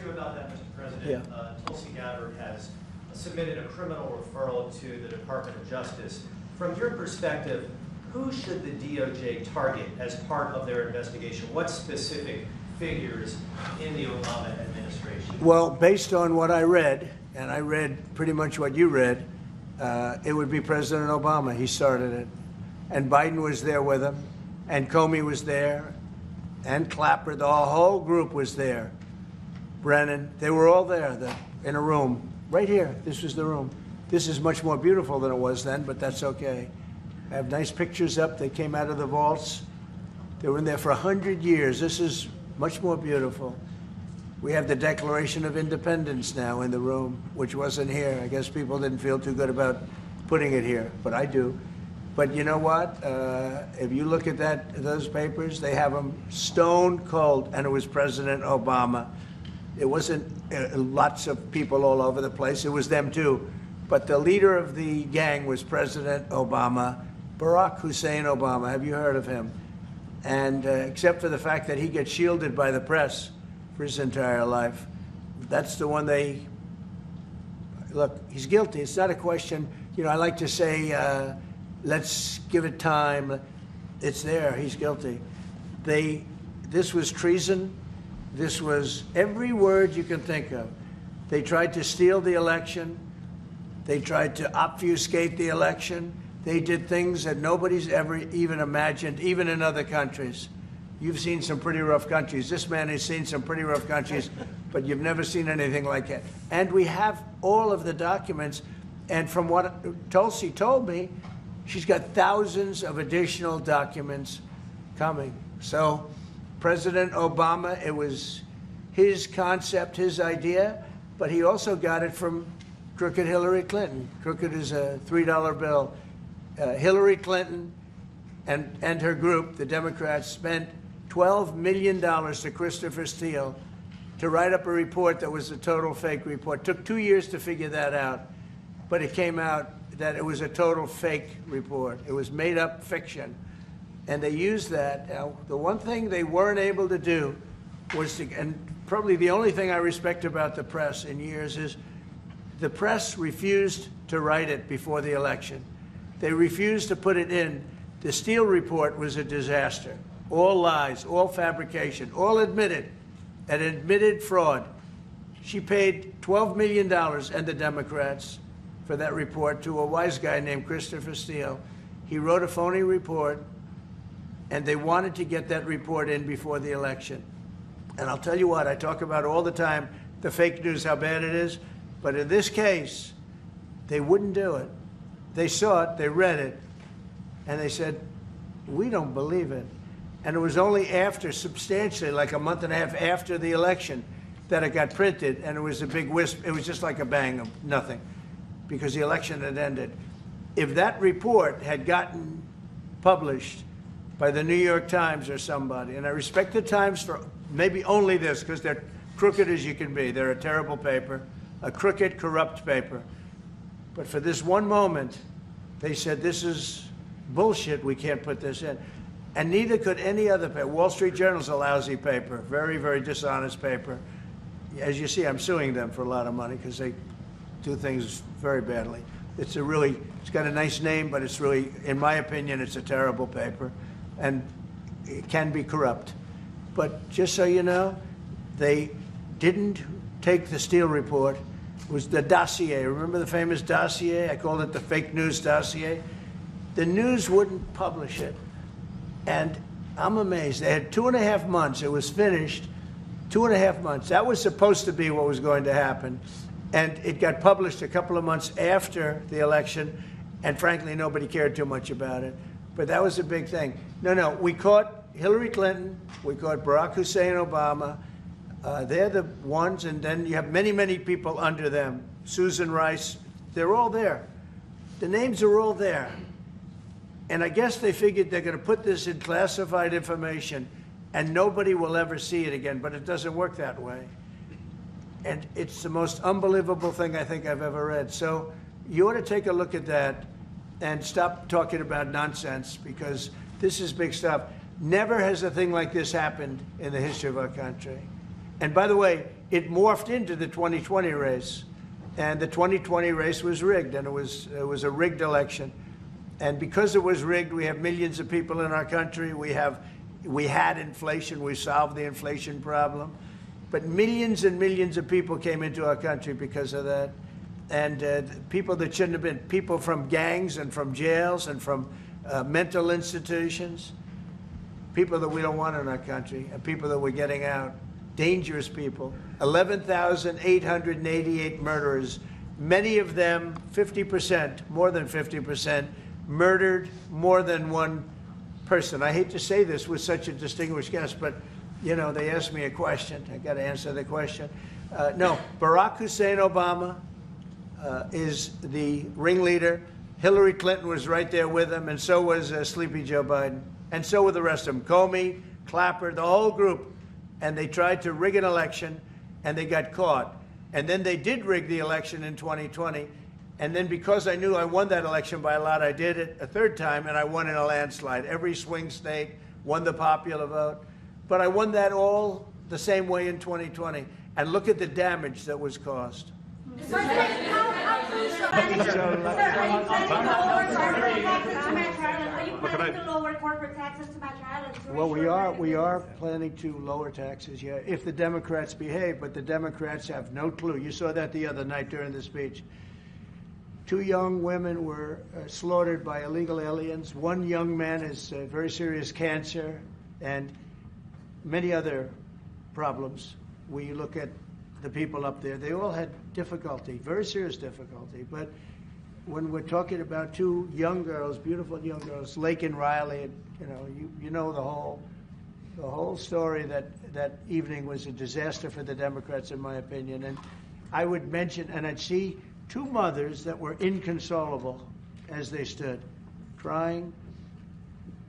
you about that, Mr. President. Yeah. Tulsi Gabbard has submitted a criminal referral to the Department of Justice. From your perspective, who should the DOJ target as part of their investigation? What specific figures in the Obama administration? Well, based on what I read, and I read pretty much what you read, it would be President Obama. He started it. And Biden was there with him, and Comey was there, and Clapper. The whole group was there. Brennan, they were all there in a room. Right here, this was the room. This is much more beautiful than it was then, but that's okay. I have nice pictures up. They came out of the vaults. They were in there for 100 years. This is much more beautiful. We have the Declaration of Independence now in the room, which wasn't here. I guess people didn't feel too good about putting it here, but I do. But you know what? If you look at those papers, they have them stone cold, and it was President Obama. It wasn't lots of people all over the place. It was them too. But the leader of the gang was President Obama, Barack Hussein Obama. Have you heard of him? And except for the fact that he gets shielded by the press for his entire life, that's the one they look. He's guilty. It's not a question. You know, I like to say, let's give it time. It's there. He's guilty. This was treason. This was every word you can think of. They tried to steal the election. They tried to obfuscate the election. They did things that nobody's ever even imagined, even in other countries. You've seen some pretty rough countries. This man has seen some pretty rough countries, but you've never seen anything like it. And we have all of the documents. And from what Tulsi told me, she's got thousands of additional documents coming. So President Obama, it was his concept, his idea, but he also got it from crooked Hillary Clinton. Crooked is a $3 bill. Hillary Clinton and her group, the Democrats, spent $12 million to Christopher Steele to write up a report that was a total fake report. Took 2 years to figure that out, but it came out that it was a total fake report. It was made up fiction. And they used that. Now, the one thing they weren't able to do was to, and probably the only thing I respect about the press in years is the press refused to write it before the election. They refused to put it in. The Steele report was a disaster. All lies, all fabrication, all admitted, an admitted fraud. She paid $12 million, and the Democrats, for that report to a wise guy named Christopher Steele. He wrote a phony report, and they wanted to get that report in before the election. And I'll tell you what, I talk about all the time, the fake news, how bad it is. But in this case, they wouldn't do it. They saw it, they read it, and they said, we don't believe it. And it was only after, substantially, like a month and a half after the election, that it got printed, and it was a big wisp. It was just like a bang of nothing, because the election had ended. If that report had gotten published by the New York Times or somebody, and I respect the Times for maybe only this, because they're crooked as you can be. They're a terrible paper, a crooked, corrupt paper. But for this one moment, they said, this is bullshit, we can't put this in. And neither could any other paper. Wall Street Journal's a lousy paper, very, very dishonest paper. As you see, I'm suing them for a lot of money because they do things very badly. It's got a nice name, but it's really, in my opinion, it's a terrible paper. And it can be corrupt. But just so you know, they didn't take the Steele report. It was the dossier. Remember the famous dossier? I called it the fake news dossier. The news wouldn't publish it. And I'm amazed. They had 2.5 months. It was finished. 2.5 months. That was supposed to be what was going to happen. And it got published a couple of months after the election. And frankly, nobody cared too much about it. But that was a big thing. No, we caught Hillary Clinton. We caught Barack Hussein Obama. They're the ones. And then you have many, many people under them. Susan Rice. They're all there. The names are all there. And I guess they figured they're going to put this in classified information and nobody will ever see it again, but it doesn't work that way. And it's the most unbelievable thing I think I've ever read. So you ought to take a look at that and stop talking about nonsense, because this is big stuff. Never has a thing like this happened in the history of our country. And by the way, it morphed into the 2020 race. And the 2020 race was rigged, and it was a rigged election. And because it was rigged, we have millions of people in our country. We had inflation. We solved the inflation problem. But millions and millions of people came into our country because of that. And people that shouldn't have been, people from gangs and from jails and from mental institutions, people that we don't want in our country, and people that we're getting out, dangerous people. 11,888 murderers, many of them, 50%, more than 50%, murdered more than one person. I hate to say this with such a distinguished guest, but you know, they asked me a question. I got to answer the question. No, Barack Hussein Obama is the ringleader. Hillary Clinton was right there with him, and so was Sleepy Joe Biden, and so were the rest of them. Comey, Clapper, the whole group. And they tried to rig an election, and they got caught. And then they did rig the election in 2020. And then because I knew I won that election by a lot, I did it a third time, and I won in a landslide. Every swing state won the popular vote. But I won that all the same way in 2020. And look at the damage that was caused. Well, we are planning to lower taxes, yeah, if the Democrats behave, but the Democrats have no clue. You saw that the other night during the speech. 2 young women were slaughtered by illegal aliens. 1 young man has very serious cancer and many other problems. We look at the people up there, they all had difficulty, very serious difficulty. But when we're talking about 2 young girls, beautiful young girls, Lake and Riley, you know the whole story. That evening was a disaster for the Democrats, in my opinion. And I would mention, and I'd see 2 mothers that were inconsolable as they stood, crying.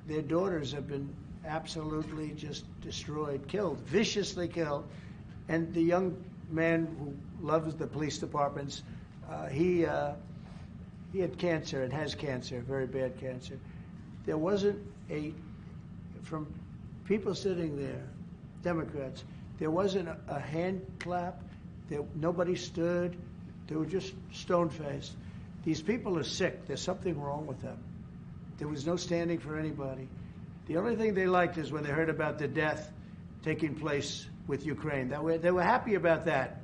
Their daughters have been absolutely just destroyed, killed, viciously killed. And the young man who loves the police departments, he had cancer and has cancer, very bad cancer. There wasn't from people sitting there, Democrats, there wasn't a hand clap. Nobody stood. They were just stone-faced. These people are sick. There's something wrong with them. There was no standing for anybody. The only thing they liked is when they heard about the death taking place with Ukraine. They were happy about that.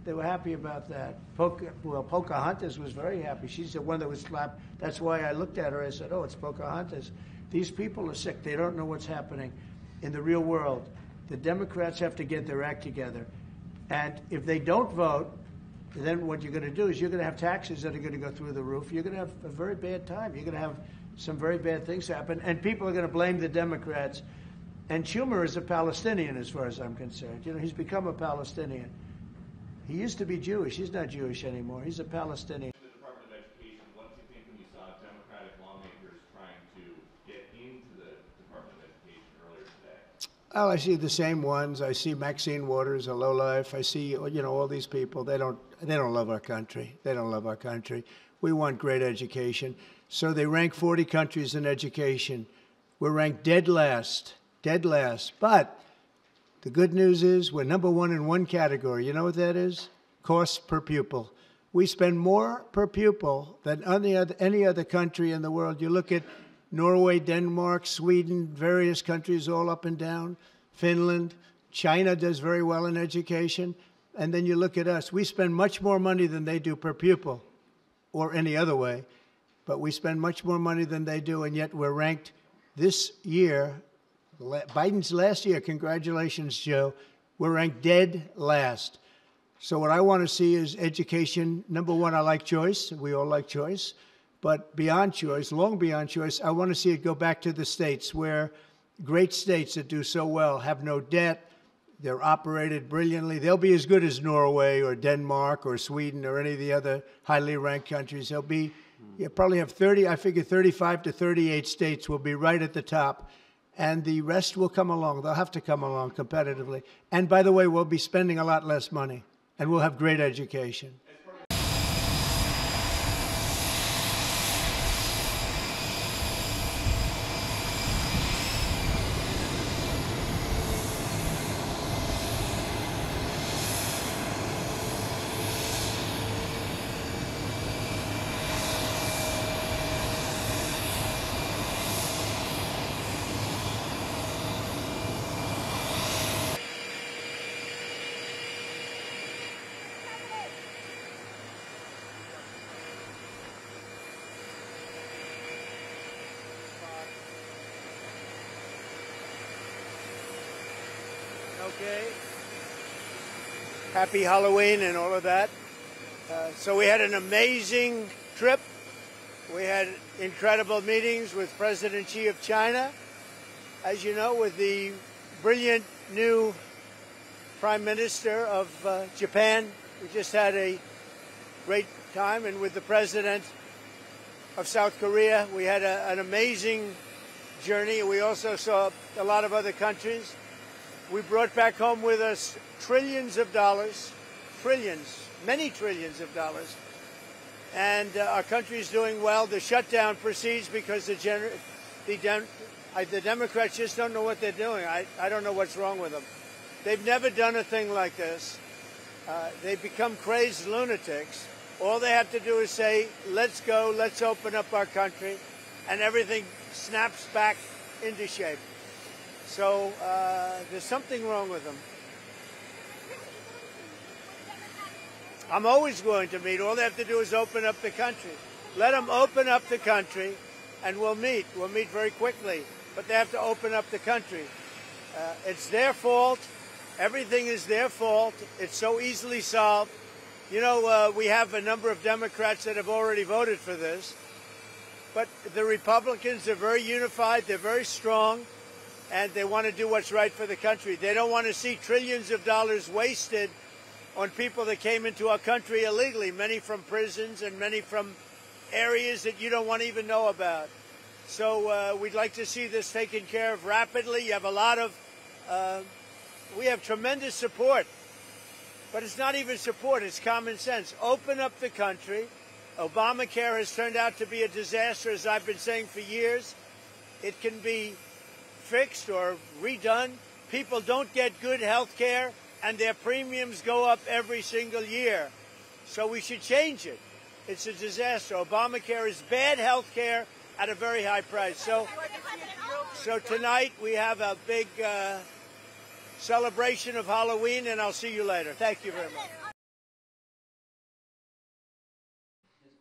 They were happy about that. Pocahontas was very happy. She's the one that was slapped. That's why I looked at her. I said, oh, it's Pocahontas. These people are sick. They don't know what's happening in the real world. The Democrats have to get their act together. And if they don't vote, then what you're going to do is you're going to have taxes that are going to go through the roof. You're going to have a very bad time. You're going to have some very bad things happen. And people are going to blame the Democrats. And Schumer is a Palestinian, as far as I'm concerned. You know, he's become a Palestinian. He used to be Jewish. He's not Jewish anymore. He's a Palestinian. The Department of Education, what do you think when you saw Democratic lawmakers trying to get into the Department of Education earlier today? Well, I see the same ones. I see Maxine Waters, a lowlife. I see, all these people. They don't love our country. They don't love our country. We want great education. So they rank 40 countries in education. We're ranked dead last. Dead last. But the good news is we're number 1 in one category. You know what that is? Cost per pupil. We spend more per pupil than any other country in the world. You look at Norway, Denmark, Sweden, various countries all up and down, Finland. China does very well in education. And then you look at us. We spend much more money than they do per pupil or any other way. But we spend much more money than they do, and yet we're ranked this year, Biden's last year, congratulations, Joe, we're ranked dead last. So what I want to see is education. Number 1, I like choice. We all like choice. But beyond choice, long beyond choice, I want to see it go back to the states where great states that do so well have no debt. They're operated brilliantly. They'll be as good as Norway or Denmark or Sweden or any of the other highly ranked countries. They'll be, you probably have 35 to 38 states will be right at the top. And the rest will come along. They'll have to come along competitively. And by the way, we'll be spending a lot less money. And we'll have great education. DOJ. Happy Halloween and all of that. So we had an amazing trip. We had incredible meetings with President Xi of China. As you know, with the brilliant new Prime Minister of Japan. We just had a great time. And with the President of South Korea, we had an amazing journey. We also saw a lot of other countries. We brought back home with us trillions of dollars, trillions, many trillions of dollars. And our country is doing well. The shutdown proceeds because the Democrats just don't know what they're doing. I don't know what's wrong with them. They've never done a thing like this. They've become crazed lunatics. All they have to do is say, let's go, let's open up our country, and everything snaps back into shape. So there's something wrong with them. I'm always going to meet. All they have to do is open up the country. Let them open up the country, and we'll meet. We'll meet very quickly. But they have to open up the country. It's their fault. Everything is their fault. It's so easily solved. You know, we have a number of Democrats that have already voted for this. But the Republicans are very unified. They're very strong. And they want to do what's right for the country. They don't want to see trillions of dollars wasted on people that came into our country illegally, many from prisons and many from areas that you don't want to even know about. So we'd like to see this taken care of rapidly. You have a lot of, we have tremendous support, but it's not even support, it's common sense. Open up the country. Obamacare has turned out to be a disaster, as I've been saying for years. It can be fixed or redone. People don't get good health care, and their premiums go up every single year. So we should change it. It's a disaster. Obamacare is bad health care at a very high price. So tonight we have a big celebration of Halloween, and I'll see you later. Thank you very much.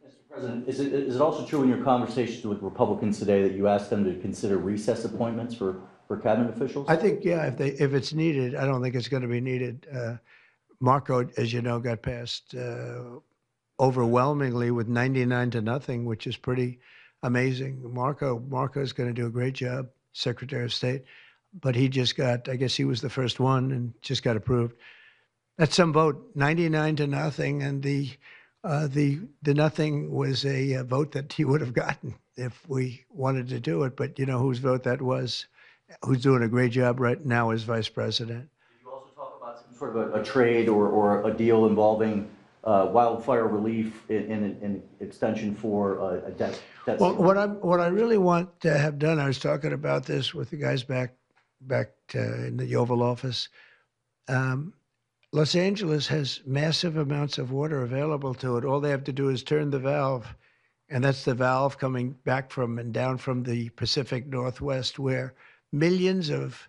Mr. President, is it also true in your conversations with Republicans today that you asked them to consider recess appointments for cabinet officials? I think, yeah, if it's needed. I don't think it's going to be needed. Marco, as you know, got passed overwhelmingly with 99-0, which is pretty amazing. Marco is going to do a great job, Secretary of State, but he just got, I guess he was the first one and just got approved. That's some vote, 99-0, and the nothing was a vote that he would have gotten if we wanted to do it. But you know whose vote that was? Who's doing a great job right now as vice president. Did you also talk about some sort of a trade or a deal involving wildfire relief in extension for a debt? Well, what I really want to have done, I was talking about this with the guys back in the Oval Office. Los Angeles has massive amounts of water available to it. All they have to do is turn the valve, and that's the valve coming back from and down from the Pacific Northwest, where millions of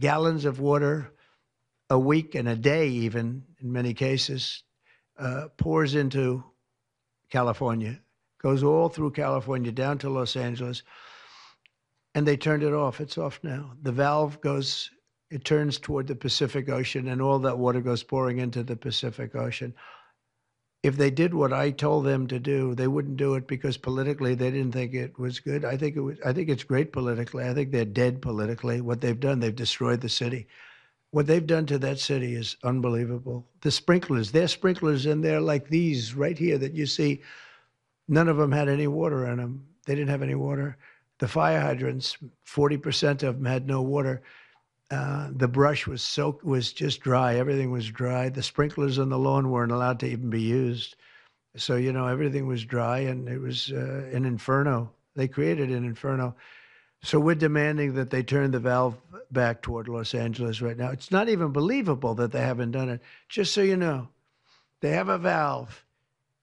gallons of water a week and a day, even in many cases, pours into California, goes all through California down to Los Angeles, and they turned it off. It's off now. The valve goes, it turns toward the Pacific Ocean, and all that water goes pouring into the Pacific Ocean. If they did what I told them to do, they wouldn't do it because politically they didn't think it was good. I think it's great politically. I think they're dead politically. What they've done, they've destroyed the city. What they've done to that city is unbelievable. The sprinklers, their sprinklers in there like these right here that you see, none of them had any water in them. They didn't have any water. The fire hydrants, 40% of them had no water. The brush was soaked, was just dry. Everything was dry. The sprinklers on the lawn weren't allowed to even be used. So, you know, everything was dry, and it was an inferno. They created an inferno. So we're demanding that they turn the valve back toward Los Angeles right now. It's not even believable that they haven't done it. Just so you know, they have a valve,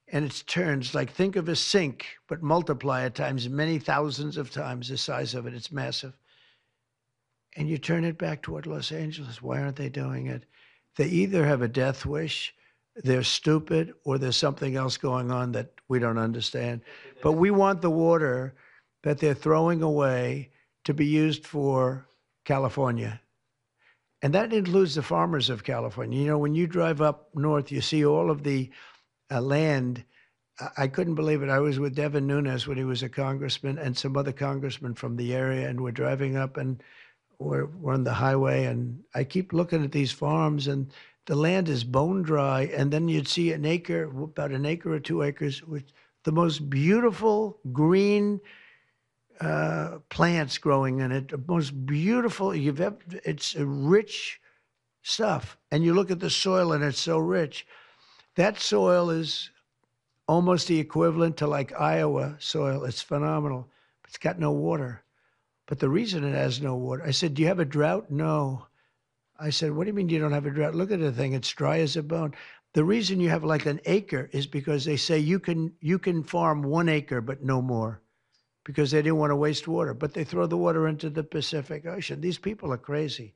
and it turns like, think of a sink, but multiply it times many thousands of times the size of it. It's massive. And you turn it back toward Los Angeles. Why aren't they doing it? They either have a death wish, they're stupid, or there's something else going on that we don't understand. But we want the water that they're throwing away to be used for California. And that includes the farmers of California. You know, when you drive up north, you see all of the land. I couldn't believe it. I was with Devin Nunes when he was a congressman and some other congressmen from the area, and we're driving up and we're on the highway, and I keep looking at these farms, and the land is bone dry, and then you'd see an acre, about an acre or 2 acres, with the most beautiful green plants growing in it, the most beautiful you've ever. It's rich stuff, and you look at the soil, and it's so rich. That soil is almost the equivalent to like Iowa soil. It's phenomenal. It's got no water. But the reason it has no water, I said, do you have a drought? No. I said, what do you mean you don't have a drought? Look at the thing. It's dry as a bone. The reason you have like an acre is because they say you can farm 1 acre, but no more, because they didn't want to waste water. But they throw the water into the Pacific Ocean. These people are crazy.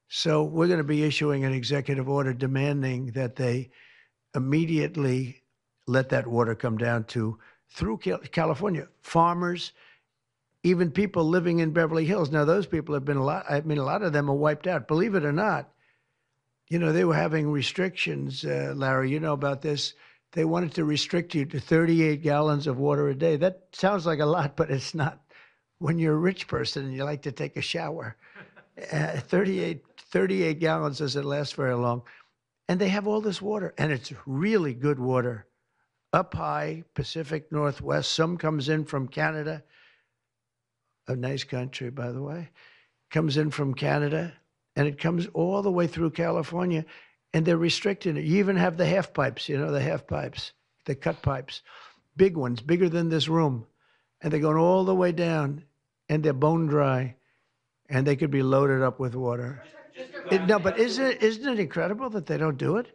So we're going to be issuing an executive order demanding that they immediately let that water come down through California. Farmers, even people living in Beverly Hills. Now, those people have been a lot of them are wiped out. Believe it or not, you know, they were having restrictions, Larry, you know about this. They wanted to restrict you to 38 gallons of water a day. That sounds like a lot, but it's not. When you're a rich person and you like to take a shower, 38 gallons doesn't last very long. And they have all this water, and it's really good water. Up high, Pacific Northwest, some comes in from Canada, a nice country, by the way, comes in from Canada, and it comes all the way through California, and they're restricting it. You even have the half pipes, you know, the half pipes, the cut pipes, big ones, bigger than this room, and they're going all the way down, and they're bone dry, and they could be loaded up with water. No, but isn't it incredible that they don't do it?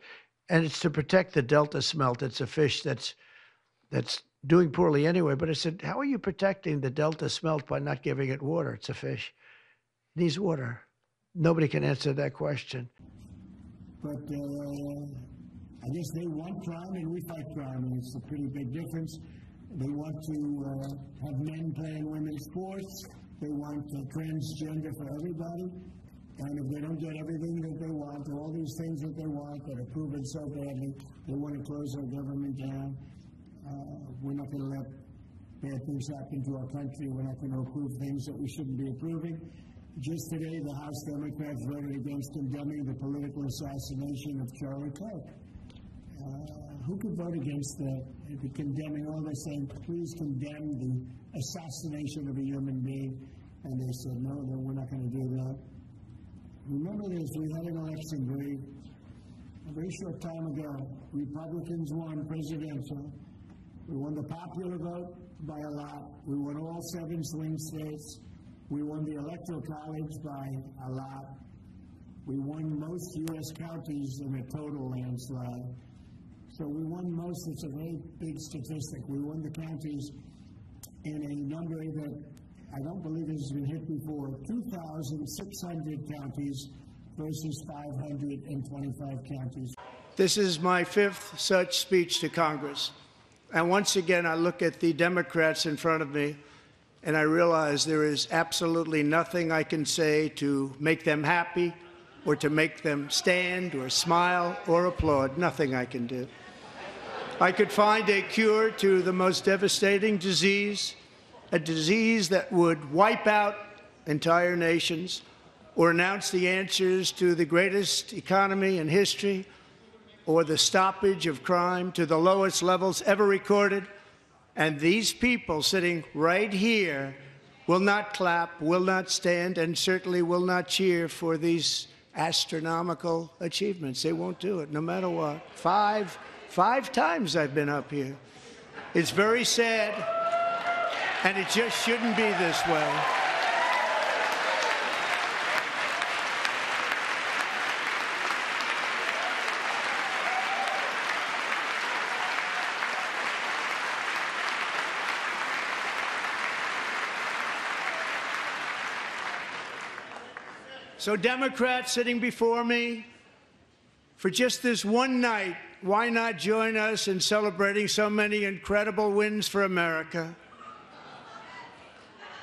And it's to protect the Delta smelt. It's a fish that's doing poorly anyway. But I said, how are you protecting the Delta smelt by not giving it water? It's a fish. It needs water. Nobody can answer that question. But I guess they want crime and we fight crime, and it's a pretty big difference. They want to have men playing women's sports. They want transgender for everybody. And if they don't get everything that they want, all these things that they want that are proven so badly, they want to close our government down. We're not going to let bad things happen to our country. We're not going to approve things that we shouldn't be approving. Just today, the House Democrats voted against condemning the political assassination of Charlie Kirk. Who could vote against that? Condemning all they're saying, please condemn the assassination of a human being. And they said, no, we're not going to do that. Remember this, we had an election a very short time ago. Republicans won presidential. We won the popular vote by a lot. We won all 7 swing states. We won the Electoral College by a lot. We won most U.S. counties in a total landslide. So we won most. It's a very big statistic. We won the counties in a number that I don't believe has been hit before. 2,600 counties versus 525 counties. This is my 5th such speech to Congress. And once again, I look at the Democrats in front of me, and I realize there is absolutely nothing I can say to make them happy or to make them stand or smile or applaud. Nothing I can do. I could find a cure to the most devastating disease, a disease that would wipe out entire nations, or announce the answers to the greatest economy in history, or the stoppage of crime to the lowest levels ever recorded. And these people sitting right here will not clap, will not stand, and certainly will not cheer for these astronomical achievements. They won't do it, no matter what. Five times I've been up here. It's very sad, and it just shouldn't be this way. So Democrats sitting before me, for just this one night, why not join us in celebrating so many incredible wins for America?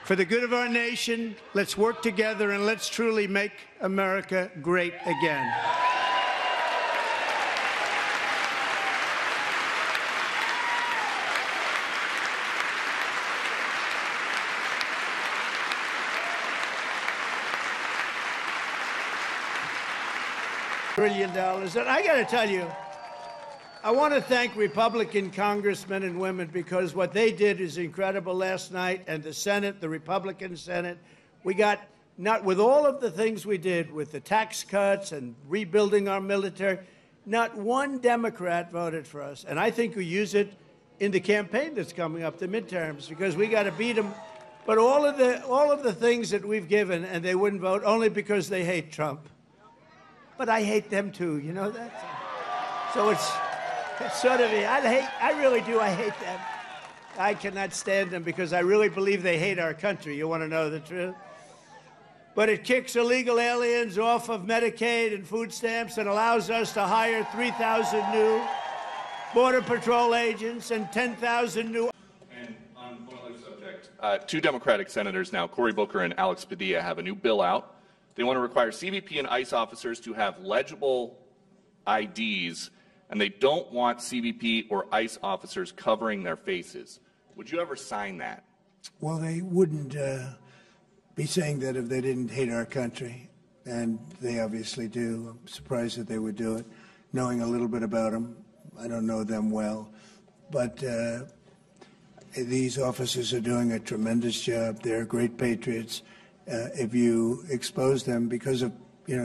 For the good of our nation, let's work together and let's truly make America great again. $1 trillion. And I got to tell you, I want to thank Republican congressmen and women because what they did is incredible last night. And the Senate, the Republican Senate, we got, not with all of the things we did with the tax cuts and rebuilding our military, not one Democrat voted for us. And I think we use it in the campaign that's coming up, the midterms, because we got to beat them. But all of the things that we've given, and they wouldn't vote only because they hate Trump. But I hate them too, you know that? So it's sort of, I really do, I hate them. I cannot stand them because I really believe they hate our country. You want to know the truth? But it kicks illegal aliens off of Medicaid and food stamps and allows us to hire 3,000 new Border Patrol agents and 10,000 new. And on one other subject, two Democratic senators now, Cory Booker and Alex Padilla, have a new bill out. They want to require CBP and ICE officers to have legible IDs, and they don't want CBP or ICE officers covering their faces. Would you ever sign that? Well, they wouldn't be saying that if they didn't hate our country, and they obviously do. I'm surprised that they would do it, knowing a little bit about them. I don't know them well, but these officers are doing a tremendous job. They're great patriots. If you expose them because of,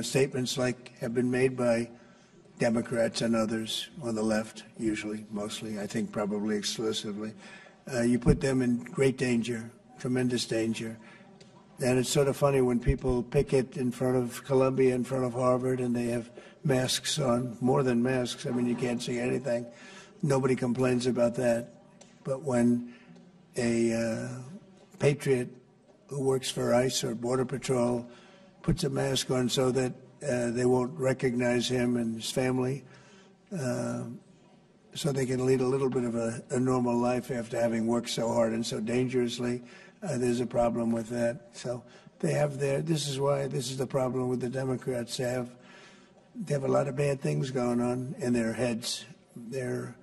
statements like have been made by Democrats and others on the left, usually, mostly, I think probably exclusively, you put them in great danger, tremendous danger. And it's sort of funny when people picket in front of Columbia, in front of Harvard, and they have masks on, more than masks. I mean, you can't see anything. Nobody complains about that. But when a patriot who works for ICE or Border Patrol puts a mask on so that they won't recognize him and his family, so they can lead a little bit of a normal life after having worked so hard and so dangerously. There's a problem with that. So they have this is the problem with the Democrats. They have a lot of bad things going on in their heads. They've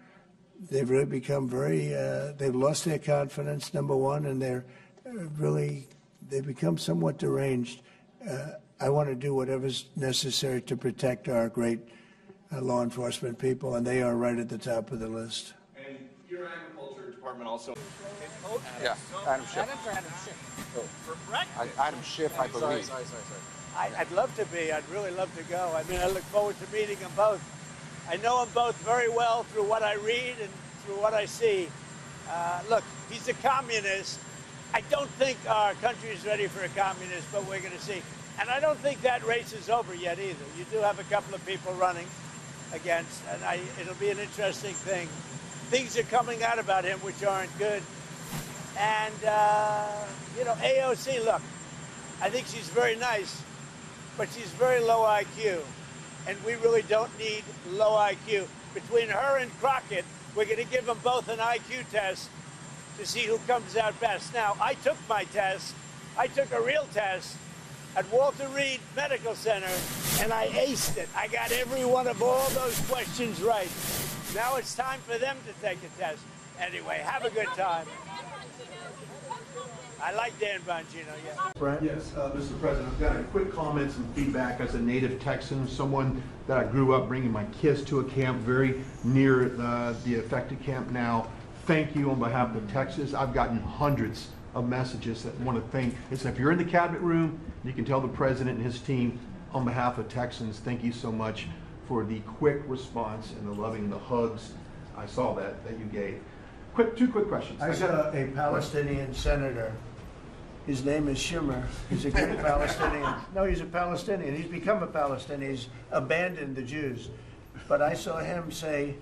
really become they've lost their confidence, number one, and they've become somewhat deranged. I want to do whatever's necessary to protect our great law enforcement people, and they are right at the top of the list. And your agriculture department also. Yeah, Adam Schiff. Adam Schiff, I believe. Sorry. I'd love to be. I'd really love to go. I mean, I look forward to meeting them both. I know them both very well through what I read and through what I see. Look, he's a communist. I don't think our country is ready for a communist, but we're going to see. And I don't think that race is over yet either. You do have a couple of people running against, and it'll be an interesting thing. Things are coming out about him which aren't good. And, AOC, look, I think she's very nice, but she's very low IQ. And we really don't need low IQ. Between her and Crockett, we're going to give them both an IQ test to see who comes out best. Now, I took my test. I took a real test at Walter Reed Medical Center, and I aced it. I got every one of all those questions right. Now it's time for them to take a test. Anyway, have a good time. I like Dan Bongino, yeah. Brent? Yes, Mr. President, I've got a quick comments and feedback as a native Texan, someone that I grew up bringing my kids to a camp very near the affected camp now. Thank you on behalf of Texas. I've gotten hundreds of messages that want to thank. Listen, if you're in the cabinet room, you can tell the president and his team on behalf of Texans, thank you so much for the quick response and the loving, the hugs. I saw that you gave. Two quick questions. I saw a Palestinian senator. His name is Schumer. He's a good Palestinian. No, he's a Palestinian. He's become a Palestinian. He's abandoned the Jews. But I saw him say,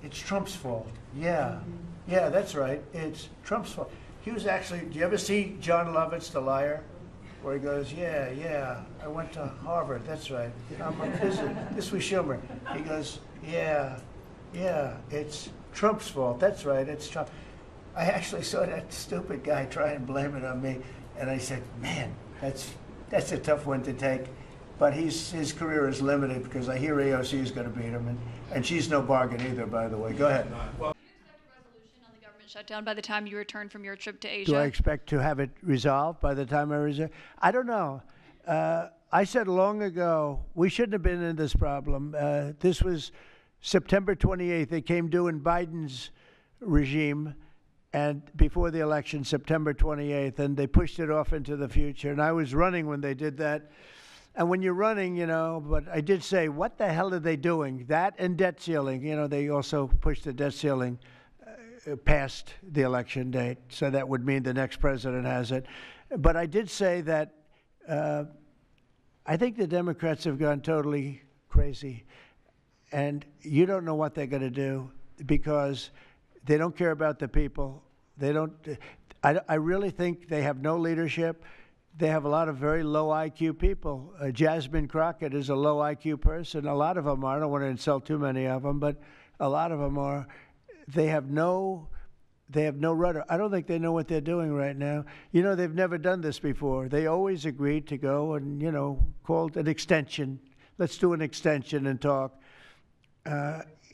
it's Trump's fault. Yeah, that's right. It's Trump's fault. He was actually, do you ever see John Lovett's The Liar? Where he goes, yeah, I went to Harvard. That's right. This was Schumer. He goes, yeah, it's Trump's fault. That's right, it's Trump. I actually saw that stupid guy try and blame it on me, and I said, man, that's a tough one to take. But his career is limited because I hear AOC is going to beat him, and she's no bargain either, by the way. Go ahead. Do you expect a resolution on the government shutdown by the time you return from your trip to Asia? Do I expect to have it resolved by the time I return? I don't know. I said long ago we shouldn't have been in this problem. This was September 28th. It came due in Biden's regime, and before the election, September 28th, and they pushed it off into the future. And I was running when they did that. And when you're running, you know, but I did say, what the hell are they doing? That and debt ceiling. You know, they also pushed the debt ceiling past the election date, so that would mean the next president has it. But I did say that I think the Democrats have gone totally crazy, and you don't know what they're going to do because they don't care about the people. They don't. I really think they have no leadership. They have a lot of very low IQ people. Jasmine Crockett is a low IQ person. A lot of them are. I don't want to insult too many of them, but a lot of them are. They have no rudder. I don't think they know what they're doing right now. You know, they've never done this before. They always agreed to go and, you know, called an extension. Let's do an extension and talk.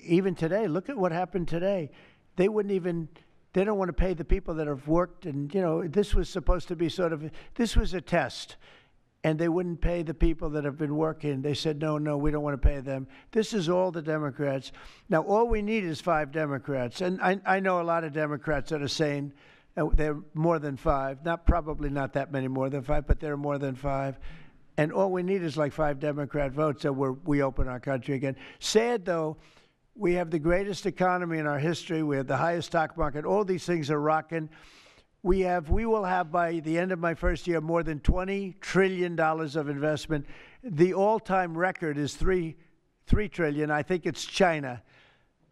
Even today, look at what happened today. They wouldn't even. They don't want to pay the people that have worked, and, you know, this was supposed to be this was a test, and they wouldn't pay the people that have been working. They said, no, we don't want to pay them. This is all the Democrats. Now, all we need is 5 Democrats, and I know a lot of Democrats that are saying they're more than 5, probably not that many more than 5, but they're more than 5, and all we need is like 5 Democrat votes, so we open our country again. Sad, though. We have the greatest economy in our history. We have the highest stock market. All these things are rocking. We will have by the end of my first year more than $20 trillion of investment. The all-time record is $3 trillion. I think it's China.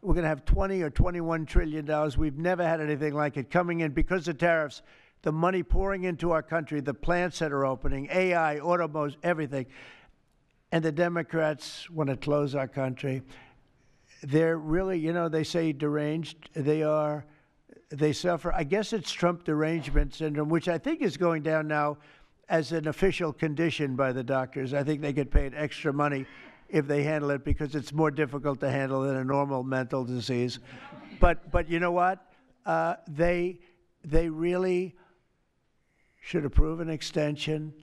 We're going to have $20 or $21 trillion. We've never had anything like it coming in because of tariffs. The money pouring into our country, the plants that are opening, AI, automobiles, everything. And the Democrats want to close our country. They're really, you know, they say deranged. They suffer. I guess it's Trump derangement syndrome, which I think is going down now as an official condition by the doctors. I think they get paid extra money if they handle it because it's more difficult to handle than a normal mental disease. But you know what? They really should approve an extension,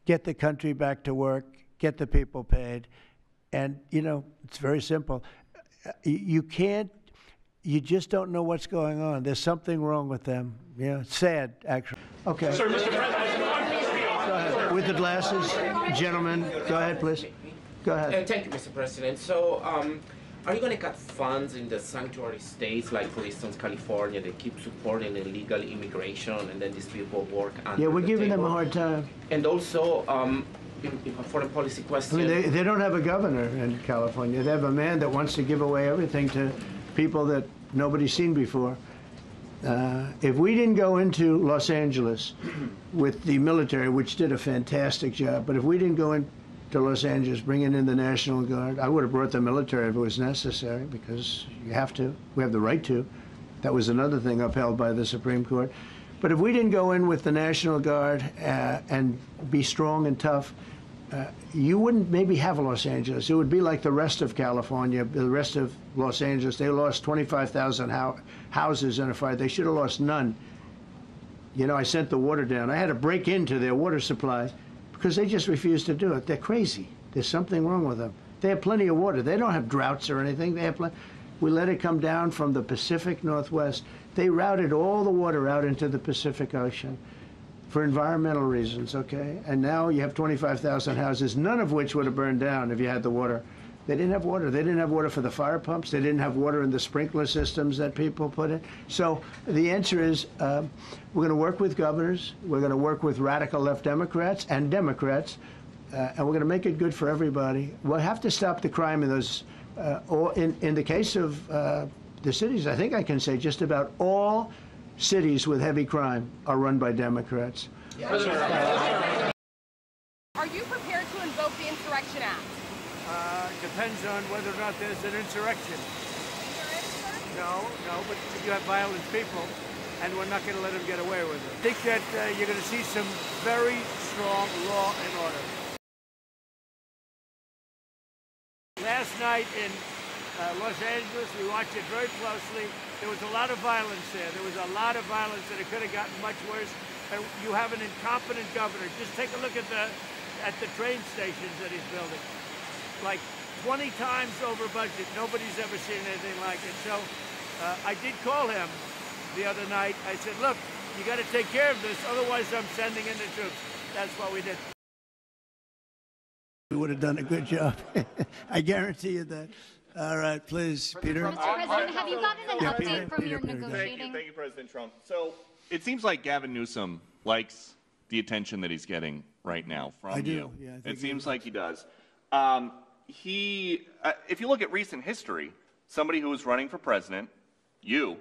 get the country back to work, get the people paid. And, you know, it's very simple. You just don't know what's going on. There's something wrong with them. Yeah, it's sad, actually. Okay. Sir, Mr. President. Go ahead. With the glasses, gentlemen, go ahead, please. Go ahead. Thank you, Mr. President. So, are you going to cut funds in the sanctuary states, like, for instance, California, that keep supporting illegal immigration, and then these people work under Yeah, we're the giving table? them a hard time. And also, a foreign policy question. I mean, they don't have a governor in California. They have a man that wants to give away everything to people that nobody's seen before. If we didn't go into Los Angeles with the military, which did a fantastic job, but if we didn't go into Los Angeles bringing in the National Guard, I would have brought the military if it was necessary, because you have to. We have the right to. That was another thing upheld by the Supreme Court. But if we didn't go in with the National Guard and be strong and tough, you wouldn't maybe have Los Angeles. It would be like the rest of California, the rest of Los Angeles. They lost 25,000 houses in a fire. They should have lost none. You know, I sent the water down. I had to break into their water supply because they just refused to do it. They're crazy. There's something wrong with them. They have plenty of water. They don't have droughts or anything. They have plenty. We let it come down from the Pacific Northwest. They routed all the water out into the Pacific Ocean for environmental reasons, okay? And now you have 25,000 houses, none of which would have burned down if you had the water. They didn't have water. They didn't have water for the fire pumps. They didn't have water in the sprinkler systems that people put in. So the answer is we're going to work with governors. We're going to work with radical left Democrats and Democrats, and we're going to make it good for everybody. We'll have to stop the crime in those, or in the case of the cities, I think I can say just about all cities with heavy crime are run by Democrats. Are you prepared to invoke the Insurrection Act? Depends on whether or not there's an insurrection. No, but you have violent people. and we're not going to let him get away with it. I think that you're going to see some very strong law and order. Last night in Los Angeles, we watched it very closely. There was a lot of violence there. There was a lot of violence, and it could have gotten much worse. And you have an incompetent governor. Just take a look at the train stations that he's building. Like 20 times over budget. Nobody's ever seen anything like it. So I did call him the other night. I said, look, you got to take care of this, otherwise I'm sending in the troops. That's what we did. We would have done a good job. I guarantee you that. All right, please, Peter. Mr. President, have you gotten an update from your negotiating? Thank you, President Trump. So it seems like Gavin Newsom likes the attention that he's getting right now from you. Yeah, it seems like he does. If you look at recent history, somebody who was running for president, you,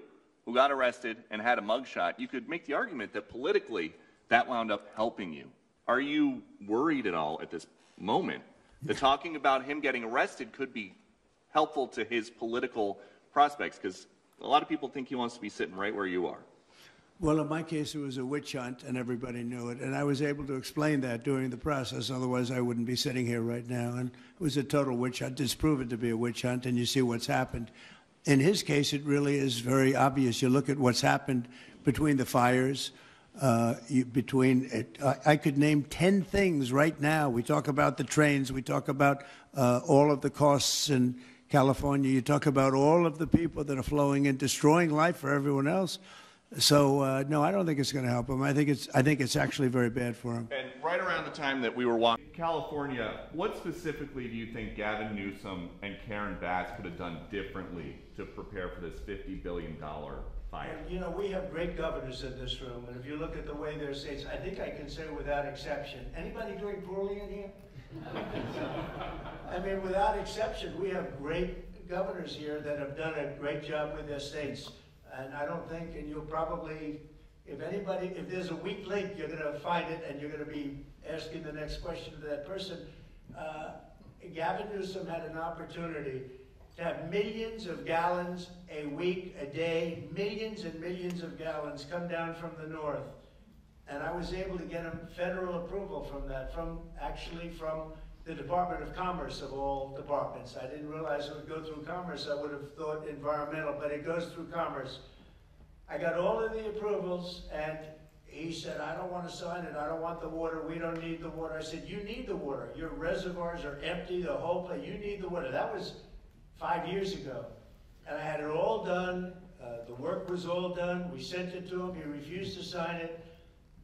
who got arrested and had a mugshot, you could make the argument that politically that wound up helping you. Are you worried at all at this moment that talking about him getting arrested could be helpful to his political prospects? Because a lot of people think he wants to be sitting right where you are. Well, in my case, it was a witch hunt, and everybody knew it. And I was able to explain that during the process. Otherwise, I wouldn't be sitting here right now. And it was a total witch hunt. It's proven to be a witch hunt, and you see what's happened. In his case, it really is very obvious. You look at what's happened between the fires, I could name 10 things right now. We talk about the trains. We talk about all of the costs in California. You talk about all of the people that are flowing in, destroying life for everyone else. So no, I don't think it's going to help him. I think it's actually very bad for him. And right around the time that we were watching California, what specifically do you think Gavin Newsom and Karen Bass could have done differently to prepare for this $50 billion fire? You know, we have great governors in this room, and if you look at the way their states, I think I can say without exception, anybody doing poorly in here? I mean, without exception, we have great governors here that have done a great job with their states. And I don't think, and you'll probably, if there's a weak link, you're going to find it, and you're going to be asking the next question to that person. Gavin Newsom had an opportunity to have millions of gallons a week, a day, millions and millions of gallons come down from the north. And I was able to get him federal approval from that, from the Department of Commerce of all departments. I didn't realize it would go through Commerce. I would have thought environmental, but it goes through Commerce. I got all of the approvals, and he said, I don't want to sign it. I don't want the water. We don't need the water. I said, you need the water. Your reservoirs are empty, the whole place. You need the water. That was 5 years ago. And I had it all done. The work was all done. We sent it to him. He refused to sign it.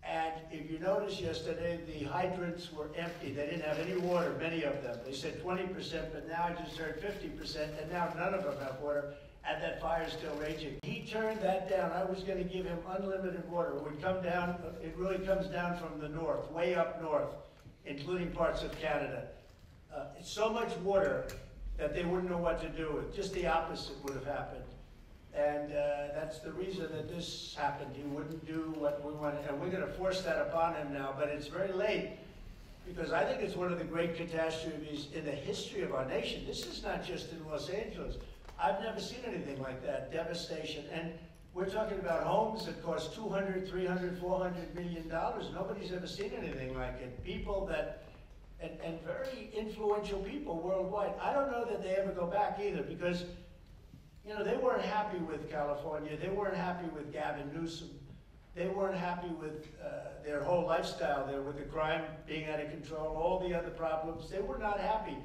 And if you notice yesterday, the hydrants were empty. They didn't have any water, many of them. They said 20%, but now I just heard 50%, and now none of them have water, and that fire's still raging. He turned that down. I was going to give him unlimited water. It would come down, it really comes down from the north, way up north, including parts of Canada. It's so much water that they wouldn't know what to do with. Just the opposite would have happened. And that's the reason that this happened. He wouldn't do what we wanted, and we're going to force that upon him now, but it's very late, because I think it's one of the great catastrophes in the history of our nation. This is not just in Los Angeles. I've never seen anything like that, devastation. And we're talking about homes that cost $200, $300, $400 million. Nobody's ever seen anything like it. People that, and very influential people worldwide. I don't know that they ever go back either, because you know, they weren't happy with California. They weren't happy with Gavin Newsom. They weren't happy with their whole lifestyle there, with the crime being out of control, all the other problems. They were not happy.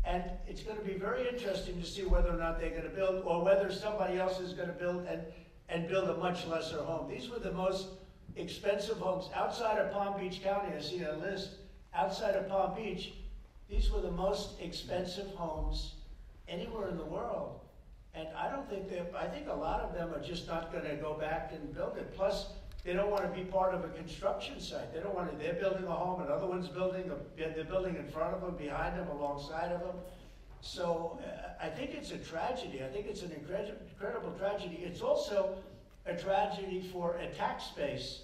And it's going to be very interesting to see whether or not they're going to build, or whether somebody else is going to build and build a much lesser home. These were the most expensive homes. Outside of Palm Beach County, I see a list, outside of Palm Beach, these were the most expensive homes anywhere in the world. And I think a lot of them are just not going to go back and build it. Plus, they don't want to be part of a construction site. They don't want to, they're building a home, another one's building, they're building in front of them, behind them, alongside of them. So I think it's a tragedy. I think it's an incredible tragedy. It's also a tragedy for a tax base.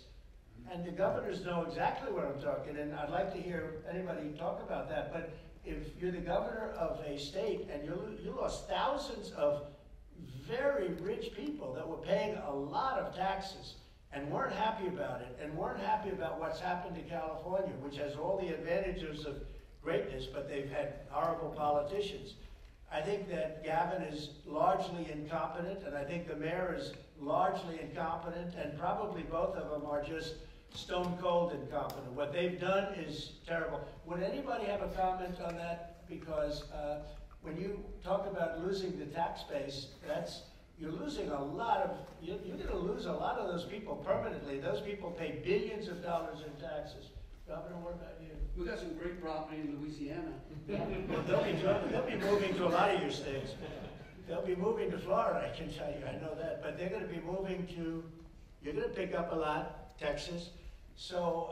And the governors know exactly what I'm talking, and I'd like to hear anybody talk about that. But if you're the governor of a state and you lost thousands of very rich people that were paying a lot of taxes, and weren't happy about it, and weren't happy about what's happened to California, which has all the advantages of greatness, but they've had horrible politicians. I think that Gavin is largely incompetent, and I think the mayor is largely incompetent, and probably both of them are just stone cold incompetent. What they've done is terrible. Would anybody have a comment on that? Because when you talk about losing the tax base, you're losing a lot of, you're going to lose a lot of those people permanently. Those people pay billions of dollars in taxes. Governor, what about you? We got some great property in Louisiana. Well, they'll be moving to a lot of your states. They'll be moving to Florida, I can tell you, I know that. But they're going to be moving to, you're going to pick up a lot, Texas. So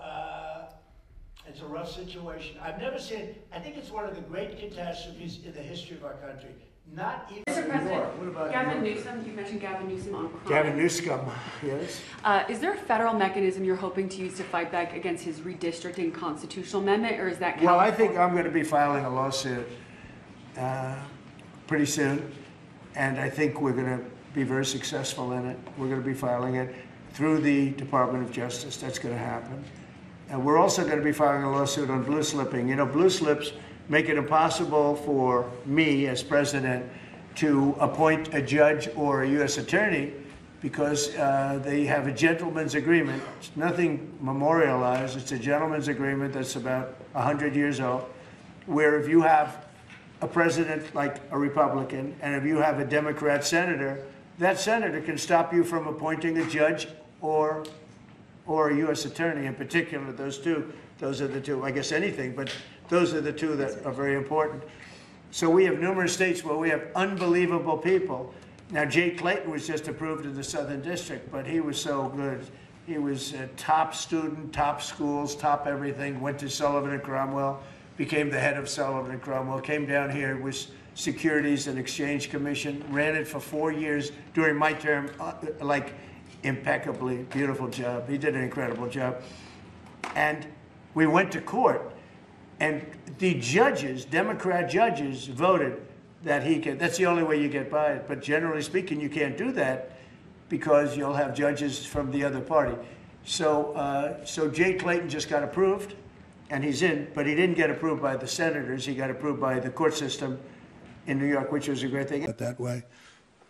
it's a rough situation. I've never seen, I think it's one of the great catastrophes in the history of our country. Not even Mr. President, New York. What about Gavin New York? Newsom, you mentioned Gavin Newsom on crime. Gavin Newsom, yes. Is there a federal mechanism you're hoping to use to fight back against his redistricting constitutional amendment, or is that Well, I think I'm going to be filing a lawsuit pretty soon, and I think we're going to be very successful in it. We're going to be filing it through the Department of Justice. That's going to happen. And we're also going to be filing a lawsuit on blue slipping. You know, blue slips make it impossible for me as president to appoint a judge or a U.S. attorney because they have a gentleman's agreement. It's nothing memorialized. It's a gentleman's agreement that's about 100 years old, where if you have a president like a Republican and if you have a Democrat senator, that senator can stop you from appointing a judge or a U.S. attorney in particular. Those are the two, I guess anything, but those are the two that are very important. So we have numerous states where we have unbelievable people. Now, Jay Clayton was just approved in the Southern District, but he was so good. He was a top student, top schools, top everything, went to Sullivan and Cromwell, became the head of Sullivan and Cromwell, came down here, was Securities and Exchange Commission, ran it for 4 years during my term, like impeccably, beautiful job. He did an incredible job. And we went to court, and the judges, Democrat judges, voted that he can. That's the only way you get by it. But generally speaking, you can't do that because you'll have judges from the other party. So Jay Clayton just got approved, and he's in, but he didn't get approved by the senators. He got approved by the court system in New York, which was a great thing. But that way,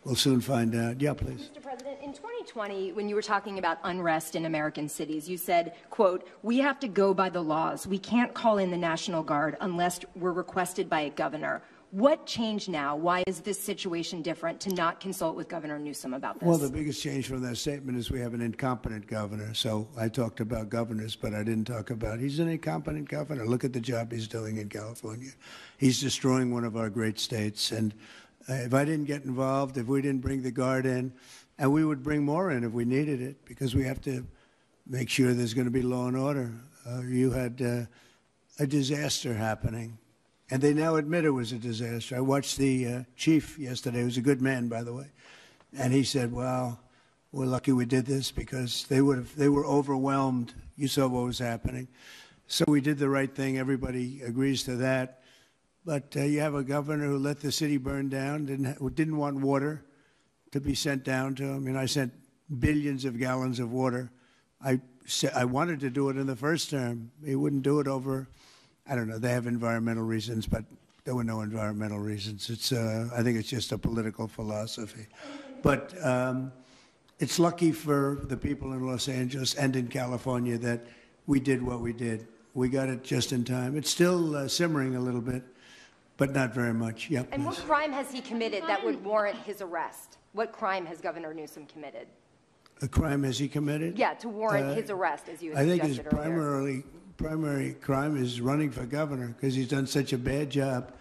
we'll soon find out. Yeah, please. Mr. President, in 2020, when you were talking about unrest in American cities, you said, quote, "We have to go by the laws. We can't call in the National Guard unless we're requested by a governor." What changed now? Why is this situation different to not consult with Governor Newsom about this? Well, the biggest change from that statement is we have an incompetent governor. So I talked about governors, but I didn't talk about, he's an incompetent governor. Look at the job he's doing in California. He's destroying one of our great states. And if I didn't get involved, if we didn't bring the Guard in, and we would bring more in if we needed it, because we have to make sure there's going to be law and order. You had a disaster happening. And they now admit it was a disaster. I watched the chief yesterday, who's a good man, by the way, and he said, well, we're lucky we did this because they were overwhelmed. You saw what was happening. So we did the right thing. Everybody agrees to that. But you have a governor who let the city burn down, didn't want water to be sent down to him. I sent billions of gallons of water. I wanted to do it in the first term. He wouldn't do it over, I don't know, they have environmental reasons, but there were no environmental reasons. I think it's just a political philosophy. But it's lucky for the people in Los Angeles and in California that we did what we did. We got it just in time. It's still simmering a little bit, but not very much. Yep, and what crime has he committed that would warrant his arrest? What crime has Governor Newsom committed? A crime has he committed? Yeah, to warrant his arrest, as you had I think suggested his earlier. primary crime is running for governor because he's done such a bad job.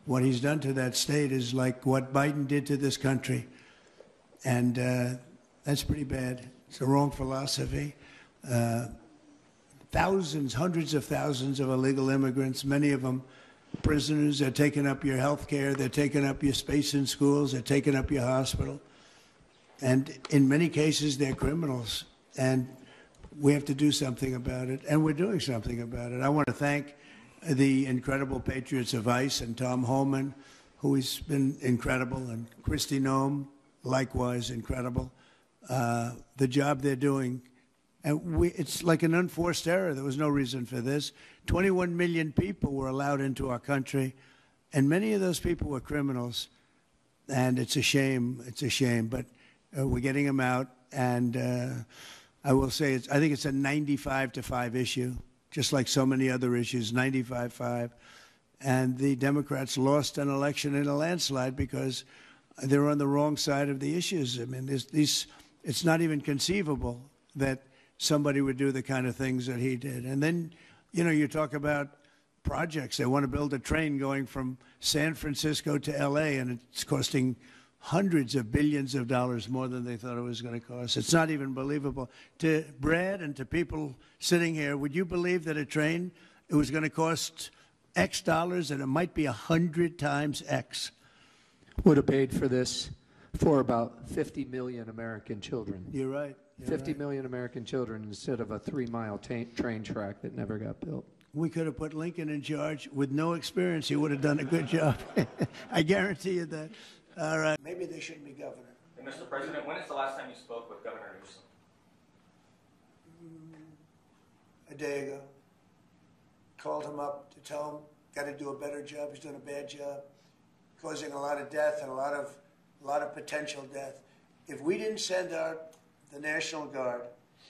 What he's done to that state is like what Biden did to this country. And that's pretty bad. It's the wrong philosophy. Thousands, hundreds of thousands of illegal immigrants, many of them prisoners. They're taking up your health care. They're taking up your space in schools. They're taking up your hospital. And in many cases, they're criminals. And we have to do something about it. And we're doing something about it. I want to thank the incredible patriots of ICE and Tom Homan, who has been incredible, and Kristi Noem, likewise incredible. The job they're doing And it's like an unforced error. There was no reason for this. 21 million people were allowed into our country, and many of those people were criminals. And it's a shame. It's a shame. But we're getting them out. And I will say, I think it's a 95-5 issue, just like so many other issues, 95-5. And the Democrats lost an election in a landslide because they're on the wrong side of the issues. I mean, it's not even conceivable that somebody would do the kind of things that he did. And then, you know, you talk about projects. They want to build a train going from San Francisco to L.A., and it's costing hundreds of billions of dollars more than they thought it was going to cost. It's not even believable. To Brad and to people sitting here, would you believe that a train, it was going to cost X dollars and it might be 100 times X? Would have paid for this for about 50 million American children. You're right. 50 million American children instead of a 3-mile train track that never got built. We could have put Lincoln in charge with no experience. He would have done a good job. I guarantee you that. All right. Maybe they shouldn't be governor. And Mr. President, when is the last time you spoke with Governor Newsom? A day ago. Called him up to tell him, got to do a better job. He's doing a bad job, causing a lot of death and a lot of potential death. If we didn't send out the National Guard,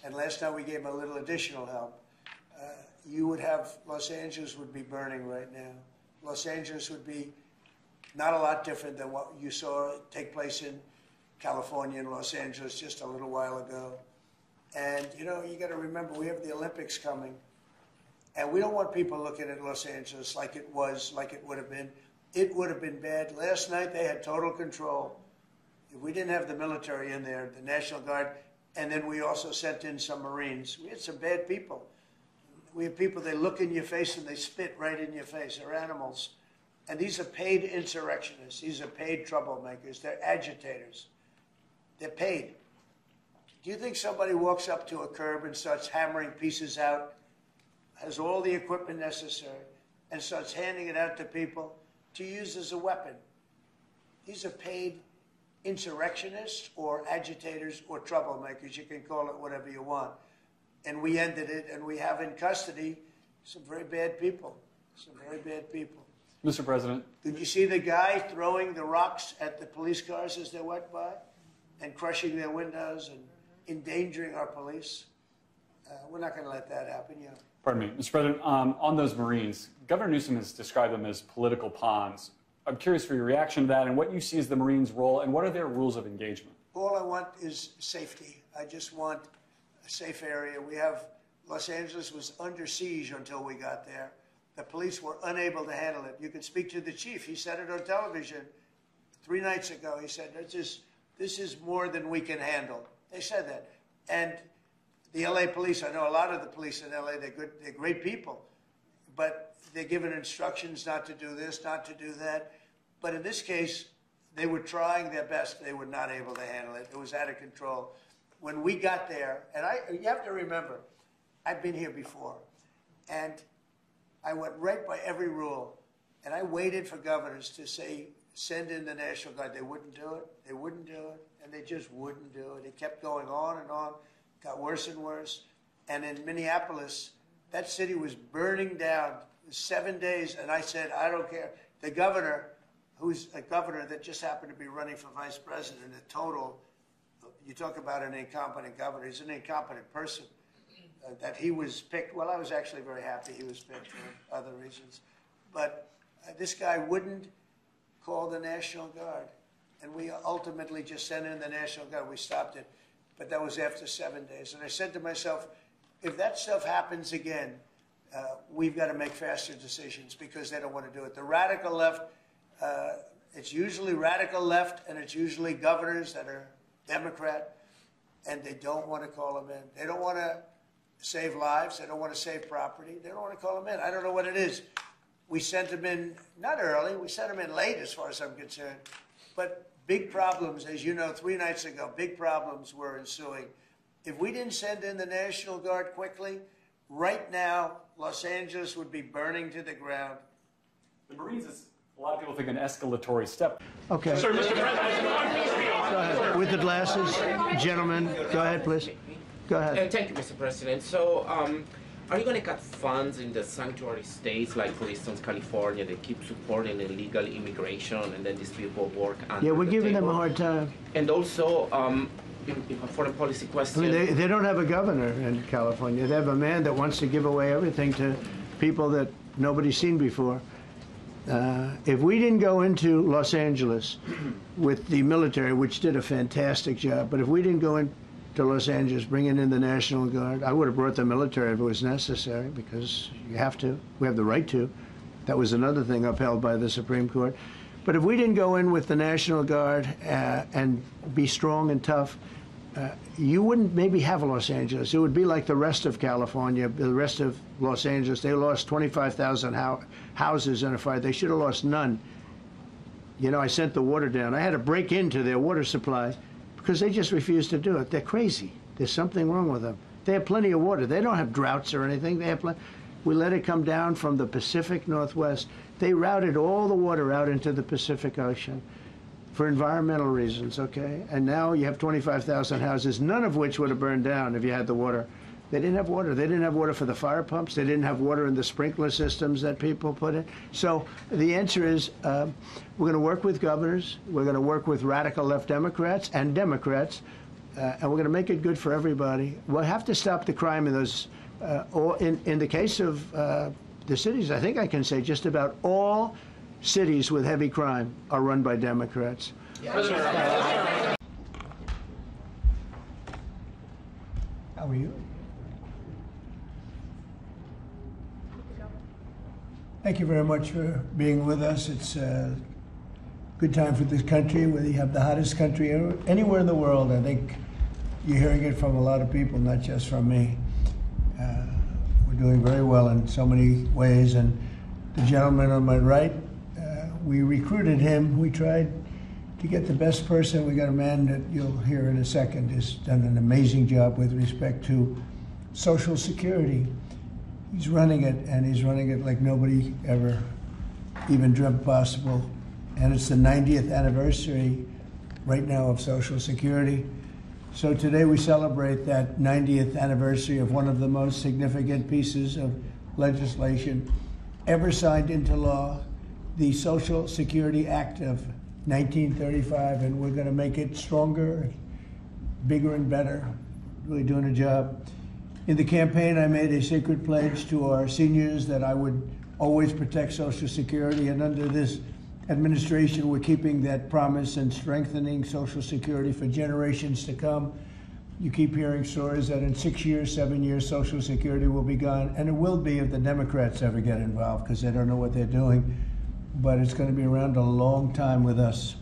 and last night we gave him a little additional help, you would have, Los Angeles would be burning right now. Los Angeles would be not a lot different than what you saw take place in California and Los Angeles just a little while ago. And, you know, you got to remember, we have the Olympics coming. And we don't want people looking at Los Angeles like it was, like it would have been. It would have been bad. Last night they had total control. If we didn't have the military in there, the National Guard, and then we also sent in some Marines, we had some bad people. We have people, they look in your face and they spit right in your face. They're animals. And these are paid insurrectionists. These are paid troublemakers. They're agitators. They're paid. Do you think somebody walks up to a curb and starts hammering pieces out, has all the equipment necessary, and starts handing it out to people to use as a weapon? These are paid insurrectionists or agitators or troublemakers. You can call it whatever you want. And we ended it, and we have in custody some very bad people, some very bad people. Mr. President. Did you see the guy throwing the rocks at the police cars as they went by and crushing their windows and endangering our police? We're not going to let that happen, you know. Pardon me, Mr. President, on those Marines, Governor Newsom has described them as political pawns. I'm curious for your reaction to that and what you see as the Marines' role and what are their rules of engagement? All I want is safety. I just want a safe area. We have, Los Angeles was under siege until we got there. The police were unable to handle it. You can speak to the chief. He said it on television 3 nights ago. He said, this is more than we can handle. They said that. And the LA police, I know a lot of the police in LA, they're good, they're great people, but they're given instructions not to do this, not to do that. But in this case, they were trying their best. They were not able to handle it. It was out of control. When we got there, and you have to remember, I've been here before, and I went right by every rule, and I waited for governors to say, send in the National Guard. They wouldn't do it. They wouldn't do it, and they just wouldn't do it. It kept going on and on, got worse and worse. And in Minneapolis, that city was burning down. It was 7 days, and I said, I don't care. The governor, who's a governor that just happened to be running for vice president, a total, you talk about an incompetent governor. He's an incompetent person. That he was picked, well, I was actually very happy he was picked for other reasons. But this guy wouldn't call the National Guard. And we ultimately just sent in the National Guard. We stopped it. But that was after 7 days. And I said to myself, if that stuff happens again, we've got to make faster decisions because they don't want to do it. The radical left, it's usually radical left, and it's usually governors that are Democrat, and they don't want to call them in. They don't want to save lives. They don't want to save property. They don't want to call them in. I don't know what it is. We sent them in, not early, we sent them in late as far as I'm concerned. But big problems, as you know, 3 nights ago, big problems were ensuing. If we didn't send in the National Guard quickly, right now, Los Angeles would be burning to the ground. The Marines is, a lot of people think, an escalatory step. Okay. Sir, Mr. President, Go ahead. With the glasses, gentlemen, go ahead, please. Go ahead. Thank you, Mr. President. So, are you going to cut funds in the sanctuary states, like for instance California, that keep supporting illegal immigration, and then these people work under Yeah, we're the giving them a table? hard time. And also, in a foreign policy I question. mean, they don't have a governor in California. They have a man that wants to give away everything to people that nobody's seen before. If we didn't go into Los Angeles with the military, which did a fantastic job, but if we didn't go into Los Angeles bringing in the National Guard, I would have brought the military if it was necessary, because you have to. We have the right to. That was another thing upheld by the Supreme Court. But if we didn't go in with the National Guard and be strong and tough, you wouldn't maybe have Los Angeles. It would be like the rest of California, the rest of Los Angeles. They lost 25,000 houses in a fire. They should have lost none. You know, I sent the water down. I had to break into their water supply because they just refused to do it. They're crazy. There's something wrong with them. They have plenty of water. They don't have droughts or anything. They have plenty. We let it come down from the Pacific Northwest. They routed all the water out into the Pacific Ocean for environmental reasons, okay? And now you have 25,000 houses, none of which would have burned down if you had the water. They didn't have water. They didn't have water for the fire pumps. They didn't have water in the sprinkler systems that people put in. So the answer is we're going to work with governors. We're going to work with radical left Democrats and Democrats, and we're going to make it good for everybody. We'll have to stop the crime in those, in the case of the cities, I think I can say just about all cities with heavy crime are run by Democrats. Yeah. How are you? Thank you very much for being with us. It's a good time for this country. We have the hottest country anywhere in the world. I think you're hearing it from a lot of people, not just from me. We're doing very well in so many ways. And the gentleman on my right, we recruited him. We tried to get the best person. We got a man that you'll hear in a second has done an amazing job with respect to Social Security. He's running it, and he's running it like nobody ever even dreamt possible. And it's the 90th anniversary right now of Social Security. So today we celebrate that 90th anniversary of one of the most significant pieces of legislation ever signed into law, the Social Security Act of 1935, and we're going to make it stronger, bigger and better, really doing a job. In the campaign, I made a sacred pledge to our seniors that I would always protect Social Security, and under this administration, we're keeping that promise and strengthening Social Security for generations to come. You keep hearing stories that in 6 years, 7 years, Social Security will be gone, and it will be if the Democrats ever get involved, because they don't know what they're doing. But it's going to be around a long time with us.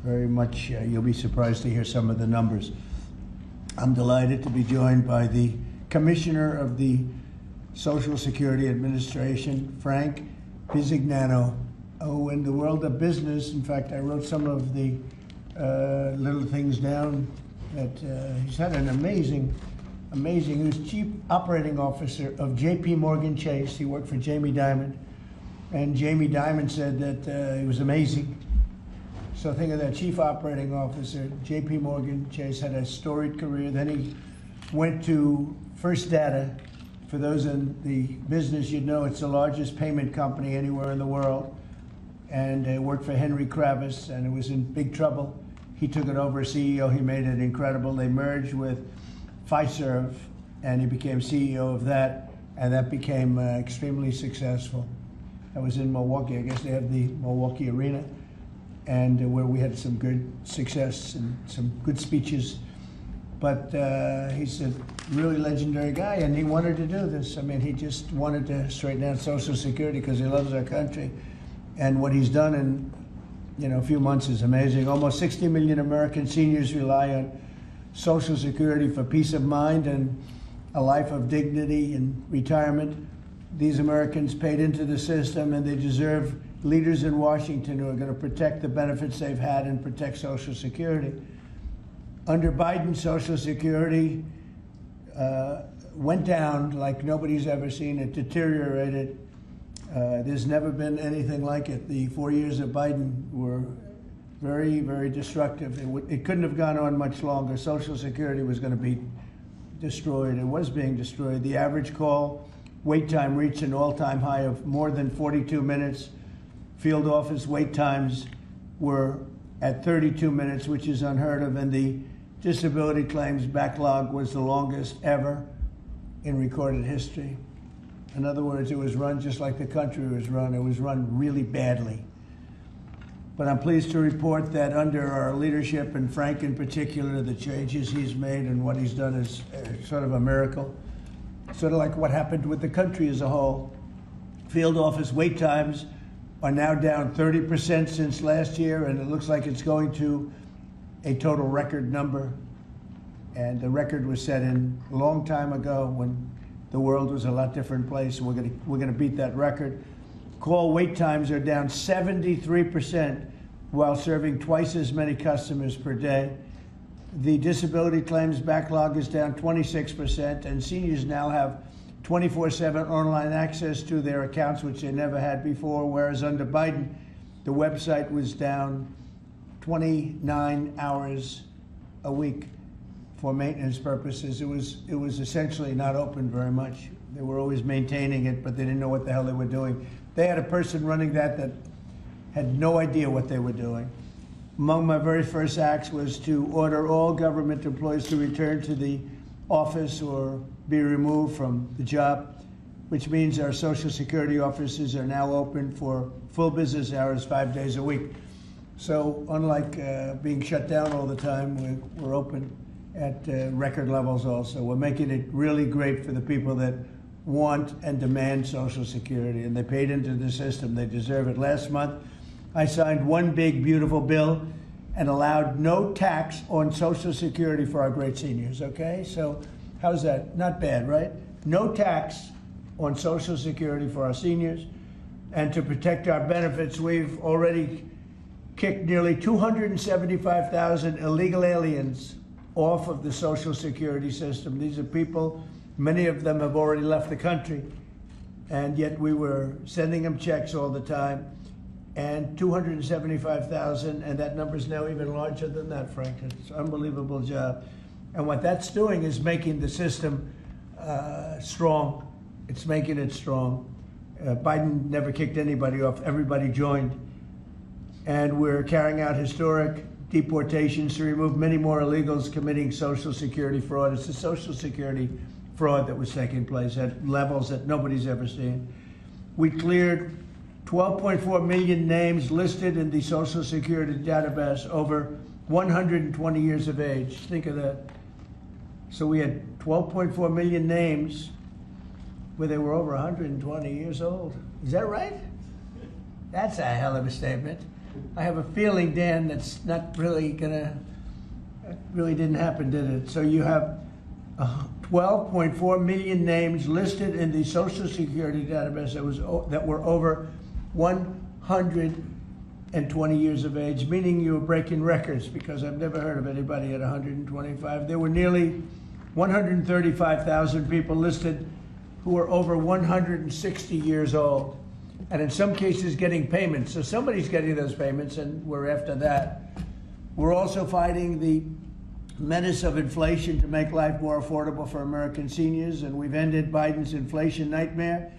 Very much, you'll be surprised to hear some of the numbers. I'm delighted to be joined by the Commissioner of the Social Security Administration, Frank Bisignano. Oh, in the world of business, in fact, I wrote some of the little things down that he's had an amazing, he was Chief Operating Officer of J.P. Morgan Chase. He worked for Jamie Dimon. And Jamie Dimon said that he was amazing. So think of that, Chief Operating Officer, J.P. Morgan Chase, had a storied career. Then he went to First Data. For those in the business, you'd know it's the largest payment company anywhere in the world. And worked for Henry Kravis, and it was in big trouble. He took it over as CEO. He made it incredible. They merged with Fiserv, and he became CEO of that, and that became extremely successful. I was in Milwaukee. I guess they have the Milwaukee Arena, and where we had some good success and some good speeches. But he's a really legendary guy, and he wanted to do this. I mean, he just wanted to straighten out Social Security because he loves our country. And what he's done in a few months is amazing. Almost 60 million American seniors rely on Social Security for peace of mind and a life of dignity and retirement. These Americans paid into the system, and they deserve leaders in Washington who are going to protect the benefits they've had and protect Social Security. Under Biden, Social Security went down like nobody's ever seen. It deteriorated. There's never been anything like it. The 4 years of Biden were very, very destructive. It couldn't have gone on much longer. Social Security was going to be destroyed. It was being destroyed. The average call wait time reached an all-time high of more than 42 minutes. Field office wait times were at 32 minutes, which is unheard of, and the disability claims backlog was the longest ever in recorded history. In other words, it was run just like the country was run. It was run really badly. But I'm pleased to report that under our leadership, and Frank in particular, the changes he's made and what he's done is sort of a miracle. Sort of like what happened with the country as a whole. Field office wait times are now down 30% since last year, and it looks like it's going to a total record number. And the record was set in a long time ago when the world was a lot different place, and we're gonna beat that record. Call wait times are down 73% while serving twice as many customers per day. The disability claims backlog is down 26%, and seniors now have 24/7 online access to their accounts, which they never had before, whereas under Biden, the website was down 29 hours a week for maintenance purposes. It was essentially not open very much. They were always maintaining it, but they didn't know what the hell they were doing. They had a person running that had no idea what they were doing. Among my very first acts was to order all government employees to return to the office or be removed from the job, which means our Social Security offices are now open for full business hours 5 days a week. So unlike being shut down all the time, we're open at record levels also. We're making it really great for the people that want and demand Social Security, and they paid into the system. They deserve it. Last month, I signed one big, beautiful bill and allowed no tax on Social Security for our great seniors, okay? So how's that? Not bad, right? No tax on Social Security for our seniors. And to protect our benefits, we've already kicked nearly 275,000 illegal aliens off of the Social Security system. These are people, many of them have already left the country, and yet we were sending them checks all the time. And 275,000, and that number is now even larger than that, Frank. It's an unbelievable job. And what that's doing is making the system strong. It's making it strong. Biden never kicked anybody off. Everybody joined. And we're carrying out historic deportations to remove many more illegals committing Social Security fraud. It's the Social Security fraud that was taking place at levels that nobody's ever seen. We cleared 12.4 million names listed in the Social Security database over 120 years of age. Think of that. So we had 12.4 million names where they were over 120 years old. Is that right? That's a hell of a statement. I have a feeling, Dan, that's not really really didn't happen, did it? So you have 12.4 million names listed in the Social Security database that were over 120 years of age, meaning you were breaking records, because I've never heard of anybody at 125. There were nearly 135,000 people listed who were over 160 years old, and in some cases getting payments. So somebody's getting those payments, and we're after that. We're also fighting the menace of inflation to make life more affordable for American seniors, and we've ended Biden's inflation nightmare.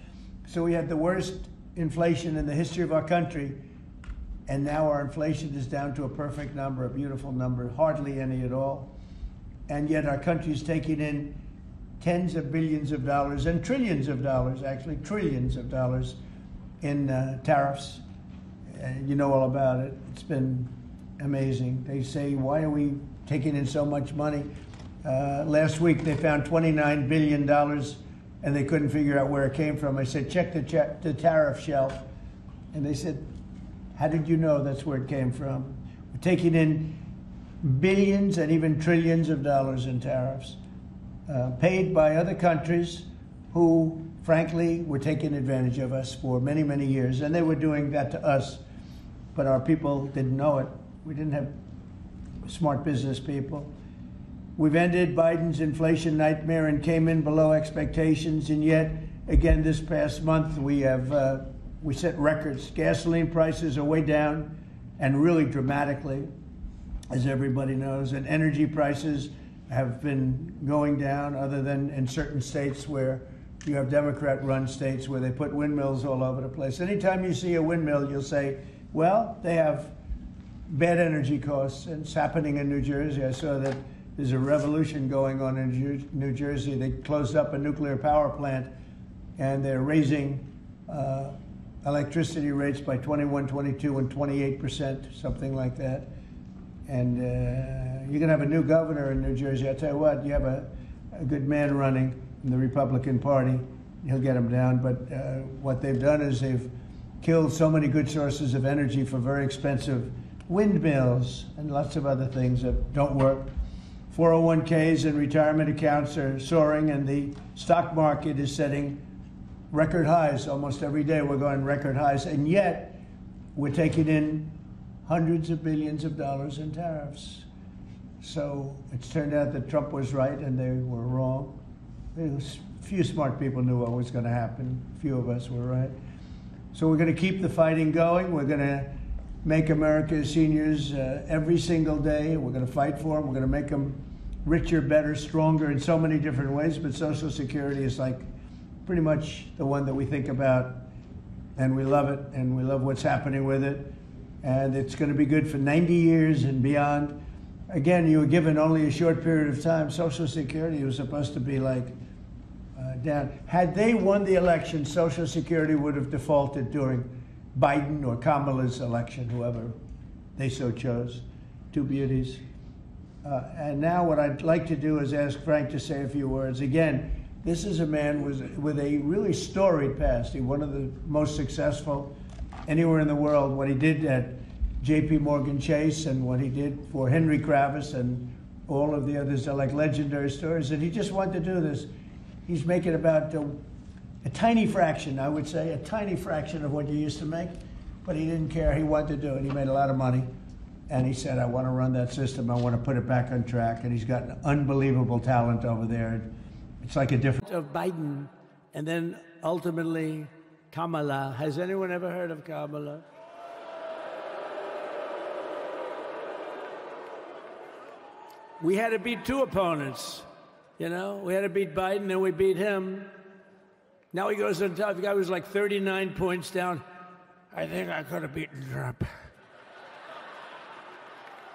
So we had the worst inflation in the history of our country, and now our inflation is down to a perfect number, a beautiful number, hardly any at all. And yet our country is taking in tens of billions of dollars and trillions of dollars, actually trillions of dollars in tariffs. You know all about it. It's been amazing. They say, why are we taking in so much money? Last week they found $29 billion and they couldn't figure out where it came from. I said, check the tariff shelf. And they said, how did you know that's where it came from? We're taking in billions and even trillions of dollars in tariffs, paid by other countries who, frankly, were taking advantage of us for many, many years. And they were doing that to us, but our people didn't know it. We didn't have smart business people. We've ended Biden's inflation nightmare and came in below expectations, and yet, again, this past month, we set records. Gasoline prices are way down, and really dramatically, as everybody knows, and energy prices have been going down, other than in certain states where you have Democrat-run states where they put windmills all over the place. Anytime you see a windmill, you'll say, well, they have bad energy costs, and it's happening in New Jersey. I saw that there's a revolution going on in New Jersey. They closed up a nuclear power plant, and they're raising electricity rates by 21, 22, and 28%, something like that. And you're going to have a new governor in New Jersey. I tell you what, you have a good man running in the Republican Party. He'll get him down. But what they've done is they've killed so many good sources of energy for very expensive windmills and lots of other things that don't work. 401ks and retirement accounts are soaring, and the stock market is setting record highs. Almost every day we're going record highs, and yet we're taking in hundreds of billions of dollars in tariffs. So it's turned out that Trump was right and they were wrong. A few smart people knew what was going to happen. A few of us were right. So we're going to keep the fighting going. We're going to make America's seniors every single day. We're going to fight for them. We're going to make them richer, better, stronger in so many different ways. But Social Security is like pretty much the one that we think about, and we love it, and we love what's happening with it. And it's going to be good for 90 years and beyond. Again, you were given only a short period of time. Social Security was supposed to be like down. Had they won the election, Social Security would have defaulted during Biden or Kamala's election, whoever they so chose, two beauties. And now what I'd like to do is ask Frank to say a few words. Again, this is a man with a really storied past. He's one of the most successful anywhere in the world. What he did at J.P. Morgan Chase and what he did for Henry Kravis and all of the others are like legendary stories. And he just wanted to do this. He's making about a tiny fraction, I would say, a tiny fraction of what you used to make, but he didn't care. He wanted to do it. He made a lot of money, and he said, I want to run that system. I want to put it back on track, and he's got an unbelievable talent over there. It's like a different of Biden, and then ultimately Kamala. Has anyone ever heard of Kamala? We had to beat two opponents, you know? We had to beat Biden, then we beat him. Now he goes on top. The guy was like 39 points down. I think I could have beaten Trump.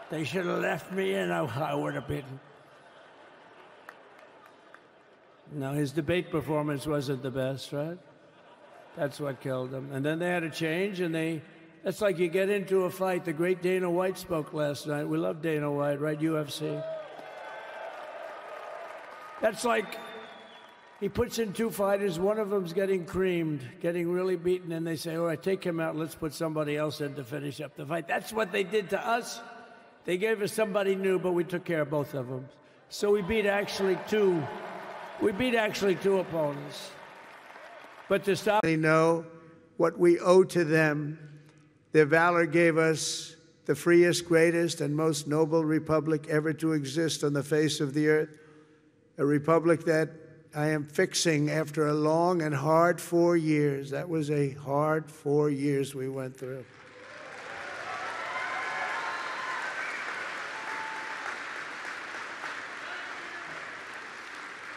They should have left me in. I would have beaten. No, his debate performance wasn't the best, right? That's what killed him. And then they had a change, and that's like you get into a fight. The great Dana White spoke last night. We love Dana White, right? UFC. That's like he puts in two fighters, one of them's getting creamed, getting really beaten, and they say, all right, take him out, let's put somebody else in to finish up the fight. That's what they did to us. They gave us somebody new, but we took care of both of them. So we beat actually two opponents. But to stop, they know what we owe to them. Their valor gave us the freest, greatest, and most noble republic ever to exist on the face of the earth. A republic that I am fixing after a long and hard 4 years. That was a hard 4 years we went through.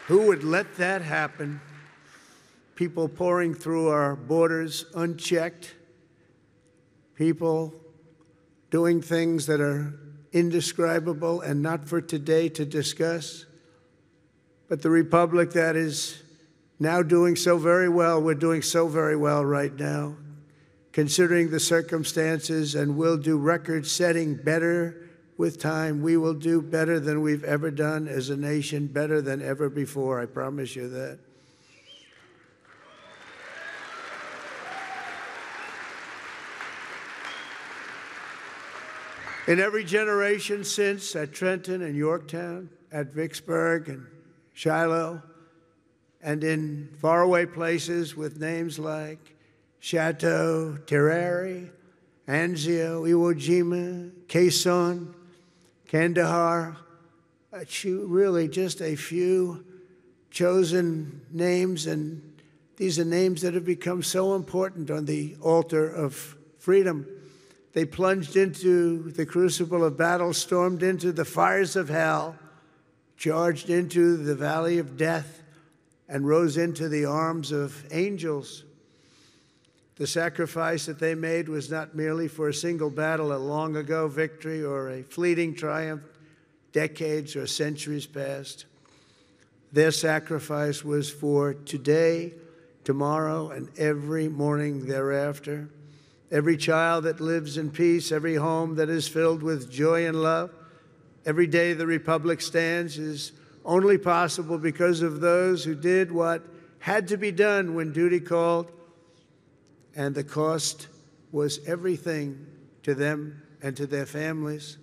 Who would let that happen? People pouring through our borders unchecked. People doing things that are indescribable and not for today to discuss. But the republic that is now doing so very well, we're doing so very well right now, considering the circumstances, and will do record-setting better with time. We will do better than we've ever done as a nation, better than ever before, I promise you that. In every generation since, at Trenton and Yorktown, at Vicksburg and Shiloh, and in faraway places with names like Chateau, Terrari, Anzio, Iwo Jima, Quezon, Kandahar, really just a few chosen names, and these are names that have become so important on the altar of freedom. They plunged into the crucible of battle, stormed into the fires of hell, charged into the valley of death and rose into the arms of angels. The sacrifice that they made was not merely for a single battle, a long ago victory, or a fleeting triumph, decades or centuries past. Their sacrifice was for today, tomorrow, and every morning thereafter. Every child that lives in peace, every home that is filled with joy and love, every day the Republic stands is only possible because of those who did what had to be done when duty called, and the cost was everything to them and to their families.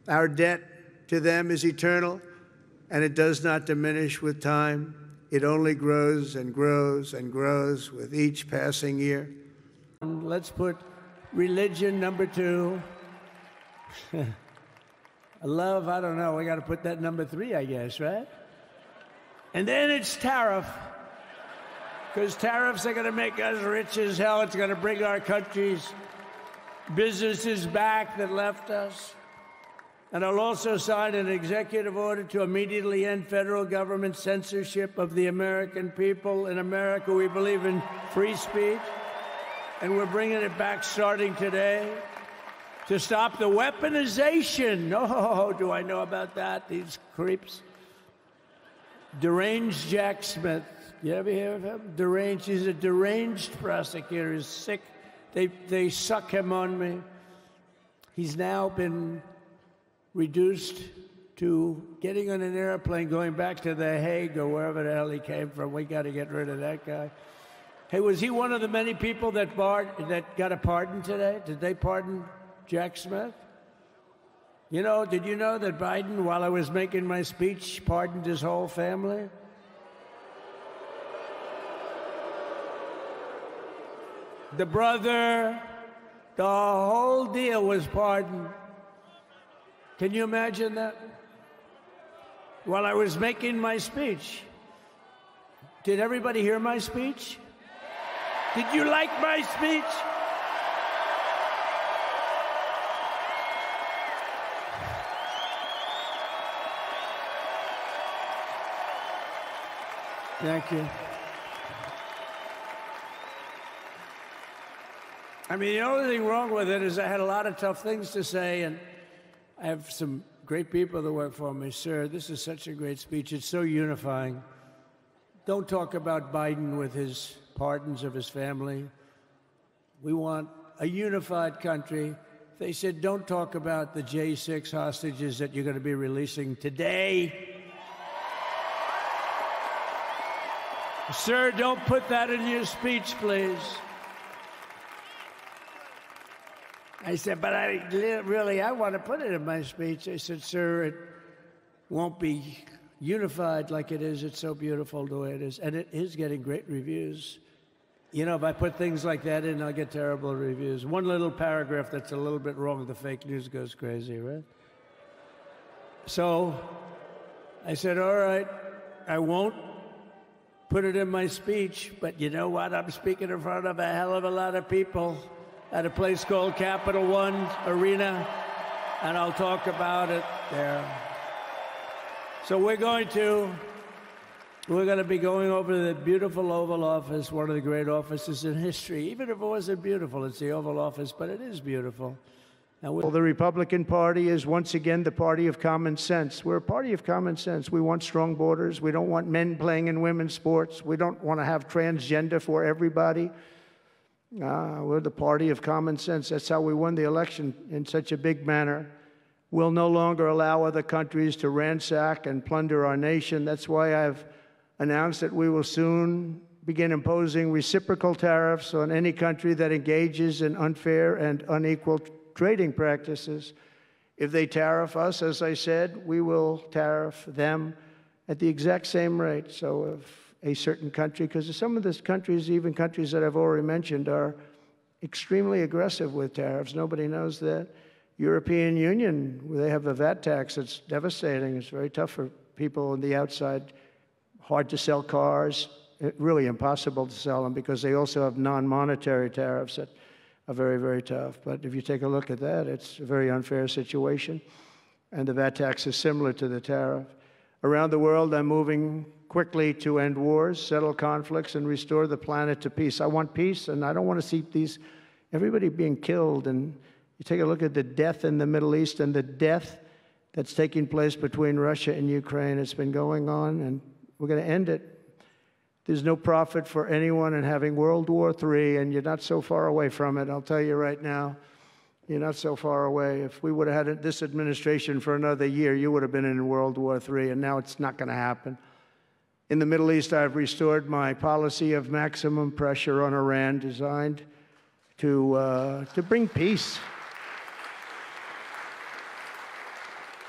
Our debt to them is eternal, and it does not diminish with time. It only grows and grows and grows with each passing year. Let's put religion number 2. Love, I don't know. We got to put that number 3, I guess, right? And then it's tariff. Because tariffs are going to make us rich as hell. It's going to bring our country's businesses back that left us. And I'll also sign an executive order to immediately end federal government censorship of the American people. In America, we believe in free speech. And we're bringing it back starting today to stop the weaponization. Oh, do I know about that? These creeps. Deranged Jack Smith. You ever hear of him? Deranged. He's a deranged prosecutor. He's sick. They suck him on me. He's now been reduced to getting on an airplane, going back to The Hague or wherever the hell he came from. We got to get rid of that guy. Hey, was he one of the many people that got a pardon today? Did they pardon Jack Smith? You know, did you know that Biden, while I was making my speech, pardoned his whole family? The brother, the whole deal was pardoned. Can you imagine that? While I was making my speech. Did everybody hear my speech? Did you like my speech? Thank you. I mean, the only thing wrong with it is I had a lot of tough things to say, and I have some great people that work for me. Sir, this is such a great speech. It's so unifying. Don't talk about Biden with his pardons of his family. We want a unified country. They said, don't talk about the J6 hostages that you're going to be releasing today. Sir, don't put that in your speech, please. I said, but I want to put it in my speech. I said, sir, it won't be unified like it is. It's so beautiful the way it is. And it is getting great reviews. You know, if I put things like that in, I'll get terrible reviews. One little paragraph that's a little bit wrong, the fake news goes crazy, right? So I said, all right, I won't put it in my speech, but you know what? I'm speaking in front of a hell of a lot of people at a place called Capital One Arena, and I'll talk about it there. So we're going to be going over the beautiful Oval Office, one of the great offices in history. Even if it wasn't beautiful, it's the Oval Office, but it is beautiful. Well, the Republican Party is once again the party of common sense. We're a party of common sense. We want strong borders. We don't want men playing in women's sports. We don't want to have transgender for everybody. We're the party of common sense. That's how we won the election in such a big manner. We'll no longer allow other countries to ransack and plunder our nation. That's why I've announced that we will soon begin imposing reciprocal tariffs on any country that engages in unfair and unequal trading practices. If they tariff us, as I said, we will tariff them at the exact same rate. So if a certain country, because some of these countries, even countries that I've already mentioned, are extremely aggressive with tariffs. Nobody knows that. European Union, they have a VAT tax that's devastating. It's very tough for people on the outside. Hard to sell cars, really impossible to sell them because they also have non-monetary tariffs that are very, very tough. But if you take a look at that, it's a very unfair situation. And the VAT tax is similar to the tariff. Around the world, I'm moving quickly to end wars, settle conflicts, and restore the planet to peace. I want peace, and I don't want to see everybody being killed. And you take a look at the death in the Middle East and the death that's taking place between Russia and Ukraine. It's been going on, and we're going to end it. There's no profit for anyone in having World War III, and you're not so far away from it. I'll tell you right now, you're not so far away. If we would have had this administration for another year, you would have been in World War III, and now it's not going to happen. In the Middle East, I've restored my policy of maximum pressure on Iran, designed to bring peace.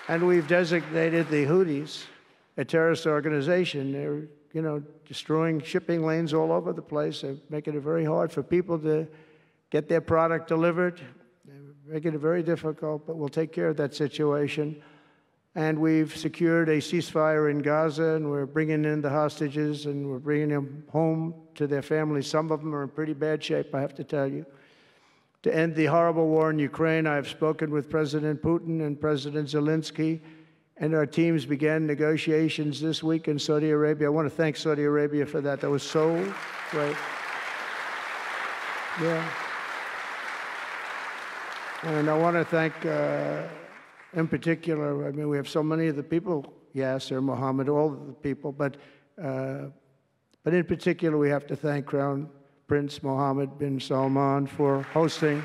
And we've designated the Houthis a terrorist organization. They're, destroying shipping lanes all over the place. They're making it very hard for people to get their product delivered. They're making it very difficult, but we'll take care of that situation. And we've secured a ceasefire in Gaza, and we're bringing in the hostages, and we're bringing them home to their families. Some of them are in pretty bad shape, I have to tell you. To end the horrible war in Ukraine, I've spoken with President Putin and President Zelensky, and our teams began negotiations this week in Saudi Arabia. I want to thank Saudi Arabia for that. That was so great. Yeah. And I want to thank, in particular, I mean, we have so many of the people, Yasser, Mohammed, all of the people, but in particular, we have to thank Crown Prince Mohammed bin Salman for hosting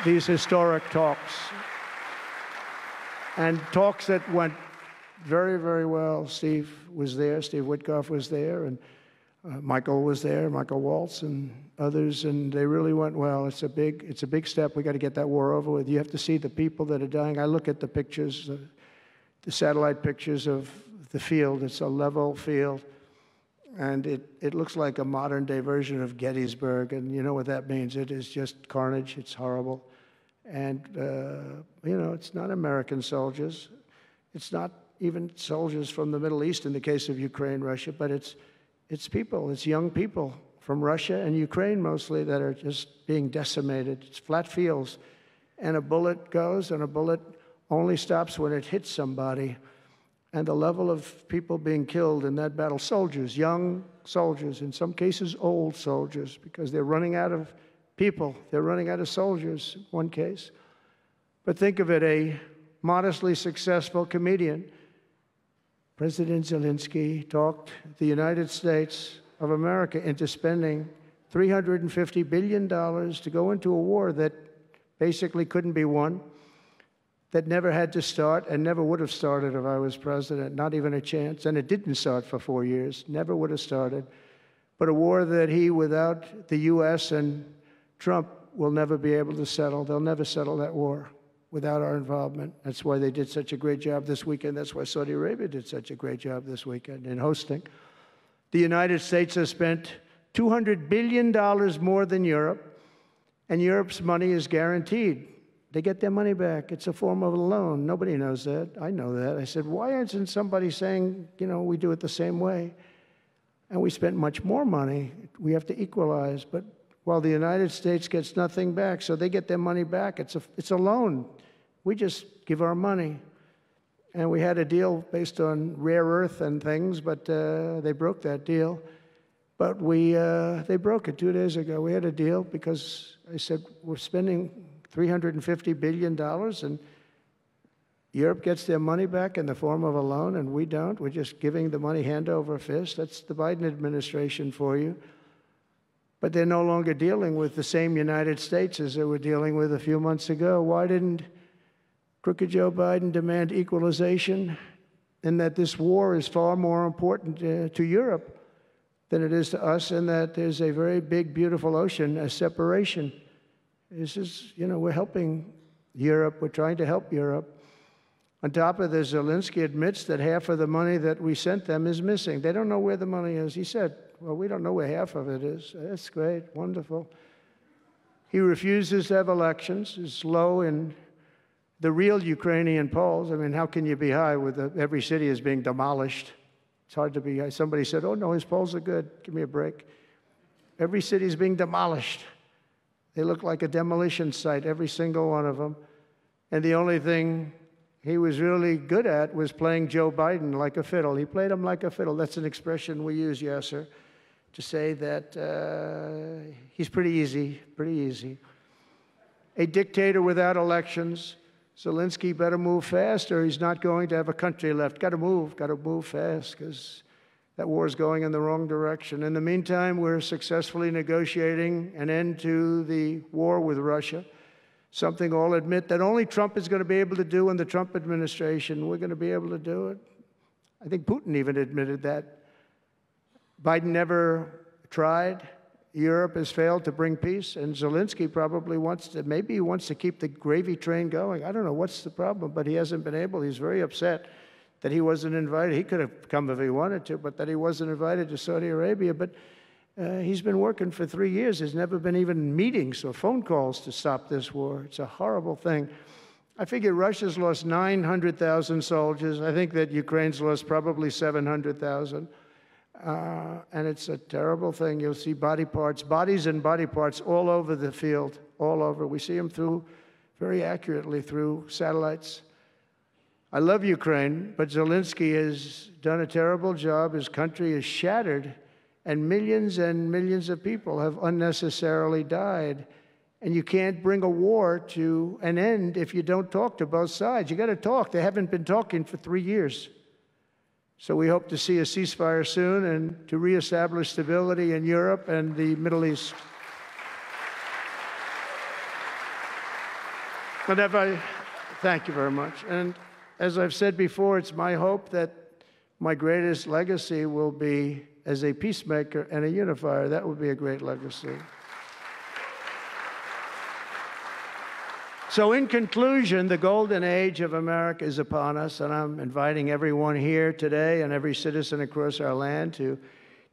these historic talks. And talks that went very, very well. Steve was there, Steve Witkoff was there, and Michael was there, Michael Waltz and others, and they really went well. It's a big step. We got to get that war over with. You have to see the people that are dying. I look at the pictures, the satellite pictures of the field. It's a level field. And it looks like a modern-day version of Gettysburg, and you know what that means. It is just carnage. It's horrible. And, it's not American soldiers. It's not even soldiers from the Middle East in the case of Ukraine, Russia, but it's people. It's young people from Russia and Ukraine mostly that are just being decimated. It's flat fields. And a bullet goes, and a bullet only stops when it hits somebody. And the level of people being killed in that battle, soldiers, young soldiers, in some cases old soldiers, because they're running out of people. They're running out of soldiers, in one case. But think of it, a modestly successful comedian, President Zelensky, talked the United States of America into spending $350 billion to go into a war that basically couldn't be won, that never had to start and never would have started if I was president, not even a chance. And it didn't start for 4 years, never would have started. But a war that he, without the U.S. and Trump, will never be able to settle. They'll never settle that war without our involvement. That's why they did such a great job this weekend. That's why Saudi Arabia did such a great job this weekend in hosting. The United States has spent $200 billion more than Europe, and Europe's money is guaranteed. They get their money back. It's a form of a loan. Nobody knows that. I know that. I said, why isn't somebody saying, we do it the same way? And we spent much more money. We have to equalize. But while the United States gets nothing back, so they get their money back. It's a loan. We just give our money. And we had a deal based on rare earth and things, but they broke that deal. But they broke it 2 days ago. We had a deal because I said, we're spending $350 billion, and Europe gets their money back in the form of a loan, and we don't. We're just giving the money hand over fist. That's the Biden administration for you. But they're no longer dealing with the same United States as they were dealing with a few months ago. Why didn't crooked Joe Biden demand equalization, and that this war is far more important to Europe than it is to us, and that there's a very big, beautiful ocean, a separation? This is, we're helping Europe. We're trying to help Europe. On top of this, Zelensky admits that half of the money that we sent them is missing. They don't know where the money is. He said, well, we don't know where half of it is. That's great, wonderful. He refuses to have elections. It's low in the real Ukrainian polls. I mean, how can you be high with every city is being demolished? It's hard to be high. Somebody said, oh, no, his polls are good. Give me a break. Every city is being demolished. They look like a demolition site, every single one of them. And the only thing he was really good at was playing Joe Biden like a fiddle. He played him like a fiddle. That's an expression we use, Yasser, to say that he's pretty easy, pretty easy. A dictator without elections. Zelensky better move fast or he's not going to have a country left. Got to move fast because that war is going in the wrong direction. In the meantime, we're successfully negotiating an end to the war with Russia, something I'll admit that only Trump is going to be able to do in the Trump administration. We're going to be able to do it. I think Putin even admitted that. Biden never tried. Europe has failed to bring peace, and Zelensky probably maybe he wants to keep the gravy train going. I don't know what's the problem, but he hasn't been able. He's very upset that he wasn't invited. He could have come if he wanted to, but that he wasn't invited to Saudi Arabia. But he's been working for 3 years. There's never been even meetings or phone calls to stop this war. It's a horrible thing. I figure Russia's lost 900,000 soldiers. I think that Ukraine's lost probably 700,000. And it's a terrible thing. You'll see bodies and body parts all over the field, all over. We see them very accurately through satellites. I love Ukraine, but Zelensky has done a terrible job. His country is shattered, and millions of people have unnecessarily died. And you can't bring a war to an end if you don't talk to both sides. You got to talk. They haven't been talking for 3 years. So we hope to see a ceasefire soon and to reestablish stability in Europe and the Middle East. Thank you very much. And as I've said before, it's my hope that my greatest legacy will be as a peacemaker and a unifier. That would be a great legacy. So in conclusion, the golden age of America is upon us, and I'm inviting everyone here today and every citizen across our land to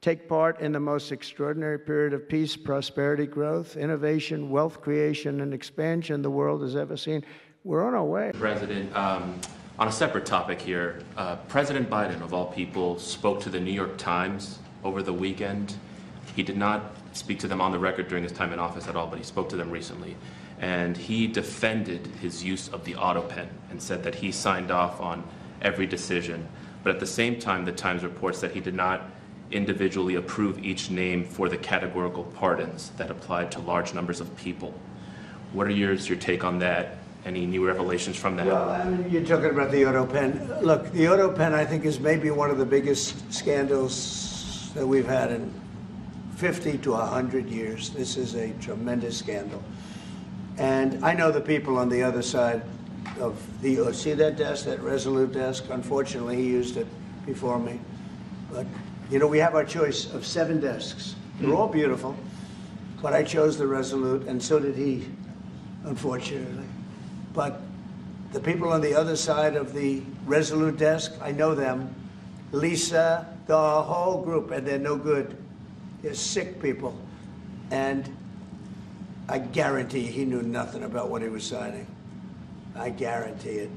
take part in the most extraordinary period of peace, prosperity, growth, innovation, wealth creation, and expansion the world has ever seen. We're on our way. President, on a separate topic here, President Biden, of all people, spoke to the New York Times over the weekend. He did not speak to them on the record during his time in office at all, but he spoke to them recently. And he defended his use of the auto pen and said that he signed off on every decision. But at the same time, the Times reports that he did not individually approve each name for the categorical pardons that applied to large numbers of people. What are your take on that? Any new revelations from that? Well, I mean, you're talking about the auto pen. Look, the auto pen, I think, is maybe one of the biggest scandals that we've had in 50 to 100 years. This is a tremendous scandal. And I know the people on the other side of the, see that desk, that Resolute desk? Unfortunately, he used it before me. But, you know, we have our choice of 7 desks. They're all beautiful, but I chose the Resolute, and so did he, unfortunately. But the people on the other side of the Resolute desk, I know them. Lisa, the whole group, and they're no good. They're sick people. And I guarantee he knew nothing about what he was signing. I guarantee it.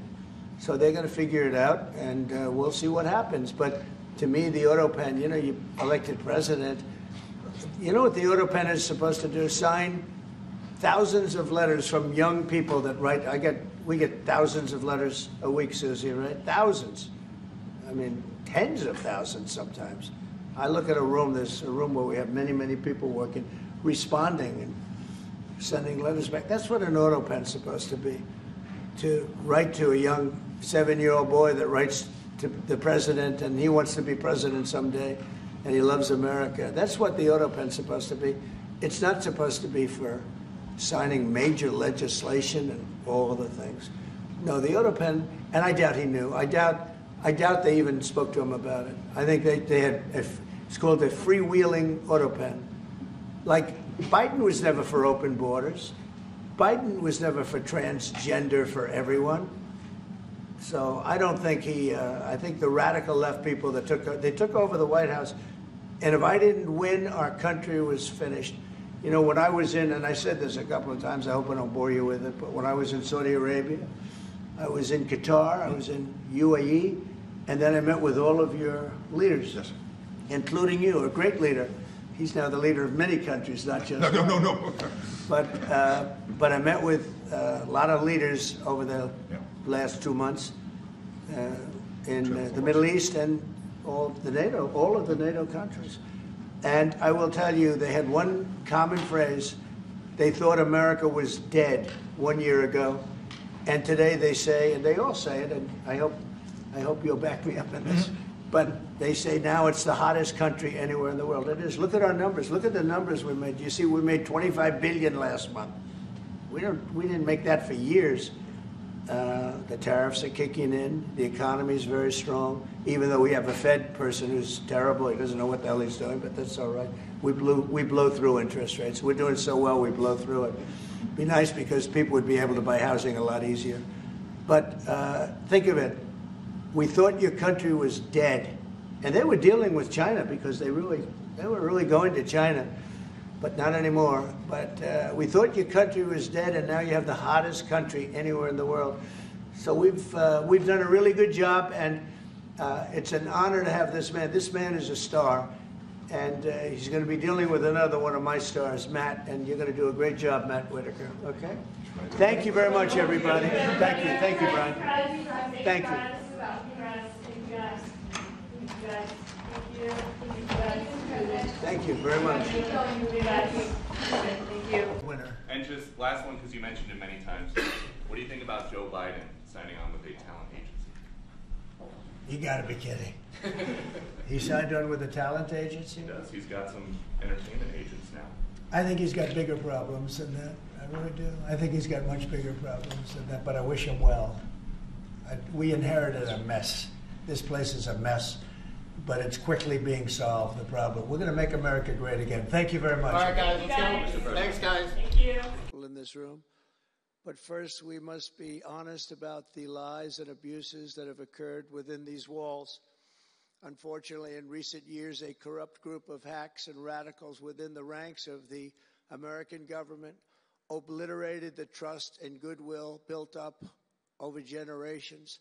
So they're going to figure it out, and we'll see what happens. But to me, the auto pen, you know, you elected president. You know what the auto pen is supposed to do? Sign thousands of letters from young people that write. We get thousands of letters a week, Susie, right? Thousands. I mean, tens of thousands sometimes. I look at a room, there's a room where we have many, many people working, responding and sending letters back. That's what an auto pen's supposed to be. To write to a young 7-year-old boy that writes to the president, and he wants to be president someday, and he loves America. That's what the auto pen's supposed to be. It's not supposed to be for signing major legislation and all other things. No, the auto pen, and I doubt he knew. I doubt they even spoke to him about it. I think they had, it's called a freewheeling auto pen. Like, Biden was never for open borders. Biden was never for transgender for everyone. So I don't think I think the radical left people that took over the White House, and if I didn't win, our country was finished. You know, when I was in, and I said this a couple of times, I hope I don't bore you with it, but when I was in Saudi Arabia, I was in Qatar, I was in UAE, and then I met with all of your leaders, yes, including you, a great leader. He's now the leader of many countries, not just no. But I met with a lot of leaders over the last 2 months in the Middle East and all of the NATO countries. And I will tell you, they had one common phrase. They thought America was dead 1 year ago, and today they say, and they all say it, and I hope you'll back me up in this, but they say now it's the hottest country anywhere in the world. It is. Look at our numbers. Look at the numbers we made. You see, we made $25 billion last month. We didn't make that for years. The tariffs are kicking in. The economy is very strong, even though we have a Fed person who's terrible. He doesn't know what the hell he's doing, but that's all right. We blow through interest rates. We're doing so well, we blow through it. It'd be nice because people would be able to buy housing a lot easier. But think of it. We thought your country was dead. And they were dealing with China because they were really going to China, but not anymore. But we thought your country was dead, and now you have the hottest country anywhere in the world. So we've done a really good job, and it's an honor to have this man. This man is a star, and he's going to be dealing with another one of my stars, Matt, and you're going to do a great job, Matt Whitaker. Okay? Thank you very much, everybody. Thank you, Brian. Thank you. Thank you very much. Thank you. Winner. And just last one, because you mentioned it many times. What do you think about Joe Biden signing on with a talent agency? You got to be kidding. He signed on with a talent agency? He does. He's got some entertainment agents now. I think he's got bigger problems than that. I really do. I think he's got much bigger problems than that, but I wish him well. We inherited a mess. This place is a mess, but it's quickly being solved, the problem. We're going to make America great again. Thank you very much. All right, guys, let's go. Thanks, guys. Thank you. In this room. But first, we must be honest about the lies and abuses that have occurred within these walls. Unfortunately, in recent years, a corrupt group of hacks and radicals within the ranks of the American government obliterated the trust and goodwill built up over generations.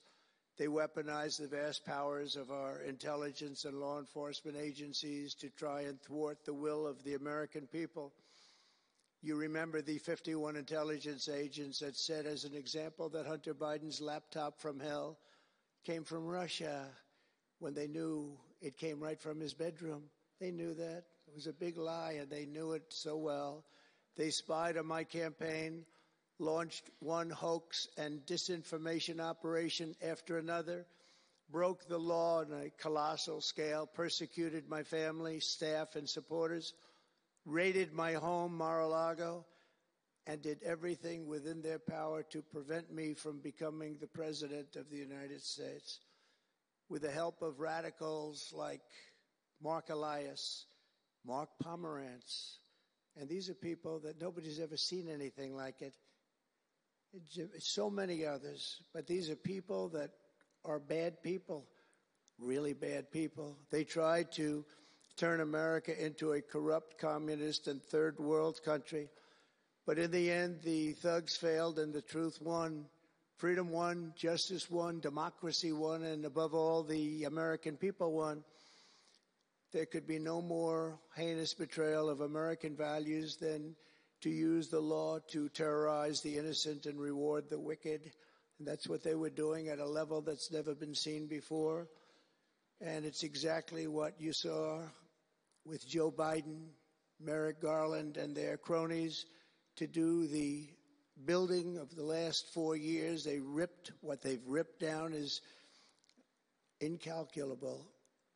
They weaponized the vast powers of our intelligence and law enforcement agencies to try and thwart the will of the American people. You remember the 51 intelligence agents that said, as an example, that Hunter Biden's laptop from hell came from Russia when they knew it came right from his bedroom. They knew that. It was a big lie, and they knew it so well. They spied on my campaign, launched one hoax and disinformation operation after another, broke the law on a colossal scale, persecuted my family, staff, and supporters, raided my home, Mar-a-Lago, and did everything within their power to prevent me from becoming the President of the United States. With the help of radicals like Mark Elias, Mark Pomerantz, and these are people that nobody's ever seen anything like it. So many others, but these are people that are bad people, really bad people. They tried to turn America into a corrupt, communist, and third world country. But in the end, the thugs failed and the truth won. Freedom won, justice won, democracy won, and above all, the American people won. There could be no more heinous betrayal of American values than to use the law to terrorize the innocent and reward the wicked. And that's what they were doing at a level that's never been seen before. And it's exactly what you saw with Joe Biden, Merrick Garland, and their cronies to do the building of the last 4 years. What they've ripped down is incalculable.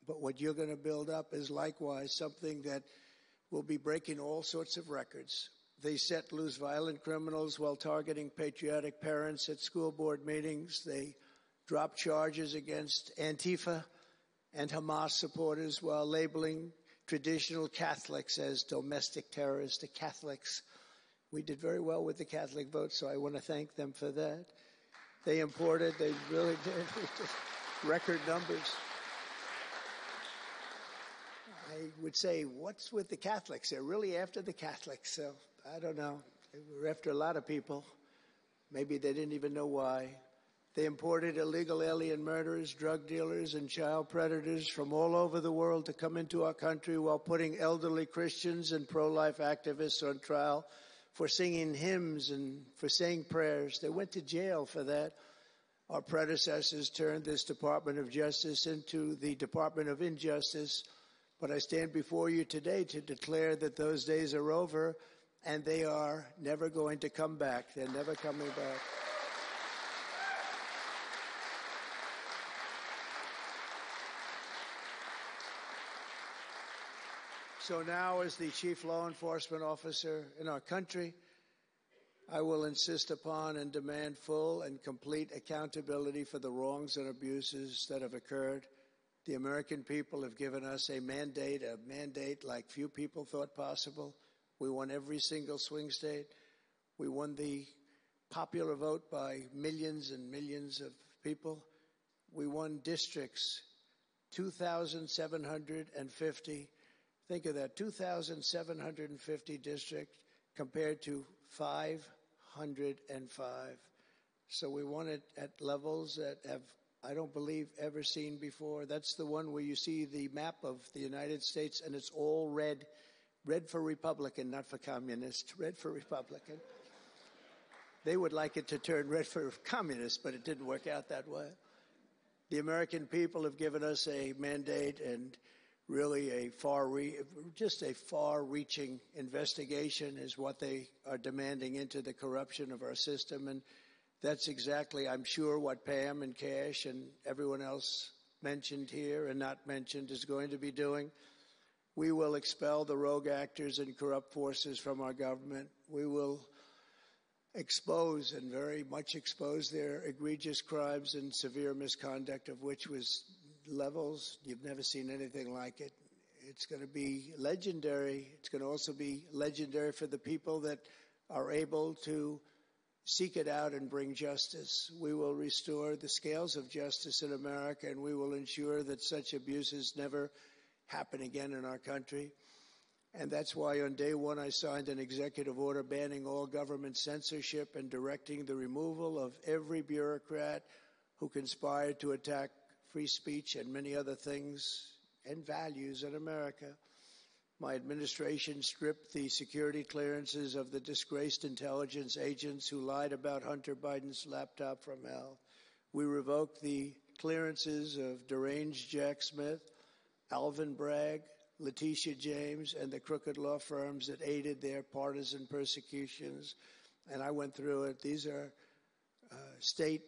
But what you're going to build up is likewise something that will be breaking all sorts of records. They set loose violent criminals while targeting patriotic parents at school board meetings. They dropped charges against Antifa and Hamas supporters while labeling traditional Catholics as domestic terrorists. The Catholics, we did very well with the Catholic vote, so I want to thank them for that. They really did, record numbers. I would say, what's with the Catholics? They're really after the Catholics, so I don't know. They were after a lot of people. Maybe they didn't even know why. They imported illegal alien murderers, drug dealers, and child predators from all over the world to come into our country while putting elderly Christians and pro-life activists on trial for singing hymns and for saying prayers. They went to jail for that. Our predecessors turned this Department of Justice into the Department of Injustice. But I stand before you today to declare that those days are over, and they are never going to come back. They're never coming back. So now, as the chief law enforcement officer in our country, I will insist upon and demand full and complete accountability for the wrongs and abuses that have occurred. The American people have given us a mandate like few people thought possible. We won every single swing state. We won the popular vote by millions and millions of people. We won districts, 2,750. Think of that, 2,750 districts compared to 505. So we won it at levels that have, I don't believe, ever seen before. That's the one where you see the map of the United States, and it's all red. Red for Republican, not for communist. Red for Republican. They would like it to turn red for communist, but it didn't work out that way. The American people have given us a mandate and really a far-reaching investigation is what they are demanding into the corruption of our system. And that's exactly, I'm sure, what Pam and Cash and everyone else mentioned here and not mentioned is going to be doing. We will expel the rogue actors and corrupt forces from our government. We will expose and very much expose their egregious crimes and severe misconduct, of which was levels you've never seen anything like it. It's going to be legendary. It's going to also be legendary for the people that are able to seek it out and bring justice. We will restore the scales of justice in America, and we will ensure that such abuses never happen again in our country. And that's why on day one I signed an executive order banning all government censorship and directing the removal of every bureaucrat who conspired to attack free speech and many other things and values in America. My administration stripped the security clearances of the disgraced intelligence agents who lied about Hunter Biden's laptop from hell. We revoked the clearances of deranged Jack Smith, Alvin Bragg, Letitia James, and the crooked law firms that aided their partisan persecutions. And I went through it. These are state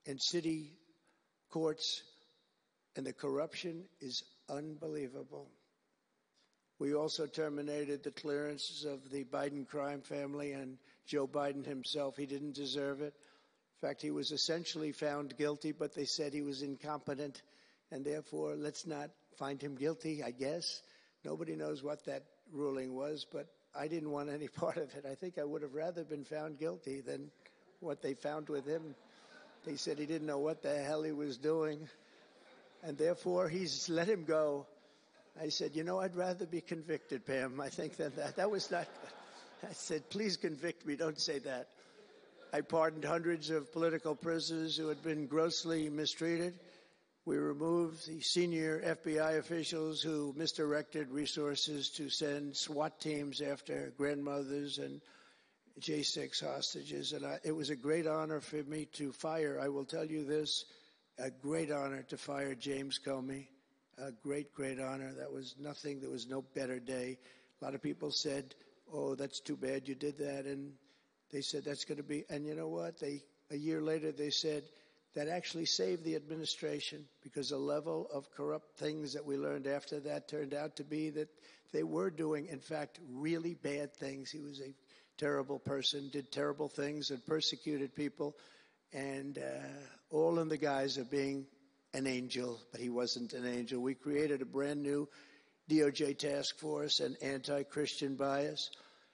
and city courts, and the corruption is unbelievable. We also terminated the clearances of the Biden crime family and Joe Biden himself. He didn't deserve it. In fact, he was essentially found guilty, but they said he was incompetent, and therefore let's not find him guilty, I guess. Nobody knows what that ruling was, but I didn't want any part of it. I think I would have rather been found guilty than what they found with him. They said he didn't know what the hell he was doing, and therefore he's let him go. I said, you know, I'd rather be convicted, Pam, I think, than that. That was not good. I said, please convict me, don't say that. I pardoned hundreds of political prisoners who had been grossly mistreated. We removed the senior FBI officials who misdirected resources to send SWAT teams after grandmothers and J6 hostages. And it was a great honor for me to fire, I will tell you this, a great honor to fire James Comey. A great, great honor. That was nothing. There was no better day. A lot of people said, oh, that's too bad you did that. And they said that's going to be, and you know what? A year later, they said that actually saved the administration, because the level of corrupt things that we learned after that turned out to be that they were doing, in fact, really bad things. He was a terrible person, did terrible things, and persecuted people, and all in the guise of being an angel, but he wasn't an angel. We created a brand new DOJ task force and anti-Christian bias.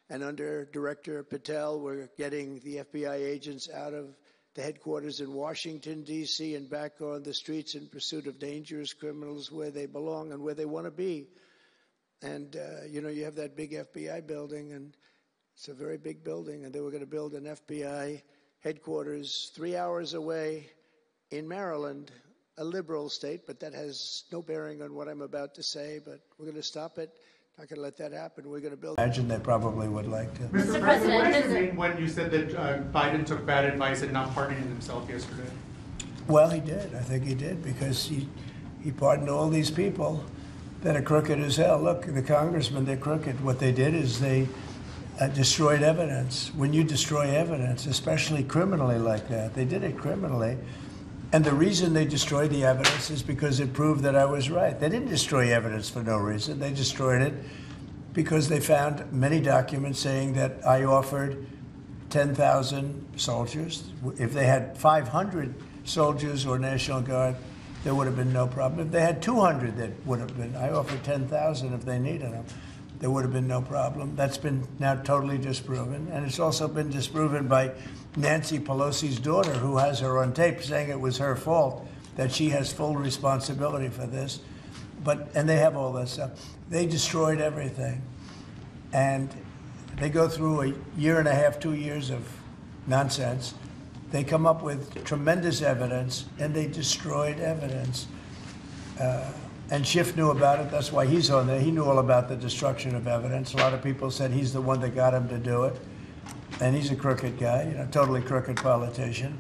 And under Director Patel, we're getting the FBI agents out of the headquarters in Washington, D.C., and back on the streets in pursuit of dangerous criminals where they belong and where they want to be. And, you know, you have that big FBI building, and it's a very big building, and they were going to build an FBI headquarters 3 hours away in Maryland, a liberal state, but that has no bearing on what I'm about to say, but we're going to stop it. Not going to let that happen. We're going to build. Imagine they probably would like to. Mr. President, what did you mean when you said that Biden took bad advice and not pardoning himself yesterday? Well, he did. I think he did, because he pardoned all these people that are crooked as hell. Look, the congressmen, they're crooked. What they did is they destroyed evidence. When you destroy evidence, especially criminally like that, they did it criminally. And the reason they destroyed the evidence is because it proved that I was right. They didn't destroy evidence for no reason. They destroyed it because they found many documents saying that I offered 10,000 soldiers. If they had 500 soldiers or National Guard, there would have been no problem. If they had 200, that would have been. I offered 10,000 if they needed them. There would have been no problem. That's been now totally disproven. And it's also been disproven by Nancy Pelosi's daughter, who has her on tape saying it was her fault, that she has full responsibility for this. And they have all that stuff. They destroyed everything. And they go through a year and a half, 2 years of nonsense. They come up with tremendous evidence, and they destroyed evidence. And Schiff knew about it. That's why he's on there. He knew all about the destruction of evidence. A lot of people said he's the one that got him to do it. And he's a crooked guy, totally crooked politician.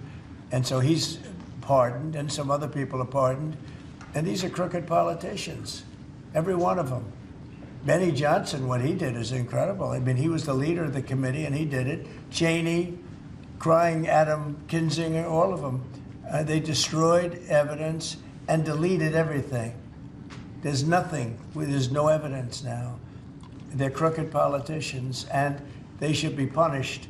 And so he's pardoned, and some other people are pardoned. And these are crooked politicians, every one of them. Benny Johnson, what he did is incredible. I mean, he was the leader of the committee, and he did it. Cheney, crying Adam Kinzinger, all of them. They destroyed evidence and deleted everything. There's nothing. There's no evidence now. They're crooked politicians, and they should be punished.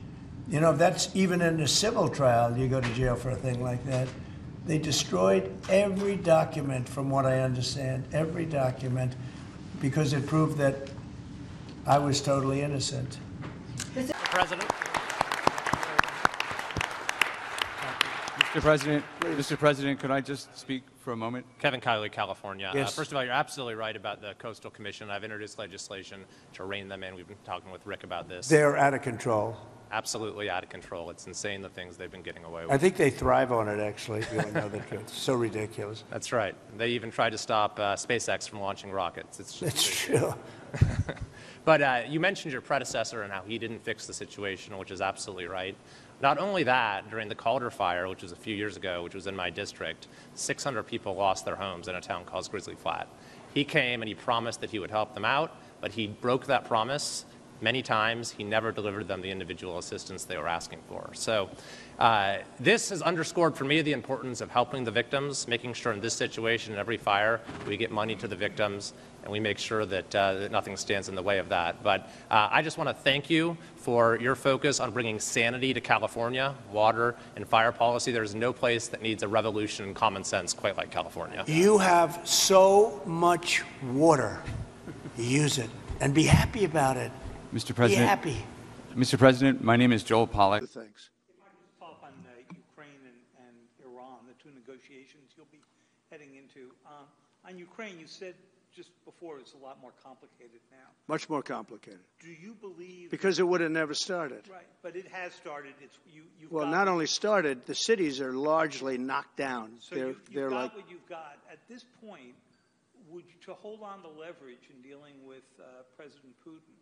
That's even in a civil trial, you go to jail for a thing like that. They destroyed every document, from what I understand, every document, because it proved that I was totally innocent. Mr. President. Mr. President, could I just speak for a moment? Kevin Kiley, California. Yes. First of all, you're absolutely right about the Coastal Commission. I've introduced legislation to rein them in. We've been talking with Rick about this. They're out of control. Absolutely out of control. It's insane the things they've been getting away with. I think they thrive on it, actually, if you want to know the truth. It's so ridiculous. That's right. They even tried to stop SpaceX from launching rockets. That's true. But you mentioned your predecessor and how he didn't fix the situation, which is absolutely right. Not only that, during the Calder fire, which was a few years ago, which was in my district, 600 people lost their homes in a town called Grizzly Flat. He came and he promised that he would help them out, but he broke that promise many times. He never delivered them the individual assistance they were asking for. So this has underscored for me the importance of helping the victims, making sure in this situation, in every fire, we get money to the victims, and we make sure that, that nothing stands in the way of that. But I just want to thank you for your focus on bringing sanity to California, water and fire policy. There's no place that needs a revolution in common sense quite like California. You have so much water. Use it and be happy about it. Mr. President, be happy. Mr. President, my name is Joel Pollack. Thanks. If I could follow up on Ukraine and Iran, the two negotiations you'll be heading into. On Ukraine, you said just before it's a lot more complicated now. Much more complicated. Do you believe... Because it would have never started. Right, but it has started. You've well, got not only started, the cities are largely knocked down. So they're you've like... got what you've got. At this point, would you, to hold on to leverage in dealing with President Putin,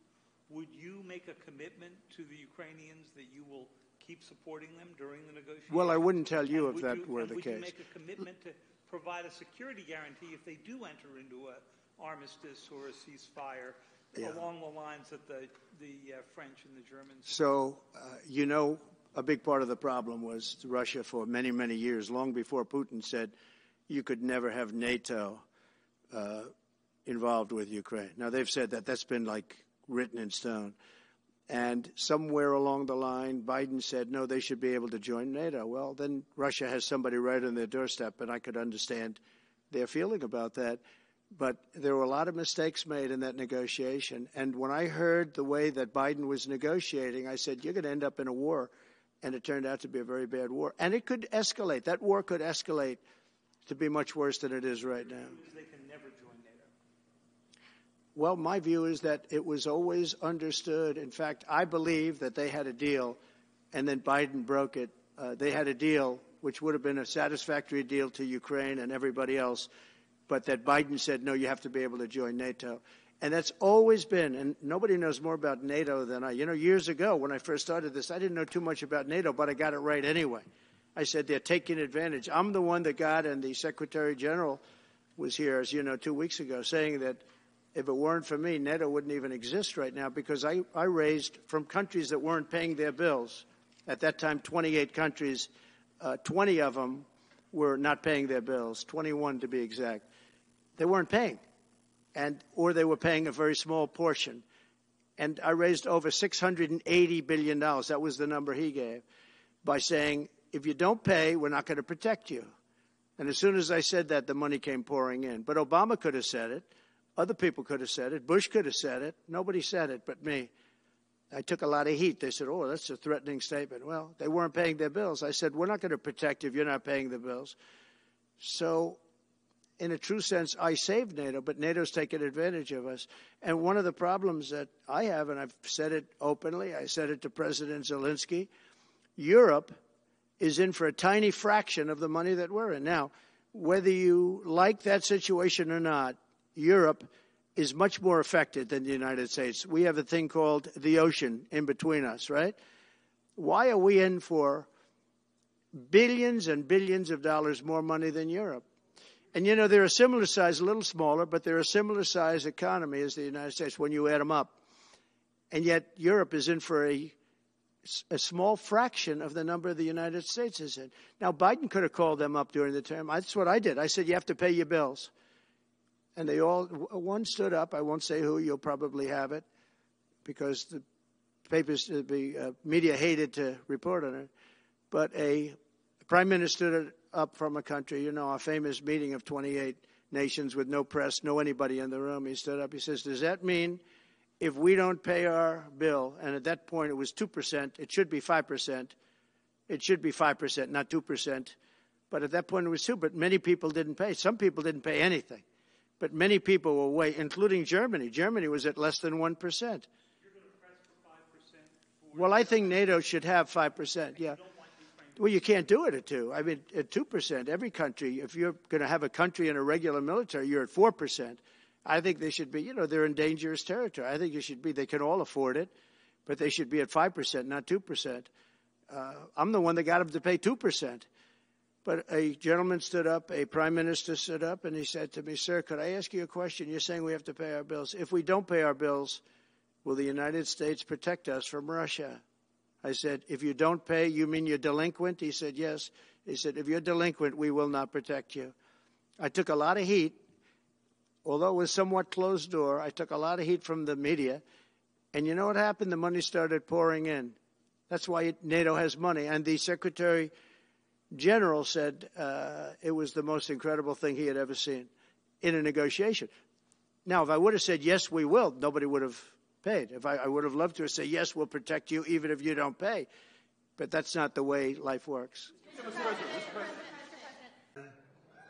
would you make a commitment to the Ukrainians that you will keep supporting them during the negotiations? Well, I wouldn't tell you if would that were the would case. Would you make a commitment to provide a security guarantee if they do enter into an armistice or a ceasefire along the lines that the French and the Germans? So, a big part of the problem was Russia for many, many years, long before Putin said you could never have NATO involved with Ukraine. Now, they've said that. That's been like written in stone. And somewhere along the line, Biden said, no, they should be able to join NATO. Well, then Russia has somebody right on their doorstep, and I could understand their feeling about that. But there were a lot of mistakes made in that negotiation. And when I heard the way that Biden was negotiating, I said, you're going to end up in a war. And it turned out to be a very bad war. And it could escalate. That war could escalate to be much worse than it is right now. They can never join NATO. Well, my view is that it was always understood. In fact, I believe that they had a deal, and then Biden broke it. They had a deal, which would have been a satisfactory deal to Ukraine and everybody else, but that Biden said, no, you have to be able to join NATO. And that's always been, and nobody knows more about NATO than I. Years ago when I first started this, I didn't know too much about NATO, but I got it right anyway. I said they're taking advantage. I'm the one that got, and the Secretary General was here, as you know, 2 weeks ago, saying that if it weren't for me, NATO wouldn't even exist right now, because I raised from countries that weren't paying their bills. At that time, 28 countries, 20 of them were not paying their bills, 21 to be exact. They weren't paying, or they were paying a very small portion. And I raised over $680 billion. That was the number he gave, by saying, if you don't pay, we're not going to protect you. And as soon as I said that, the money came pouring in. But Obama could have said it. Other people could have said it. Bush could have said it. Nobody said it but me. I took a lot of heat. They said, oh, that's a threatening statement. Well, they weren't paying their bills. I said, we're not going to protect you if you're not paying the bills. So in a true sense, I saved NATO, but NATO's taken advantage of us. And one of the problems that I have, and I've said it openly, I said it to President Zelensky, Europe is in for a tiny fraction of the money that we're in. Now, whether you like that situation or not, Europe is much more affected than the United States. We have a thing called the ocean in between us, right? Why are we in for billions and billions of dollars more money than Europe? And, you know, they're a similar size, a little smaller, but they're a similar size economy as the United States when you add them up. And yet Europe is in for a small fraction of the number the United States is in. Now, Biden could have called them up during the term. That's what I did. I said, you have to pay your bills. And they all, one stood up. I won't say who. You'll probably have it because the papers, the media hated to report on it. But a prime minister stood up from a country, you know, a famous meeting of 28 nations with no press, no anybody in the room. He stood up. He says, does that mean if we don't pay our bill, and at that point it was 2%, it should be 5%. It should be 5%, not 2%. But at that point it was 2%. But many people didn't pay. Some people didn't pay anything. But many people were way, including Germany. Germany was at less than 1%. You're going to press for 5%? Well, I think NATO should have 5%, yeah. Well, you can't do it at 2%. I mean, at 2%, every country, if you're going to have a country in a regular military, you're at 4%. I think they should be, you know, they're in dangerous territory. I think it should be, they can all afford it, but they should be at 5%, not 2%. I'm the one that got them to pay 2%. But a gentleman stood up, a prime minister stood up, and he said to me, sir, could I ask you a question? You're saying we have to pay our bills. If we don't pay our bills, will the United States protect us from Russia? I said, if you don't pay, you mean you're delinquent? He said, yes. He said, if you're delinquent, we will not protect you. I took a lot of heat. Although it was somewhat closed door, I took a lot of heat from the media. And you know what happened? The money started pouring in. That's why NATO has money. And the Secretary General said it was the most incredible thing he had ever seen in a negotiation. Now, if I would have said, yes, we will, nobody would have paid. If I would have loved to say, yes, we'll protect you even if you don't pay. But that's not the way life works.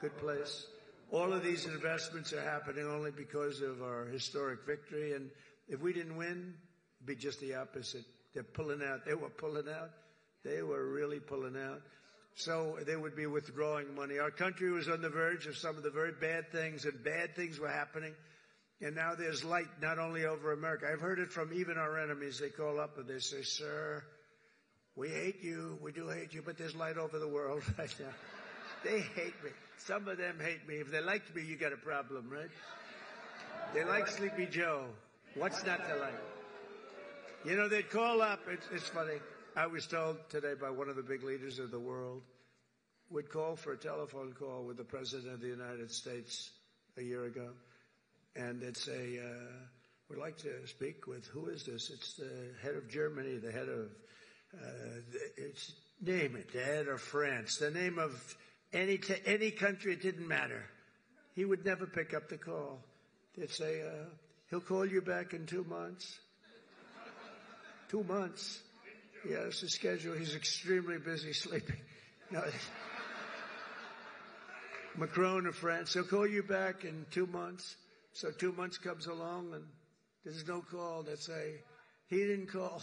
Good place. All of these investments are happening only because of our historic victory. And if we didn't win, it'd be just the opposite. They're pulling out. They were pulling out. They were really pulling out. So they would be withdrawing money. Our country was on the verge of some of the very bad things, and bad things were happening. And now there's light not only over America. I've heard it from even our enemies. They call up and they say, sir, we hate you. We do hate you, but there's light over the world right now. They hate me. Some of them hate me. If they liked me, you got a problem, right? They like Sleepy Joe. What's not to like? You know, they'd call up. It's funny. I was told today by one of the big leaders of the world, would call for a telephone call with the President of the United States a year ago. And they'd say, we'd like to speak with, who is this? It's the head of Germany, the head of, name it, the head of France, the name of any country, it didn't matter. He would never pick up the call. They'd say, he'll call you back in 2 months. 2 months. Yeah, it's his schedule. He's extremely busy sleeping. No. Macron of France, he'll call you back in 2 months. So 2 months comes along and there's no call. They say, he didn't call.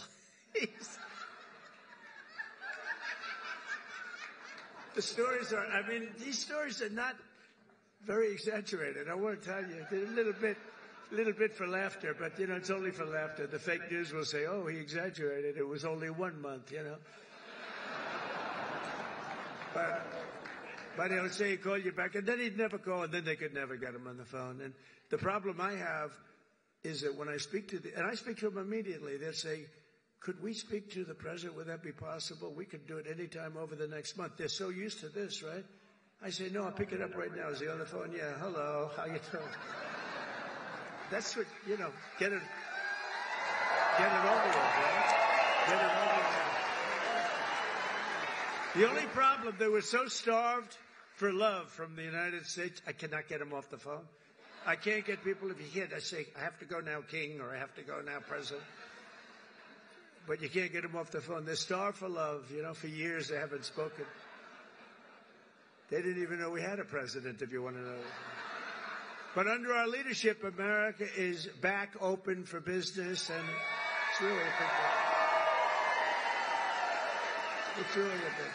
The stories are, I mean, these stories are not very exaggerated. I want to tell you, they're a little bit for laughter, but, you know, it's only for laughter. The fake news will say, oh, he exaggerated. It was only 1 month, you know. But he'll say he called you back, and then he'd never call, and then they could never get him on the phone. And the problem I have is that when I speak to and I speak to them immediately, they'll say, could we speak to the president? Would that be possible? We could do it anytime over the next month. They're so used to this, right? I say, no, I'll pick it up right now. Is he on the phone? Yeah, hello, how you doing? That's what, get it over with, right? Get it over with. The only problem, they were so starved for love from the United States, I cannot get them off the phone. I can't get people, if you can't, I say, I have to go now, King, or I have to go now, President. But you can't get them off the phone. They're starved for love. For years they haven't spoken. They didn't even know we had a president, if you want to know. But under our leadership, America is back open for business, and it's really a big thing. It's really a big thing.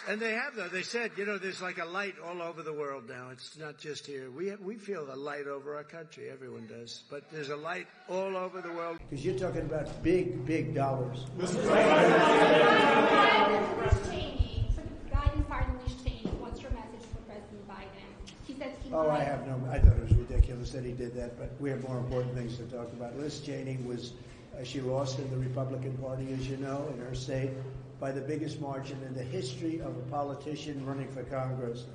And they have, though. They said, there's like a light all over the world now. It's not just here. We feel the light over our country. Everyone does. But there's a light all over the world. Because you're talking about big, big dollars. Mr. Cheney, Biden pardoned Liz Cheney. What's your message for President Biden? He says he Oh, I thought it was ridiculous that he did that, but we have more important things to talk about. Liz Cheney was, she lost in the Republican Party, as you know, in her state, by the biggest margin in the history of a politician running for Congress.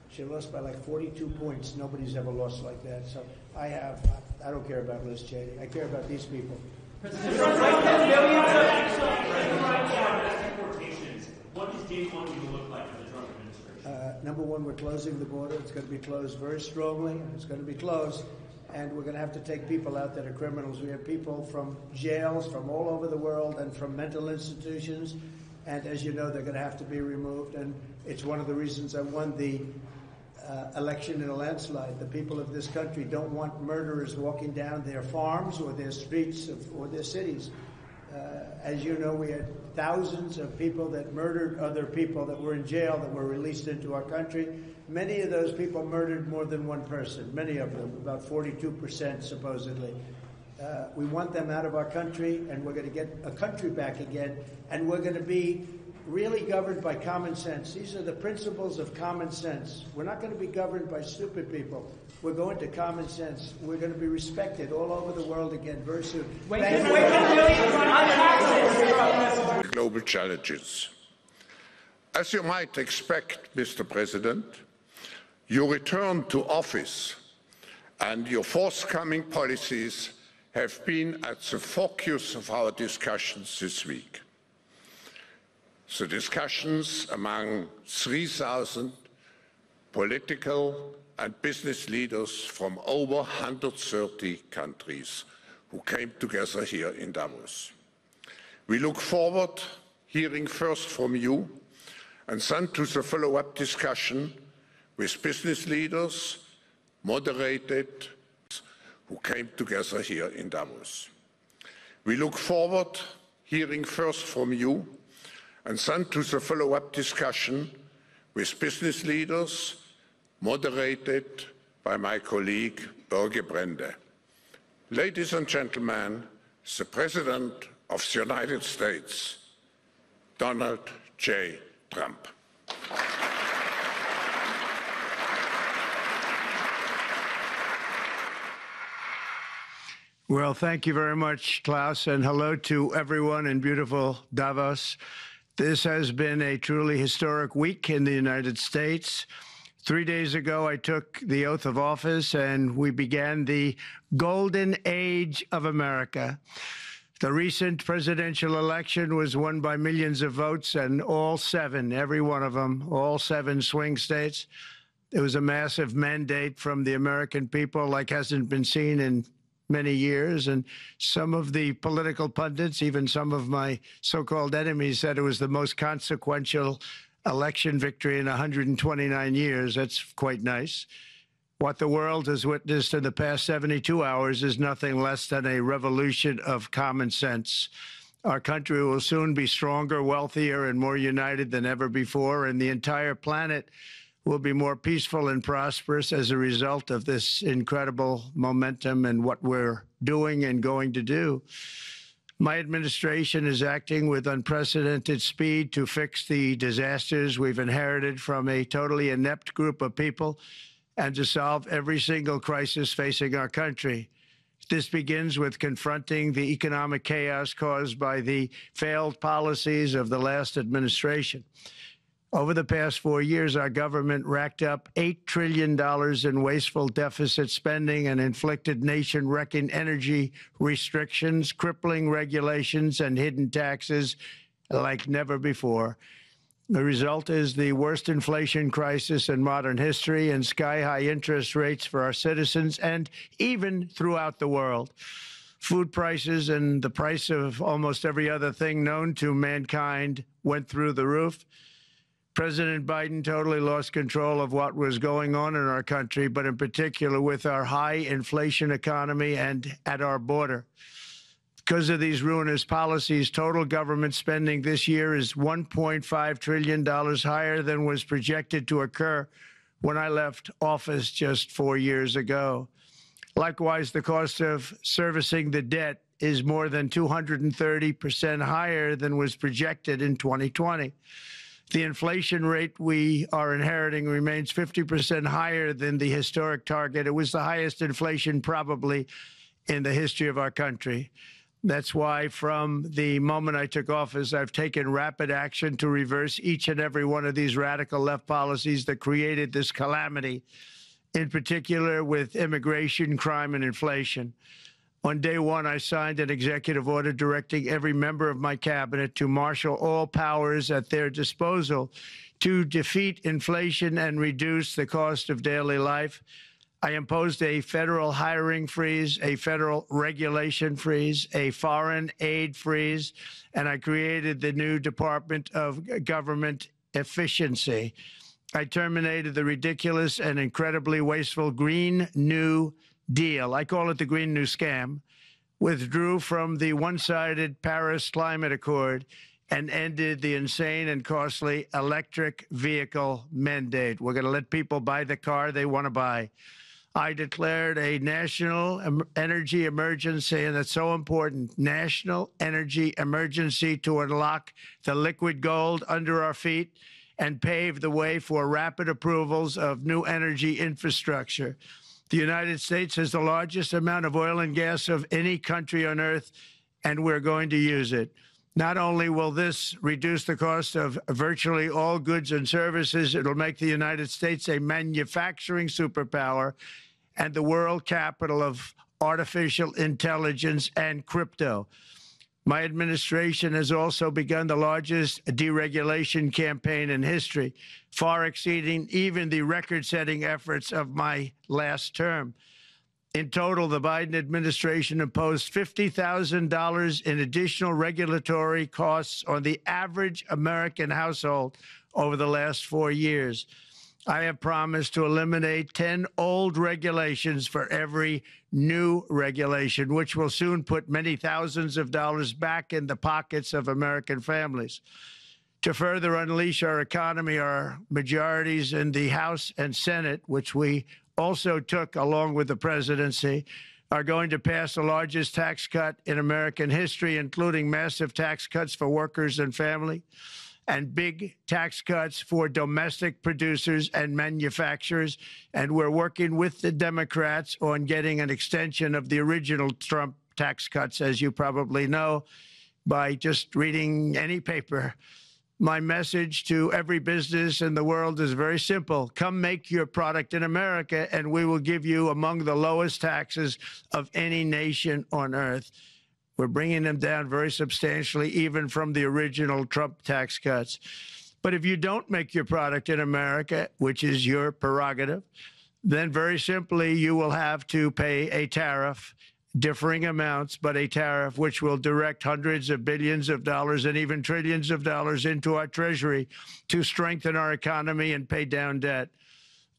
She lost by like 42 points. Nobody's ever lost like that. So I don't care about Liz Cheney. I care about these people. What does day one need to look like for the Trump administration? Number one, we're closing the border. It's going to be closed very strongly. It's going to be closed. And we're going to have to take people out that are criminals. We have people from jails from all over the world and from mental institutions. And as you know, they're going to have to be removed. And it's one of the reasons I won the election in a landslide. The people of this country don't want murderers walking down their farms or their streets or their cities. As you know, we had thousands of people that murdered other people that were in jail that were released into our country. Many of those people murdered more than one person, many of them, about 42% supposedly. We want them out of our country, and we're going to get a country back again, and we're going to be really governed by common sense. These are the principles of common sense. We're not going to be governed by stupid people. We're going to common sense. We're going to be respected all over the world again very soon. Global challenges. As you might expect, Mr. President, your return to office and your forthcoming policies have been at the focus of our discussions this week. The discussions among 3,000 political and business leaders from over 130 countries who came together here in Davos. We look forward hearing first from you and then to the follow-up discussion with business leaders, moderated, who came together here in Davos. We look forward hearing first from you and then to the follow-up discussion with business leaders, moderated by my colleague Børge Brende. Ladies and gentlemen, the President of the United States, Donald J. Trump. Well, thank you very much, Klaus, and hello to everyone in beautiful Davos. This has been a truly historic week in the United States. 3 days ago, I took the oath of office, and we began the golden age of America. The recent presidential election was won by millions of votes, and all seven, every one of them, all seven swing states. It was a massive mandate from the American people like hasn't been seen in many years, and some of the political pundits, even some of my so-called enemies, said it was the most consequential election victory in 129 years. That's quite nice. What the world has witnessed in the past 72 hours is nothing less than a revolution of common sense. Our country will soon be stronger, wealthier, and more united than ever before, and the entire planet will be more peaceful and prosperous as a result of this incredible momentum and what we're doing and going to do. My administration is acting with unprecedented speed to fix the disasters we've inherited from a totally inept group of people and to solve every single crisis facing our country. This begins with confronting the economic chaos caused by the failed policies of the last administration. Over the past 4 years, our government racked up $8 trillion in wasteful deficit spending and inflicted nation-wrecking energy restrictions, crippling regulations, and hidden taxes like never before. The result is the worst inflation crisis in modern history and sky-high interest rates for our citizens and even throughout the world. Food prices and the price of almost every other thing known to mankind went through the roof. President Biden totally lost control of what was going on in our country, but in particular with our high inflation economy and at our border. Because of these ruinous policies, total government spending this year is $1.5 trillion higher than was projected to occur when I left office just 4 years ago. Likewise, the cost of servicing the debt is more than 230% higher than was projected in 2020. The inflation rate we are inheriting remains 50% higher than the historic target. It was the highest inflation probably in the history of our country. That's why from the moment I took office, I've taken rapid action to reverse each and every one of these radical left policies that created this calamity, in particular with immigration, crime, and inflation. On day one, I signed an executive order directing every member of my cabinet to marshal all powers at their disposal to defeat inflation and reduce the cost of daily life. I imposed a federal hiring freeze, a federal regulation freeze, a foreign aid freeze, and I created the new Department of Government Efficiency. I terminated the ridiculous and incredibly wasteful Green New Deal. I call it the Green New Scam. Withdrew from the one-sided Paris Climate Accord and ended the insane and costly electric vehicle mandate. We're going to let people buy the car they want to buy. I declared a national energy emergency, and that's so important, national energy emergency to unlock the liquid gold under our feet and pave the way for rapid approvals of new energy infrastructure. The United States has the largest amount of oil and gas of any country on earth, and we're going to use it. Not only will this reduce the cost of virtually all goods and services, it'll make the United States a manufacturing superpower and the world capital of artificial intelligence and crypto. My administration has also begun the largest deregulation campaign in history, far exceeding even the record-setting efforts of my last term. In total, the Biden administration imposed $50,000 in additional regulatory costs on the average American household over the last 4 years. I have promised to eliminate 10 old regulations for every new regulation, which will soon put many thousands of dollars back in the pockets of American families. To further unleash our economy, our majorities in the House and Senate, which we also took along with the presidency, are going to pass the largest tax cut in American history, including massive tax cuts for workers and family, and big tax cuts for domestic producers and manufacturers. And we're working with the Democrats on getting an extension of the original Trump tax cuts, as you probably know, by just reading any paper. My message to every business in the world is very simple. Come make your product in America, and we will give you among the lowest taxes of any nation on earth. We're bringing them down very substantially, even from the original Trump tax cuts. But if you don't make your product in America, which is your prerogative, then very simply you will have to pay a tariff, differing amounts, but a tariff which will direct hundreds of billions of dollars and even trillions of dollars into our treasury to strengthen our economy and pay down debt.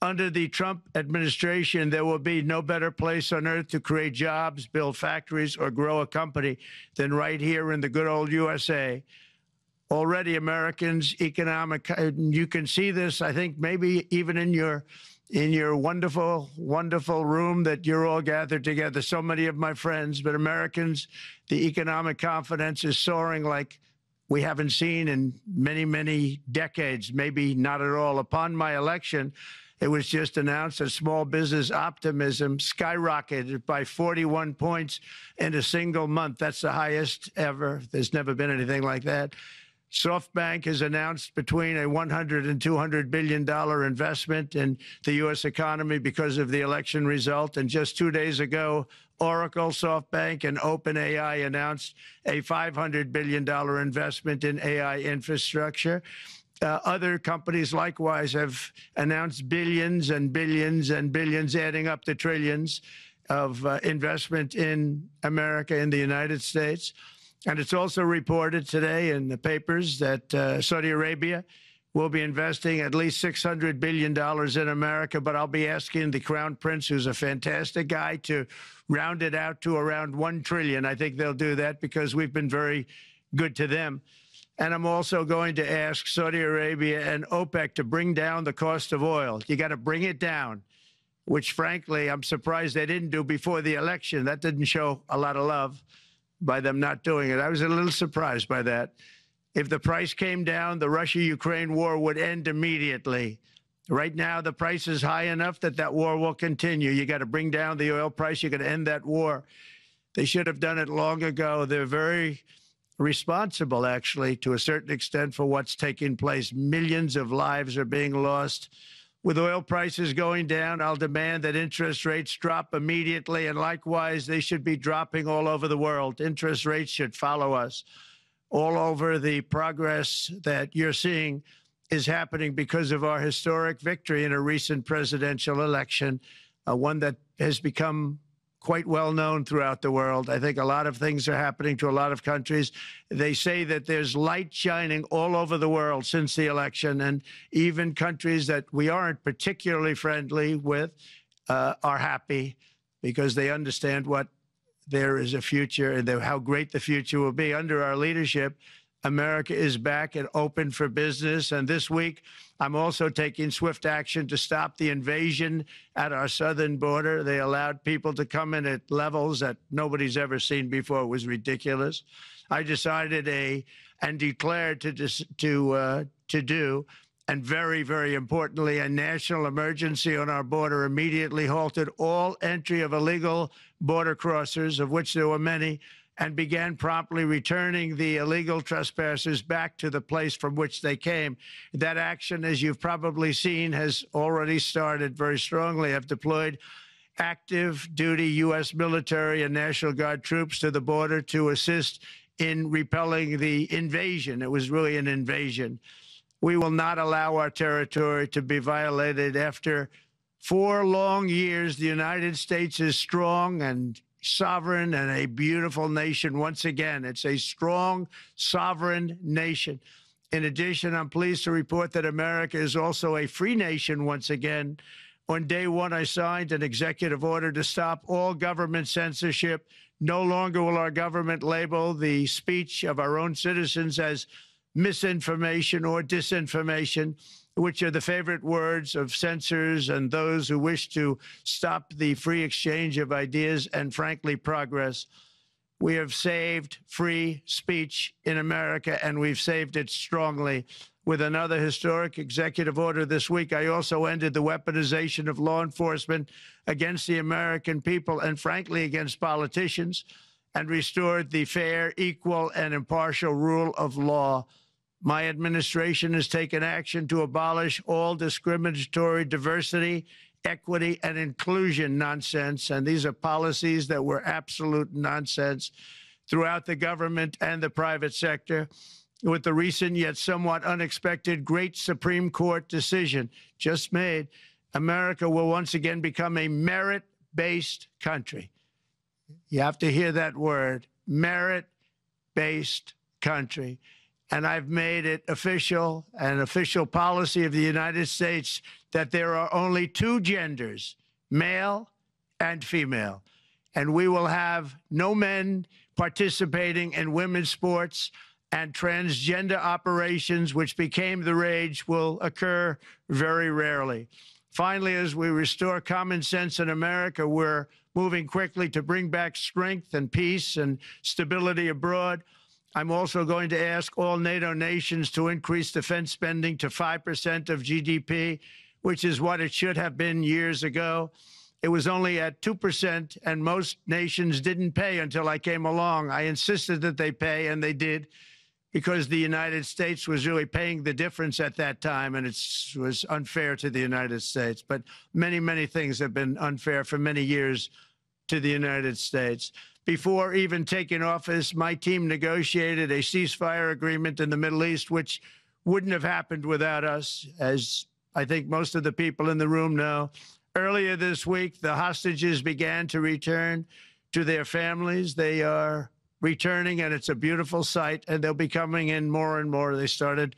Under the Trump administration, there will be no better place on earth to create jobs, build factories, or grow a company than right here in the good old USA. Already Americans' economic, you can see this, I think, maybe even in your in your wonderful, wonderful room that you're all gathered together, so many of my friends, but Americans, the economic confidence is soaring like we haven't seen in many, many decades, maybe not at all. Upon my election, it was just announced that small business optimism skyrocketed by 41 points in a single month. That's the highest ever. There's never been anything like that. SoftBank has announced between a $100 and $200 billion investment in the U.S. economy because of the election result. And just 2 days ago, Oracle, SoftBank, and OpenAI announced a $500 billion investment in AI infrastructure. Other companies likewise have announced billions and billions and billions, adding up to trillions of investment in America, in the United States. And it's also reported today in the papers that Saudi Arabia will be investing at least $600 billion in America, but I'll be asking the Crown Prince, who's a fantastic guy, to round it out to around $1 trillion. I think they'll do that because we've been very good to them. And I'm also going to ask Saudi Arabia and OPEC to bring down the cost of oil. You got to bring it down, which, frankly, I'm surprised they didn't do before the election. That didn't show a lot of love by them not doing it. I was a little surprised by that. If the price came down, the Russia-Ukraine war would end immediately. Right now, the price is high enough that that war will continue. You got to bring down the oil price. You got to end that war. They should have done it long ago. They're very responsible, actually, to a certain extent, for what's taking place. Millions of lives are being lost. With oil prices going down, I'll demand that interest rates drop immediately, and likewise, they should be dropping all over the world. Interest rates should follow us. All over, the progress that you're seeing is happening because of our historic victory in a recent presidential election, one that has become quite well known throughout the world. I think a lot of things are happening to a lot of countries. They say that there's light shining all over the world since the election, and even countries that we aren't particularly friendly with are happy because they understand what there is a future and how great the future will be. Under our leadership, America is back and open for business. And this week, I'm also taking swift action to stop the invasion at our southern border. They allowed people to come in at levels that nobody's ever seen before. It was ridiculous. I decided and declared to do, and very, very importantly, a national emergency on our border, immediately halted all entry of illegal border crossers, of which there were many, and began promptly returning the illegal trespassers back to the place from which they came. That action, as you've probably seen, has already started very strongly. I've deployed active duty U.S. military and National Guard troops to the border to assist in repelling the invasion. It was really an invasion. We will not allow our territory to be violated. After 4 long years, the United States is strong and sovereign and a beautiful nation once again. It's a strong, sovereign nation. In addition, I'm pleased to report that America is also a free nation once again. On day one, I signed an executive order to stop all government censorship. No longer will our government label the speech of our own citizens as misinformation or disinformation, which are the favorite words of censors and those who wish to stop the free exchange of ideas and, frankly, progress. We have saved free speech in America, and we've saved it strongly. With another historic executive order this week, I also ended the weaponization of law enforcement against the American people and, frankly, against politicians, and restored the fair, equal, and impartial rule of law. My administration has taken action to abolish all discriminatory diversity, equity, and inclusion nonsense. And these are policies that were absolute nonsense throughout the government and the private sector. With the recent yet somewhat unexpected great Supreme Court decision just made, America will once again become a merit-based country. You have to hear that word, merit-based country. And I've made it official, an official policy of the United States, that there are only 2 genders, male and female. And we will have no men participating in women's sports, and transgender operations, which became the rage, will occur very rarely. Finally, as we restore common sense in America, we're moving quickly to bring back strength and peace and stability abroad. I'm also going to ask all NATO nations to increase defense spending to 5% of GDP, which is what it should have been years ago. It was only at 2%, and most nations didn't pay until I came along. I insisted that they pay, and they did, because the United States was really paying the difference at that time, and it was unfair to the United States. But many, many things have been unfair for many years to the United States. Before even taking office, my team negotiated a ceasefire agreement in the Middle East, which wouldn't have happened without us, as I think most of the people in the room know. Earlier this week, the hostages began to return to their families. They are returning, and it's a beautiful sight, and they'll be coming in more and more. They started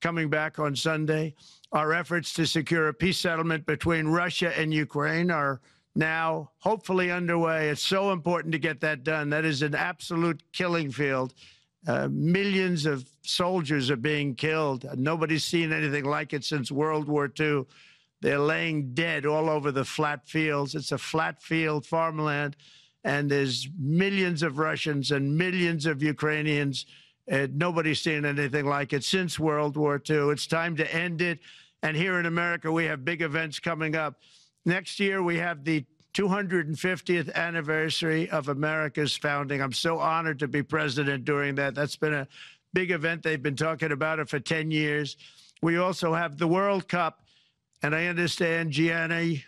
coming back on Sunday. Our efforts to secure a peace settlement between Russia and Ukraine are now hopefully underway. It's so important to get that done. That is an absolute killing field. Millions of soldiers are being killed. Nobody's seen anything like it since World War II. They're laying dead all over the flat fields. It's a flat field farmland, and there's millions of Russians and millions of Ukrainians. Nobody's seen anything like it since World War II. It's time to end it. And here in America, we have big events coming up. Next year, we have the 250th anniversary of America's founding. I'm so honored to be president during that. That's been a big event. They've been talking about it for 10 years. We also have the World Cup. And I understand Gianni's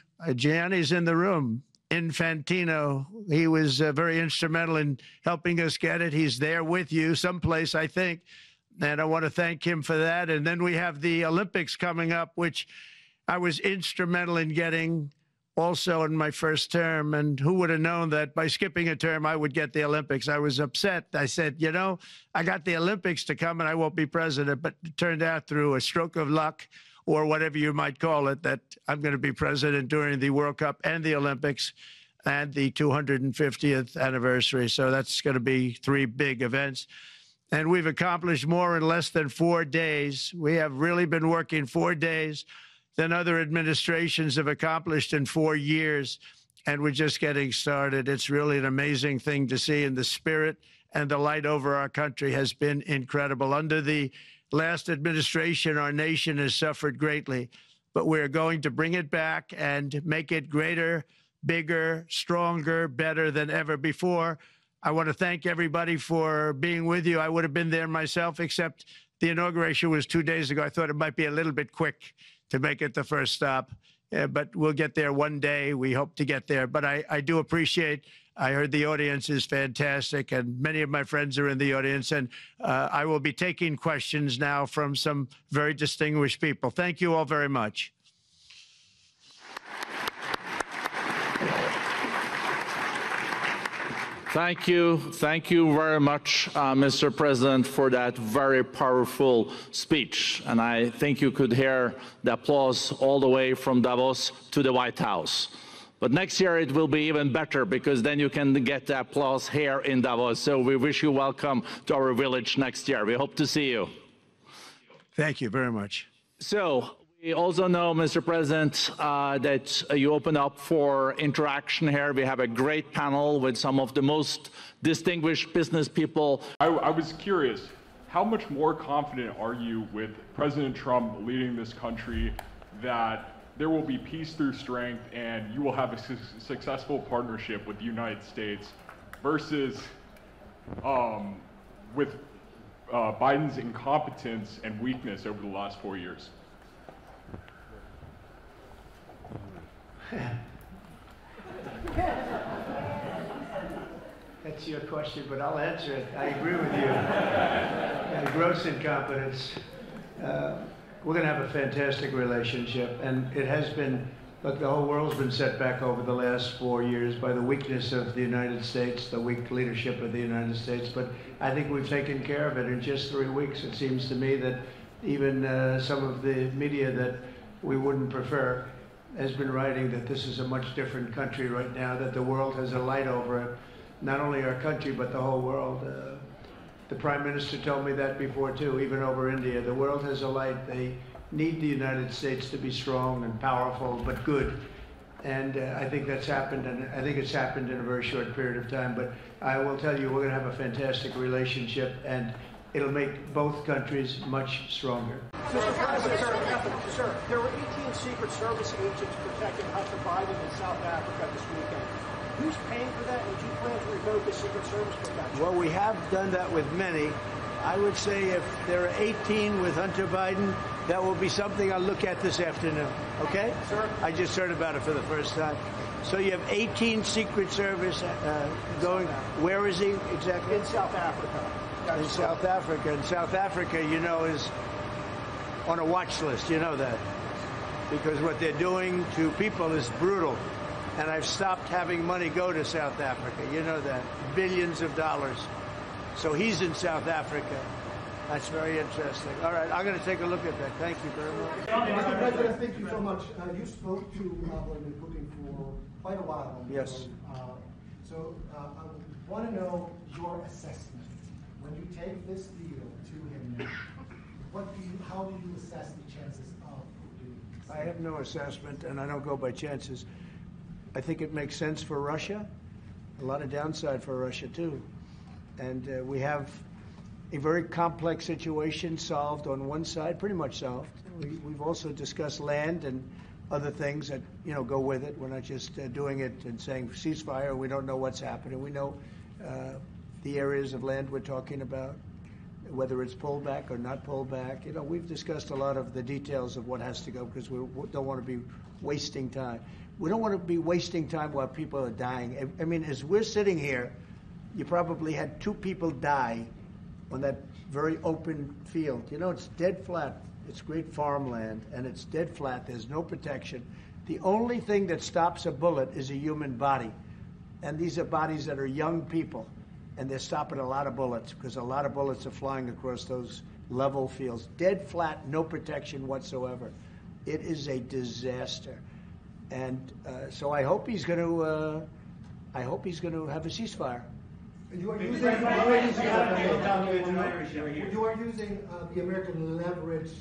in the room. Infantino, he was very instrumental in helping us get it. He's there with you someplace, I think. And I want to thank him for that. And then we have the Olympics coming up, which I was instrumental in getting also in my first term. And who would have known that by skipping a term, I would get the Olympics? I was upset. I said, you know, I got the Olympics to come and I won't be president. But it turned out through a stroke of luck, or whatever you might call it, that I'm going to be president during the World Cup and the Olympics and the 250th anniversary. So that's going to be 3 big events. And we've accomplished more in less than 4 days. We have really been working 4 days than other administrations have accomplished in 4 years. And we're just getting started. It's really an amazing thing to see. And the spirit and the light over our country has been incredible. Under the last administration, our nation has suffered greatly, but we're going to bring it back and make it greater, bigger, stronger, better than ever before. I want to thank everybody for being with you. I would have been there myself, except the inauguration was 2 days ago. I thought it might be a little bit quick to make it the first stop, but we'll get there one day. We hope to get there. But I do appreciate, I heard the audience is fantastic, and many of my friends are in the audience, and I will be taking questions now from some very distinguished people. Thank you all very much. Thank you very much, Mr. President, for that very powerful speech. And I think you could hear the applause all the way from Davos to the White House. But next year it will be even better, because then you can get the applause here in Davos. So we wish you welcome to our village next year. We hope to see you. Thank you very much. So we also know, Mr. President, that you open up for interaction here. We have a great panel with some of the most distinguished business people. I was curious, how much more confident are you with President Trump leading this country that there will be peace through strength and you will have a successful partnership with the United States versus with Biden's incompetence and weakness over the last 4 years? That's your question, but I'll answer it. I agree with you. Gross incompetence. We're going to have a fantastic relationship, and it has been, look, the whole world's been set back over the last 4 years by the weakness of the United States, the weak leadership of the United States, but I think we've taken care of it in just 3 weeks. It seems to me that even some of the media that we wouldn't prefer has been writing that this is a much different country right now, that the world has a light over it, not only our country, but the whole world. The Prime Minister told me that before, too, even over India. The world has a light. need the United States to be strong and powerful, but good. And I think that's happened, and I think it's happened in a very short period of time. But I will tell you, we're going to have a fantastic relationship, and it'll make both countries much stronger. Mr. President, sir, there were 18 Secret Service agents protecting Hunter Biden in South Africa this weekend. Who's paying for that, and do you plan to revoke the Secret Service protection? Well, we have done that with many. I would say if there are 18 with Hunter Biden, that will be something I'll look at this afternoon, okay? Sir? I just heard about it for the first time. So you have 18 Secret Service going, where is he exactly? In South Africa. In South Africa. And South Africa, you know, is on a watch list, you know that. Because what they're doing to people is brutal. And I've stopped having money go to South Africa, you know that. Billions of dollars. So he's in South Africa. That's very interesting. All right, I'm going to take a look at that. Thank you very much. Mr. President, thank you so much. You spoke to Vladimir Putin for quite a while. Yes. So I want to know your assessment. When you take this deal to him now, how do you assess the chances of doing this? I have no assessment, and I don't go by chances. I think it makes sense for Russia. A lot of downside for Russia, too. And we have a very complex situation solved on one side, pretty much solved. We've also discussed land and other things that, you know, go with it. We're not just doing it and saying ceasefire. We don't know what's happening. We know the areas of land we're talking about, whether it's pulled back or not pulled back. You know, we've discussed a lot of the details of what has to go because we don't want to be wasting time. We don't want to be wasting time while people are dying. I mean, as we're sitting here, you probably had 2 people die on that very open field. You know, it's dead flat. It's great farmland, and it's dead flat. There's no protection. The only thing that stops a bullet is a human body. And these are bodies that are young people, and they're stopping a lot of bullets because a lot of bullets are flying across those level fields. Dead flat, no protection whatsoever. It is a disaster. And so I hope he's going to have a ceasefire. And you are using the American leverage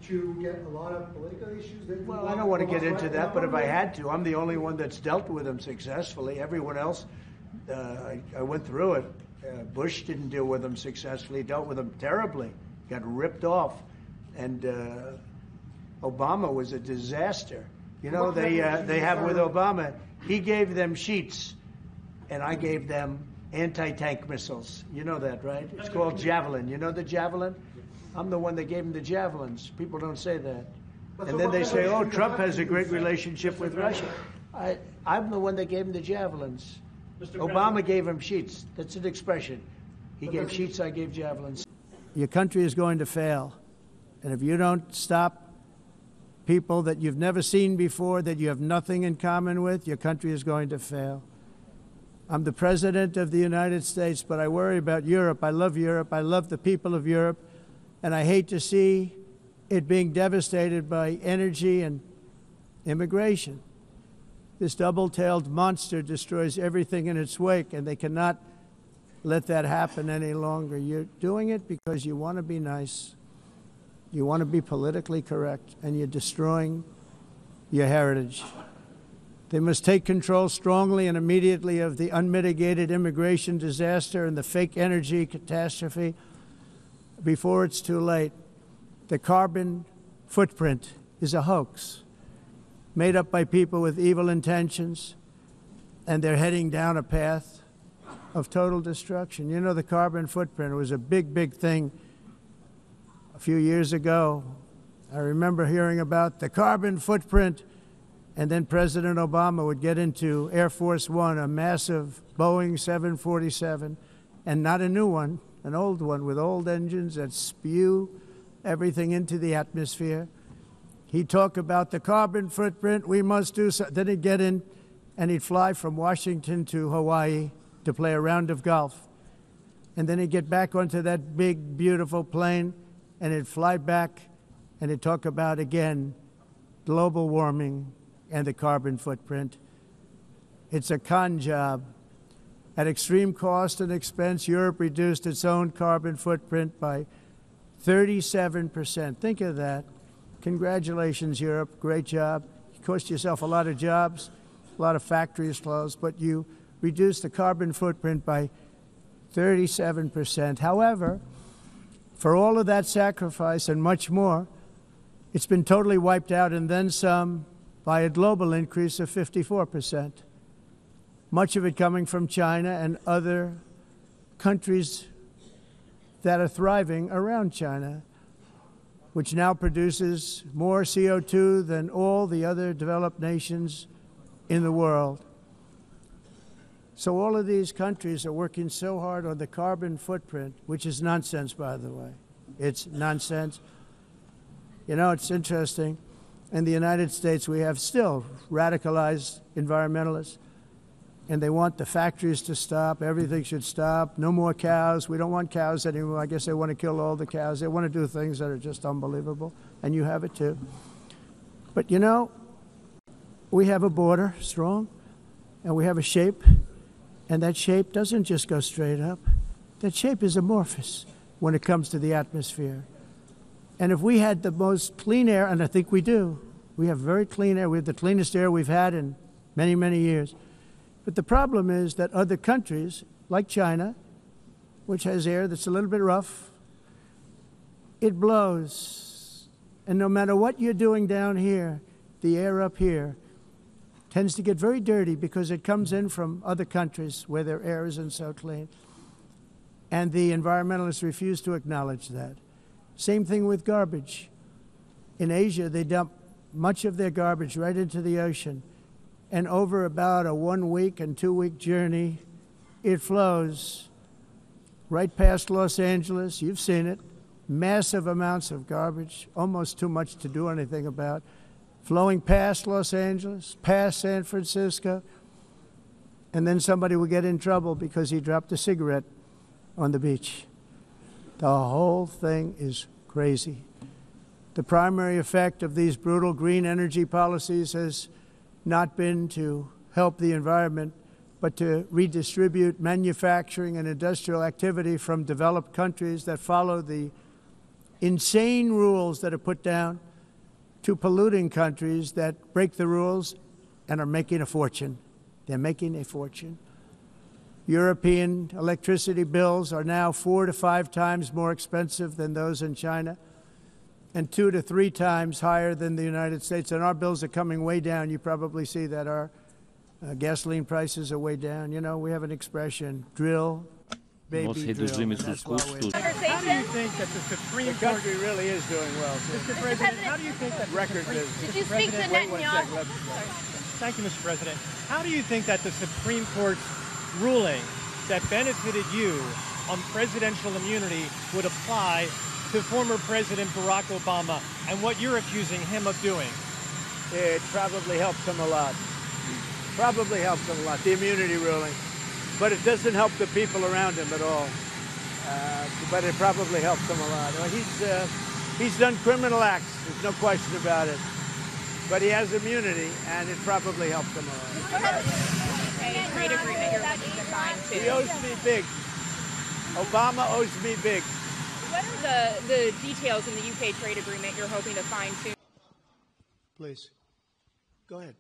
to get a lot of political issues. Well, I don't want to get into that, but if I had to, I'm the only one that's dealt with them successfully. Everyone else, I went through it. Bush didn't deal with them successfully, dealt with them terribly, got ripped off. And Obama was a disaster. You know, they have with Obama, he gave them sheets, and I gave them anti-tank missiles. You know that, right? It's called Javelin. You know the Javelin? I'm the one that gave them the Javelins. People don't say that. And then they say, oh, Trump has a great relationship with Russia. I'm the one that gave him the Javelins. Obama gave him sheets. That's an expression. He gave sheets, I gave Javelins. Your country is going to fail. And if you don't stop people that you've never seen before, that you have nothing in common with, your country is going to fail. I'm the President of the United States, but I worry about Europe. I love Europe. I love the people of Europe. And I hate to see it being devastated by energy and immigration. This double-tailed monster destroys everything in its wake, and they cannot let that happen any longer. You're doing it because you want to be nice. You want to be politically correct, and you're destroying your heritage. They must take control strongly and immediately of the unmitigated immigration disaster and the fake energy catastrophe before it's too late. The carbon footprint is a hoax made up by people with evil intentions, and they're heading down a path of total destruction. You know, the carbon footprint was a big, big thing a few years ago. I remember hearing about the carbon footprint. And then President Obama would get into Air Force One, a massive Boeing 747, and not a new one, an old one with old engines that spew everything into the atmosphere. He'd talk about the carbon footprint, we must do so. Then he'd get in and he'd fly from Washington to Hawaii to play a round of golf. And then he'd get back onto that big, beautiful plane and he'd fly back and he'd talk about, again, global warming and the carbon footprint. It's a con job. At extreme cost and expense, Europe reduced its own carbon footprint by 37%. Think of that. Congratulations, Europe. Great job. You cost yourself a lot of jobs, a lot of factories closed, but you reduced the carbon footprint by 37%. However, for all of that sacrifice and much more, it's been totally wiped out and then some by a global increase of 54%. Much of it coming from China and other countries that are thriving around China, which now produces more CO2 than all the other developed nations in the world. So all of these countries are working so hard on the carbon footprint, which is nonsense, by the way. It's nonsense. You know, it's interesting. In the United States, we have still radicalized environmentalists, and they want the factories to stop. Everything should stop. No more cows. We don't want cows anymore. I guess they want to kill all the cows. They want to do things that are just unbelievable, and you have it too. But you know, we have a border, strong, and we have a shape, and that shape doesn't just go straight up. That shape is amorphous when it comes to the atmosphere. And if we had the most clean air, and I think we do, we have very clean air. We have the cleanest air we've had in many, many years. But the problem is that other countries, like China, which has air that's a little bit rough, it blows. And no matter what you're doing down here, the air up here tends to get very dirty because it comes in from other countries where their air isn't so clean. And the environmentalists refuse to acknowledge that. Same thing with garbage. In Asia, they dump much of their garbage right into the ocean. And over about a 1 week and 2 week journey, it flows right past Los Angeles. You've seen it. Massive amounts of garbage, almost too much to do anything about, flowing past Los Angeles, past San Francisco. And then somebody will get in trouble because he dropped a cigarette on the beach. The whole thing is crazy. The primary effect of these brutal green energy policies has not been to help the environment, but to redistribute manufacturing and industrial activity from developed countries that follow the insane rules that are put down to polluting countries that break the rules and are making a fortune. They're making a fortune. European electricity bills are now 4 to 5 times more expensive than those in China, and 2 to 3 times higher than the United States. And our bills are coming way down. You probably see that our gasoline prices are way down. You know, we have an expression, drill, baby, drill. That's why How do you think that the Supreme Court... country really is doing well. Mr. President, how do you think that... Record business. Did you speak to Netanyahu? Thank you, Mr. President. How do you think that the Supreme Court's ruling that benefited you on presidential immunity would apply to former President Barack Obama and what you're accusing him of doing? It probably helps him a lot. Probably helps him a lot, the immunity ruling. But it doesn't help the people around him at all. But it probably helps him a lot. He's done criminal acts, there's no question about it. But he has immunity, and it probably helps him a lot. Trade agreement you're looking to sign too. He owes me big. Obama owes me big. What are the details in the UK trade agreement you're hoping to find soon? Please. Go ahead.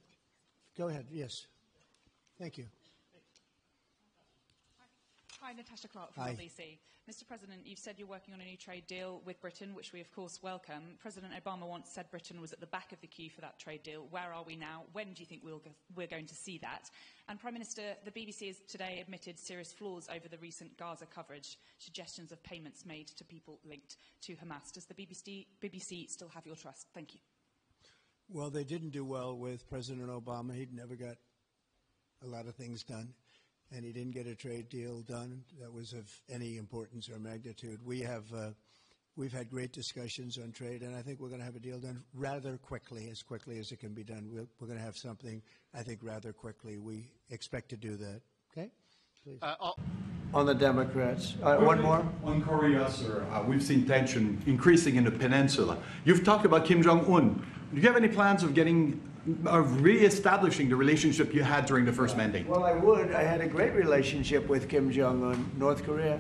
Go ahead, yes. Thank you. Hi, Natasha Clark from Hi. LBC. Mr. President, you've said you're working on a new trade deal with Britain, which we of course welcome. President Obama once said Britain was at the back of the queue for that trade deal. Where are we now? When do you think we're going to see that? And Prime Minister, the BBC has today admitted serious flaws over the recent Gaza coverage, suggestions of payments made to people linked to Hamas. Does the BBC still have your trust? Thank you. Well, they didn't do well with President Obama. He'd never got a lot of things done, and he didn't get a trade deal done that was of any importance or magnitude. We've had great discussions on trade, and I think we're going to have a deal done rather quickly as it can be done. We're going to have something, I think, rather quickly. We expect to do that. Okay? Please. On the Democrats. One more? On Korea, sir, we've seen tension increasing in the peninsula. You've talked about Kim Jong-un. Do you have any plans of re-establishing the relationship you had during the first mandate? Well, I would. I had a great relationship with Kim Jong-un, North Korea.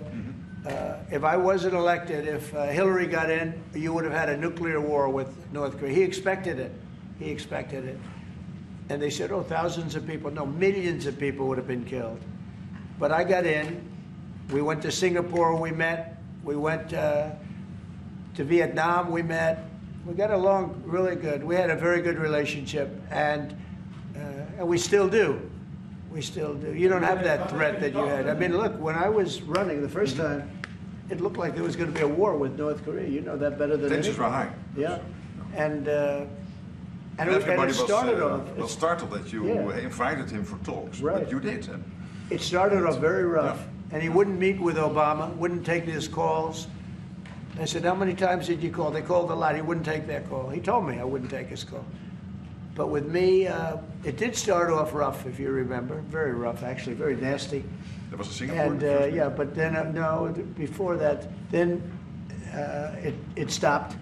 if I wasn't elected, if Hillary got in, you would have had a nuclear war with North Korea. He expected it. He expected it. And they said, oh, thousands of people. No, millions of people would have been killed. But I got in. We went to Singapore, we met. We went to Vietnam, we met. We got along really good. We had a very good relationship, and we still do. We still do. You don't have that threat that you had. I mean, look, when I was running the first time, it looked like there was going to be a war with North Korea. You know that better than anyone. That's right. Yeah. And everybody it started was startled that you invited him for talks, right. But you did. It started off very rough, and he wouldn't meet with Obama, wouldn't take his calls. I said, how many times did you call? They called a lot. He wouldn't take their call. He told me I wouldn't take his call. But with me, it did start off rough, if you remember. Very rough, actually, very nasty. That was a Singapore? And yeah, but then, no, before that, then it stopped.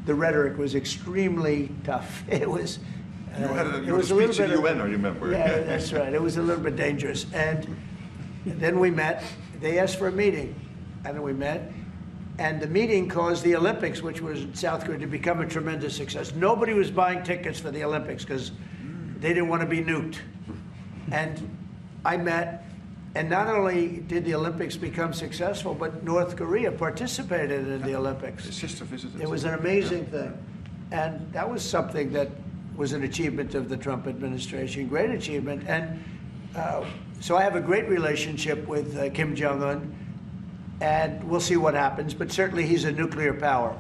The rhetoric was extremely tough. It was... you had it was a little bit in the UN, I remember. Yeah, that's right. It was a little bit dangerous. And then we met. They asked for a meeting, and then we met. And the meeting caused the Olympics, which was in South Korea, to become a tremendous success. Nobody was buying tickets for the Olympics because they didn't want to be nuked. And I met, and not only did the Olympics become successful, but North Korea participated in the Olympics. His sister visited. It was an amazing thing. And that was something that was an achievement of the Trump administration, great achievement. And so I have a great relationship with Kim Jong-un. And we'll see what happens, but certainly he's a nuclear power.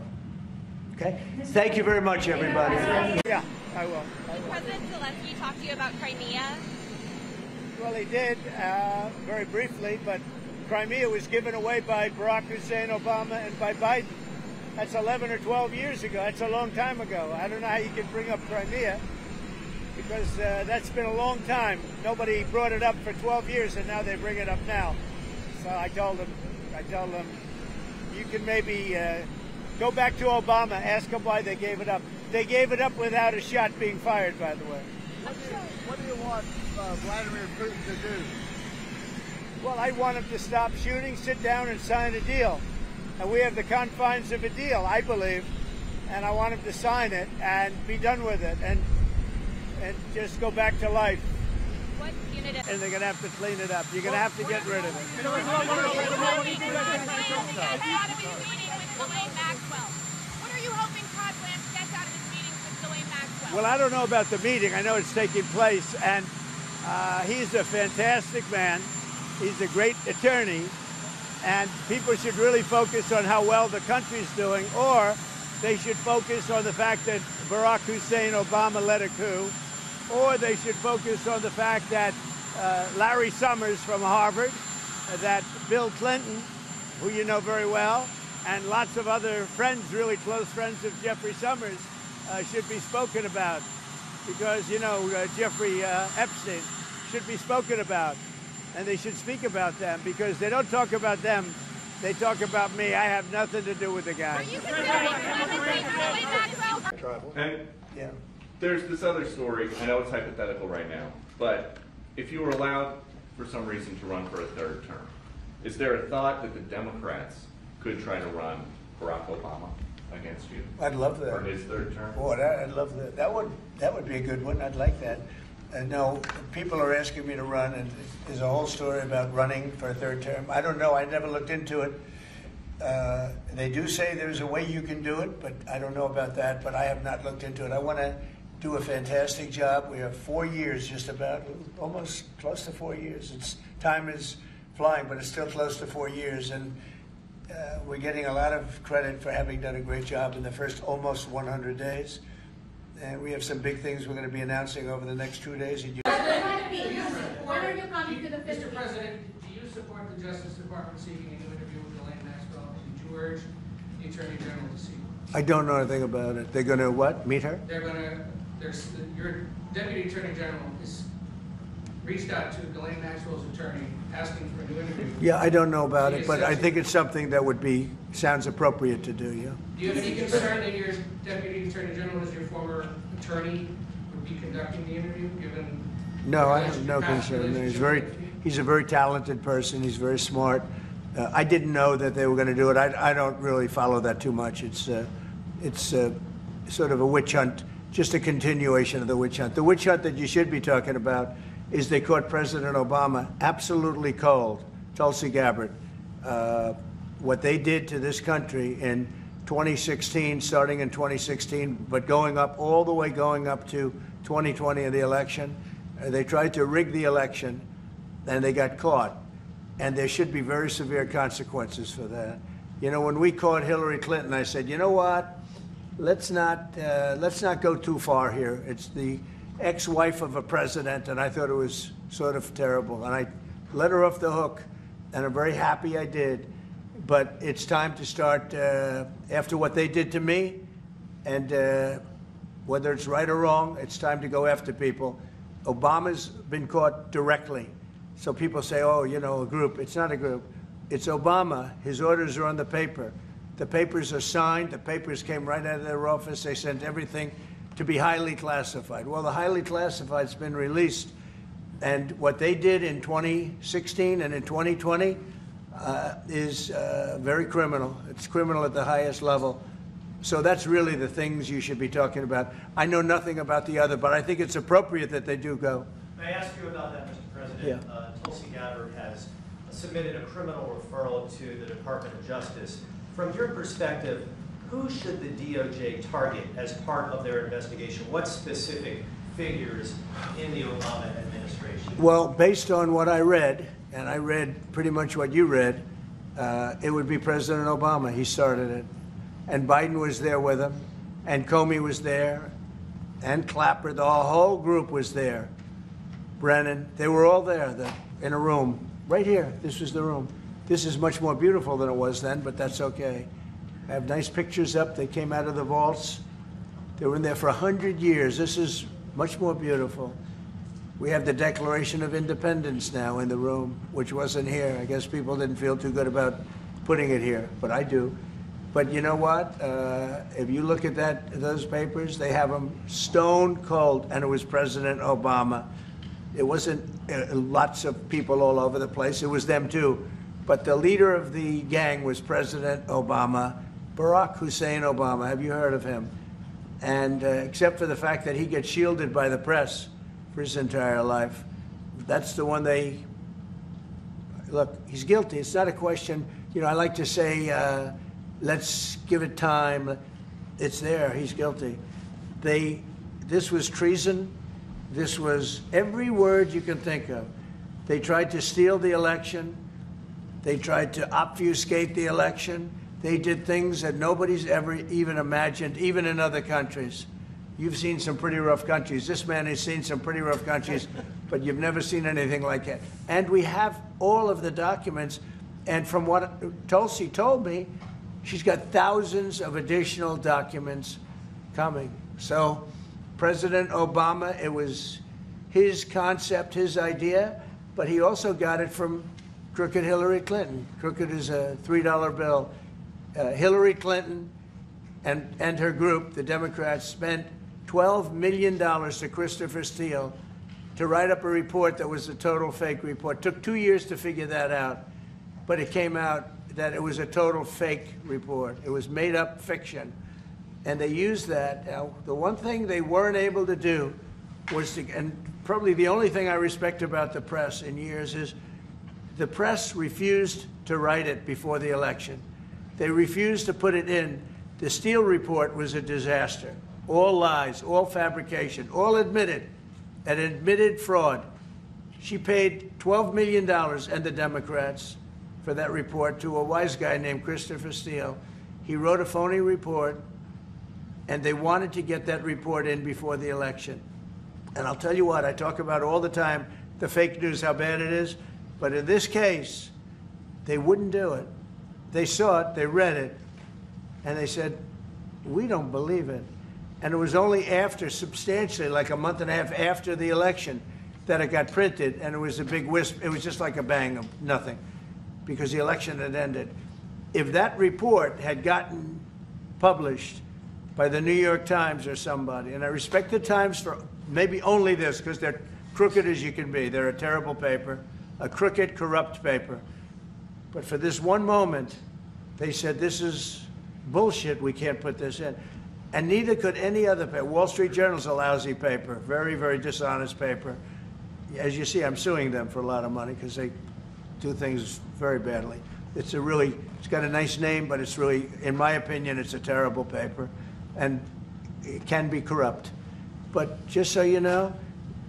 Okay? Thank you very much, everybody. Yeah, I will. Did President Zelensky talk to you about Crimea? Well, he did, very briefly, but Crimea was given away by Barack Hussein Obama and by Biden. That's 11 or 12 years ago. That's a long time ago. I don't know how you can bring up Crimea, because that's been a long time. Nobody brought it up for 12 years, and now they bring it up now. So I told them, you can maybe go back to Obama, ask him why they gave it up. They gave it up without a shot being fired, by the way. What do you want Vladimir Putin to do? Well, I want him to stop shooting, sit down, and sign a deal. And we have the confines of a deal, I believe, and I want him to sign it and be done with it and just go back to life. And they're going to have to clean it up. You're going to have to get rid of it. What are you hoping Todd Blanche gets out of this meeting with Ghislaine Maxwell? Well, I don't know about the meeting. I know it's taking place, and he's a fantastic man. He's a great attorney, and people should really focus on how well the country's doing, or they should focus on the fact that Barack Hussein Obama led a coup, or they should focus on the fact that Larry Summers from Harvard, that Bill Clinton, who you know very well, and lots of other friends, really close friends of Jeffrey Summers, should be spoken about. Because, you know, Jeffrey Epstein should be spoken about. And they should speak about them, because they don't talk about them. They talk about me. I have nothing to do with the guy. Are you considering Maxwell? And yeah. There's this other story. I know it's hypothetical right now, but if you were allowed for some reason to run for a third term, is there a thought that the Democrats could try to run Barack Obama against you? I'd love that. For his third term? Boy, I'd love that. That would be a good one. I'd like that. No, people are asking me to run, and there's a whole story about running for a third term. I don't know. I never looked into it. They do say there's a way you can do it, but I don't know about that. But I have not looked into it. I want to do a fantastic job. We have 4 years, just about, almost close to 4 years. Time is flying, but it's still close to 4 years, and we're getting a lot of credit for having done a great job in the first almost 100 days. And we have some big things we're going to be announcing over the next 2 days. When are you coming to the Philippines? Mr. President, do you support the Justice Department seeking a new interview with Ghislaine Maxwell? Did you urge the Attorney General to seek? I don't know anything about it. They're going to what? Meet her? They're going to. Your Deputy Attorney General has reached out to Ghislaine Maxwell's attorney asking for a new interview. Yeah, I don't know about it, but I think it's something that sounds appropriate to do, yeah. Do you have any concern that your Deputy Attorney General, as your former attorney, would be conducting the interview, given... No, I have no concern. He's a very talented person. He's very smart. I didn't know that they were going to do it. I don't really follow that too much. It's sort of a witch hunt, just a continuation of the witch hunt. The witch hunt that you should be talking about is they caught President Obama absolutely cold, Tulsi Gabbard. What they did to this country in 2016, starting in 2016, but going up all the way going up to 2020 in the election. They tried to rig the election, and they got caught. And there should be very severe consequences for that. You know, when we caught Hillary Clinton, I said, you know what? Let's not go too far here. It's the ex-wife of a president, and I thought it was sort of terrible. And I let her off the hook, and I'm very happy I did. But it's time to start, after what they did to me, and whether it's right or wrong, it's time to go after people. Obama's been caught directly. So people say, oh, you know, a group. It's not a group. It's Obama. His orders are on the paper. The papers are signed. The papers came right out of their office. They sent everything to be highly classified. Well, the highly classified's been released. And what they did in 2016 and in 2020 is very criminal. It's criminal at the highest level. So that's really the things you should be talking about. I know nothing about the other, but I think it's appropriate that they do go. May I ask you about that, Mr. President? Yeah. Tulsi Gabbard has submitted a criminal referral to the Department of Justice. From your perspective, who should the DOJ target as part of their investigation? What specific figures in the Obama administration? Well, based on what I read, and I read pretty much what you read, it would be President Obama. He started it. And Biden was there with him, and Comey was there, and Clapper. The whole group was there. Brennan, they were all there in a room. Right here, this was the room. This is much more beautiful than it was then, but that's okay. I have nice pictures up. They came out of the vaults. They were in there for 100 years. This is much more beautiful. We have the Declaration of Independence now in the room, which wasn't here. I guess people didn't feel too good about putting it here, but I do. But you know what? If you look at those papers, they have them stone cold, and it was President Obama. It wasn't lots of people all over the place. It was them too. But the leader of the gang was President Obama, Barack Hussein Obama. Have you heard of him? And except for the fact that he gets shielded by the press for his entire life, that's the one they, look, he's guilty. It's not a question, you know, I like to say, let's give it time. It's there, he's guilty. This was treason. This was every word you can think of. They tried to steal the election. They tried to obfuscate the election. They did things that nobody's ever even imagined, even in other countries. You've seen some pretty rough countries. This man has seen some pretty rough countries, but you've never seen anything like it. And we have all of the documents. And from what Tulsi told me, she's got thousands of additional documents coming. So President Obama, it was his concept, his idea, but he also got it from crooked Hillary Clinton. Crooked is a $3 bill. Hillary Clinton and her group, the Democrats, spent $12 million to Christopher Steele to write up a report that was a total fake report. Took 2 years to figure that out, but it came out that it was a total fake report. It was made up fiction. And they used that. Now, the one thing they weren't able to do was to, and probably the only thing I respect about the press in years is the press refused to write it before the election. They refused to put it in. The Steele report was a disaster. All lies, all fabrication, all admitted, an admitted fraud. She paid $12 million, and the Democrats, for that report to a wise guy named Christopher Steele. He wrote a phony report, and they wanted to get that report in before the election. And I'll tell you what, I talk about all the time, the fake news, how bad it is. But in this case, they wouldn't do it. They saw it, they read it, and they said, we don't believe it. And it was only after, substantially, like a month and a half after the election, that it got printed, and it was a big wisp. It was just like a bang of nothing, because the election had ended. If that report had gotten published by the New York Times or somebody, and I respect the Times for maybe only this, because they're crooked as you can be. They're a terrible paper, a crooked, corrupt paper. But for this one moment, they said, this is bullshit, we can't put this in. And neither could any other paper. Wall Street Journal's a lousy paper, very, very dishonest paper. As you see, I'm suing them for a lot of money because they do things very badly. It's got a nice name, but it's really, in my opinion, it's a terrible paper, and it can be corrupt. But just so you know,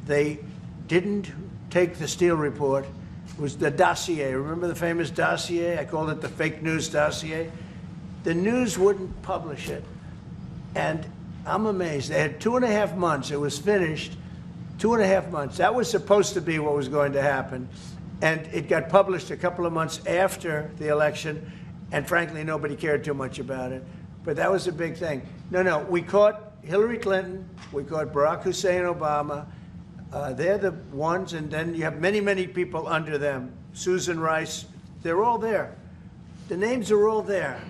they didn't take the Steele report. It was the dossier. Remember the famous dossier? I called it the fake news dossier. The news wouldn't publish it. And I'm amazed. They had 2.5 months. It was finished. 2.5 months. That was supposed to be what was going to happen. And it got published a couple of months after the election. And frankly, nobody cared too much about it. But that was a big thing. No, we caught Hillary Clinton. We caught Barack Hussein Obama. They're the ones. And then you have many, many people under them. Susan Rice. They're all there. The names are all there.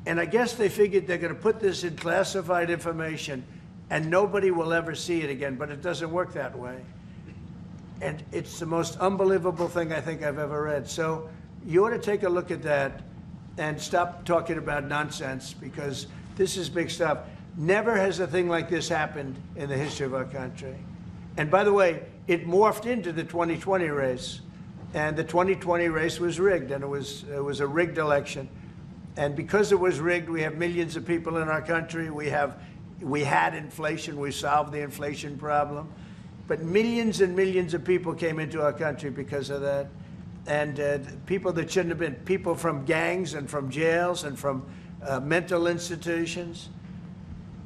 And I guess they figured they're going to put this in classified information and nobody will ever see it again, but it doesn't work that way. And it's the most unbelievable thing I think I've ever read. So you ought to take a look at that and stop talking about nonsense, because this is big stuff. Never has a thing like this happened in the history of our country. And by the way, it morphed into the 2020 race. And the 2020 race was rigged, and it was a rigged election. And because it was rigged, we have millions of people in our country. We had inflation. We solved the inflation problem. But millions and millions of people came into our country because of that. And people that shouldn't have been, people from gangs and from jails and from mental institutions,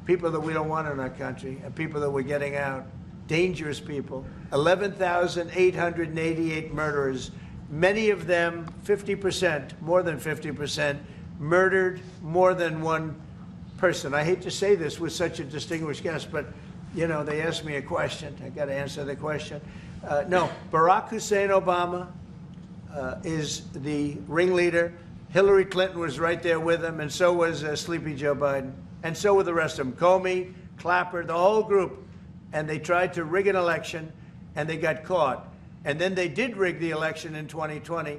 people that we don't want in our country, and people that we're getting out, dangerous people. 11,888 murderers, many of them, 50%, more than 50%, murdered more than one person. I hate to say this with such a distinguished guest, but, you know, they asked me a question. I got to answer the question. No, Barack Hussein Obama is the ringleader. Hillary Clinton was right there with him, and so was Sleepy Joe Biden, and so were the rest of them. Comey, Clapper, the whole group. And they tried to rig an election, and they got caught. And then they did rig the election in 2020.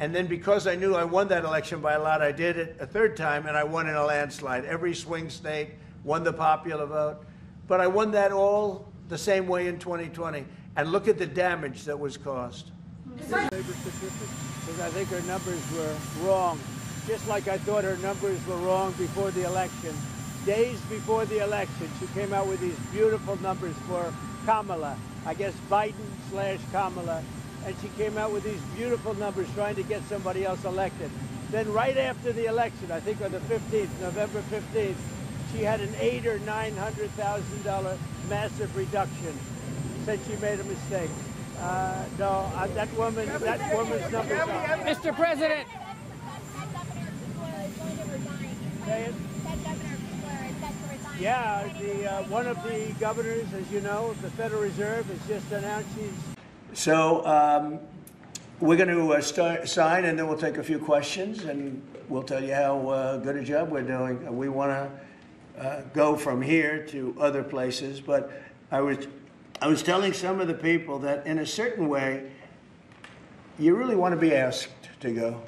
And then because I knew I won that election by a lot, I did it a third time, and I won in a landslide. Every swing state won the popular vote. But I won that all the same way in 2020. And look at the damage that was caused. Because I think her numbers were wrong, just like I thought her numbers were wrong before the election. Days before the election, she came out with these beautiful numbers for Kamala, I guess Biden/Kamala. And she came out with these beautiful numbers trying to get somebody else elected. Then right after the election, I think on the 15th, November 15th, she had an $800,000 or $900,000 massive reduction. Said she made a mistake. That woman's numbers are. Mr. President. Say it. Yeah, one of the governors, as you know, of the Federal Reserve has just announced she's. So we're going to sign, and then we'll take a few questions, and we'll tell you how good a job we're doing. We want to go from here to other places, but I was telling some of the people that in a certain way, you really want to be asked to go.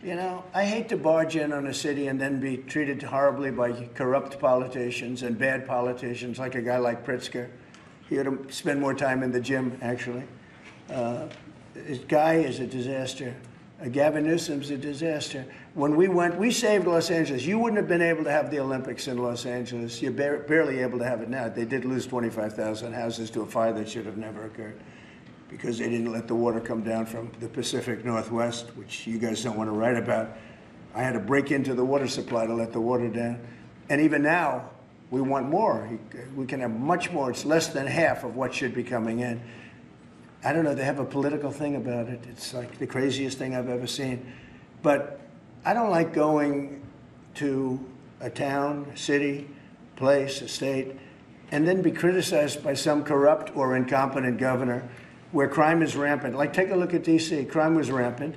You know, I hate to barge in on a city and then be treated horribly by corrupt politicians and bad politicians, like a guy like Pritzker. He ought to spend more time in the gym, actually. This guy is a disaster. Gavin Newsom's a disaster. When we went, we saved Los Angeles. You wouldn't have been able to have the Olympics in Los Angeles. You're barely able to have it now. They did lose 25,000 houses to a fire that should have never occurred because they didn't let the water come down from the Pacific Northwest, which you guys don't want to write about. I had to break into the water supply to let the water down. And even now, we want more. We can have much more. It's less than half of what should be coming in. I don't know, they have a political thing about it. It's like the craziest thing I've ever seen. But I don't like going to a town, city, place, a state, and then be criticized by some corrupt or incompetent governor where crime is rampant. Like, take a look at D.C. Crime was rampant.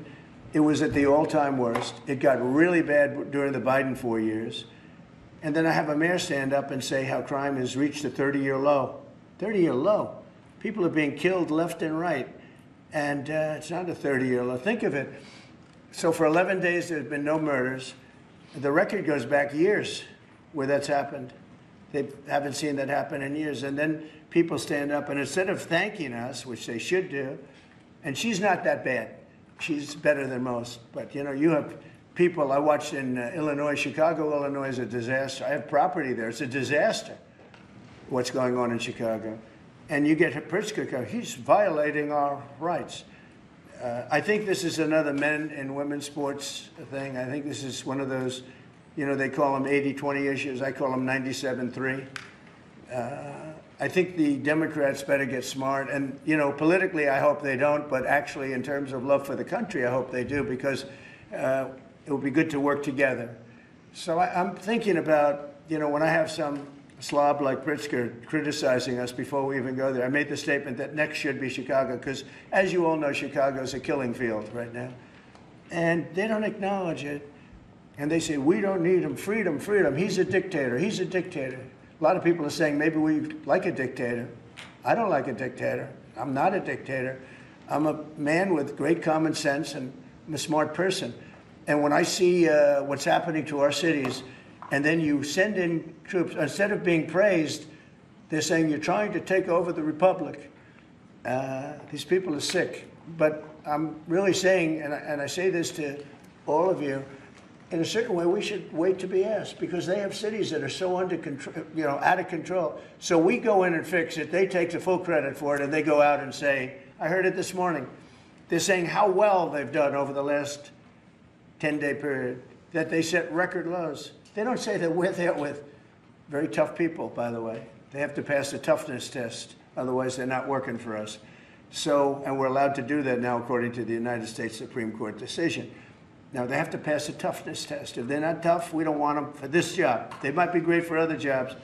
It was at the all-time worst. It got really bad during the Biden 4 years. And then I have a mayor stand up and say how crime has reached a 30-year low. 30-year low. People are being killed left and right. And it's not a 30-year low. Think of it. So for 11 days, there's been no murders. The record goes back years where that's happened. They haven't seen that happen in years. And then people stand up, and instead of thanking us, which they should do, and she's not that bad. She's better than most. But, you know, you have people, I watched in Illinois, Chicago, Illinois is a disaster. I have property there. It's a disaster what's going on in Chicago. And you get Pritzker, he's violating our rights. I think this is another men and women's sports thing. I think this is one of those, you know, they call them 80-20 issues. I call them 97-3. I think the Democrats better get smart. And, you know, politically, I hope they don't. But actually, in terms of love for the country, I hope they do, because it would be good to work together. So I'm thinking about, you know, when I have some slob like Pritzker criticizing us before we even go there, I made the statement that next should be Chicago, because as you all know, Chicago is a killing field right now. And they don't acknowledge it. And they say, we don't need him, freedom, freedom. He's a dictator, he's a dictator. A lot of people are saying maybe we like a dictator. I don't like a dictator. I'm not a dictator. I'm a man with great common sense, and I'm a smart person. And when I see what's happening to our cities, and then you send in troops, instead of being praised, they're saying you're trying to take over the republic. These people are sick. But I'm really saying, and I say this to all of you, in a certain way, we should wait to be asked, because they have cities that are so under control, you know, out of control. So we go in and fix it. They take the full credit for it, and they go out and say, I heard it this morning, they're saying how well they've done over the last 10-day period, that they set record lows. They don't say that we're there with very tough people, by the way. They have to pass the toughness test. Otherwise, they're not working for us. So, and we're allowed to do that now according to the United States Supreme Court decision. Now, they have to pass a toughness test. If they're not tough, we don't want them for this job. They might be great for other jobs,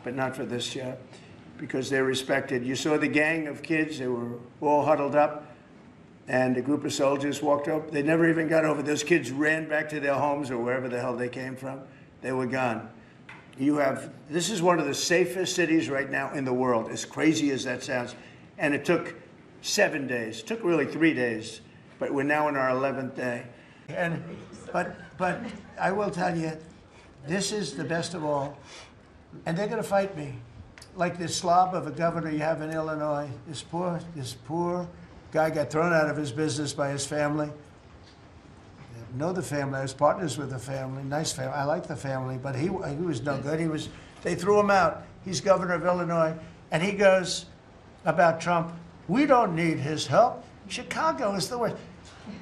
but not for this job, because they're respected. You saw the gang of kids. They were all huddled up, and a group of soldiers walked up. They never even got over. Those kids ran back to their homes or wherever the hell they came from. They were gone. This is one of the safest cities right now in the world, as crazy as that sounds. And it took 7 days. It took really 3 days, but we're now in our 11th day. But I will tell you, this is the best of all, and they're going to fight me. Like this slob of a governor you have in Illinois, this poor guy got thrown out of his business by his family. I know the family. I was partners with the family. Nice family. I like the family, but he was no good. They threw him out. He's governor of Illinois, and he goes about Trump, we don't need his help. Chicago is the worst.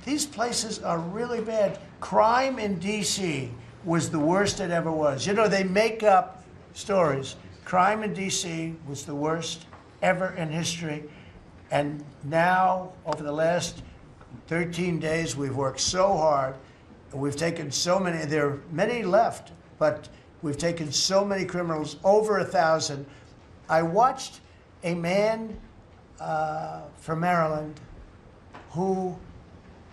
These places are really bad. Crime in D.C. was the worst it ever was. You know, they make up stories. Crime in D.C. was the worst ever in history. And now, over the last 13 days, we've worked so hard. We've taken so many, there are many left, but we've taken so many criminals, over 1,000. I watched a man from Maryland who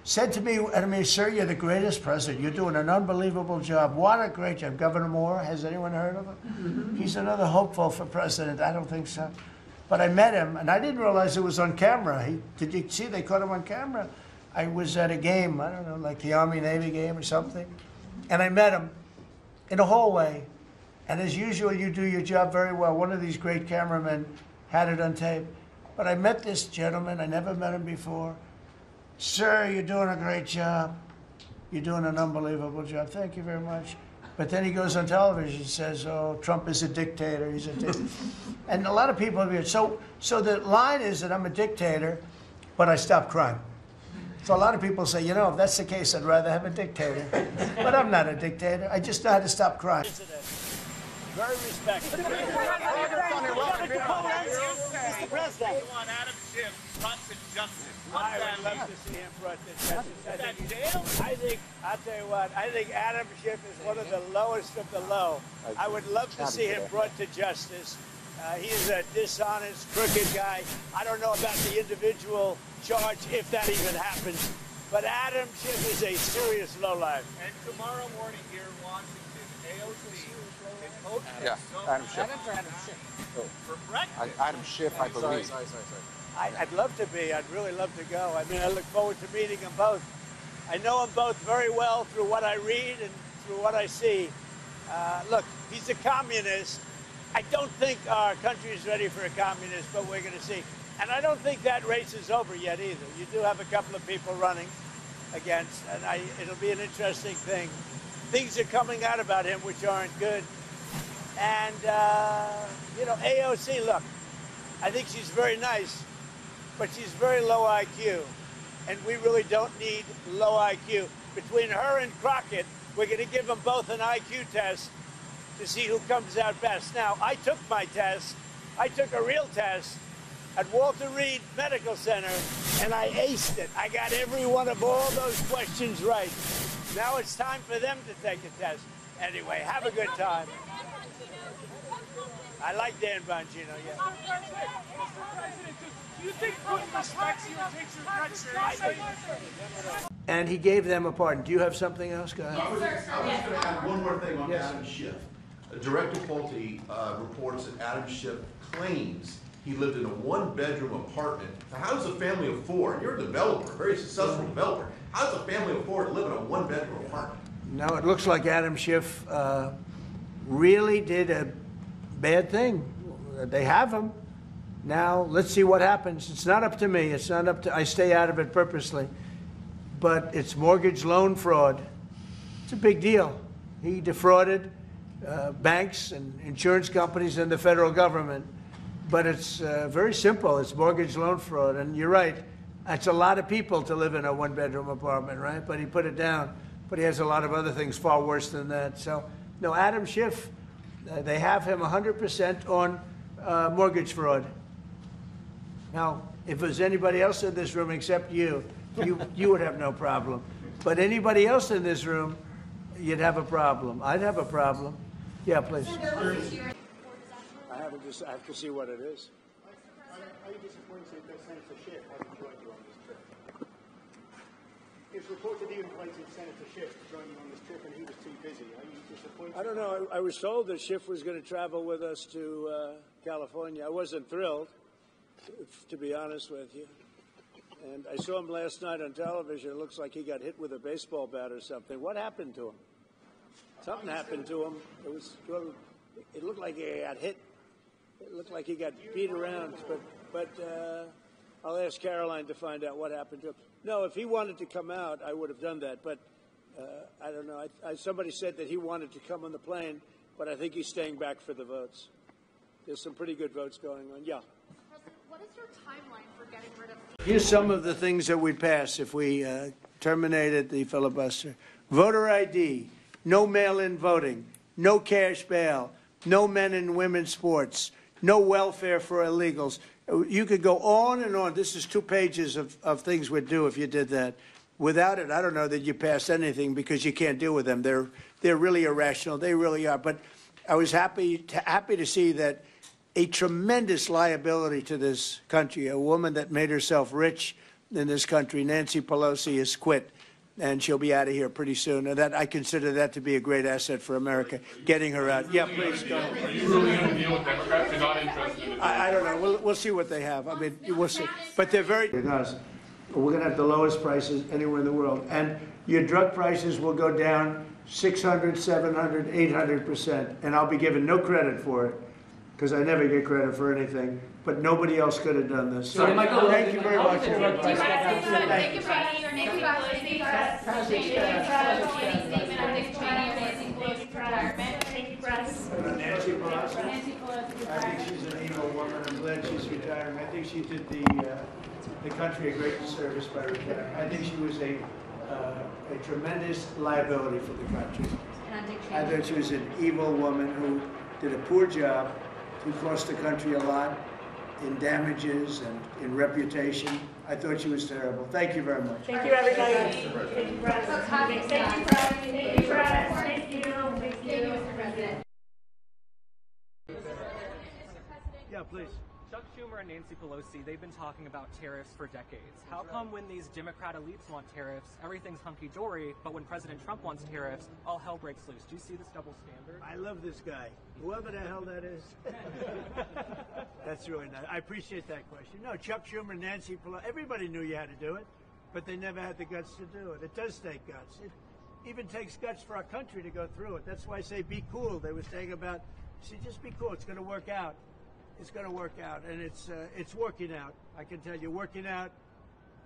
said to me, I mean, sir, you're the greatest president. You're doing an unbelievable job. What a great job. Governor Moore, has anyone heard of him? Mm-hmm. He's another hopeful for president. I don't think so. But I met him, and I didn't realize it was on camera. Did you see they caught him on camera? I was at a game, I don't know, like the Army-Navy game or something, and I met him in a hallway. And as usual, you do your job very well. One of these great cameramen had it on tape. But I met this gentleman. I never met him before. Sir, you're doing a great job. You're doing an unbelievable job. Thank you very much. But then he goes on television and says, oh, Trump is a dictator. He's a dictator. And a lot of people are so the line is that I'm a dictator, but I stop crime. So a lot of people say, you know, if that's the case, I'd rather have a dictator. But I'm not a dictator. I just know how to stop crime. Very respectful. Mr. President. You want Adam Schiff brought to justice. I would love to see him brought to justice. I'll tell you what, I think Adam Schiff is one of the lowest of the low. I would love to see him brought to justice. He's a dishonest, crooked guy. I don't know about the individual charge, if that even happens. But Adam Schiff is a serious lowlife. And tomorrow morning here in Washington, AOC is hosting. Yeah, Adam Schiff. Adam Schiff. For breakfast. Adam Schiff, I believe. Sorry. I'd love to be. I'd really love to go. I mean, I look forward to meeting them both. I know them both very well through what I read and through what I see. Look, he's a communist. I don't think our country is ready for a communist, but we're going to see. And I don't think that race is over yet either. You do have a couple of people running against, and it'll be an interesting thing. Things are coming out about him which aren't good. And, you know, AOC, look, I think she's very nice, but she's very low IQ. And we really don't need low IQ. Between her and Crockett, we're going to give them both an IQ test to see who comes out best. Now, I took my test. I took a real test at Walter Reed Medical Center, and I aced it. I got every one of all those questions right. Now it's time for them to take a test. Anyway, have a good time. I like Dan Bongino, yeah. Mr. President, do you think Putin respects you and takes your threat seriously? And he gave them a pardon. Do you have something else? Go ahead. I was just going to add one more thing on Adam Schiff. Director Pulte reports that Adam Schiff claims he lived in a one-bedroom apartment. Now, how does a family of four, and you're a developer, a very successful developer, how does a family of four live in a one-bedroom apartment? No, it looks like Adam Schiff really did a bad thing. They have him. Now, let's see what happens. It's not up to me. It's not up to, I stay out of it purposely. But it's mortgage loan fraud. It's a big deal. He defrauded banks and insurance companies and the federal government. But it's very simple. It's mortgage loan fraud. And you're right. It's a lot of people to live in a one-bedroom apartment, right? But he put it down. But he has a lot of other things far worse than that. So, no, Adam Schiff, they have him 100% on mortgage fraud. Now, if it was anybody else in this room except you would have no problem. But anybody else in this room, you'd have a problem. I'd have a problem. Yeah, please. I have to see what it is. Are you disappointed that Senator Schiff hasn't joined you on this trip? It's reported he invited Senator Schiff to join you on this trip and he was too busy. Are you disappointed? I don't know. I was told that Schiff was going to travel with us to California. I wasn't thrilled, to be honest with you. And I saw him last night on television. It looks like he got hit with a baseball bat or something. What happened to him? Something happened to him. It looked like he got hit. It looked like he got beat around. But I'll ask Caroline to find out what happened to him. No, if he wanted to come out, I would have done that. But I don't know. Somebody said that he wanted to come on the plane, but I think he's staying back for the votes. There's some pretty good votes going on. Yeah. President, what is your timeline for getting rid of... Here's some of the things that we'd pass if we terminated the filibuster. Voter ID, no mail-in voting, no cash bail, no men and women's sports, no welfare for illegals. You could go on and on. This is 2 pages of things we'd do if you did that. Without it, I don't know that you pass anything because you can't deal with them. They're really irrational. They really are. But I was happy to see that a tremendous liability to this country, a woman that made herself rich in this country, Nancy Pelosi, has quit, and she'll be out of here pretty soon. And that I consider that to be a great asset for America, getting her out. Yeah, please go ahead. Are you really going to deal with Democrats? You're not interested in I don't know. We'll see what they have. I mean, we'll see. But they're very... Because we're going to have the lowest prices anywhere in the world. And your drug prices will go down 600, 700, 800%. And I'll be given no credit for it, because I never get credit for anything. But nobody else could have done this. So thank you very much. Thank you for your name. Nancy Pelosi. I think she's an evil woman. I'm glad she's retiring. I think she did the country a great service by retiring. I think she was a tremendous liability for the country. I thought she was an evil woman who did a poor job, who cost the country a lot in damages and in reputation. I thought she was terrible. Thank you very much. Thank you, everybody. Thank you, President. Thank you, President. Thank you, Mr. President. Yeah, please. Chuck Schumer and Nancy Pelosi, they've been talking about tariffs for decades. How come when these Democrat elites want tariffs, everything's hunky-dory, but when President Trump wants tariffs, all hell breaks loose? Do you see this double standard? I love this guy, whoever the hell that is. That's really nice. I appreciate that question. No, Chuck Schumer, Nancy Pelosi, everybody knew you had to do it. but they never had the guts to do it. It does take guts. It even takes guts for our country to go through it. That's why I say be cool. They were saying about, see, just be cool. It's going to work out. It's going to work out, and it's working out. I can tell you, working out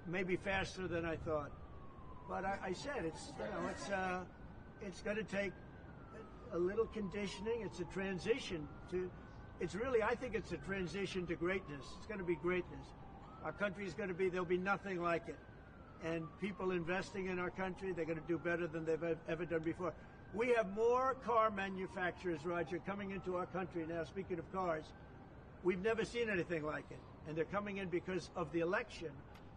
maybe faster than I thought. But I said it's going to take a little conditioning. It's a transition to. It's really, I think it's a transition to greatness. It's going to be greatness. Our country is going to be, there'll be nothing like it. And people investing in our country, they're going to do better than they've ever done before. We have more car manufacturers, Roger, coming into our country now, speaking of cars. We've never seen anything like it. And they're coming in because of the election,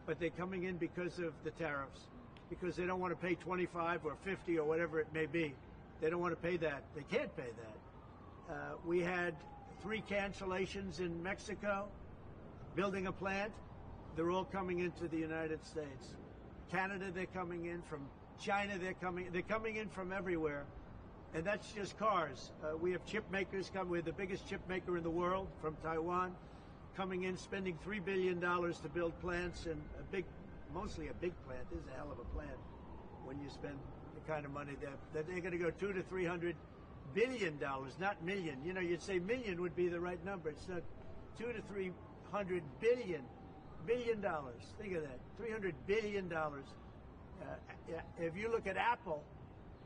but they're coming in because of the tariffs, because they don't want to pay 25 or 50 or whatever it may be. They don't want to pay that. They can't pay that. We had 3 cancellations in Mexico, building a plant. They're all coming into the United States. Canada, they're coming in. From China, they're coming in from everywhere. And that's just cars. We have chip makers coming. We're the biggest chip maker in the world from Taiwan, coming in, spending $3 billion to build plants, and mostly a big plant. This is a hell of a plant when you spend the kind of money that they're going to go $200 to $300 billion, not million. You know, you'd say million would be the right number. It's not. $200 to $300 billion. Think of that. $300 billion. If you look at Apple,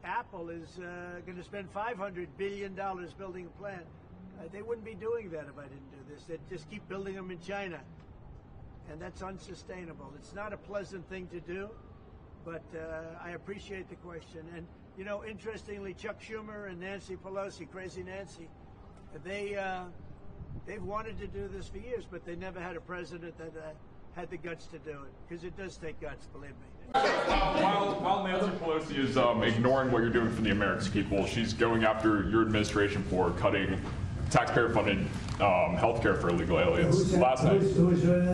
Apple is going to spend $500 billion building a plant. They wouldn't be doing that if I didn't do this. They'd just keep building them in China. And that's unsustainable. It's not a pleasant thing to do, but I appreciate the question. And, you know, interestingly, Chuck Schumer and Nancy Pelosi, Crazy Nancy, they've wanted to do this for years, but they never had a president that had the guts to do it, because it does take guts, believe me. While Nancy Pelosi is ignoring what you're doing for the American people, she's going after your administration for cutting taxpayer-funded health care for illegal aliens. Last night,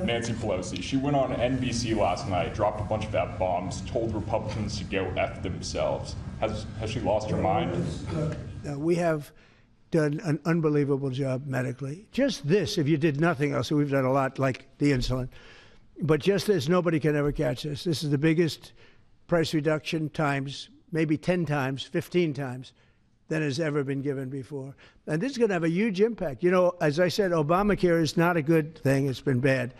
Nancy Pelosi, she went on NBC last night, dropped a bunch of F-bombs, told Republicans to go F themselves. Has she lost her mind? We have done an unbelievable job medically. Just this, if you did nothing else, we've done a lot, like the insulin. But just this, nobody can ever catch this. This is the biggest price reduction times, maybe 10 times, 15 times, than has ever been given before. And this is going to have a huge impact. You know, as I said, Obamacare is not a good thing. It's been bad.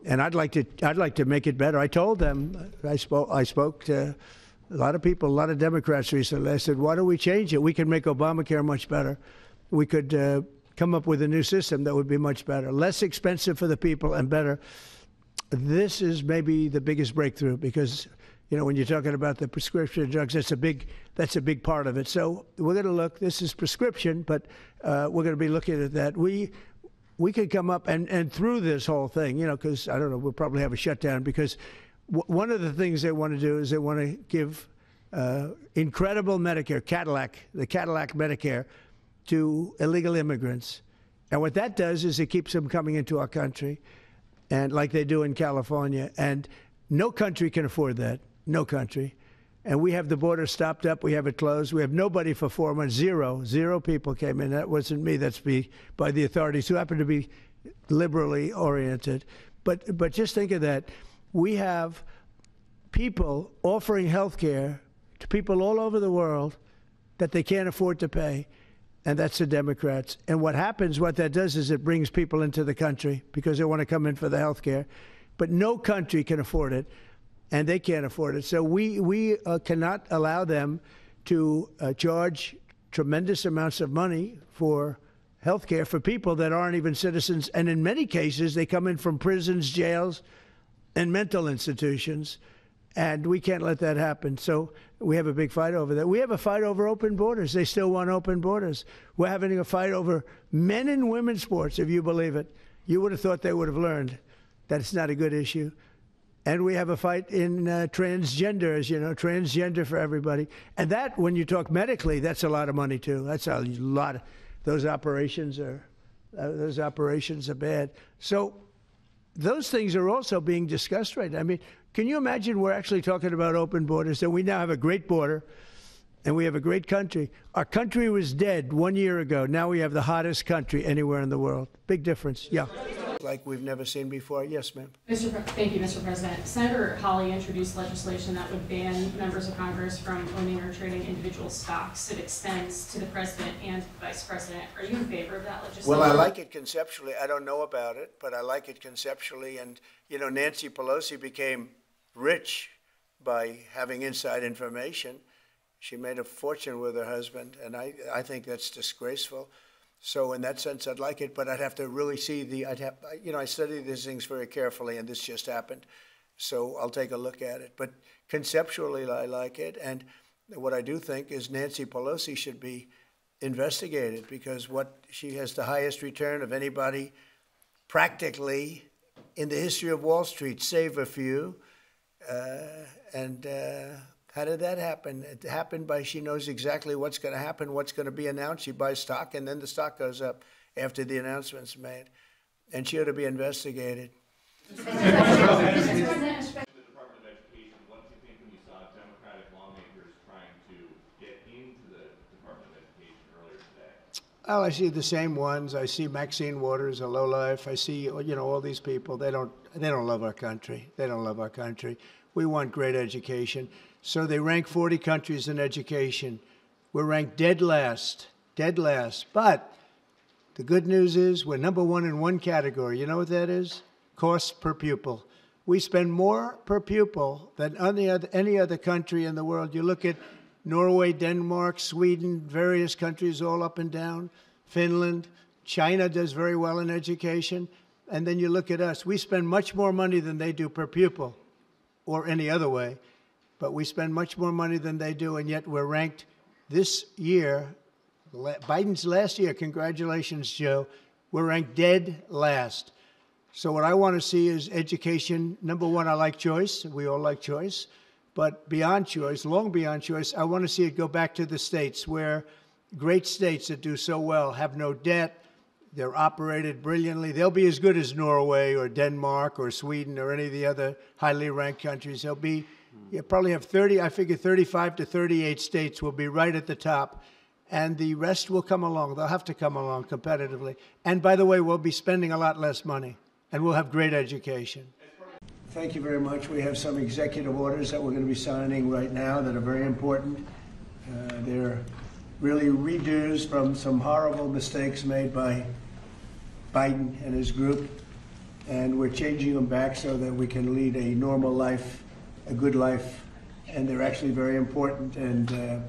And I'd like to make it better. I told them, I spoke to a lot of people, a lot of Democrats recently. I said, why don't we change it? We can make Obamacare much better. We could come up with a new system that would be much better, less expensive for the people and better. This is maybe the biggest breakthrough because, you know, when you're talking about the prescription drugs, that's a big part of it. So we're going to look. This is prescription, but we're going to be looking at that. We could come up and through this whole thing, you know, because I don't know, we'll probably have a shutdown because one of the things they want to do is they want to give incredible Medicare, the Cadillac Medicare, to illegal immigrants. And what that does is it keeps them coming into our country, and like they do in California. And no country can afford that, no country. And we have the border stopped up. We have it closed. We have nobody for 4 months. Zero people came in. That wasn't me. That's by the authorities who happen to be liberally oriented. But just think of that. We have people offering health care to people all over the world that they can't afford to pay. And that's the Democrats. And what that does is it brings people into the country because they want to come in for the health care. But no country can afford it, and they can't afford it. So we cannot allow them to charge tremendous amounts of money for health care for people that aren't even citizens. And in many cases, they come in from prisons, jails, and mental institutions. And we can't let that happen. So we have a big fight over that. We have a fight over open borders. They still want open borders. We're having a fight over men and women's sports, if you believe it. You would have thought they would have learned that it's not a good issue. And we have a fight in transgender, as you know, transgender for everybody. And that, when you talk medically, that's a lot of money, too. That's a lot. Those operations are bad. So those things are also being discussed right now. I mean, can you imagine we're actually talking about open borders, that we now have a great border and we have a great country. Our country was dead 1 year ago. Now we have the hottest country anywhere in the world. Big difference. Yeah. like we've never seen before. Yes, ma'am. Thank you, Mr. President. Senator Hawley introduced legislation that would ban members of Congress from owning or trading individual stocks. It extends to the president and vice president. Are you in favor of that legislation? Well, I like it conceptually. I don't know about it, but I like it conceptually. And, you know, Nancy Pelosi became rich by having inside information. She made a fortune with her husband, and I think that's disgraceful. So in that sense, I'd like it, but I'd have to really see I study these things very carefully, and this just happened. So I'll take a look at it. But conceptually, I like it. And what I do think is Nancy Pelosi should be investigated, because she has the highest return of anybody practically in the history of Wall Street, save a few. How did that happen? It happened by she knows exactly what's going to happen, what's going to be announced. She buys stock, and then the stock goes up after the announcement's made. And she ought to be investigated. The Department of Education, what do you think when you saw Democratic lawmakers trying to get into the Department of Education earlier today? Well, I see the same ones. I see Maxine Waters, a lowlife. I see, all these people. They don't love our country. They don't love our country. We want great education. So they rank 40 countries in education. We're ranked dead last. But the good news is we're number one in one category. You know what that is? Cost per pupil. We spend more per pupil than any other country in the world. You look at Norway, Denmark, Sweden, various countries all up and down, Finland. China does very well in education. And then you look at us. We spend much more money than they do per pupil or any other way. But we spend much more money than they do, and yet we're ranked this year, Biden's last year, congratulations, Joe, we're ranked dead last. So what I want to see is education. Number one, I like choice. We all like choice. But beyond choice, long beyond choice, I want to see it go back to the states, where great states that do so well have no debt. They're operated brilliantly. They'll be as good as Norway or Denmark or Sweden or any of the other highly ranked countries. They'll be, you probably have 35 to 38 states will be right at the top. And the rest will come along. They'll have to come along competitively. And by the way, we'll be spending a lot less money, and we'll have great education. Thank you very much. We have some executive orders that we're going to be signing right now that are very important. They're really redos from some horrible mistakes made by Biden and his group. And we're changing them back so that we can lead a normal life, a good life. And they're actually very important. And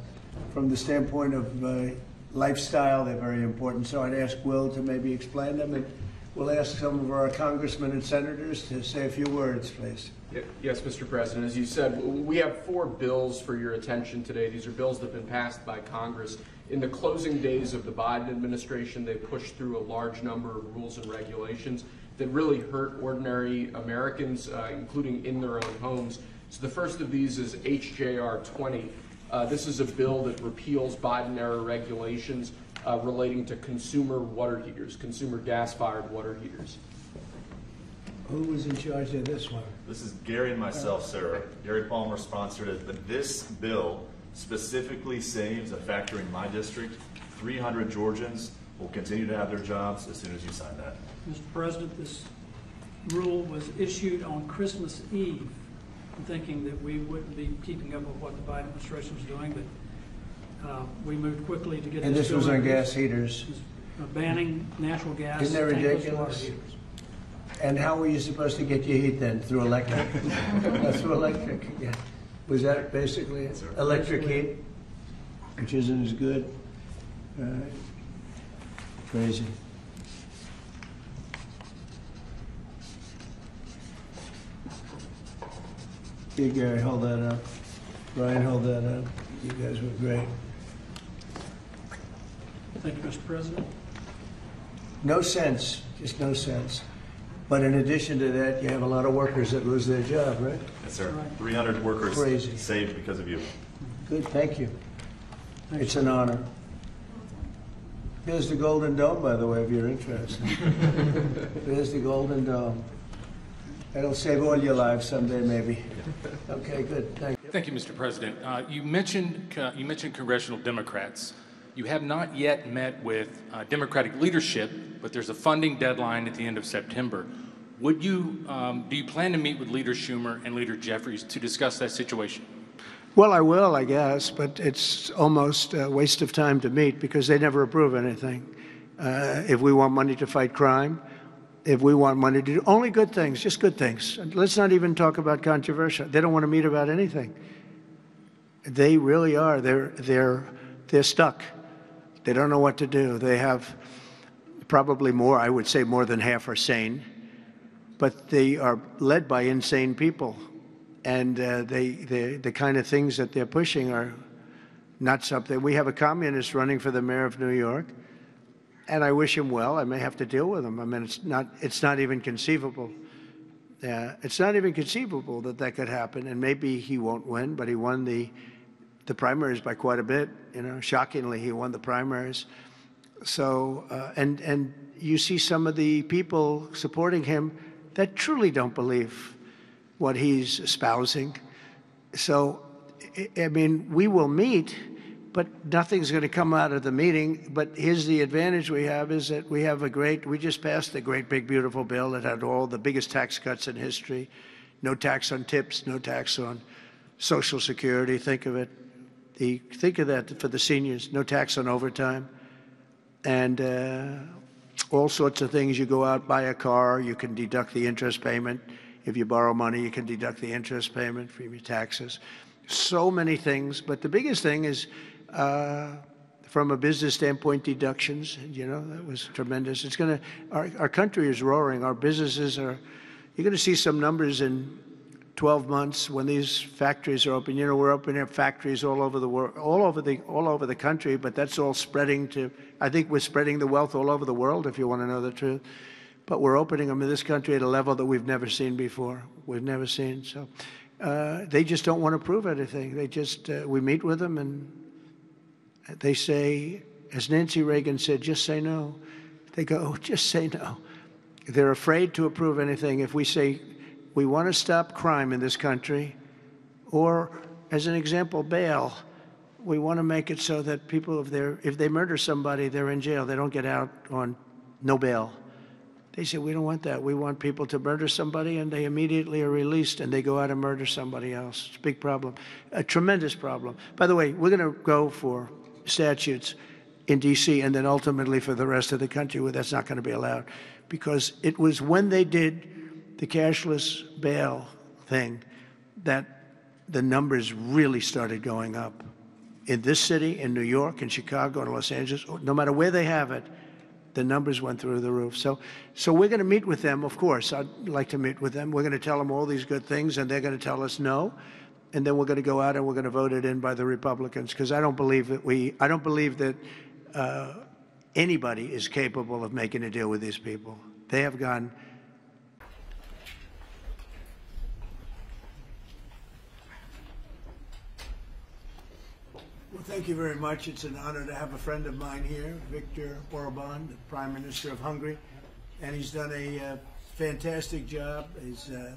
from the standpoint of lifestyle, they're very important. So I'd ask Will to maybe explain them, and we'll ask some of our congressmen and senators to say a few words, please. Yes, Mr. President. As you said, we have 4 bills for your attention today. These are bills that have been passed by Congress. In the closing days of the Biden administration, they pushed through a large number of rules and regulations that really hurt ordinary Americans, including in their own homes. So the first of these is HJR 20. This is a bill that repeals Biden-era regulations relating to consumer water heaters, consumer gas-fired water heaters. Who was in charge of this one? This is Gary and myself, sir. Gary Palmer sponsored it, but this bill specifically saves a factory in my district. 300 Georgians will continue to have their jobs as soon as you sign that. Mr. President, this rule was issued on Christmas Eve. I'm thinking that we wouldn't be keeping up with what the Biden administration was doing, but we moved quickly to get And this was on gas heaters. Banning natural gas. Isn't that ridiculous? Water heaters. And how were you supposed to get your heat then? Through electric? Through electric, yeah. Was that basically it? Electric heat, which isn't as good. Crazy. Hey, Gary, hold that up. Brian, hold that up. You guys were great. Thank you, Mr. President. No sense, just no sense. But in addition to that, you have a lot of workers that lose their job, right? Yes, sir. 300 workers Crazy. saved because of you. Good, thank you. It's an honor. Here's the Golden Dome, by the way, if you're interested. There's the Golden Dome. That'll save all your lives someday, maybe. Okay, good. Thank you. Thank you, Mr. President. You mentioned congressional Democrats. You have not yet met with Democratic leadership, but there's a funding deadline at the end of September. Would you, do you plan to meet with Leader Schumer and Leader Jeffries to discuss that situation? Well, I will, I guess, but it's almost a waste of time to meet because they never approve anything. If we want money to fight crime, if we want money to do only good things, just good things. Let's not even talk about controversial. They don't want to meet about anything. They really are. They're stuck. They don't know what to do. They have probably more, I would say more than half are sane, but they are led by insane people. And the kind of things that they're pushing are not something. We have a communist running for the mayor of New York, and I wish him well. I may have to deal with him. I mean, it's not even conceivable. It's not even conceivable that that could happen. And maybe he won't win, but he won the primaries by quite a bit. You know, shockingly, he won the primaries. So, and you see some of the people supporting him that truly don't believe what he's espousing. So, I mean, we will meet, but nothing's going to come out of the meeting. But here's the advantage we have is that we just passed a great, big, beautiful bill that had all the biggest tax cuts in history. No tax on tips, no tax on Social Security. Think of it. Think of that for the seniors. No tax on overtime. And all sorts of things. You go out, buy a car, you can deduct the interest payment. If you borrow money, you can deduct the interest payment from your taxes. So many things, but the biggest thing is, from a business standpoint, deductions. You know, that was tremendous. It's going to, our country is roaring. Our businesses are, you're going to see some numbers in 12 months when these factories are open. You know, we're opening up factories all over the world, all over the country, but that's all spreading to, I think we're spreading the wealth all over the world, if you want to know the truth. But we're opening them in this country at a level that we've never seen before. We've never seen. So they just don't want to prove anything. They just, we meet with them and they say, as Nancy Reagan said, just say no. They go, oh, just say no. They're afraid to approve anything. If we say, we want to stop crime in this country, or as an example, bail, we want to make it so that people, if they murder somebody, they're in jail. They don't get out on no bail. They say, we don't want that. We want people to murder somebody and they immediately are released and they go out and murder somebody else. It's a big problem, a tremendous problem. By the way, we're going to go for statutes in D.C. and then ultimately for the rest of the country where that's not going to be allowed. Because it was when they did the cashless bail thing that the numbers really started going up. In this city, in New York, in Chicago, in Los Angeles, no matter where they have it, the numbers went through the roof. So we're going to meet with them, of course. I'd like to meet with them. We're going to tell them all these good things, and they're going to tell us no. And then we're going to go out and we're going to vote it in by the Republicans, because I don't believe that anybody is capable of making a deal with these people. They have gone. Well, thank you very much. It's an honor to have a friend of mine here, Viktor Orbán, the Prime Minister of Hungary, and he's done a fantastic job. He's a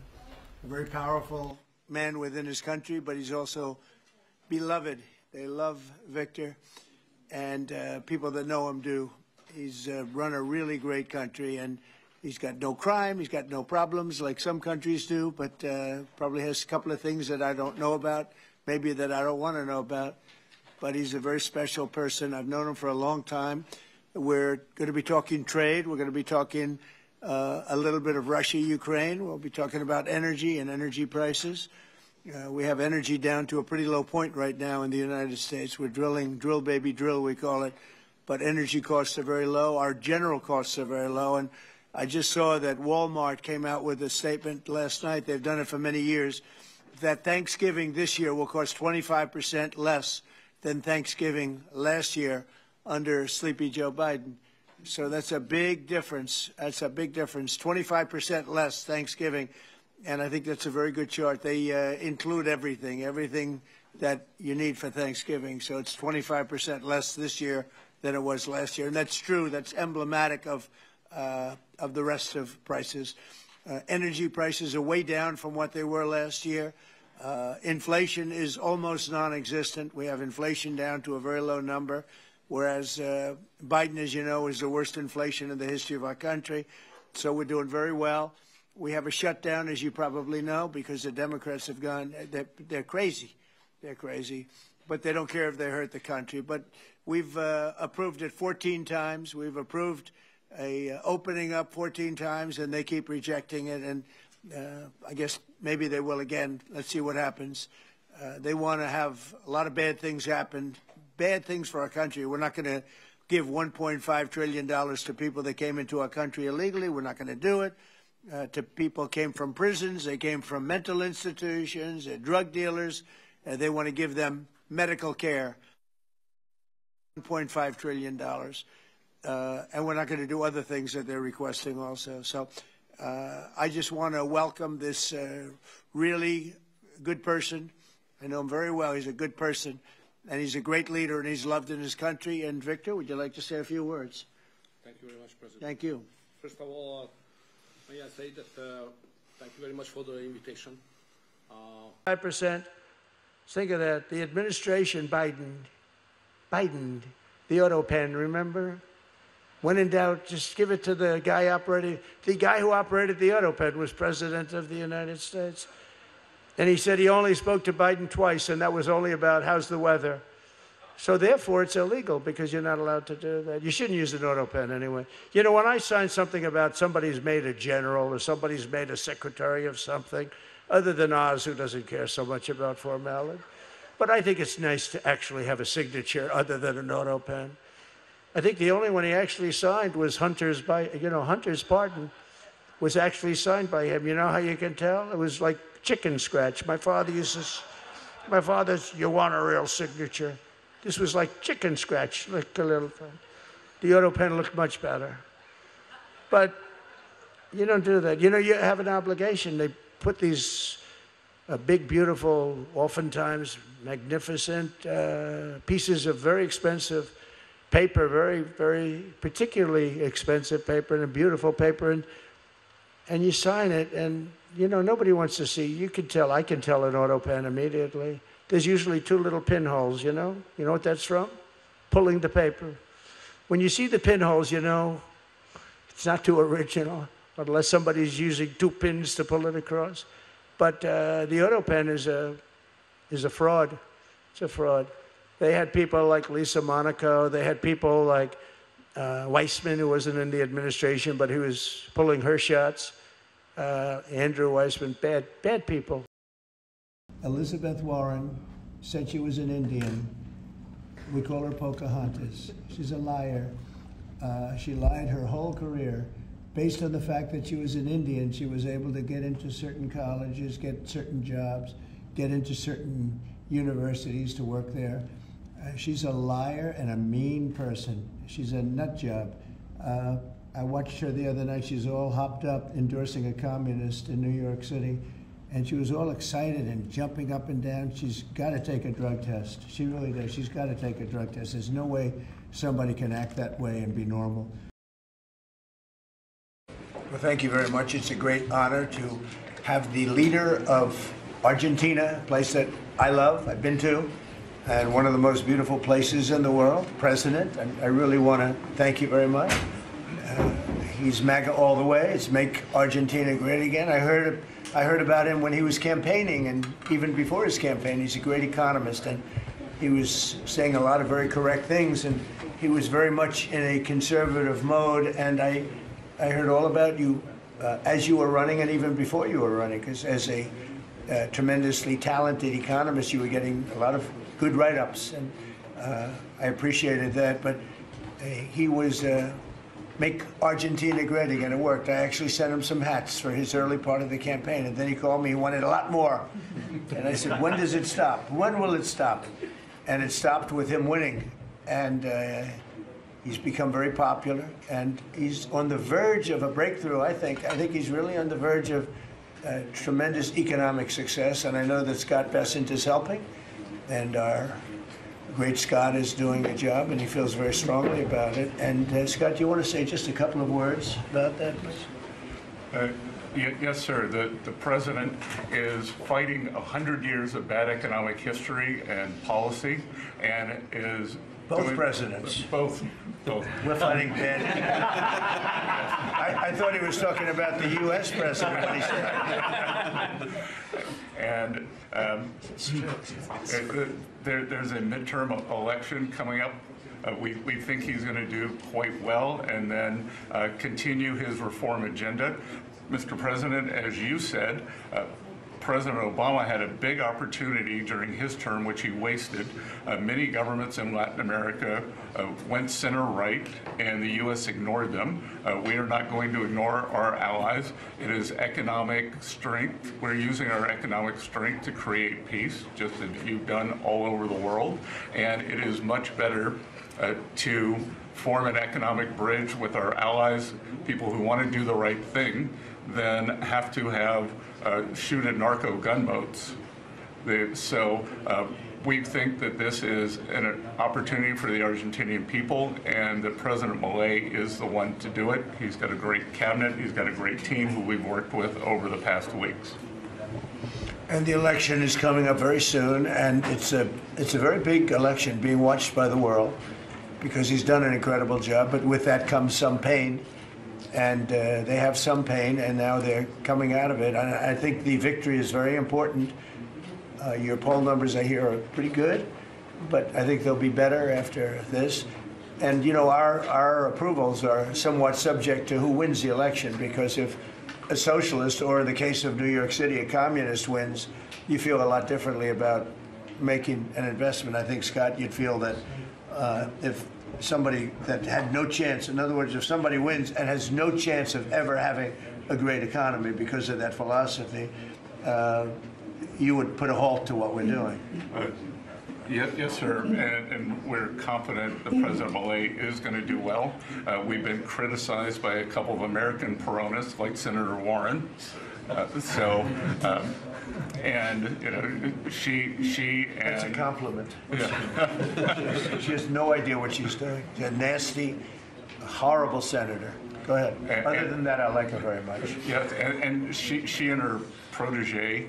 very powerful man within his country, but he's also beloved. They love Viktor, and people that know him do. He's run a really great country, and he's got no crime, he's got no problems like some countries do, but probably has a couple of things that I don't know about, maybe that I don't want to know about. But he's a very special person. I've known him for a long time. We're going to be talking trade. We're going to be talking a little bit of Russia, Ukraine. We'll be talking about energy and energy prices. We have energy down to a pretty low point right now in the United States. We're drilling, drill baby drill, we call it. But energy costs are very low. Our general costs are very low. And I just saw that Walmart came out with a statement last night. They've done it for many years, that Thanksgiving this year will cost 25% less than Thanksgiving last year under Sleepy Joe Biden. So that's a big difference. That's a big difference. 25% less Thanksgiving. And I think that's a very good chart. They include everything that you need for Thanksgiving. So it's 25% less this year than it was last year. And that's true. That's emblematic of the rest of prices. Energy prices are way down from what they were last year. Inflation is almost non-existent. We have inflation down to a very low number. whereas Biden, as you know, is the worst inflation in the history of our country. So we're doing very well. We have a shutdown, as you probably know, because the Democrats have gone, they're crazy. They're crazy. But they don't care if they hurt the country. But we've approved it 14 times. We've approved a opening up 14 times, and they keep rejecting it. And I guess maybe they will again. Let's see what happens. They want to have a lot of bad things happen, bad things for our country. We're not going to give $1.5 trillion to people that came into our country illegally. We're not going to do it. To people came from prisons. They came from mental institutions, drug dealers. They want to give them medical care. $1.5 trillion. And we're not going to do other things that they're requesting also. So I just want to welcome this really good person. I know him very well. He's a good person, and he's a great leader, and he's loved in his country. And Victor, would you like to say a few words? Thank you very much, President. Thank you. First of all, may I say that thank you very much for the invitation. 5%. Think of that. The administration, Biden, the auto pen, remember? When in doubt, just give it to the guy operating. The guy who operated the auto pen was President of the United States. And he said he only spoke to Biden twice, and that was only about how's the weather. So therefore, it's illegal because you're not allowed to do that. You shouldn't use an auto pen anyway. You know, when I sign something about somebody's made a general or somebody's made a secretary of something, other than Oz, who doesn't care so much about formality, but I think it's nice to actually have a signature other than an auto pen. I think the only one he actually signed was Hunter's pardon was actually signed by him. You know how you can tell? It was like chicken scratch. My father's, you want a real signature. This was like chicken scratch, like a little thing. The auto pen looked much better. But you don't do that. You know, you have an obligation. They put these big, beautiful, oftentimes magnificent pieces of very expensive paper, very, very particularly expensive paper and a beautiful paper, and you sign it, and you know, nobody wants to see. You can tell, I can tell an auto pen immediately. There's usually two little pinholes, you know? You know what that's from? Pulling the paper. When you see the pinholes, you know, it's not too original, unless somebody's using two pins to pull it across. But the auto pen is a fraud. It's a fraud. They had people like Lisa Monaco. They had people like Weissman, who wasn't in the administration, but he was pulling her shots. Andrew Weissman, bad people. Elizabeth Warren said she was an Indian. We call her Pocahontas. She's a liar. She lied her whole career. Based on the fact that she was an Indian, she was able to get into certain colleges, get certain jobs, get into certain universities to work there. She's a liar and a mean person. She's a nut job. I watched her the other night. She's all hopped up endorsing a communist in New York City. And she was all excited and jumping up and down. She's got to take a drug test. She really does. She's got to take a drug test. There's no way somebody can act that way and be normal. Well, thank you very much. It's a great honor to have the leader of Argentina, a place that I love, I've been to, and one of the most beautiful places in the world, President. I really want to thank you very much. He's MAGA all the way. It's Make Argentina Great Again. I heard about him when he was campaigning, and even before his campaign. He's a great economist, and he was saying a lot of very correct things, and he was very much in a conservative mode, and I heard all about you as you were running and even before you were running, because as a tremendously talented economist, you were getting a lot of good write-ups, and I appreciated that, but he was Make Argentina Great Again. It worked. I actually sent him some hats for his early part of the campaign, and then he called me. He wanted a lot more. And I said, when does it stop? When will it stop? And it stopped with him winning. And he's become very popular, and he's on the verge of a breakthrough, I think. I think he's really on the verge of tremendous economic success, and I know that Scott Bessent is helping, and our great Scott is doing a job, and he feels very strongly about it. And Scott, do you want to say just a couple of words about that, please? Yes, sir. The president is fighting 100 years of bad economic history and policy, and is Both presidents. Both. We're fighting bad. I thought he was talking about the U.S. president when he said. And there's a midterm election coming up. We think he's going to do quite well and then continue his reform agenda. Mr. President, as you said, President Obama had a big opportunity during his term, which he wasted. Many governments in Latin America went center-right, and the U.S. ignored them. We are not going to ignore our allies. It is economic strength. We're using our economic strength to create peace, just as you've done all over the world. And it is much better to form an economic bridge with our allies, people who want to do the right thing, than have to have shoot at narco gunboats. We think that this is an opportunity for the Argentinian people, and that President Milei is the one to do it. He's got a great cabinet. He's got a great team who we've worked with over the past weeks. And the election is coming up very soon, and it's a very big election being watched by the world because he's done an incredible job, but with that comes some pain. And they have some pain, and now they're coming out of it. And I think the victory is very important. Your poll numbers, I hear, are pretty good, but I think they'll be better after this. And, you know, our approvals are somewhat subject to who wins the election, because if a socialist, or in the case of New York City, a communist wins, you feel a lot differently about making an investment. I think, Scott, you'd feel that if somebody that had no chance, in other words, if somebody wins and has no chance of ever having a great economy because of that philosophy, you would put a halt to what we're doing. Yes, sir, and we're confident that President Milei is going to do well. We've been criticized by a couple of American Peronists, like Senator Warren. And you know, she and that's a compliment. Yeah. She has no idea what she's doing. She's a nasty, horrible senator. Go ahead. Other than that, I like her very much. Yes, and she and her protege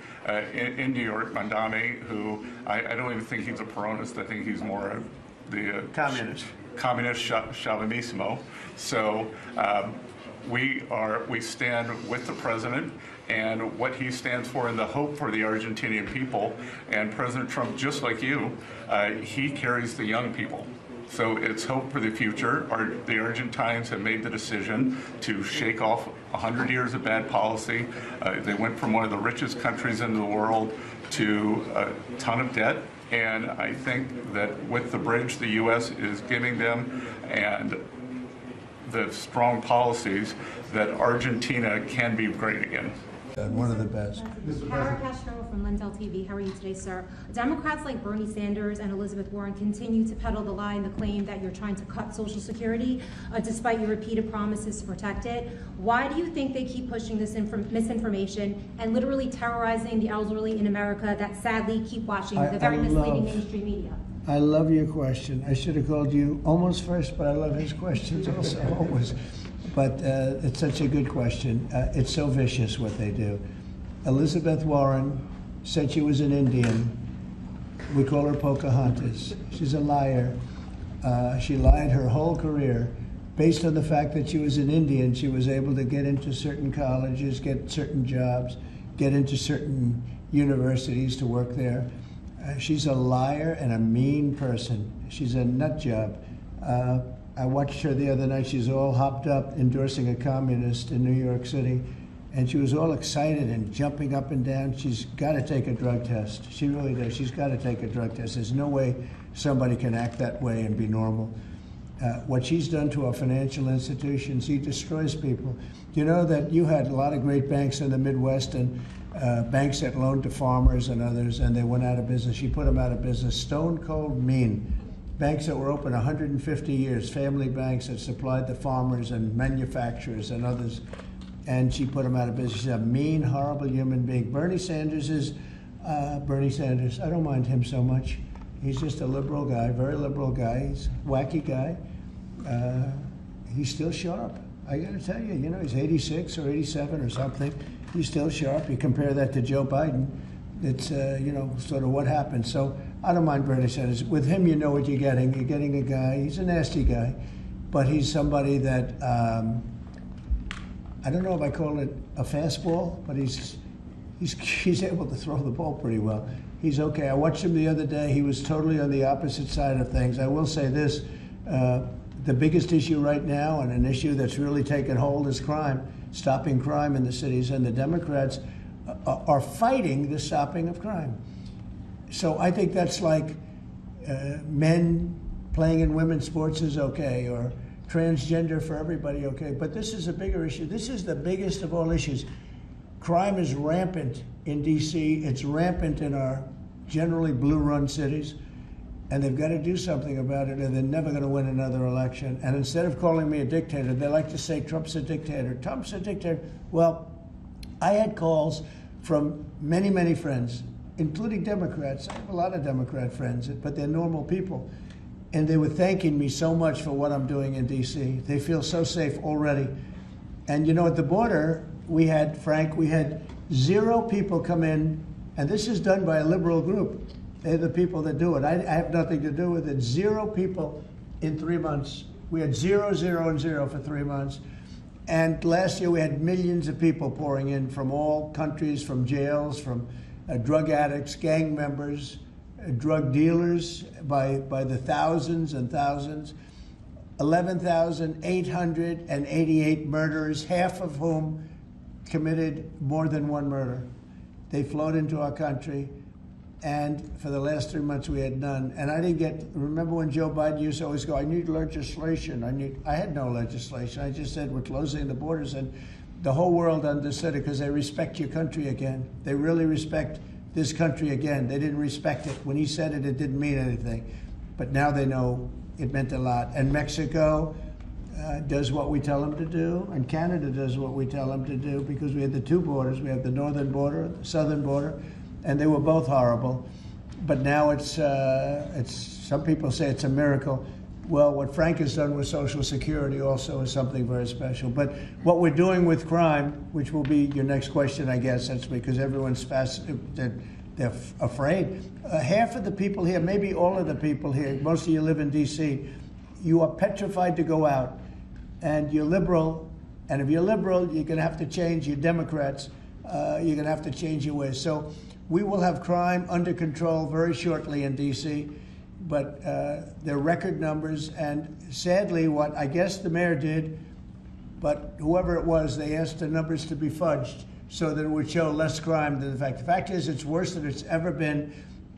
in New York, Mandami, who I don't even think he's a Peronist. I think he's more the communist Chauvinismo. So we stand with the president and what he stands for, and the hope for the Argentinian people. And President Trump, just like you, he carries the young people. So it's hope for the future. The Argentines have made the decision to shake off 100 years of bad policy. They went from one of the richest countries in the world to a ton of debt. And I think that with the bridge the U.S. is giving them and the strong policies, that Argentina can be great again. One of the best. Kara Castro from Lindell TV. How are you today, sir? Democrats like Bernie Sanders and Elizabeth Warren continue to peddle the lie and the claim that you're trying to cut Social Security, despite your repeated promises to protect it. Why do you think they keep pushing this misinformation and literally terrorizing the elderly in America that sadly keep watching the very misleading mainstream media? I love your question. I should have called you almost first, but I love his questions also, always. But it's such a good question. It's so vicious what they do. Elizabeth Warren said she was an Indian. We call her Pocahontas. She's a liar. She lied her whole career. Based on the fact that she was an Indian, she was able to get into certain colleges, get certain jobs, get into certain universities to work there. She's a liar and a mean person. She's a nut job. I watched her the other night. She's all hopped up endorsing a communist in New York City. And she was all excited and jumping up and down. She's got to take a drug test. She really does. She's got to take a drug test. There's no way somebody can act that way and be normal. What she's done to our financial institutions, she destroys people. You know that you had a lot of great banks in the Midwest and banks that loaned to farmers and others, and they went out of business. She put them out of business. Stone cold mean. Banks that were open 150 years, family banks that supplied the farmers and manufacturers and others, and she put them out of business. She's a mean, horrible human being. Bernie Sanders is Bernie Sanders. I don't mind him so much. He's just a liberal guy, very liberal guy. He's a wacky guy. He's still sharp. I got to tell you, you know, he's 86 or 87 or something. He's still sharp. You compare that to Joe Biden. it's sort of what happened. So I don't mind Bernie Sanders. With him, you know what you're getting. You're getting a guy. He's a nasty guy, but he's somebody that I don't know if I call it a fastball, but he's able to throw the ball pretty well. He's okay. I watched him the other day. He was totally on the opposite side of things. I will say this. The biggest issue right now, and an issue that's really taken hold, is crime, stopping crime in the cities, and the Democrats are fighting the stopping of crime. So I think that's like men playing in women's sports is okay, or transgender for everybody okay. But this is a bigger issue. This is the biggest of all issues. Crime is rampant in D.C. It's rampant in our generally blue-run cities. And they've got to do something about it, or they're never going to win another election. And instead of calling me a dictator, they like to say Trump's a dictator. Trump's a dictator. Well, I had calls from many, many friends, including Democrats. I have a lot of Democrat friends, but they're normal people. And they were thanking me so much for what I'm doing in D.C. They feel so safe already. And, at the border, we had 0 people come in, and this is done by a liberal group. They're the people that do it. I have nothing to do with it. 0 people in 3 months. We had 0, 0, and 0 for 3 months. And last year we had millions of people pouring in from all countries, from jails, from drug addicts, gang members, drug dealers by the thousands and thousands. 11,888 murderers, half of whom committed more than one murder. They flowed into our country. And for the last 3 months, we had none. And I didn't remember when Joe Biden used to always go, I need legislation. I had no legislation. I just said, we're closing the borders. And the whole world understood it because they respect your country again. They really respect this country again. They didn't respect it. When he said it, it didn't mean anything. But now they know it meant a lot. And Mexico does what we tell them to do. And Canada does what we tell them to do, because we had the 2 borders. We have the northern border, the southern border. And they were both horrible, but now it's some people say it's a miracle. Well, what Frank has done with Social Security also is something very special. But what we're doing with crime, which will be your next question, I guess, that's because everyone's they're afraid. Half of the people here, maybe all of the people here, most of you live in D.C., you are petrified to go out, and you're liberal, and if you're liberal, you're going to have to change. You're Democrats, you're going to have to change your ways. So we will have crime under control very shortly in D.C., but they're record numbers. And sadly, what I guess the mayor did, but whoever it was, they asked the numbers to be fudged so that it would show less crime than the fact. The fact is, it's worse than it's ever been,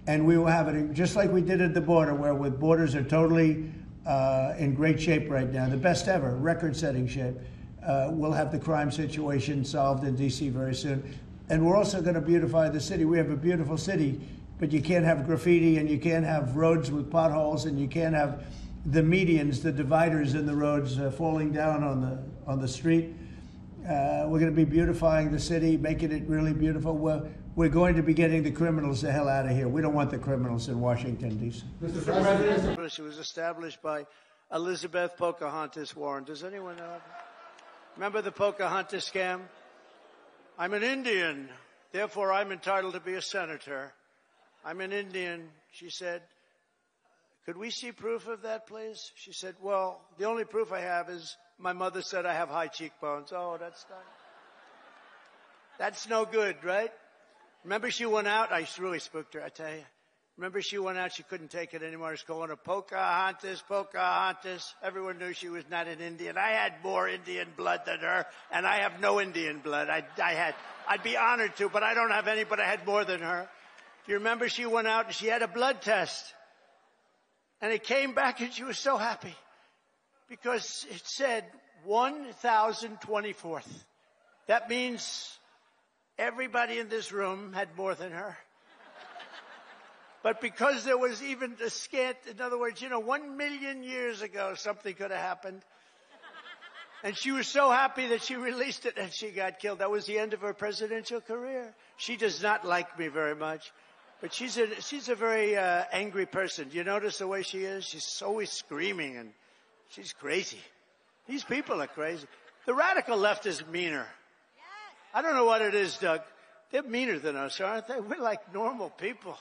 and we will have it just like we did at the border, where with borders are totally in great shape right now, the best ever, record-setting shape. We'll have the crime situation solved in D.C. very soon. And we're also going to beautify the city. We have a beautiful city, but you can't have graffiti, and you can't have roads with potholes, and you can't have the medians, the dividers in the roads falling down on the street. We're going to be beautifying the city, making it really beautiful. We're going to be getting the criminals the hell out of here. We don't want the criminals in Washington, D.C. Mr. President, it was established by Elizabeth Pocahontas Warren. Does anyone know? Remember the Pocahontas scam? I'm an Indian, therefore I'm entitled to be a senator. I'm an Indian, she said. Could we see proof of that, please? She said, well, the only proof I have is my mother said I have high cheekbones. Oh, that's no good, right? Remember she went out? I really spooked her, I tell you. Remember she went out, she couldn't take it anymore. She was calling her Pocahontas, Pocahontas. Everyone knew she was not an Indian. I had more Indian blood than her, and I have no Indian blood. I'd be honored to, but I don't have any, but I had more than her. You remember she went out and she had a blood test. And it came back and she was so happy because it said 1,024th. That means everybody in this room had more than her. But because there was even a scant, in other words, 1 million years ago, something could have happened. And she was so happy that she released it and she got killed. That was the end of her presidential career. She does not like me very much. But she's a very angry person. Do you notice the way she is? She's always screaming and she's crazy. These people are crazy. The radical left is meaner. I don't know what it is, Doug. they're meaner than us, aren't they? We're like normal people.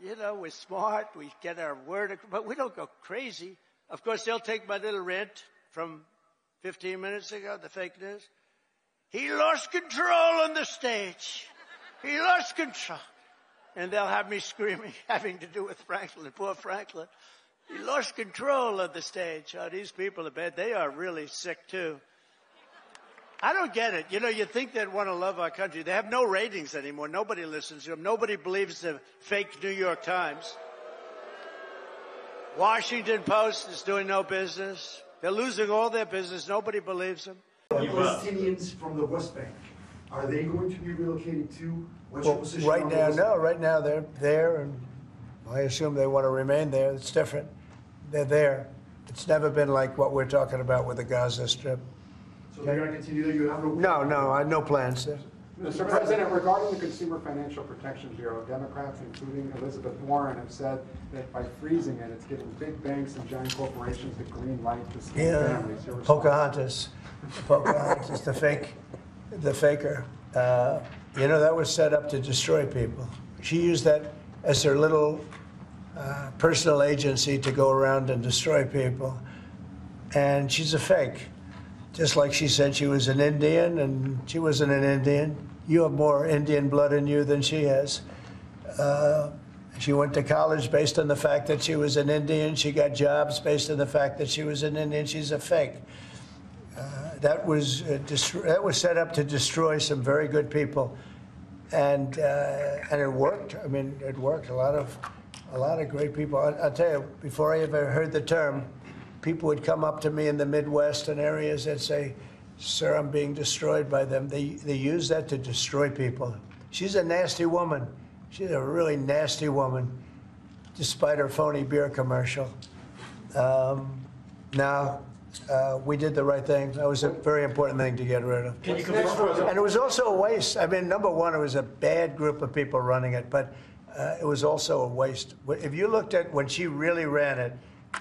You know, we're smart. We get our word, but we don't go crazy. Of course, they'll take my little rant from 15 minutes ago, the fake news. He lost control on the stage. He lost control. And they'll have me screaming, having to do with Franklin, poor Franklin. He lost control of the stage. Oh, these people are bad. They are really sick, too. I don't get it. You know, you think they'd want to love our country. They have no ratings anymore. Nobody listens to them. Nobody believes the fake New York Times. Washington Post is doing no business. They're losing all their business. Nobody believes them. Palestinians from the West Bank, are they going to be relocated to? What's your position right on now, this? no. Right now, they're there, and I assume they want to remain there. It's different. They're there. It's never been like what we're talking about with the Gaza Strip. So they're going to continue there? You have No, I have no plans there. Mr. President, regarding the Consumer Financial Protection Bureau, Democrats, including Elizabeth Warren, have said that by freezing it, it's giving big banks and giant corporations the green light to small families. Your response? Pocahontas, the faker. You know, that was set up to destroy people. She used that as her little personal agency to go around and destroy people. And she's a fake. Just like she said she was an Indian, and she wasn't an Indian. You have more Indian blood in you than she has. She went to college based on the fact that she was an Indian. She got jobs based on the fact that she was an Indian. She's a fake. That was set up to destroy some very good people, and it worked. I mean, it worked. A lot of great people. I'll tell you, before I ever heard the term, people would come up to me in the Midwest and areas and say, "Sir, I'm being destroyed by them." They use that to destroy people. She's a nasty woman. She's a really nasty woman, despite her phony beer commercial. We did the right thing. That was a very important thing to get rid of. And it was also a waste. I mean, number one, it was a bad group of people running it, but it was also a waste. If you looked at when she really ran it,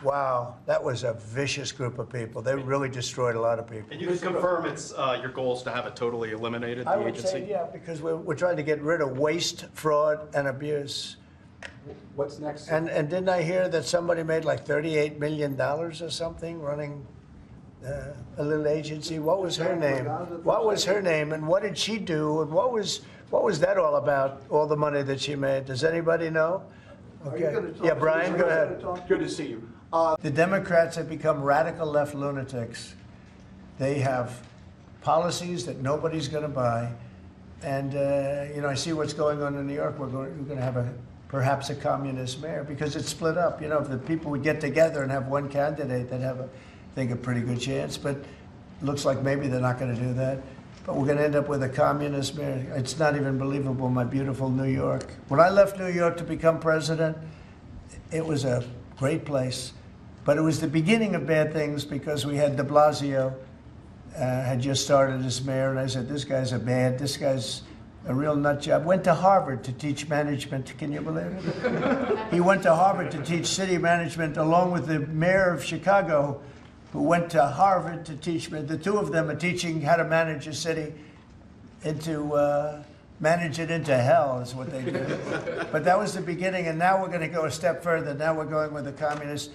wow, that was a vicious group of people. They really destroyed a lot of people. And you can confirm it's your goal is to have it totally eliminated, the agency? I would say, yeah, because we're trying to get rid of waste, fraud, and abuse. What's next? And didn't I hear that somebody made like $38 million or something running a little agency? What was her name? What was her name, and what did she do, and what was that all about, all the money that she made? Does anybody know? Okay. Yeah, Brian, go ahead. Good to see you. The Democrats have become radical left lunatics. They have policies that nobody's going to buy. And, I see what's going on in New York. We're going to have perhaps a communist mayor because it's split up. You know, if the people would get together and have one candidate, they'd have, I think, a pretty good chance. But it looks like maybe they're not going to do that. But we're going to end up with a communist mayor. It's not even believable, my beautiful New York. When I left New York to become president, it was a great place. But it was the beginning of bad things because we had de Blasio had just started as mayor, and I said, this guy's this guy's a real nut job. Went to Harvard to teach management. Can you believe it? He went to Harvard to teach city management along with the mayor of Chicago, who went to Harvard to teach. The two of them are teaching how to manage a city manage it into hell is what they do. But that was the beginning, and now we're going to go a step further. Now we're going with the communists.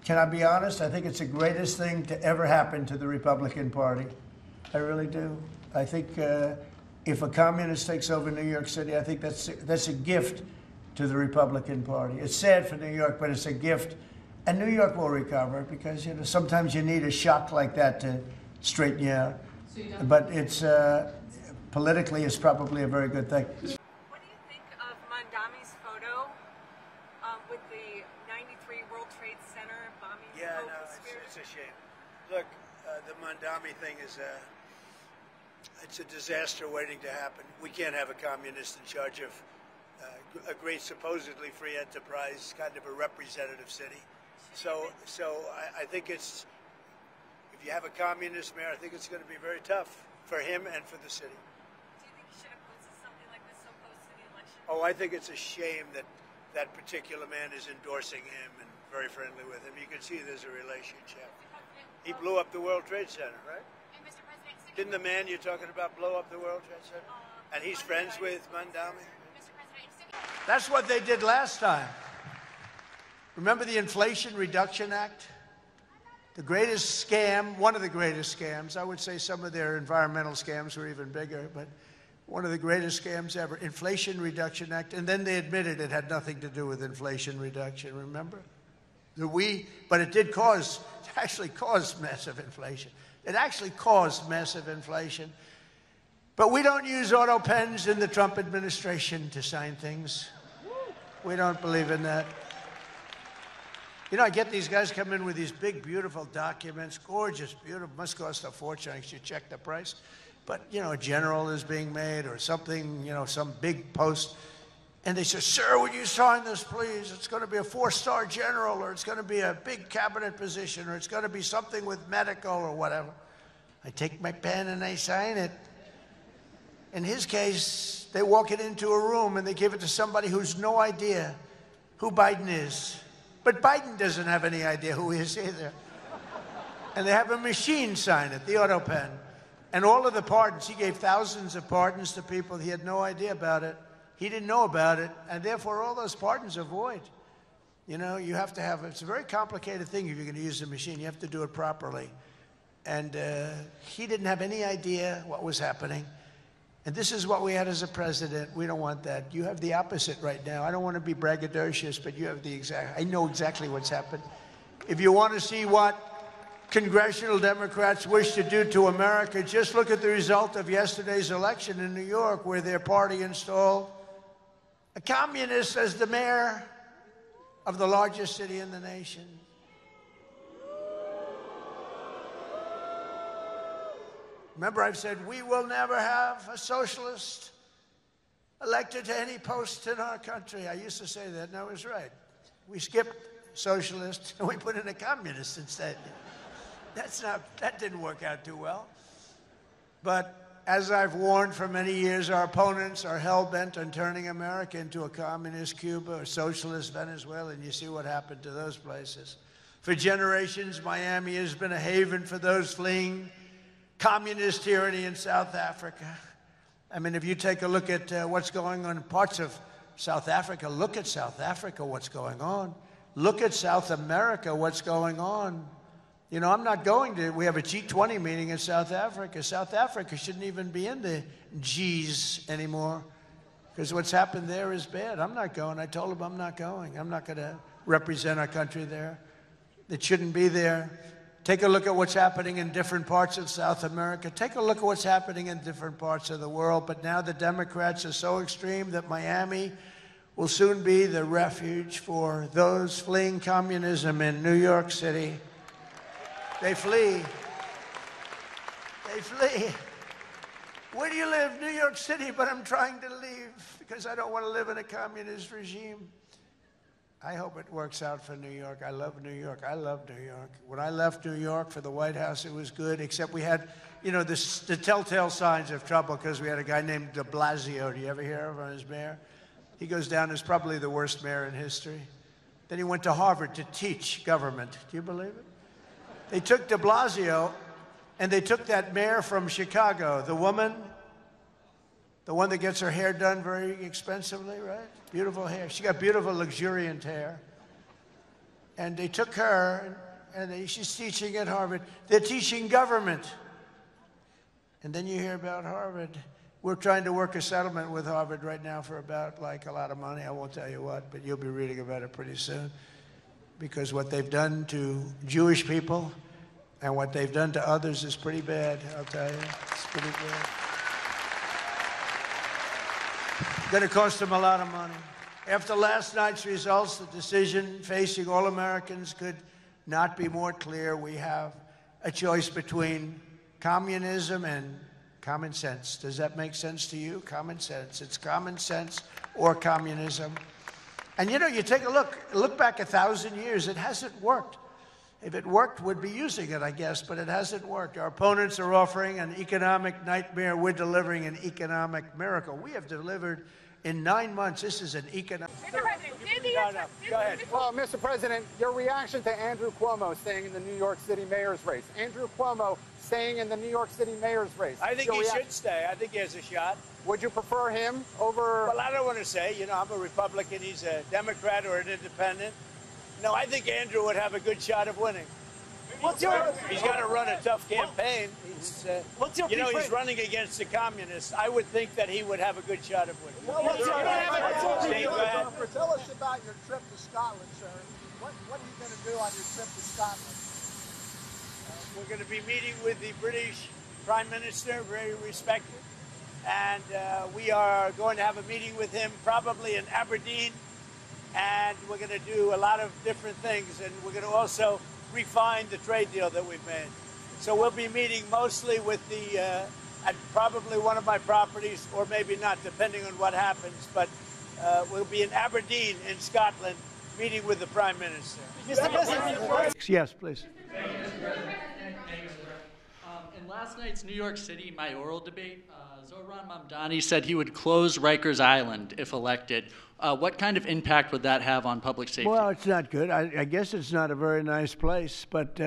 Can I be honest? I think it's the greatest thing to ever happen to the Republican Party. I really do. I think if a communist takes over New York City, I think that's a gift to the Republican Party. It's sad for New York, but it's a gift. And New York will recover because, sometimes you need a shock like that to straighten you out. But it's politically, it's probably a very good thing. What do you think of Mondami's photo with the 93 World Trade Center bombing? Yeah, no, it's a shame. Look, the Mondami thing is it's a disaster waiting to happen. We can't have a communist in charge of a great, supposedly free enterprise, kind of a representative city. So I think if you have a communist mayor, I think it's going to be very tough for him and for the city. Do you think he should have posted something like this so close to the election? Oh, I think it's a shame that that particular man is endorsing him and very friendly with him. You can see there's a relationship. He blew up the World Trade Center, right? And Mr. President, Didn't the man you're talking about blow up the World Trade Center? And he's friends with Mandami? That's what they did last time. Remember the Inflation Reduction Act? The greatest scam, one of the greatest scams. I would say some of their environmental scams were even bigger, but one of the greatest scams ever. Inflation Reduction Act. And then they admitted it had nothing to do with inflation reduction, remember? But it did actually cause massive inflation. It actually caused massive inflation. But we don't use auto pens in the Trump administration to sign things. We don't believe in that. You know, I get these guys come in with these big, beautiful documents, gorgeous, beautiful, must cost a fortune. I should check the price. But, you know, a general is being made or something, you know, some big post. And they say, sir, would you sign this, please? It's going to be a 4-star general, or it's going to be a big cabinet position, or it's going to be something with medical or whatever. I take my pen and I sign it. In his case, they walk it into a room and they give it to somebody who's no idea who Biden is. But Biden doesn't have any idea who he is either. And they have a machine sign it, the auto pen. And all of the pardons, he gave thousands of pardons to people. He had no idea about it. He didn't know about it. And therefore, all those pardons are void. You know, you have to have, it's a very complicated thing if you're going to use a machine. You have to do it properly. And he didn't have any idea what was happening. And this is what we had as a president. We don't want that. You have the opposite right now. I don't want to be braggadocious, but you have the exact, I know exactly what's happened. If you want to see what congressional Democrats wish to do to America, just look at the result of yesterday's election in New York, where their party installed a communist as the mayor of the largest city in the nation. Remember, I've said we will never have a socialist elected to any post in our country. I used to say that, and I was right. We skipped socialist and we put in a communist instead. That didn't work out too well. But as I've warned for many years, our opponents are hell-bent on turning America into a communist Cuba or socialist Venezuela, and you see what happened to those places. For generations, Miami has been a haven for those fleeing communist tyranny in South Africa. I mean, if you take a look at what's going on in parts of South Africa, look at South Africa, what's going on. Look at South America, what's going on. You know, I'm not going to, we have a G20 meeting in South Africa. South Africa shouldn't even be in the Gs anymore, because what's happened there is bad. I'm not going. I told them I'm not going. I'm not going to represent our country there. It shouldn't be there. Take a look at what's happening in different parts of South America. Take a look at what's happening in different parts of the world. But now the Democrats are so extreme that Miami will soon be the refuge for those fleeing communism in New York City. They flee. They flee. Where do you live? New York City, but I'm trying to leave because I don't want to live in a communist regime. I hope it works out for New York. I love New York. I love New York. When I left New York for the White House, it was good, except we had, you know, the telltale signs of trouble because we had a guy named de Blasio. Do you ever hear of him as mayor? He goes down as probably the worst mayor in history. Then he went to Harvard to teach government. Do you believe it? They took de Blasio, and they took that mayor from Chicago, the woman, the one that gets her hair done very expensively, right? Beautiful hair. She got beautiful, luxuriant hair. And they took her, and she's teaching at Harvard. They're teaching government. And then you hear about Harvard. We're trying to work a settlement with Harvard right now for about, like, a lot of money. I won't tell you what, but you'll be reading about it pretty soon. Because what they've done to Jewish people and what they've done to others is pretty bad, I'll tell you. It's pretty bad. Going to cost them a lot of money. After last night's results, the decision facing all Americans could not be more clear. We have a choice between communism and common sense. Does that make sense to you? Common sense. It's common sense or communism. And you know, you take a look back 1,000 years, it hasn't worked. If it worked, we'd be using it, I guess, but it hasn't worked. Our opponents are offering an economic nightmare. We're delivering an economic miracle. We have delivered In 9 months, this is an economic... Mr. President, Go ahead. Well, Mr. President, your reaction to Andrew Cuomo staying in the New York City mayor's race. Andrew Cuomo staying in the New York City mayor's race. I think he should stay. I think he has a shot. Would you prefer him over... Well, I don't want to say. You know, I'm a Republican. He's a Democrat or an independent. No, I think Andrew would have a good shot of winning. He's got to run a tough campaign. He's, you know, he's running against the communists. I would think that he would have a good shot of winning. Tell us about your trip to Scotland, sir. What are you going to do on your trip to Scotland? We're going to be meeting with the British Prime Minister, very respected. And we are going to have a meeting with him probably in Aberdeen. And we're going to do a lot of different things. And we're going to also refine the trade deal that we've made. So we'll be meeting mostly with the, at probably one of my properties, or maybe not, depending on what happens. But we'll be in Aberdeen in Scotland, meeting with the Prime Minister. Mr. President. Yes, please. In last night's New York City mayoral debate, Zohran Mamdani said he would close Rikers Island if elected. What kind of impact would that have on public safety? Well, it's not good. I guess it's not a very nice place, but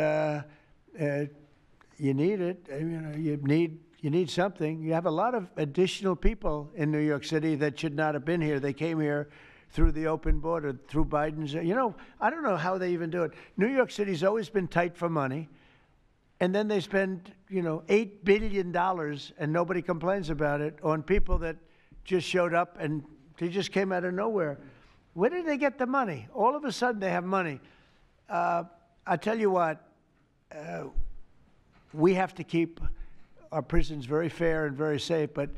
you need it. You know, you need something. You have a lot of additional people in New York City that should not have been here. They came here through the open border, through Biden's. You know, I don't know how they even do it. New York City's always been tight for money. And then they spend, you know, $8 billion, and nobody complains about it, on people that just showed up and they just came out of nowhere. Where did they get the money? All of a sudden they have money. I tell you what, we have to keep our prisons very fair and very safe, but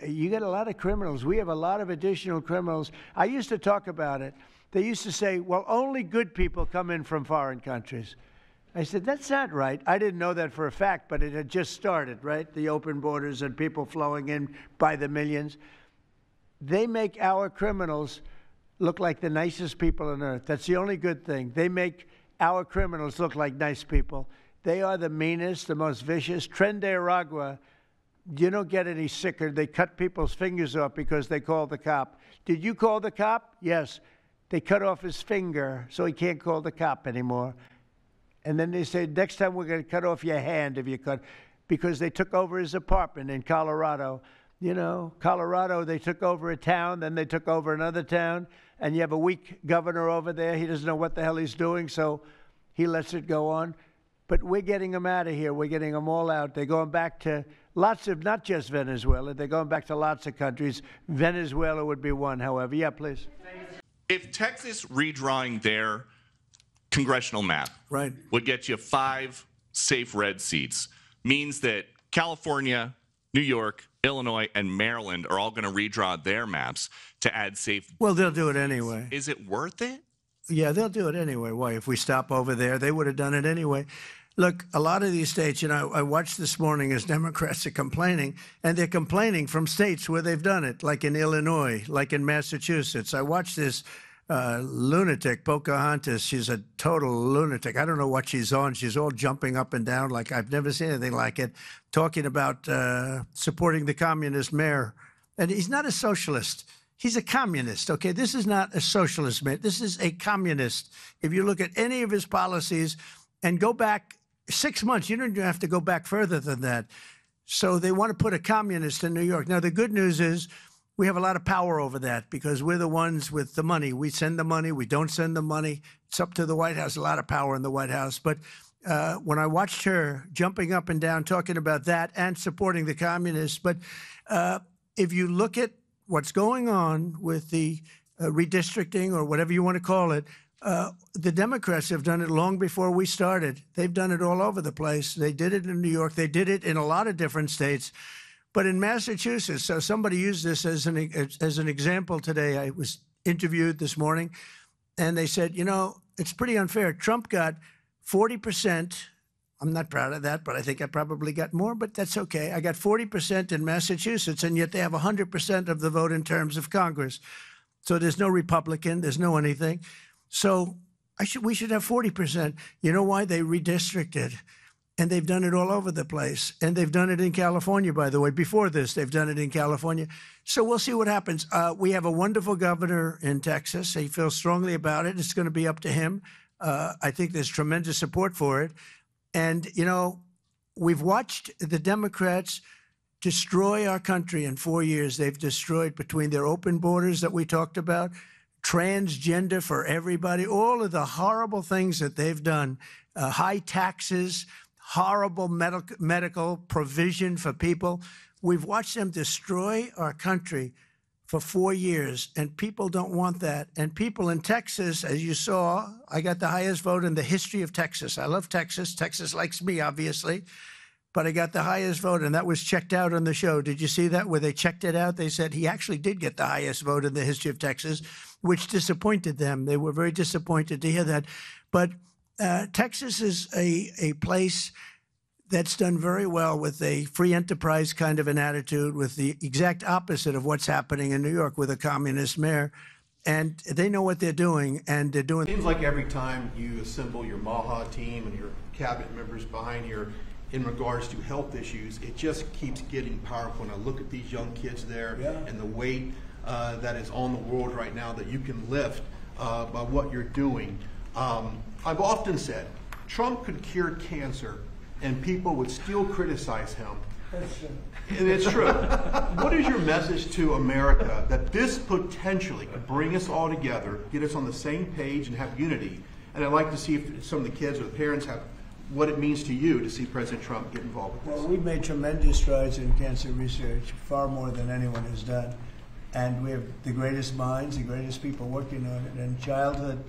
you get a lot of criminals. We have a lot of additional criminals. I used to talk about it. They used to say, well, only good people come in from foreign countries. I said, that's not right. I didn't know that for a fact, but it had just started, right? The open borders and people flowing in by the millions. They make our criminals look like the nicest people on earth. That's the only good thing. They make our criminals look like nice people. They are the meanest, the most vicious. Tren de Aragua, you don't get any sicker. They cut people's fingers off because they called the cop. Did you call the cop? Yes. They cut off his finger so he can't call the cop anymore. And then they say, next time we're going to cut off your hand if you cut, because they took over his apartment in Colorado. You know, Colorado, they took over a town, then they took over another town, and you have a weak governor over there. He doesn't know what the hell he's doing, so he lets it go on. But we're getting them out of here. We're getting them all out. They're going back to lots of, not just Venezuela, they're going back to lots of countries. Venezuela would be one, however. Yeah, please. If Texas redrawing their congressional map would get you 5 safe red seats, means that California, New York, Illinois, and Maryland are all going to redraw their maps to add safe. Well, they'll do it anyway. Is it worth it? Yeah, they'll do it anyway. Why? If we stop over there, they would have done it anyway. Look, a lot of these states, you know, I watched this morning as Democrats are complaining, and they're complaining from states where they've done it, like in Illinois, like in Massachusetts. I watched this lunatic, Pocahontas. She's a total lunatic. I don't know what she's on. She's all jumping up and down like I've never seen anything like it, talking about supporting the communist mayor. And he's not a socialist. He's a communist, okay? This is not a socialist man. This is a communist. If you look at any of his policies and go back 6 months, you don't even have to go back further than that. So they want to put a communist in New York. Now, the good news is we have a lot of power over that because we're the ones with the money. We send the money. We don't send the money. It's up to the White House, a lot of power in the White House. But when I watched her jumping up and down, talking about that and supporting the communists, but if you look at what's going on with the redistricting or whatever you want to call it, the Democrats have done it long before we started. They've done it all over the place. They did it in New York. They did it in a lot of different states. But in Massachusetts, so somebody used this as an example today. I was interviewed this morning, and they said, you know, it's pretty unfair. Trump got 40%. I'm not proud of that, but I think I probably got more, but that's okay. I got 40% in Massachusetts, and yet they have 100% of the vote in terms of Congress. So there's no Republican, there's no anything. So we should have 40%. You know why? They redistricted. And they've done it all over the place. And they've done it in California, by the way. Before this, they've done it in California. So we'll see what happens. We have a wonderful governor in Texas. He feels strongly about it. It's going to be up to him. I think there's tremendous support for it. And, you know, we've watched the Democrats destroy our country in 4 years. They've destroyed, between their open borders that we talked about, transgender for everybody, all of the horrible things that they've done, high taxes, horrible medical provision for people. We've watched them destroy our country for 4 years, and people don't want that. And people in Texas, as you saw, I got the highest vote in the history of Texas. I love Texas. Texas likes me, obviously. But I got the highest vote, and that was checked out on the show. Did you see that, where they checked it out? They said he actually did get the highest vote in the history of Texas, which disappointed them. They were very disappointed to hear that. But Texas is a place that's done very well with a free enterprise kind of an attitude, with the exact opposite of what's happening in New York with a communist mayor. And they know what they're doing, and they're doing. It seems like every time you assemble your MAHA team and your cabinet members behind you in regards to health issues, it just keeps getting powerful. And I look at these young kids there and the weight that is on the world right now that you can lift by what you're doing. I've often said Trump could cure cancer and people would still criticize him. And it's true. What is your message to America that this potentially could bring us all together, get us on the same page and have unity? And I'd like to see if some of the kids or the parents have what it means to you to see President Trump get involved with this. Well, we've made tremendous strides in cancer research, far more than anyone has done. And we have the greatest minds, the greatest people working on it. And childhood,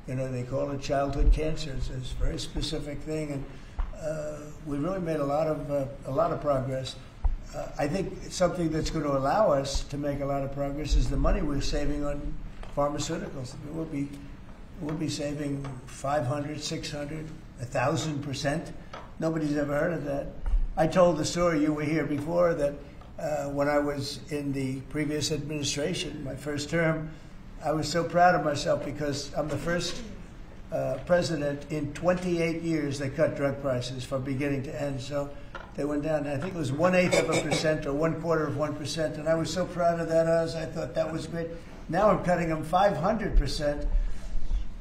you know, they call it childhood cancer. It's a very specific thing. And we really made a lot of progress. I think something that's going to allow us to make a lot of progress is the money we're saving on pharmaceuticals. We'll be saving 500, 600, 1,000%. Nobody's ever heard of that. I told the story, you were here before, that when I was in the previous administration, my first term, I was so proud of myself because I'm the first president in 28 years that cut drug prices from beginning to end. So they went down, I think it was 1/8% or 1/4%, and I was so proud of that. I thought that was great. Now I'm cutting them 500%.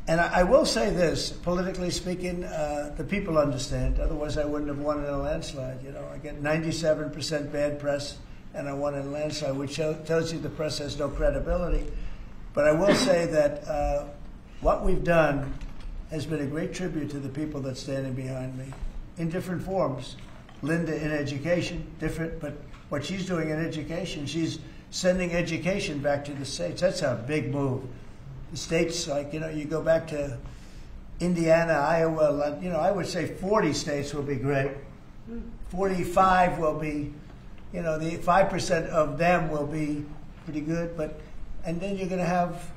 And I will say this, politically speaking, the people understand. Otherwise, I wouldn't have won in a landslide. You know, I get 97% bad press, and I won in a landslide, which tells you the press has no credibility. But I will say that what we've done has been a great tribute to the people that's standing behind me in different forms. Linda in education, different, but what she's doing in education, she's sending education back to the states. That's a big move. The states, like, you know, you go back to Indiana, Iowa, you know, I would say 40 states will be great. 45 will be, you know, the 5% of them will be pretty good, but, and then you're going to have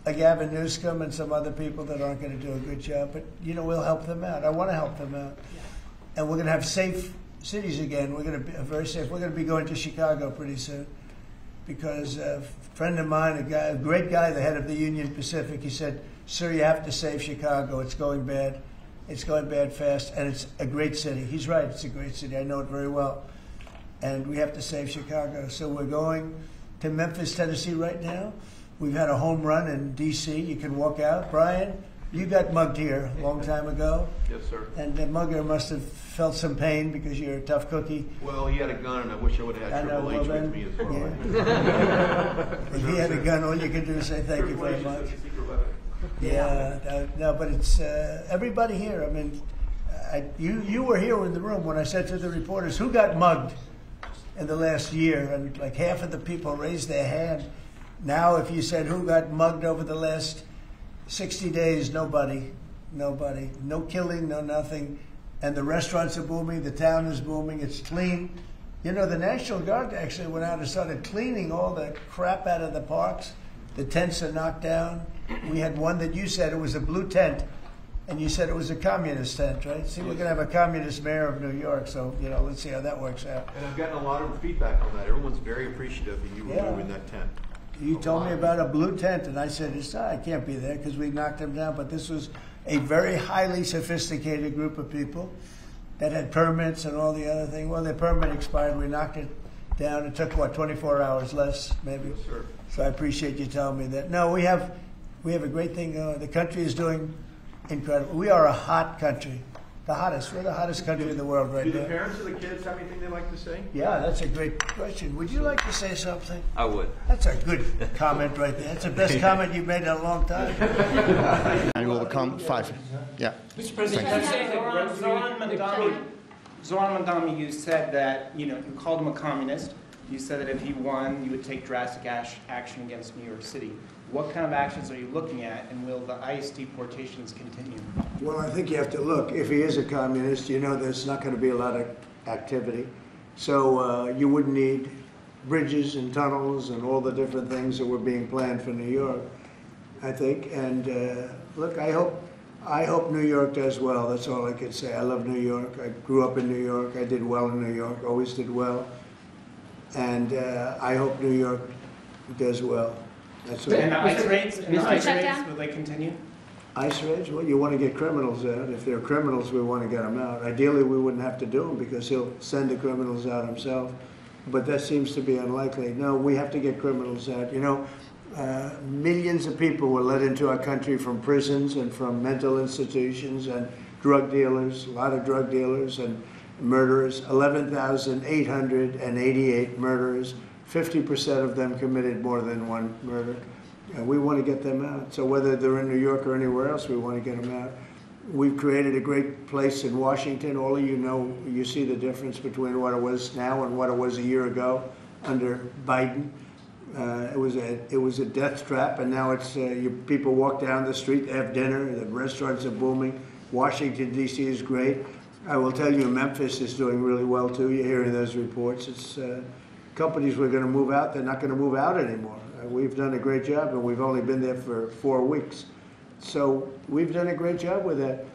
a Gavin Newsom and some other people that aren't going to do a good job, but, you know, we'll help them out. I want to help them out. And we're going to have safe cities again. We're going to be very safe. We're going to be going to Chicago pretty soon because a friend of mine, a great guy, the head of the Union Pacific, he said, "Sir, you have to save Chicago. It's going bad. It's going bad fast, and it's a great city." He's right. It's a great city. I know it very well. And we have to save Chicago. So we're going to Memphis, Tennessee right now. We've had a home run in D.C. You can walk out. Brian, you got mugged here a long time ago. Yes, sir. And the mugger must have felt some pain because you're a tough cookie. Well, he had a gun, and I wish I would have had Triple H with me as well. Yeah. If he had a gun, all you could do is say thank you very much. Yeah, no, but it's everybody here. I mean, you were here in the room when I said to the reporters, who got mugged in the last year? And like half of the people raised their hand. Now, if you said who got mugged over the last 60 days, nobody. No killing, no nothing. And the restaurants are booming, the town is booming, it's clean. You know, the National Guard actually went out and started cleaning all the crap out of the parks. The tents are knocked down. We had one that you said it was a blue tent, and you said it was a communist tent, right? See, we're going to have a communist mayor of New York, so, you know, let's see how that works out. And I've gotten a lot of feedback on that. Everyone's very appreciative of you removing that tent. You told me about a blue tent, and I said, I can't be there because we knocked them down. But this was a very highly sophisticated group of people. that had permits and all the other thing. Well, their permit expired. We knocked it down. It took, what, 24 hours less, maybe? Yes, sir. So I appreciate you telling me that. No, we have a great thing going. The country is doing incredible. We are a hot country. The hottest. We're the hottest country in the world right now. Do the parents of the kids have anything they'd like to say? Yeah, that's a great question. Would you like to say something? I would. That's a good comment right there. That's the best comment you've made in a long time. And we'll come 5. Yeah. Mr. President, Zoran Mandami, you said that, you called him a communist. You said that if he won, you would take drastic action against New York City. What kind of actions are you looking at, and will the ICE deportations continue? Well, I think you have to look. If he is a communist, there's not going to be a lot of activity. So you wouldn't need bridges and tunnels and all the different things that were being planned for New York, I think. And look, I hope New York does well. That's all I can say. I love New York. I grew up in New York. I did well in New York, always did well. And I hope New York does well. That's what And the ICE raids, will they continue? ICE raids? Well, you want to get criminals out. If they're criminals, we want to get them out. Ideally, we wouldn't have to do them because he'll send the criminals out himself. But that seems to be unlikely. No, we have to get criminals out. Millions of people were let into our country from prisons and from mental institutions and drug dealers, a lot of drug dealers and murderers, 11,888 murderers. 50% of them committed more than one murder. We want to get them out. So whether they're in New York or anywhere else, we want to get them out. We've created a great place in Washington. All of you know, you see the difference between what it was now and what it was a year ago under Biden. It was a death trap, and now it's people walk down the street, they have dinner, the restaurants are booming. Washington, D.C. is great. I will tell you, Memphis is doing really well too. You're hearing those reports. It's companies were going to move out, they're not going to move out anymore. We've done a great job, and we've only been there for 4 weeks. So we've done a great job with that.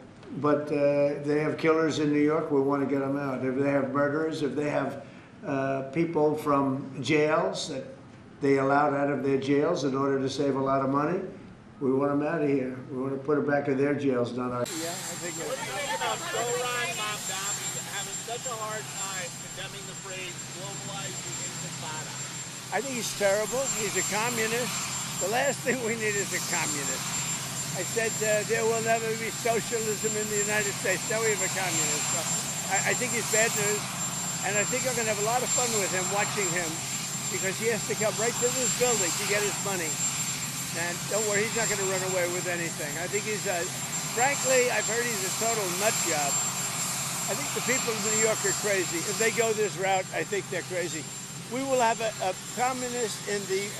But they have killers in New York, we want to get them out. If they have murderers, if they have people from jails that they allowed out of their jails in order to save a lot of money, we want them out of here. We want to put them back in their jails, not ours. What do you think about Zoran Mamdani having such a hard time condemning the phrase globalizing intifada? I think he's terrible. He's a communist. The last thing we need is a communist. I said there will never be socialism in the United States. Now we have a communist. So I think he's bad news, and I think I'm going to have a lot of fun with him, watching him, because he has to come right to this building to get his money. And don't worry, he's not going to run away with anything. I think he's, frankly, I've heard he's a total nut job. I think the people of New York are crazy. If they go this route, I think they're crazy. We will have a communist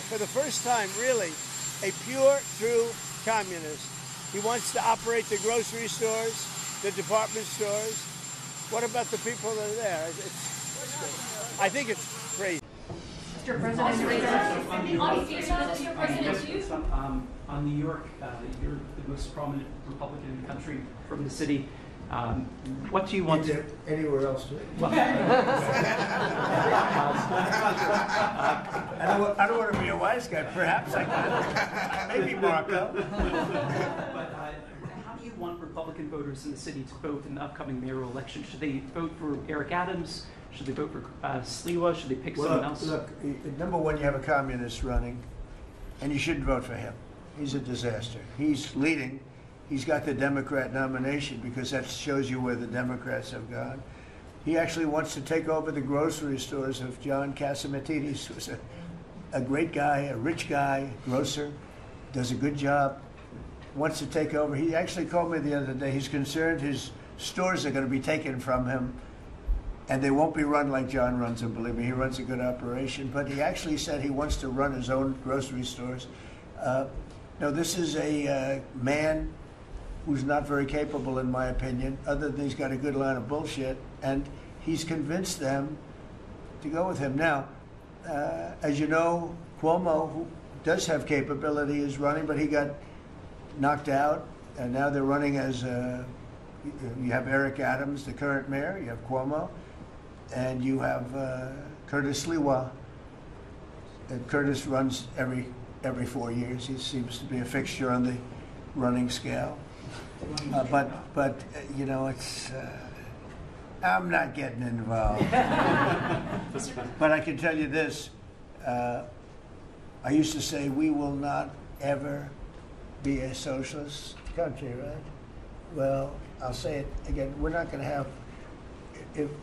for the first time, really, a pure, true communist. He wants to operate the grocery stores, the department stores. What about the people that are there? I think it's crazy. Mr. President, on New York, you're the most prominent Republican in the country from the city. What do you want to... Anywhere else, too? I don't want to be a wise guy. Perhaps I can. Maybe Marco. But how do you want Republican voters in the city to vote in the upcoming mayoral election? Should they vote for Eric Adams? Should they vote for Sliwa? Should they pick someone else? Look, number one, you have a communist running, and you shouldn't vote for him. He's a disaster. He's leading. He's got the Democrat nomination because that shows you where the Democrats have gone. He actually wants to take over the grocery stores of John Catsimatidis, who's a great guy, a rich guy, grocer, does a good job, wants to take over. He actually called me the other day. He's concerned his stores are going to be taken from him, and they won't be run like John runs them, believe me. He runs a good operation, but he actually said he wants to run his own grocery stores. No, this is a man who's not very capable, in my opinion, other than he's got a good line of bullshit, and he's convinced them to go with him. Now, as you know, Cuomo, who does have capability, is running, but he got knocked out, and now they're running as, you have Eric Adams, the current mayor, you have Cuomo, and you have Curtis Sliwa. And Curtis runs every 4 years. He seems to be a fixture on the running scale. But you know, it's I'm not getting involved. But I can tell you this. I used to say we will not ever be a socialist country, right? Well, I'll say it again. We're not going to have,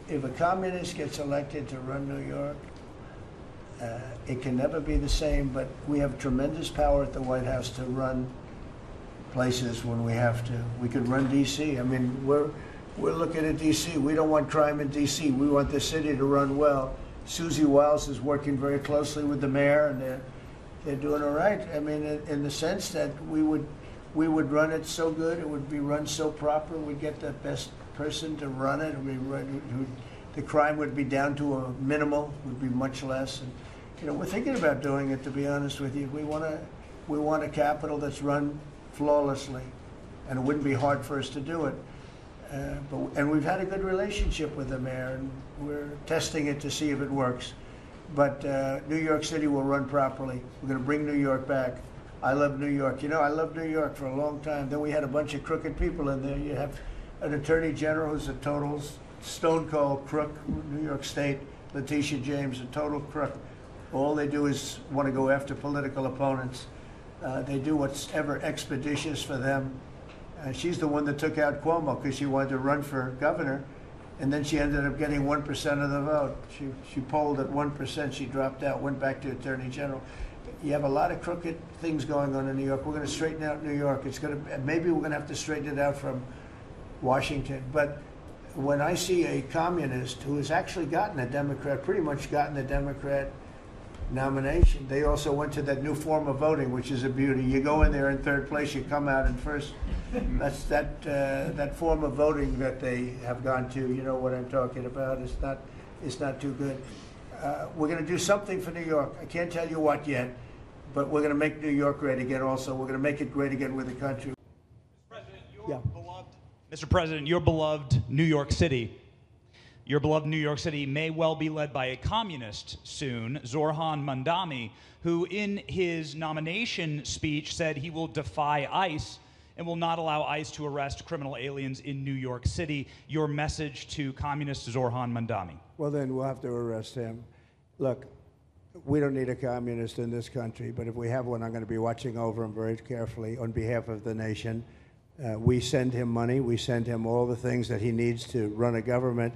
if a communist gets elected to run New York, it can never be the same, but we have tremendous power at the White House to run places when we have to. We could run D.C. I mean, we're looking at D.C. We don't want crime in D.C. We want the city to run well. Susie Wiles is working very closely with the mayor, and they're doing all right. I mean, in the sense that we would run it so good, it would be run so proper, we'd get the best person to run it. The crime would be down to a minimal, would be much less. And, you know, we're thinking about doing it, to be honest with you. We want a capital that's run flawlessly, and it wouldn't be hard for us to do it. And we've had a good relationship with the mayor, and we're testing it to see if it works. But New York City will run properly. We're going to bring New York back. I love New York. You know, I loved New York for a long time. Then we had a bunch of crooked people in there. You have an attorney general who's a total stone cold crook, New York State, Letitia James, a total crook. All they do is want to go after political opponents. They do what's ever expeditious for them. She's the one that took out Cuomo because she wanted to run for governor, and then she ended up getting 1% of the vote. She polled at 1%. She dropped out, went back to attorney general. You have a lot of crooked things going on in New York. We're going to straighten out New York. Maybe we're going to have to straighten it out from Washington. But when I see a communist who has actually gotten a Democrat, pretty much gotten the Democrat nomination, they also went to that new form of voting, which is a beauty. You go in there in third place, you come out in first. That's that form of voting that they have gone to. You know what I'm talking about. It's not too good. We're going to do something for New York. I can't tell you what yet, but we're going to make New York great again. Also, we're going to make it great again with the country. Mr. President, your beloved New York City. Your beloved New York City may well be led by a communist soon, Zoran Mandami, who in his nomination speech said he will defy ICE and will not allow ICE to arrest criminal aliens in New York City. Your message to communist Zoran Mandami. Well, then we'll have to arrest him. Look, we don't need a communist in this country, but if we have one, I'm going to be watching over him very carefully on behalf of the nation. We send him money. We send him all the things that he needs to run a government.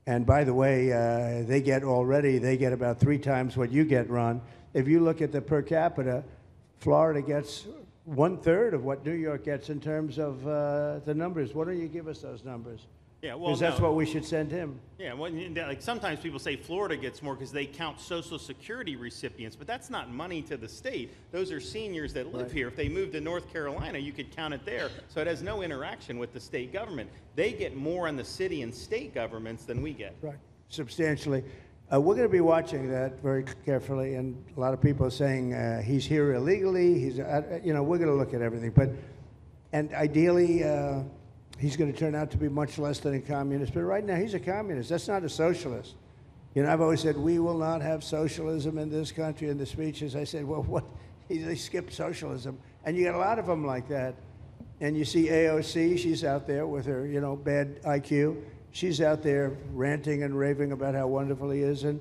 And by the way, they get about 3 times what you get, Ron. If you look at the per capita, Florida gets 1/3 of what New York gets in terms of the numbers. Why don't you give us those numbers? Yeah, well, because that's what we should send him. Yeah, well, like sometimes people say Florida gets more because they count Social Security recipients, but that's not money to the state. Those are seniors that live here. If they moved to North Carolina, you could count it there. So it has no interaction with the state government. They get more on the city and state governments than we get. Right, substantially. We're going to be watching that very carefully, and a lot of people are saying he's here illegally. We're going to look at everything, and ideally. He's going to turn out to be much less than a communist. But right now, he's a communist. That's not a socialist. You know, I've always said, we will not have socialism in this country. In the speeches, I said, well, what? They skipped socialism. And you get a lot of them like that. And you see AOC, she's out there with her, bad IQ. She's out there ranting and raving about how wonderful he is. And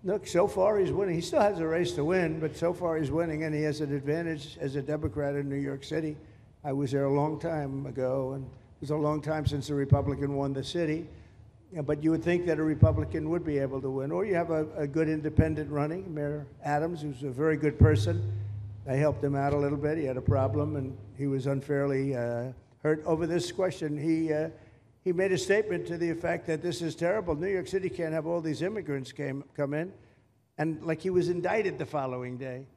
look, so far he's winning. He still has a race to win, but so far he's winning, and he has an advantage as a Democrat in New York City. I was there a long time ago, and it was a long time since a Republican won the city, but you would think that a Republican would be able to win. Or you have a good independent running, Mayor Adams, who's a very good person. I helped him out a little bit. He had a problem, and he was unfairly hurt over this question. He made a statement to the effect that this is terrible. New York City can't have all these immigrants come in, and like he was indicted the following day.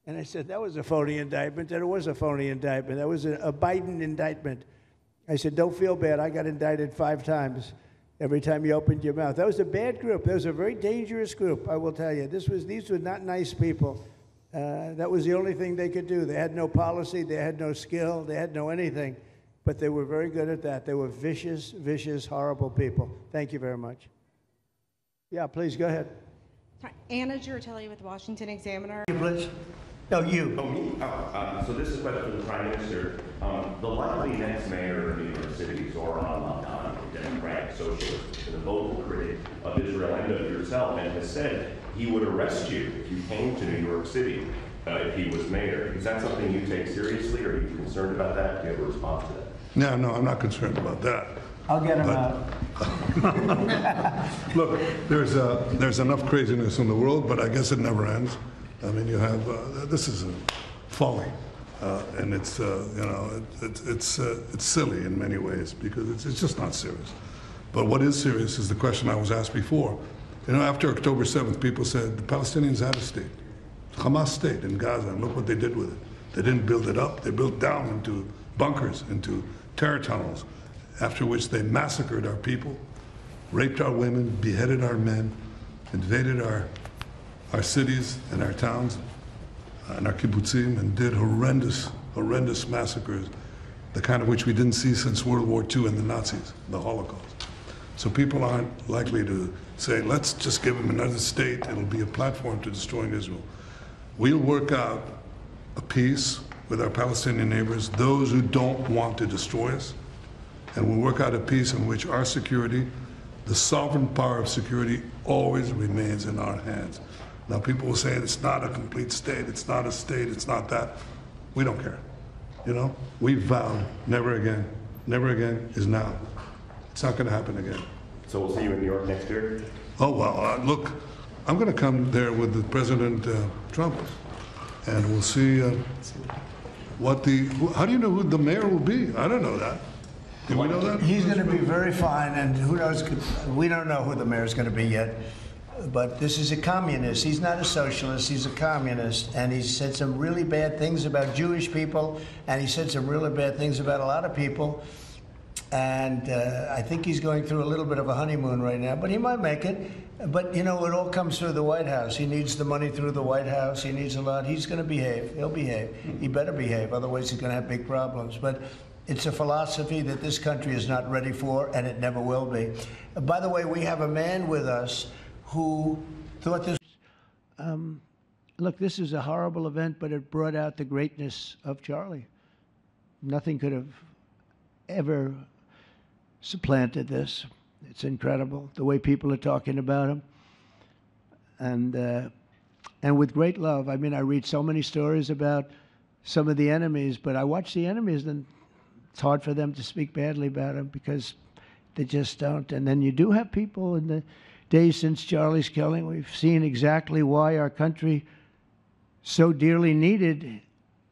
And I said, that was a phony indictment, and it was a phony indictment. That was a Biden indictment. I said, don't feel bad. I got indicted 5 times every time you opened your mouth. That was a bad group. That was a very dangerous group, I will tell you. These were not nice people. That was the only thing they could do. They had no policy. They had no skill. They had no anything. But they were very good at that. They were vicious, vicious, horrible people. Thank you very much. Yeah, please, go ahead. Anna Giratelli with the Washington Examiner. Please. No, you. Oh, me? So this is a question for the Prime Minister. The likely next mayor of New York City, Zoran Mamdani, a Democratic socialist, and a vocal critic of Israel and of yourself, and has said he would arrest you if you came to New York City if he was mayor. Is that something you take seriously, or are you concerned about that? Do you have a response to that? No, I'm not concerned about that. I'll get him out. Look, there's enough craziness in the world, but I guess it never ends. I mean, you have this is a folly, and it's it's silly in many ways because it's just not serious. But what is serious is the question I was asked before. You know, after October 7th, people said the Palestinians had a state, Hamas state in Gaza, and look what they did with it. They didn't build it up; they built down into bunkers, into terror tunnels, after which they massacred our people, raped our women, beheaded our men, invaded our cities and our towns and our kibbutzim, and did horrendous massacres, the kind of which we didn't see since World War II and the Nazis, the Holocaust. So people aren't likely to say, let's just give them another state, it'll be a platform to destroying Israel. We'll work out a peace with our Palestinian neighbors, those who don't want to destroy us, and we'll work out a peace in which our security, the sovereign power of security, always remains in our hands. Now, people will say it's not a complete state, it's not a state, it's not that. We don't care. You know, we vowed never again. Never again is now. It's not going to happen again. So we'll see you in New York next year? Oh, well, look, I'm going to come there with the President Trump, and we'll see how do you know who the mayor will be? I don't know that. Do we know that? He's going to be very fine, and who knows, we don't know who the mayor's going to be yet. But this is a communist. He's not a socialist, he's a communist. And he said some really bad things about Jewish people, and he said some really bad things about a lot of people. And I think he's going through a little bit of a honeymoon right now, but he might make it. But, you know, it all comes through the White House. He needs the money through the White House. He needs a lot. He's going to behave. He'll behave. He better behave, otherwise he's going to have big problems. But it's a philosophy that this country is not ready for, and it never will be. By the way, we have a man with us who thought this. Look, this is a horrible event, but it brought out the greatness of Charlie. Nothing could have ever supplanted this. It's incredible the way people are talking about him, and with great love. I mean, I read so many stories about some of the enemies, but I watch the enemies, and it's hard for them to speak badly about him because they just don't. And then you do have people in the days since Charlie's killing, we've seen exactly why our country so dearly needed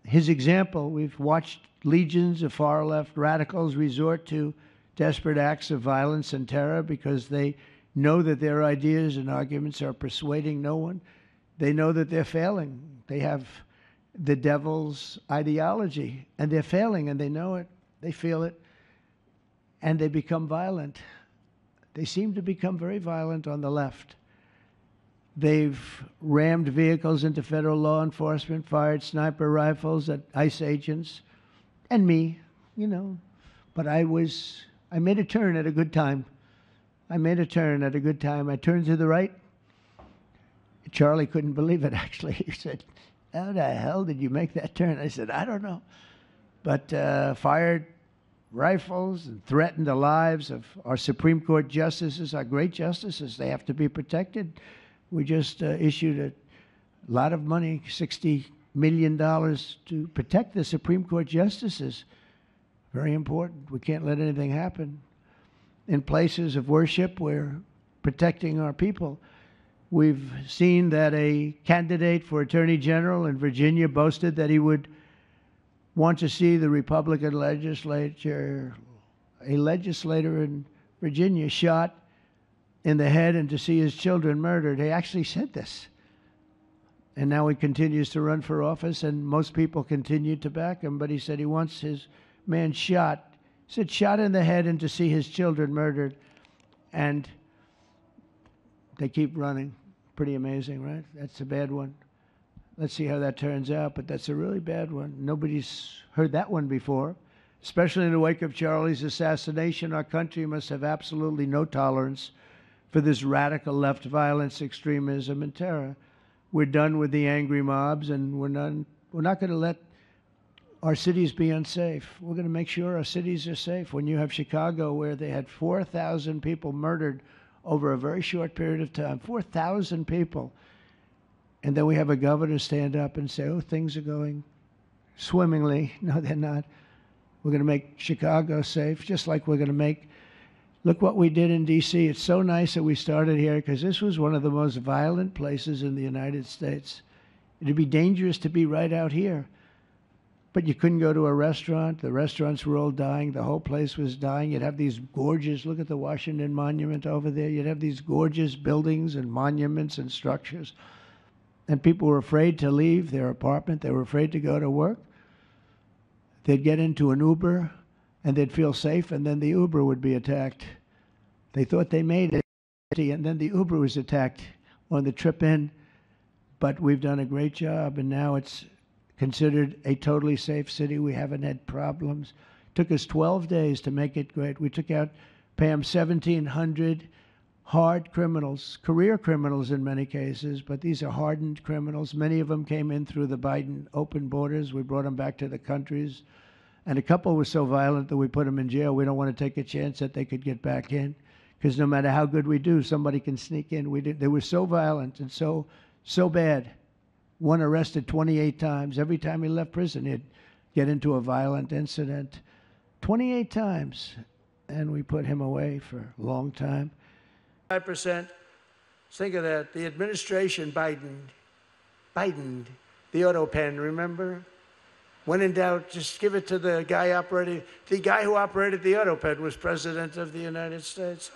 his example. We've watched legions of far-left radicals resort to desperate acts of violence and terror because they know that their ideas and arguments are persuading no one. They know that they're failing. They have the devil's ideology, and they're failing, and they know it. They feel it, and they become violent. They seem to become very violent on the left. They've rammed vehicles into federal law enforcement, fired sniper rifles at ICE agents, and me, you know. But I made a turn at a good time. I made a turn at a good time. I turned to the right. Charlie couldn't believe it, actually. He said, how the hell did you make that turn? I said, I don't know. But fired rifles and threatened the lives of our Supreme Court justices, our great justices. They have to be protected. We just issued a lot of money, $60 million, to protect the Supreme Court justices. Very important. We can't let anything happen. In places of worship, we're protecting our people. We've seen that a candidate for Attorney General in Virginia boasted that he would want to see the Republican legislature, a legislator in Virginia, shot in the head and to see his children murdered. He actually said this. And now he continues to run for office, and most people continue to back him, but he said he wants his man shot. He said shot in the head and to see his children murdered. And they keep running. Pretty amazing, right? That's a bad one. Let's see how that turns out, but that's a really bad one. Nobody's heard that one before. Especially in the wake of Charlie's assassination, our country must have absolutely no tolerance for this radical left violence, extremism, and terror. We're done with the angry mobs, and we're not going to let our cities be unsafe. We're going to make sure our cities are safe. When you have Chicago, where they had 4,000 people murdered over a very short period of time, 4,000 people, and then we have a governor stand up and say, oh, things are going swimmingly. No, they're not. We're going to make Chicago safe, just like we're going to make, look what we did in D.C. It's so nice that we started here, because this was one of the most violent places in the United States. It'd be dangerous to be right out here. But you couldn't go to a restaurant. The restaurants were all dying. The whole place was dying. You'd have these gorgeous, look at the Washington Monument over there. You'd have these gorgeous buildings and monuments and structures. And people were afraid to leave their apartment. They were afraid to go to work. They'd get into an Uber, and they'd feel safe, and then the Uber would be attacked. They thought they made it, and then the Uber was attacked on the trip in. But we've done a great job, and now it's considered a totally safe city. We haven't had problems. It took us 12 days to make it great. We took out, Pam, 1,700 hard criminals, career criminals in many cases, but these are hardened criminals. Many of them came in through the Biden open borders. We brought them back to the countries. And a couple were so violent that we put them in jail. We don't want to take a chance that they could get back in, because no matter how good we do, somebody can sneak in. They were so violent and so bad. One arrested 28 times. Every time he left prison, he'd get into a violent incident. 28 times. And we put him away for a long time. 5%. Think of that. The administration Biden, the auto pen, remember? When in doubt, just give it to the guy operating. The guy who operated the auto pen was president of the United States.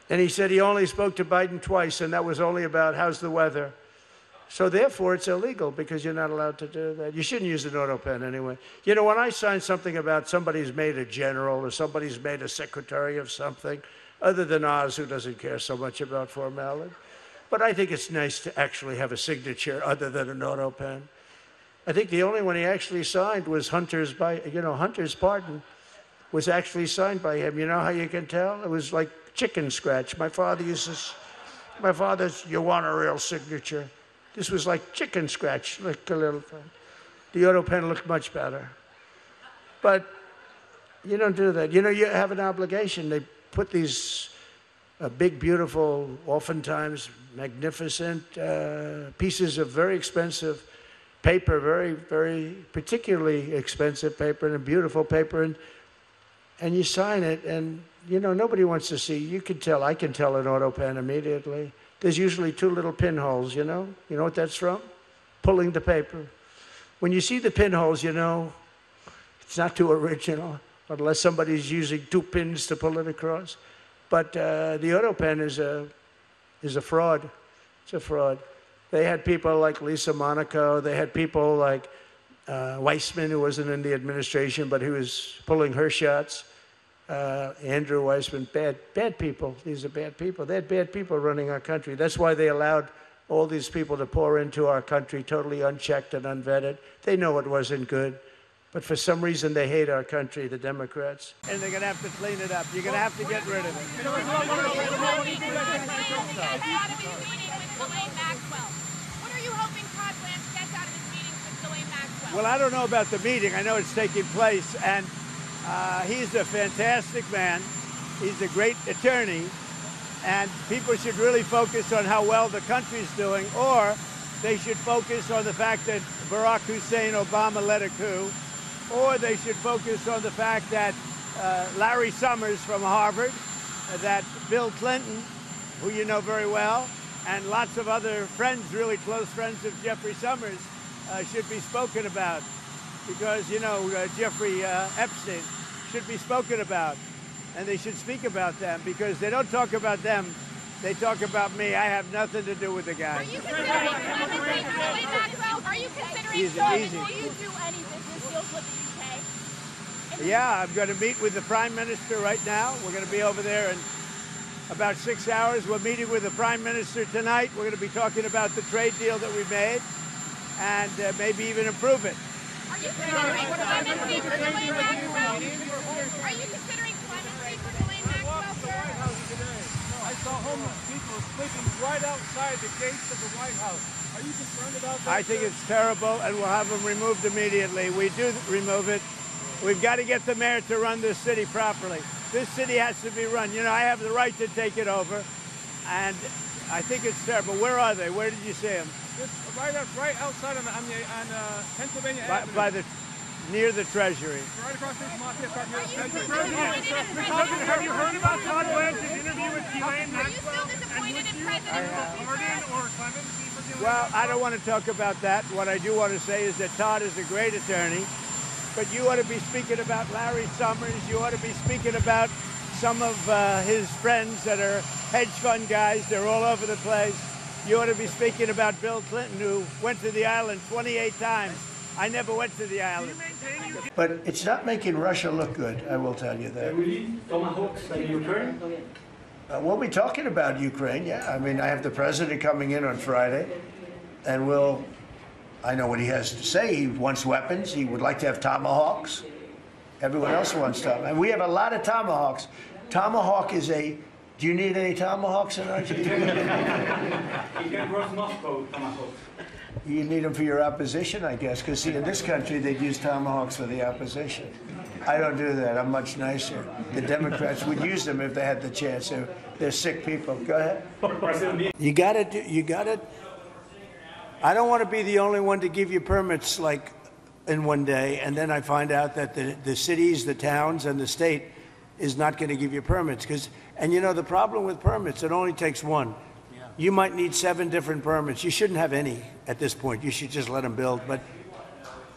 And he said he only spoke to Biden twice, and that was only about how's the weather. So therefore, it's illegal, because you're not allowed to do that. You shouldn't use an auto pen anyway. You know, when I sign something about somebody's made a general or somebody's made a secretary of something, other than Oz, who doesn't care so much about formality, but I think it's nice to actually have a signature other than an auto pen. I think the only one he actually signed was Hunter's pardon was actually signed by him. You know how you can tell? It was like chicken scratch. My father's, you want a real signature? This was like chicken scratch, like a little thing. The auto pen looked much better. But you don't do that. You know, you have an obligation. They put these big, beautiful, oftentimes magnificent pieces of very expensive paper, very, very particularly expensive paper and a beautiful paper, and you sign it, and, you know, nobody wants to see. You can tell. I can tell an auto pen immediately. There's usually two little pinholes, you know? You know what that's from? Pulling the paper. When you see the pinholes, you know it's not too original, unless somebody's using two pins to pull it across. But the auto pen is a fraud. It's a fraud. They had people like Lisa Monaco. They had people like Weissman, who wasn't in the administration, but he was pulling her shots. Andrew Weissman, bad people. These are bad people. They had bad people running our country. That's why they allowed all these people to pour into our country totally unchecked and unvetted. They know it wasn't good. But for some reason, they hate our country, the Democrats. And they're going to have to clean it up. You're going to have to get rid of it. What are you hoping Todd Blanche gets out of his meetings with Ghislaine Maxwell? Well, I don't know about the meeting. I know it's taking place, and he's a fantastic man. He's a great attorney, and people should really focus on how well the country's doing, or they should focus on the fact that Barack Hussein Obama led a coup, or they should focus on the fact that Larry Summers from Harvard, that Bill Clinton, who you know very well, and lots of other friends, really close friends of Jeffrey Summers, should be spoken about. Because, you know, Jeffrey Epstein should be spoken about. And they should speak about them, because they don't talk about them. They talk about me. I have nothing to do with the guy. Are you considering clemency for Ghislaine Maxwell? Are you considering Easy. will you do any business deals with the UK? Yeah, I'm going to meet with the Prime Minister right now. We're going to be over there in about 6 hours. We're meeting with the Prime Minister tonight. We're going to be talking about the trade deal that we made and maybe even improve it. Are you considering clemency for Ghislaine Maxwell? Are you considering clemency for Ghislaine Maxwell, sir? I saw homeless people sleeping right outside the gates of the White House. Are you concerned about that? I think it's terrible, and we'll have them removed immediately. We do remove it. We've got to get the mayor to run this city properly. This city has to be run. You know, I have the right to take it over, and I think it's terrible. Where are they? Where did you see them? It's right outside on Pennsylvania Avenue. Near the Treasury. Right across the street from Lafayette Park near the Treasury. President, have you heard about Todd Blanchard's interview with Ghislaine Maxwell? And would you pardon or clemency for Ghislaine? Well, I don't want to talk about that. What I do want to say is that Todd is a great attorney, but you ought to be speaking about Larry Summers. You ought to be speaking about some of his friends that are hedge fund guys. They're all over the place. You ought to be speaking about Bill Clinton, who went to the island 28 times. I never went to the island. But it's not making Russia look good, I will tell you that. We'll be talking about Ukraine, yeah. I mean, I have the president coming in on Friday, and I know what he has to say. He wants weapons. He would like to have tomahawks. Everyone else wants tomahawks. And we have a lot of tomahawks. Tomahawk is do you need any tomahawks in Argentina? You can cross Moscow, tomahawks. You need them for your opposition, I guess, because see, in this country, they'd use tomahawks for the opposition. I don't do that. I'm much nicer. The Democrats would use them if they had the chance. They're sick people. Go ahead. You got to. I don't want to be the only one to give you permits like in one day, and then I find out that the cities, the towns, and the state is not going to give you permits. And you know, the problem with permits, it only takes one. You might need 7 different permits. You shouldn't have any at this point. You should just let them build.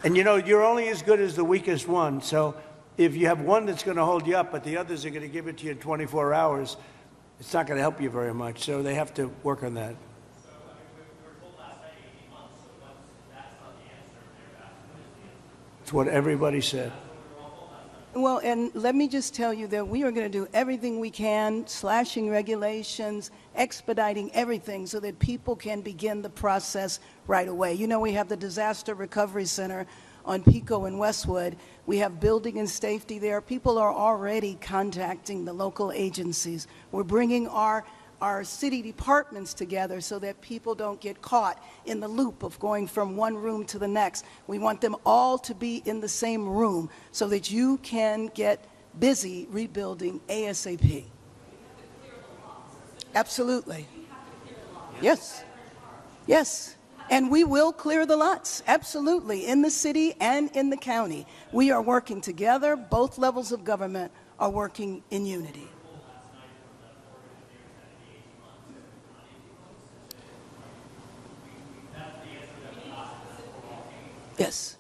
And you know, you're only as good as the weakest one. So if you have one that's going to hold you up, but the others are going to give it to you in 24 hours, it's not going to help you very much. So they have to work on that. It's what everybody said. Well, and let me just tell you that we are going to do everything we can, slashing regulations, expediting everything so that people can begin the process right away. You know, we have the Disaster Recovery Center on Pico and Westwood. We have building and safety there. People are already contacting the local agencies. We're bringing our city departments together so that people don't get caught in the loop of going from one room to the next. We want them all to be in the same room so that you can get busy rebuilding ASAP. Absolutely. Yes. Yes. And we will clear the lots, absolutely, in the city and in the county. We are working together. Both levels of government are working in unity. Yes.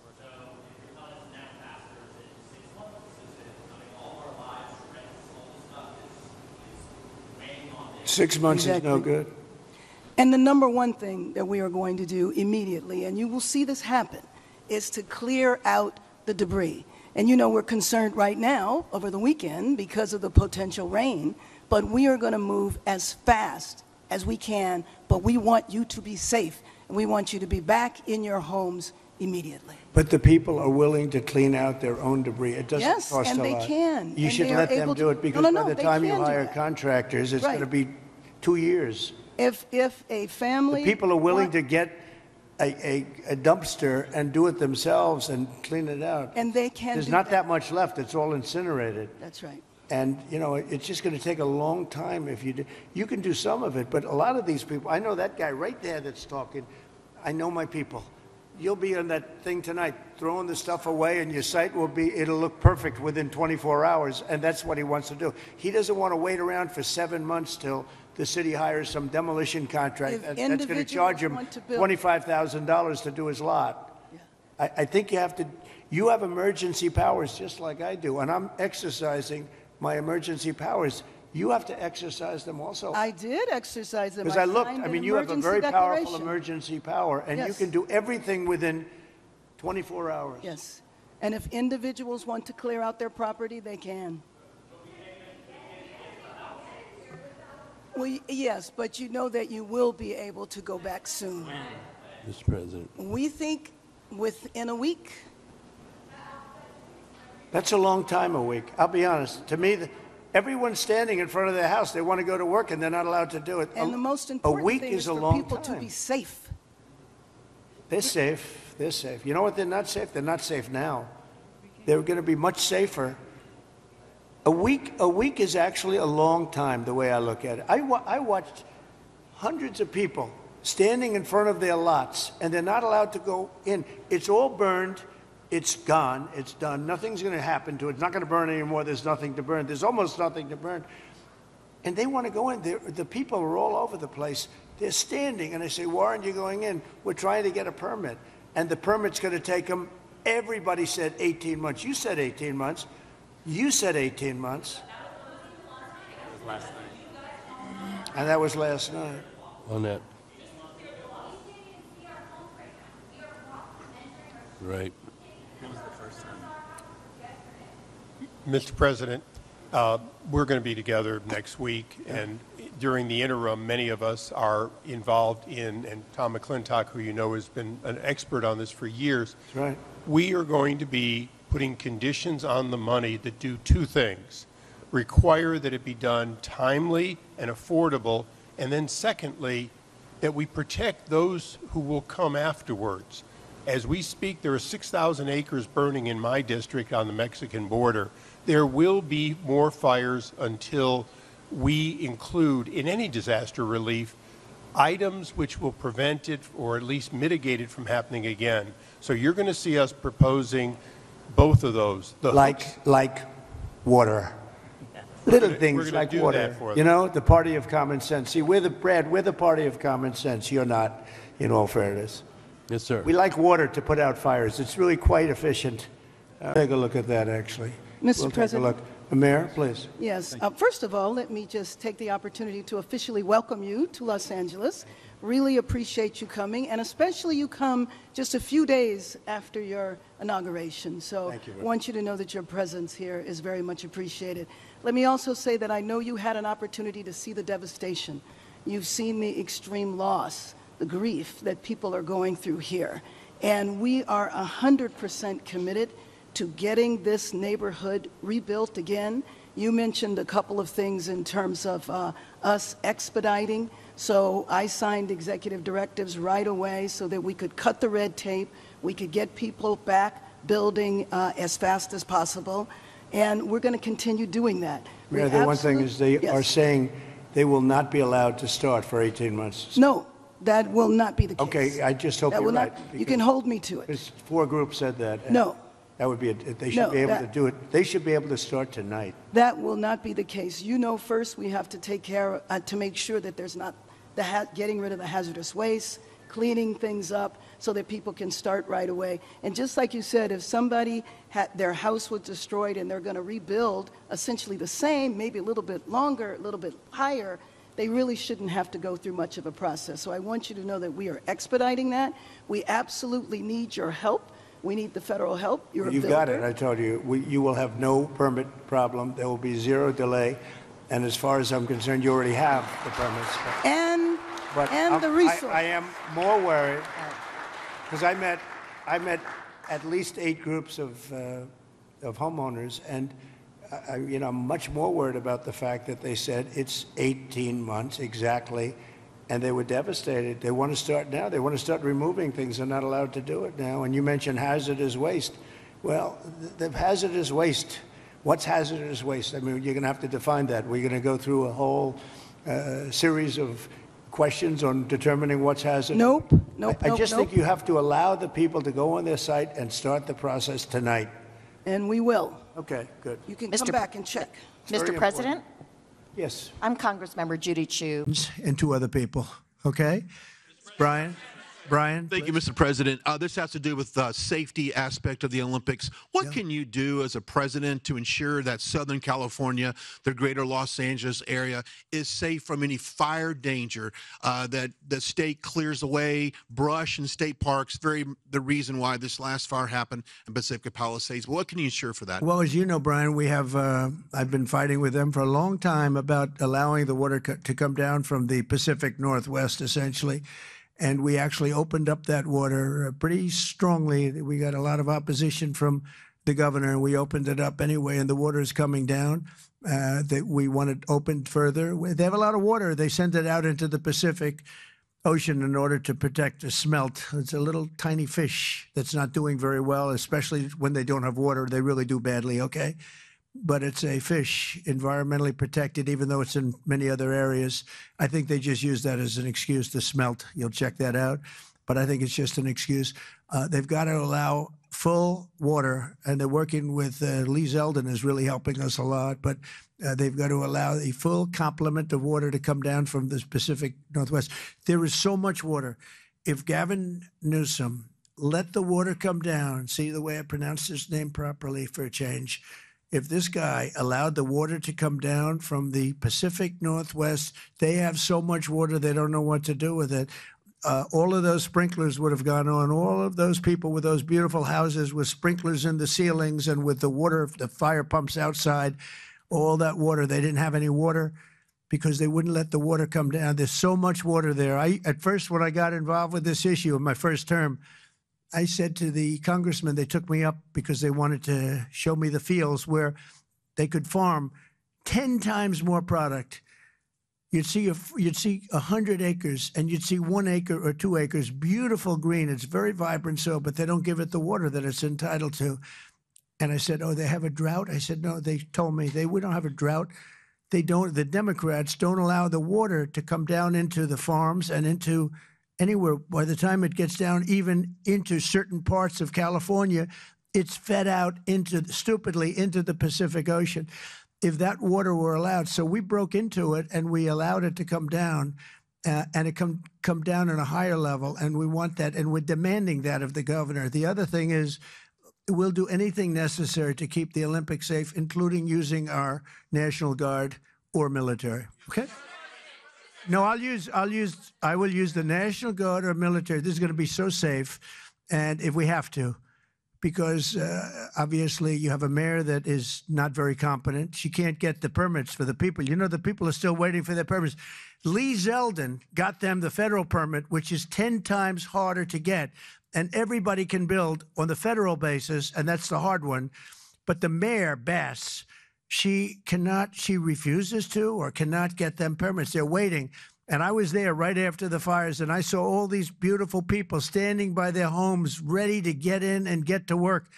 6 months is no good. And the number one thing that we are going to do immediately, and you will see this happen, is to clear out the debris. And you know, we're concerned right now over the weekend because of the potential rain, but we are going to move as fast as we can, but we want you to be safe, and we want you to be back in your homes immediately. But the people are willing to clean out their own debris. It doesn't cost a lot. Yes, and they can. You should let them do it because by the time you hire contractors, it's going to be 2 years. If a family... The people are willing to get a dumpster and do it themselves and clean it out. And they can There's not that much left. It's all incinerated. That's right. And, you know, it's just going to take a long time if you do. You can do some of it, but a lot of these people, I know that guy right there that's talking. I know my people. You'll be on that thing tonight, throwing the stuff away, and your site it'll look perfect within 24 hours, and that's what he wants to do. He doesn't want to wait around for 7 months till the city hires some demolition contract that's going to charge him $25,000 to do his lot. Yeah. I think you have emergency powers just like I do, and I'm exercising my emergency powers. You have to exercise them also. I did exercise them. Because I looked, I mean, you have a very powerful emergency power, and you can do everything within 24 hours. Yes. And if individuals want to clear out their property, they can. Well, yes, but you know that you will be able to go back soon. Mr. President. We think within a week. That's a long time, a week. I'll be honest. To me, everyone's standing in front of their house. They want to go to work, and they're not allowed to do it. And the most important thing is for people to be safe. They're safe. They're safe. You know what? They're not safe. They're not safe now. They're going to be much safer. A week is actually a long time, the way I look at it. I watched hundreds of people standing in front of their lots, and they're not allowed to go in. It's all burned. It's gone. It's done. Nothing's going to happen to it. It's not going to burn anymore. There's nothing to burn. There's almost nothing to burn. And they want to go in. The people are all over the place. They're standing, and I say, why aren't you going in? We're trying to get a permit. And the permit's going to take them, everybody said 18 months. You said 18 months. You said 18 months. That was last night. And that was last night. On that. Right. That was the first time. Mr. President, we're going to be together next week, and during the interim, many of us are involved in, and Tom McClintock, who you know has been an expert on this for years. That's right. We are going to be putting conditions on the money that do two things: require that it be done timely and affordable, and then secondly, that we protect those who will come afterwards. As we speak, there are 6,000 acres burning in my district on the Mexican border. There will be more fires until we include in any disaster relief items which will prevent it or at least mitigate it from happening again. So you're going to see us proposing both of those. Like water. Little things like water. You know, the party of common sense. See, we're the party of common sense. You're not, in all fairness. Yes, sir. We like water to put out fires. It's really quite efficient. Take a look at that, actually. Mr. President. Take a look. Mayor, please. Yes. First of all, let me just take the opportunity to officially welcome you to Los Angeles. Really appreciate you coming, and especially you come just a few days after your inauguration. So I want you to know that your presence here is very much appreciated. Let me also say that I know you had an opportunity to see the devastation. You've seen the extreme loss, the grief that people are going through here. And we are 100% committed to getting this neighborhood rebuilt again. You mentioned a couple of things in terms of us expediting. So I signed executive directives right away so that we could cut the red tape, we could get people back building as fast as possible, and we're going to continue doing that. Mayor, the one thing is they are saying they will not be allowed to start for 18 months. No, that will not be the case. Okay, I just hope that you're will right. Not, you can hold me to it. Because 4 groups said that. No. That would be, they should be able to do it. They should be able to start tonight. That will not be the case. You know, first we have to take care, to make sure that there's not getting rid of the hazardous waste, cleaning things up so that people can start right away. And just like you said, if somebody had their house was destroyed and they're going to rebuild essentially the same, maybe a little bit longer, a little bit higher, they really shouldn't have to go through much of a process. So I want you to know that we are expediting that. We absolutely need your help. We need the federal help. You're a You've builder. got it. I told you. You will have no permit problem. There will be 0 delay. And as far as I'm concerned, you already have the permits. And the resource. I am more worried because I met at least 8 groups of homeowners, and I'm much more worried about the fact that they said it's 18 months exactly. And they were devastated. They want to start now. They want to start removing things. They're not allowed to do it now. And you mentioned hazardous waste. Well, the hazardous waste, what's hazardous waste? I mean, you're going to have to define that. We're going to go through a whole series of questions on determining what's hazardous. Nope. I just think you have to allow the people to go on their site and start the process tonight. And we will. Okay, good. You can come back and check. Mr. President? Yes. I'm Congressmember Judy Chu. And 2 other people, okay? Brian? Thank you, Mr. President. This has to do with the safety aspect of the Olympics. What can you do as a president to ensure that Southern California, the greater Los Angeles area, is safe from any fire danger, that the state clears away brush in state parks, the reason why this last fire happened in Pacific Palisades? What can you ensure for that? Well, as you know, Brian, we have, I've been fighting with them for a long time about allowing the water to come down from the Pacific Northwest, essentially. And we actually opened up that water pretty strongly. We got a lot of opposition from the governor, and we opened it up anyway, and the water is coming down. We want it opened further. They have a lot of water. They send it out into the Pacific. ocean in order to protect the smelt. It's a little tiny fish that's not doing very well, especially when they don't have water. They really do badly, okay? But it's a fish, environmentally protected, even though it's in many other areas. I think they just use that as an excuse to smelt. You'll check that out. But I think it's just an excuse. They've got to allow full water, and they're working with Lee Zeldin is really helping us a lot, but they've got to allow a full complement of water to come down from the Pacific Northwest. There is so much water. If Gavin Newsom let the water come down, see the way I pronounced his name properly for a change, if this guy allowed the water to come down from the Pacific Northwest, they have so much water they don't know what to do with it. All of those sprinklers would have gone on. All of those people with those beautiful houses with sprinklers in the ceilings and with the water, the fire pumps outside, all that water, they didn't have any water because they wouldn't let the water come down. There's so much water there. At first, when I got involved with this issue in my first term, I said to the congressman, they took me up because they wanted to show me the fields where they could farm 10 times more product. You'd see 100 acres, and you'd see 1 acre or 2 acres, beautiful green. It's very vibrant soil, but they don't give it the water that it's entitled to. And I said, oh, they have a drought? I said, no, they told me we don't have a drought. They don't. The Democrats don't allow the water to come down into the farms and into anywhere. By the time it gets down even into certain parts of California, it's fed out stupidly into the Pacific Ocean. If that water were allowed. So we broke into it and we allowed it to come down and it come down at a higher level. And we want that. And we're demanding that of the governor. The other thing is we'll do anything necessary to keep the Olympics safe, including using our National Guard or military. Okay? No, I will use the National Guard or military. This is going to be so safe. And if we have to, because obviously you have a mayor that is not very competent. She can't get the permits for the people. You know, the people are still waiting for their permits. Lee Zeldin got them the federal permit, which is 10 times harder to get. And everybody can build on the federal basis, and that's the hard one. But the mayor, Bass, she refuses to or cannot get them permits. They're waiting. And I was there right after the fires, and I saw all these beautiful people standing by their homes, ready to get in and get to work.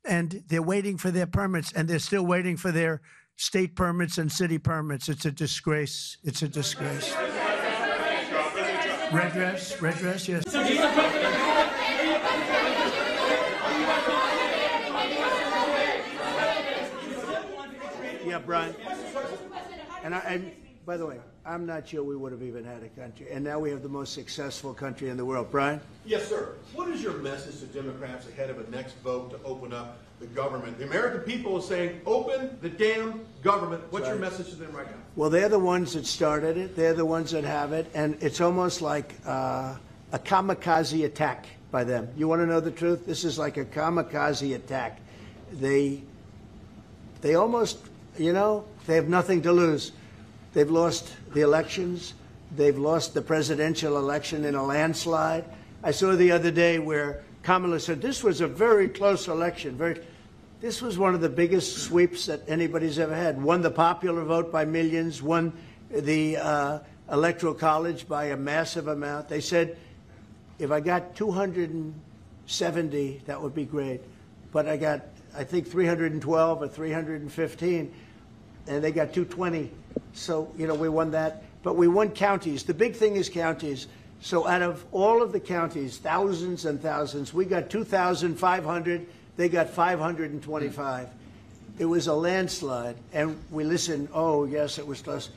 And they're waiting for their permits, and they're still waiting for their state permits and city permits. It's a disgrace. It's a disgrace. Red dress, yes. Yeah, Brian. And by the way, I'm not sure we would have even had a country. And now we have the most successful country in the world. Brian? Yes, sir. What is your message to Democrats ahead of a next vote to open up the government? The American people are saying, open the damn government. What's your message to them right now? Well, they're the ones that started it. They're the ones that have it. And it's almost like a kamikaze attack by them. You want to know the truth? This is like a kamikaze attack. They almost, they have nothing to lose. They've lost the elections. They've lost the presidential election in a landslide. I saw the other day where Kamala said, this was a very close election. This was one of the biggest sweeps that anybody's ever had. Won the popular vote by millions, won the Electoral College by a massive amount. They said, if I got 270, that would be great. But I got, I think, 312 or 315, and they got 220. So, we won that. But we won counties. The big thing is counties. So out of all of the counties, thousands and thousands, we got 2,500. They got 525. It was a landslide. And we listened, oh, yes, it was close.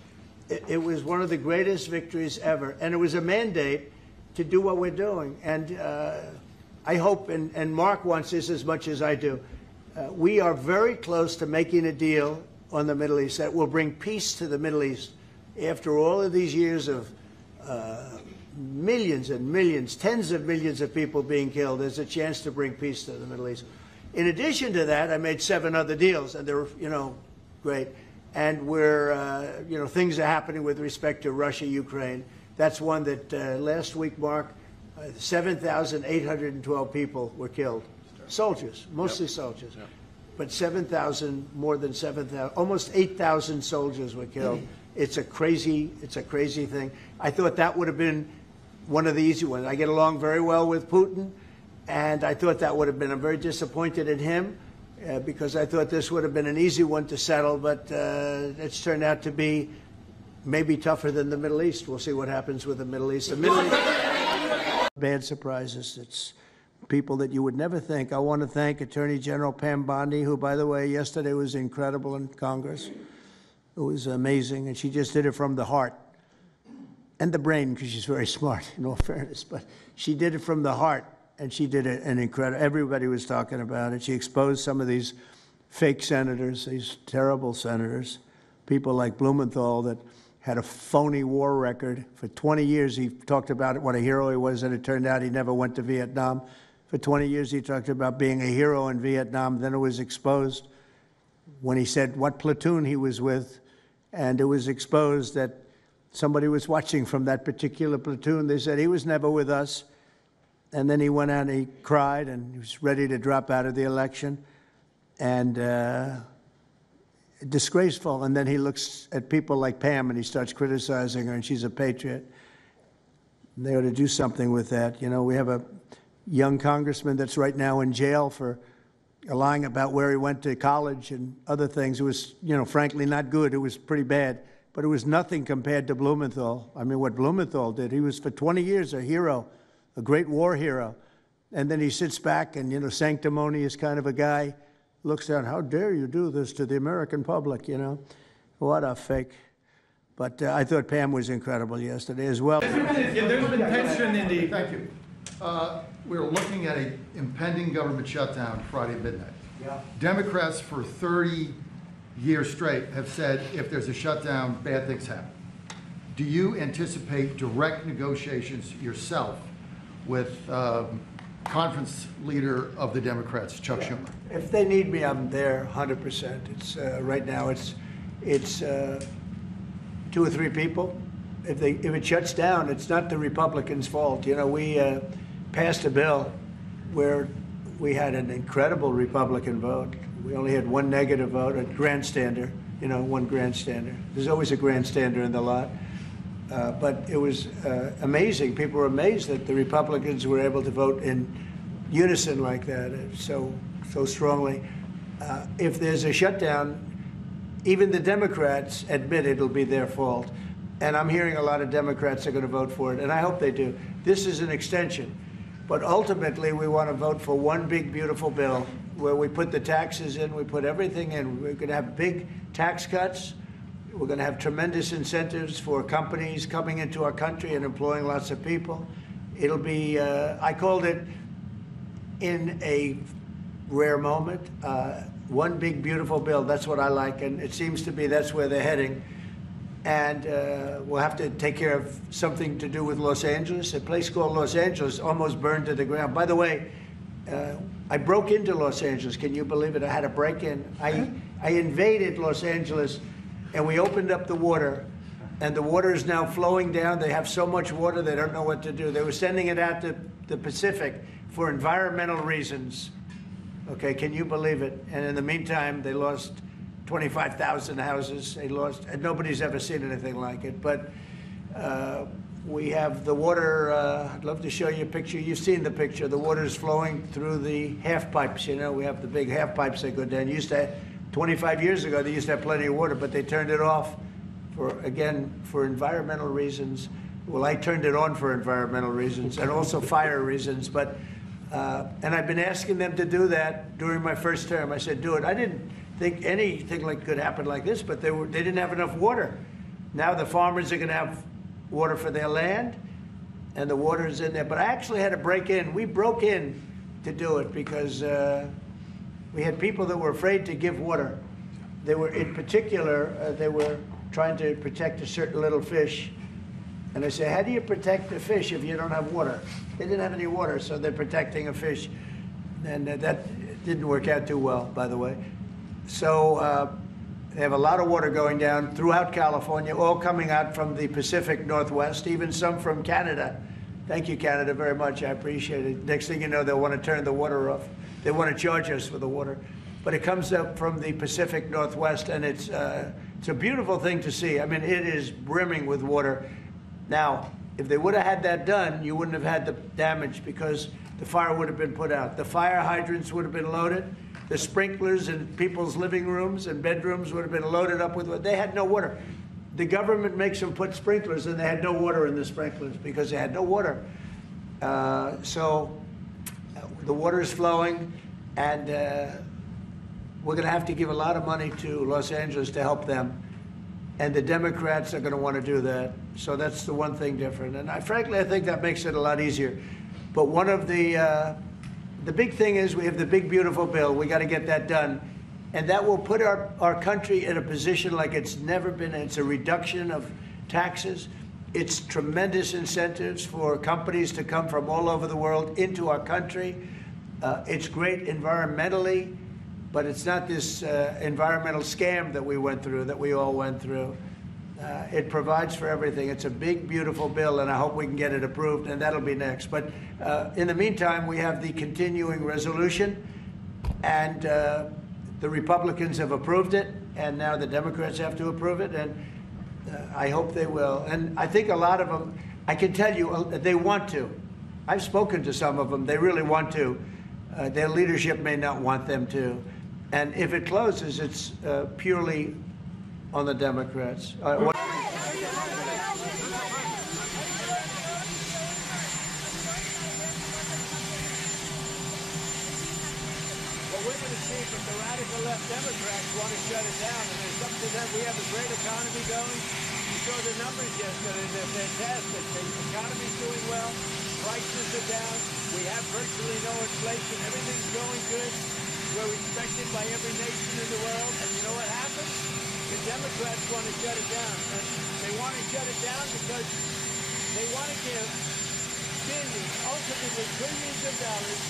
It was one of the greatest victories ever. And it was a mandate to do what we're doing. And I hope, and Mark wants this as much as I do, we are very close to making a deal on the Middle East that will bring peace to the Middle East. After all of these years of millions and millions, tens of millions of people being killed, there's a chance to bring peace to the Middle East. In addition to that, I made 7 other deals, and they're, great. And we're, things are happening with respect to Russia, Ukraine. That's one that last week, Mark, 7,812 people were killed. Soldiers, mostly soldiers. Yep. But 7,000, more than 7,000, almost 8,000 soldiers were killed. It's a crazy thing. I thought that would have been one of the easy ones. I get along very well with Putin, and I thought that would have been. I'm very disappointed in him because I thought this would have been an easy one to settle, but it's turned out to be maybe tougher than the Middle East. We'll see what happens with the Middle East. Bad surprises. It's people that you would never think. I want to thank Attorney General Pam Bondi, who, by the way, yesterday was incredible in Congress. It was amazing, and she just did it from the heart and the brain, because she's very smart, in all fairness. But she did it from the heart, and she did it an incredible. Everybody was talking about it. She exposed some of these fake senators, these terrible senators, people like Blumenthal that had a phony war record. For 20 years, he talked about what a hero he was, and it turned out he never went to Vietnam. For 20 years, he talked about being a hero in Vietnam. Then it was exposed when he said what platoon he was with, and it was exposed that somebody was watching from that particular platoon. They said he was never with us. And then he went out and he cried, and he was ready to drop out of the election. And disgraceful. And then he looks at people like Pam and he starts criticizing her, and she's a patriot. And they ought to do something with that. You know, we have a young congressman that's right now in jail for lying about where he went to college and other things. It was, you know, frankly not good. It was pretty bad. But it was nothing compared to Blumenthal. I mean, what Blumenthal did, he was for 20 years a hero, a great war hero. And then he sits back and, you know, sanctimonious kind of a guy, looks down, how dare you do this to the American public, you know? What a fake. But I thought Pam was incredible yesterday as well. Yeah, there's been tension in the... Thank you. We're looking at an impending government shutdown Friday midnight. Yeah. Democrats for 30 years straight have said if there's a shutdown, bad things happen. Do you anticipate direct negotiations yourself with conference leader of the Democrats, Chuck Schumer? If they need me, I'm there 100%. It's right now it's 2 or 3 people. If it shuts down, it's not the Republicans' fault. You know, we passed a bill where we had an incredible Republican vote. We only had 1 negative vote, a grandstander, you know, 1 grandstander. There's always a grandstander in the lot. But it was amazing. People were amazed that the Republicans were able to vote in unison like that, so strongly. If there's a shutdown, even the Democrats admit it'll be their fault. And I'm hearing a lot of Democrats are going to vote for it, and I hope they do. This is an extension. But ultimately, we want to vote for one big, beautiful bill where we put the taxes in, we put everything in. We're going to have big tax cuts. We're going to have tremendous incentives for companies coming into our country and employing lots of people. It'll be, I called it, in a rare moment, one big, beautiful bill. That's what I like, and it seems to be that's where they're heading. And we'll have to take care of something to do with Los Angeles. A place called Los Angeles almost burned to the ground. By the way, I broke into Los Angeles. Can you believe it? I had a break-in. I invaded Los Angeles, and we opened up the water, and the water is now flowing down. They have so much water, they don't know what to do. They were sending it out to the Pacific for environmental reasons. Okay, can you believe it? And in the meantime, they lost 25,000 houses. They lost, and nobody's ever seen anything like it. But we have the water. I'd love to show you a picture. You've seen the picture. The water is flowing through the half pipes. You know, we have the big half pipes that go down. 25 years ago, they used to have plenty of water, but they turned it off for environmental reasons. Well, I turned it on for environmental reasons and also fire reasons. But and I've been asking them to do that during my first term. I said, do it. I didn't think anything could happen like this, but they didn't have enough water. Now the farmers are going to have water for their land, and the water is in there. But I actually had to break in. We broke in to do it because we had people that were afraid to give water. They were, in particular, they were trying to protect a certain little fish. And I said, how do you protect the fish if you don't have water? They didn't have any water, so they're protecting a fish. And that didn't work out too well, by the way. So they have a lot of water going down throughout California, all coming out from the Pacific Northwest, even some from Canada. Thank you, Canada, very much. I appreciate it. Next thing you know, they'll want to turn the water off. They want to charge us for the water. But it comes up from the Pacific Northwest, and it's a beautiful thing to see. I mean, it is brimming with water. Now, If they would have had that done, you wouldn't have had the damage because the fire would have been put out. The fire hydrants would have been loaded. The sprinklers in people's living rooms and bedrooms would have been loaded up with water. They had no water. The government makes them put sprinklers, and they had no water in the sprinklers because they had no water. So the water is flowing, and we're going to have to give a lot of money to Los Angeles to help them. And the Democrats are going to want to do that. So that's the one thing different. And frankly, I think that makes it a lot easier. But one of the big thing is we have the big, beautiful bill. We got to get that done. And that will put our country in a position like it's never been. It's a reduction of taxes. It's tremendous incentives for companies to come from all over the world into our country. It's great environmentally. But it's not this environmental scam that we went through, that we all went through. It provides for everything. It's a big, beautiful bill, and I hope we can get it approved, and that'll be next. But in the meantime, we have the continuing resolution, and the Republicans have approved it, and now the Democrats have to approve it, and I hope they will. And I think a lot of them, I can tell you, they want to. I've spoken to some of them. They really want to. Their leadership may not want them to. And if it closes, it's purely on the Democrats. What we're going to see from the radical left Democrats want to shut it down, and it's up to them. We have a great economy going. You saw the numbers yesterday. They're fantastic. The economy's doing well. Prices are down. We have virtually no inflation. Everything's going good. We're respected by every nation in the world. And you know what happens? The Democrats want to shut it down. And they want to shut it down because they want to give billions, ultimately billions of dollars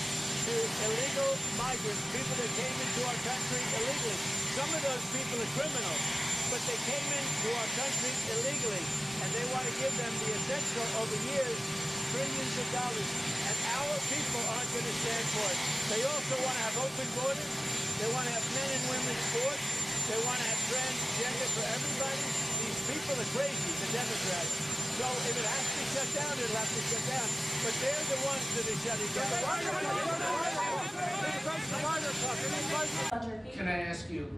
to illegal migrants, people that came into our country illegally. Some of those people are criminals, but they came into our country illegally. And they want to give them the essential, over years, trillions of dollars. And our people aren't going to stand for it. They also want to have open borders. They want to have men and women sports. They want to have transgender for everybody. These people are crazy, the Democrats. So if it has to shut down, it'll have to shut down. But they're the ones that are shutting down. Can I ask you,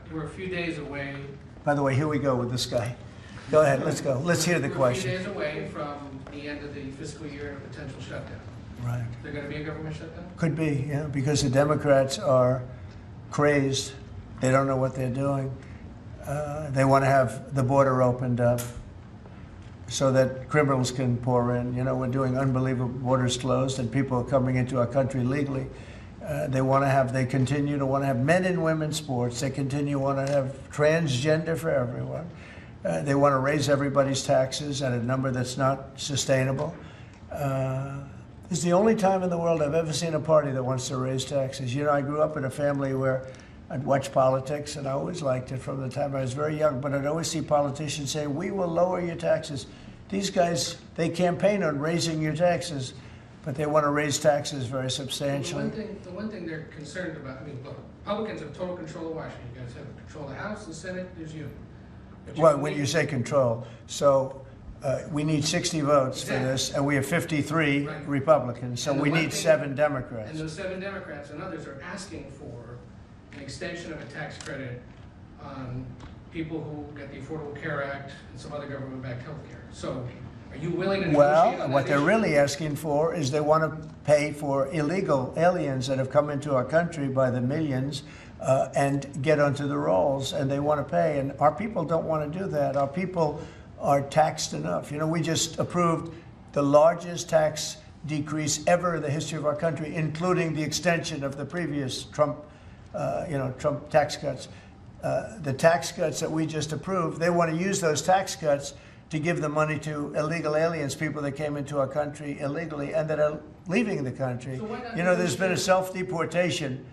we're a few days away. By the way, here we go with this guy. Go ahead, let's go. Let's hear the question. We're a few days away from the end of the fiscal year and a potential shutdown. Right. Is there going to be a government shutdown? Could be, yeah, because the Democrats are crazed. They don't know what they're doing. They want to have the border opened up so that criminals can pour in. You know, we're doing unbelievable borders closed and people are coming into our country legally. They continue to want to have men and women sports. They continue to want to have transgender for everyone. They want to raise everybody's taxes at a number that's not sustainable. It's the only time in the world I've ever seen a party that wants to raise taxes. You know, I grew up in a family where I'd watch politics, and I always liked it from the time I was very young, but I'd always see politicians say, we will lower your taxes. These guys, they campaign on raising your taxes, but they want to raise taxes very substantially. The one thing they're concerned about, I mean, look, Republicans have total control of Washington. You guys have control of the House, the Senate, there's you. Well, when you say control, so we need 60 votes for this, and we have 53 Republicans, so we need 7 Democrats. And those 7 Democrats and others are asking for an extension of a tax credit on people who get the Affordable Care Act and some other government-backed health care. So are you willing to negotiate on that what they're issue? really asking for is they want to pay for illegal aliens that have come into our country by the millions and get onto the rolls, and they want to pay. And our people don't want to do that. Our people are taxed enough. You know, we just approved the largest tax decrease ever in the history of our country, including the extension of the previous Trump tax cuts. The tax cuts that we just approved, they want to use those tax cuts to give the money to illegal aliens, people that came into our country illegally and that are leaving the country. So why not you know, there's been a self-deportation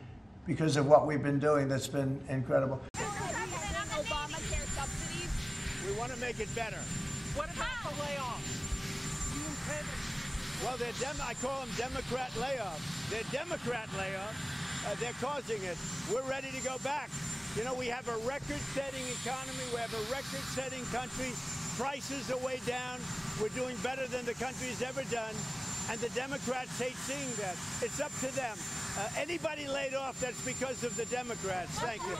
because of what we've been doing that's been incredible. Obamacare subsidies? We want to make it better. What about the layoffs? Well, I call them Democrat layoffs. They're Democrat layoffs. They're causing it. We're ready to go back. You know, we have a record-setting economy. We have a record-setting country. Prices are way down. We're doing better than the country's ever done. And the Democrats hate seeing that. It's up to them. Anybody laid off, that's because of the Democrats. Thank you.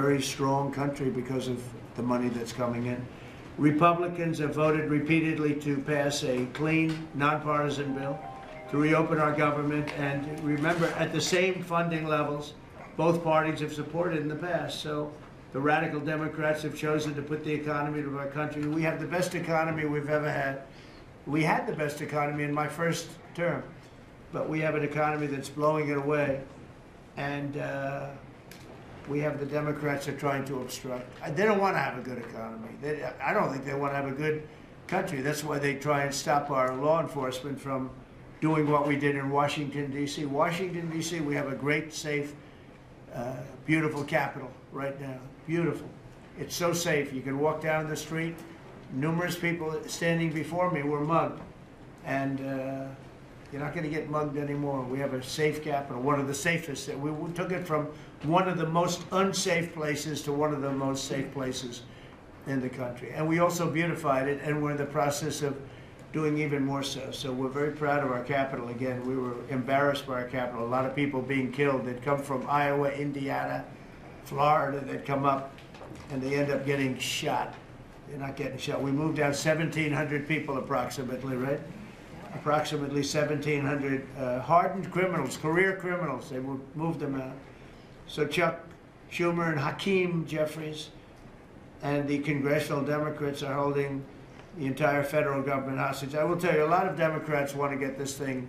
Very strong country because of the money that's coming in. Republicans have voted repeatedly to pass a clean, nonpartisan bill to reopen our government. And remember, at the same funding levels, both parties have supported in the past. So the radical Democrats have chosen to put the economy of our country. We have the best economy we've ever had. We had the best economy in my first term, but we have an economy that's blowing it away. And we have the Democrats are trying to obstruct. They don't want to have a good economy. I don't think they want to have a good country. That's why they try and stop our law enforcement from doing what we did in Washington, D.C. Washington, D.C., we have a great, safe, beautiful capital right now. Beautiful. It's so safe. You can walk down the street. Numerous people standing before me were mugged. And you're not going to get mugged anymore. We have a safe capital, one of the safest. We took it from one of the most unsafe places to one of the most safe places in the country. And we also beautified it, and we're in the process of doing even more so. So we're very proud of our capital. Again, we were embarrassed by our capital. A lot of people being killed that come from Iowa, Indiana, Florida, that come up, and they end up getting shot. They're not getting shot. We moved out 1,700 people approximately, right? Approximately 1,700 hardened criminals, career criminals. They moved them out. So Chuck Schumer and Hakeem Jeffries and the congressional Democrats are holding the entire federal government hostage. I will tell you, a lot of Democrats want to get this thing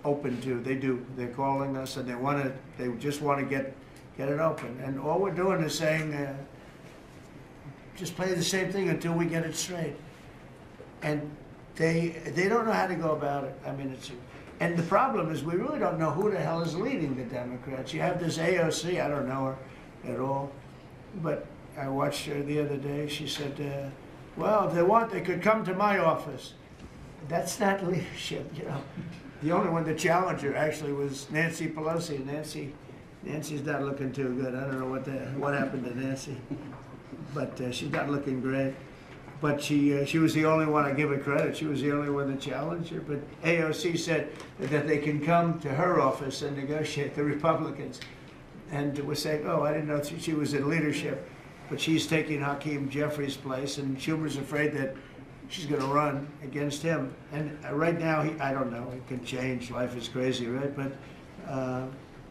open too. They do. They're calling us, and they just want to get it open. And all we're doing is saying, just play the same thing until we get it straight. And they don't know how to go about it. I mean, and the problem is we really don't know who the hell is leading the Democrats. You have this AOC, I don't know her at all, but I watched her the other day. She said, well, if they want, they could come to my office. That's not leadership, you know. The only one to challenge her actually was Nancy Pelosi. Nancy's not looking too good. I don't know what happened to Nancy, but she's not looking great. But she was the only one, I give her credit, she was the only one that challenged her. But AOC said that they can come to her office and negotiate, the Republicans. And was saying, oh, I didn't know she was in leadership. But she's taking Hakeem Jeffries' place, and Schumer's afraid that she's going to run against him. And right now, I don't know, it can change, life is crazy, right? But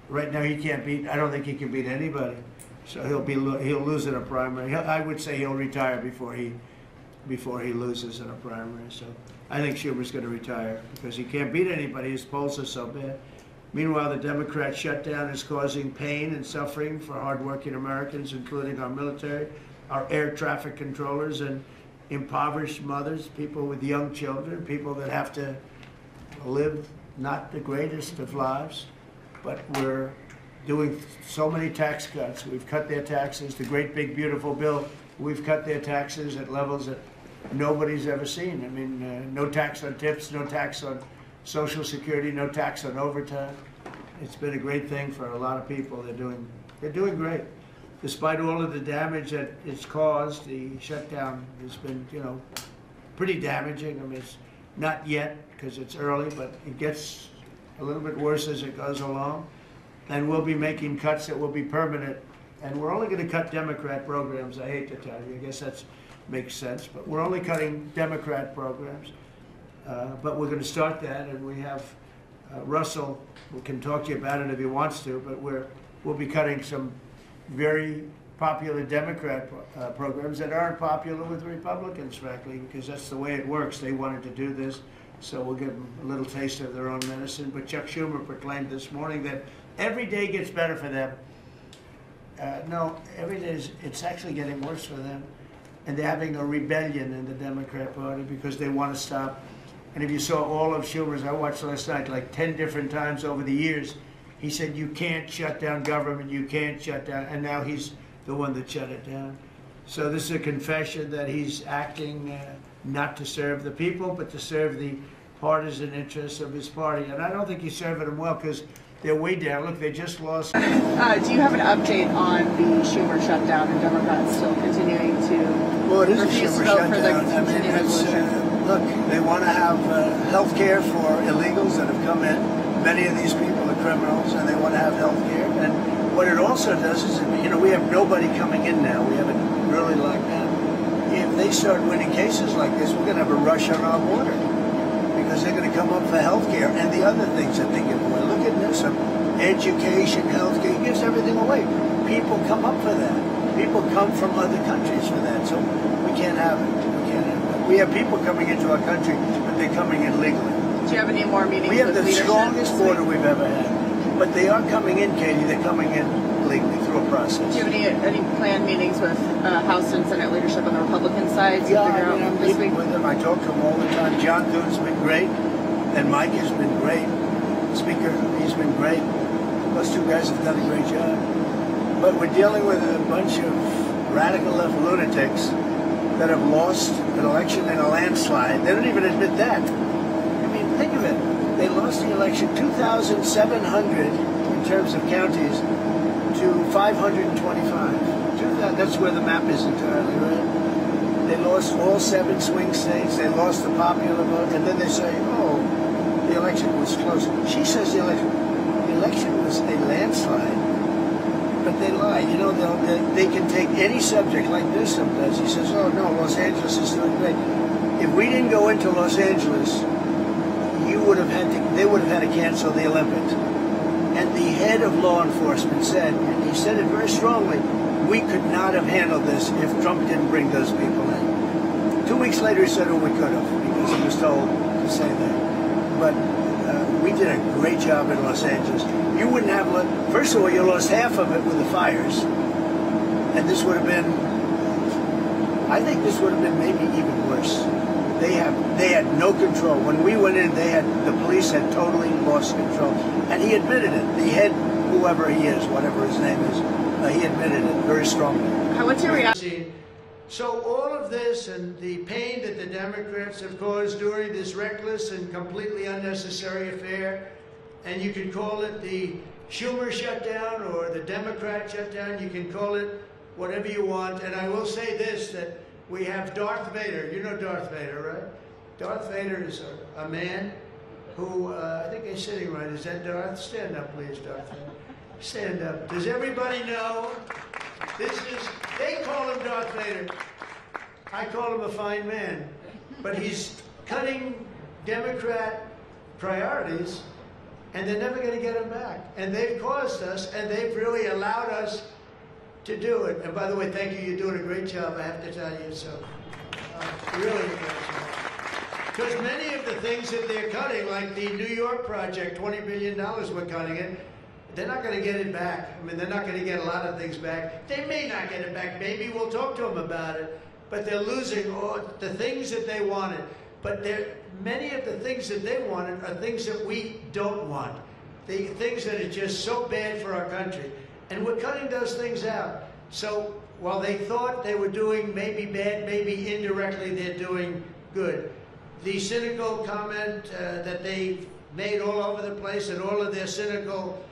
right now he can't beat, I don't think he can beat anybody. So he'll lose in a primary. I would say he'll retire before he loses in a primary. So I think Schumer's going to retire because he can't beat anybody. His polls are so bad. Meanwhile, the Democrat shutdown is causing pain and suffering for hardworking Americans, including our military, our air traffic controllers, and impoverished mothers, people with young children, people that have to live not the greatest of lives. But we're doing so many tax cuts. We've cut their taxes. The great big beautiful bill, we've cut their taxes at levels that nobody's ever seen. I mean, no tax on tips, no tax on Social Security, no tax on overtime. It's been a great thing for a lot of people. They're doing great. Despite all of the damage that it's caused, the shutdown has been, you know, pretty damaging. I mean, it's not yet because it's early, but it gets a little bit worse as it goes along. And we'll be making cuts that will be permanent. And we're only going to cut Democrat programs. I hate to tell you. I guess that makes sense. But we're only cutting Democrat programs. But we're going to start that. And we have Russell, who can talk to you about it if he wants to. But we'll be cutting some very popular Democrat programs that aren't popular with Republicans, frankly, because that's the way it works. They wanted to do this. So we'll give them a little taste of their own medicine. But Chuck Schumer proclaimed this morning that every day gets better for them. No, every day it's actually getting worse for them. And they're having a rebellion in the Democrat Party because they want to stop. And if you saw all of Schumer's, I watched last night like 10 different times over the years, he said, you can't shut down government, you can't shut down. And now he's the one that shut it down. So this is a confession that he's acting not to serve the people, but to serve the partisan interests of his party. And I don't think he's serving them well because They're way down. Look, they just lost. Do you have an update on the Schumer shutdown and Democrats still continuing to Well, it is a refuse Schumer to vote for the shutdown. I mean, continuing it's, resolution? look, they want to have health care for illegals that have come in. Many of these people are criminals, and they want to have health care. And what it also does is, you know, we have nobody coming in now. We have it really locked down. If they start winning cases like this, we're going to have a rush on our border because they're going to come up for health care and the other things that they give away. Look at Newsom. Education, health care, he gives everything away. People come up for that. People come from other countries for that. So we can't have it. We can't have it. We have people coming into our country, but they're coming in legally. Do you have any more meetings? We have with the leadership strongest this week? border we've ever had. But they are coming in, Katie. They're coming in legally through a process. Do you have any planned meetings with House and Senate leadership on the Republican side to figure out I'm this meeting week? with them. I talk to them all the time. John Thune's been great, and Mike has been great. Speaker, he's been great. Those two guys have done a great job. But we're dealing with a bunch of radical left lunatics that have lost an election in a landslide. They don't even admit that. I mean, think of it. They lost the election 2,700 in terms of counties to 525. That's where the map is entirely, right? They lost all 7 swing states. They lost the popular vote. And then they say, oh, the election was close. She says the election was a landslide. But they lie. You know, they can take any subject like this sometimes. He says, oh, no, Los Angeles is doing great. If we didn't go into Los Angeles, they would have had to cancel the Olympics. And the head of law enforcement said, and he said it very strongly, we could not have handled this if Trump didn't bring those people in. 2 weeks later, he said, oh, we could have, because he was told to say that. But we did a great job in Los Angeles. You wouldn't have, first of all, you lost half of it with the fires. And this would have been, I think this would have been maybe even worse. They had no control. When we went in, the police had totally lost control. And he admitted it. The head, whoever he is, whatever his name is, he admitted it very strongly. What's your reaction? So all of this and the pain that the Democrats have caused during this reckless and completely unnecessary affair, and you can call it the Schumer shutdown or the Democrat shutdown, you can call it whatever you want. And I will say this, that we have Darth Vader. You know Darth Vader, right? Darth Vader is a man who, I think he's sitting right. Is that Darth? Stand up, please, Darth Vader. Stand up. Does everybody know? They call him Darth Vader. I call him a fine man. But he's cutting Democrat priorities, and they're never going to get him back. And they've caused us, and they've really allowed us to do it. And by the way, thank you. You're doing a great job, I have to tell you. So, really a great job. Because many of the things that they're cutting, like the New York project, $20 billion we're cutting it, they're not going to get it back. I mean, they're not going to get a lot of things back. They may not get it back. Maybe we'll talk to them about it. But they're losing all the things that they wanted. But many of the things that they wanted are things that we don't want. The things that are just so bad for our country. And we're cutting those things out. So while they thought they were doing maybe bad, maybe indirectly they're doing good. The cynical comment that they made all over the place, and all of their cynical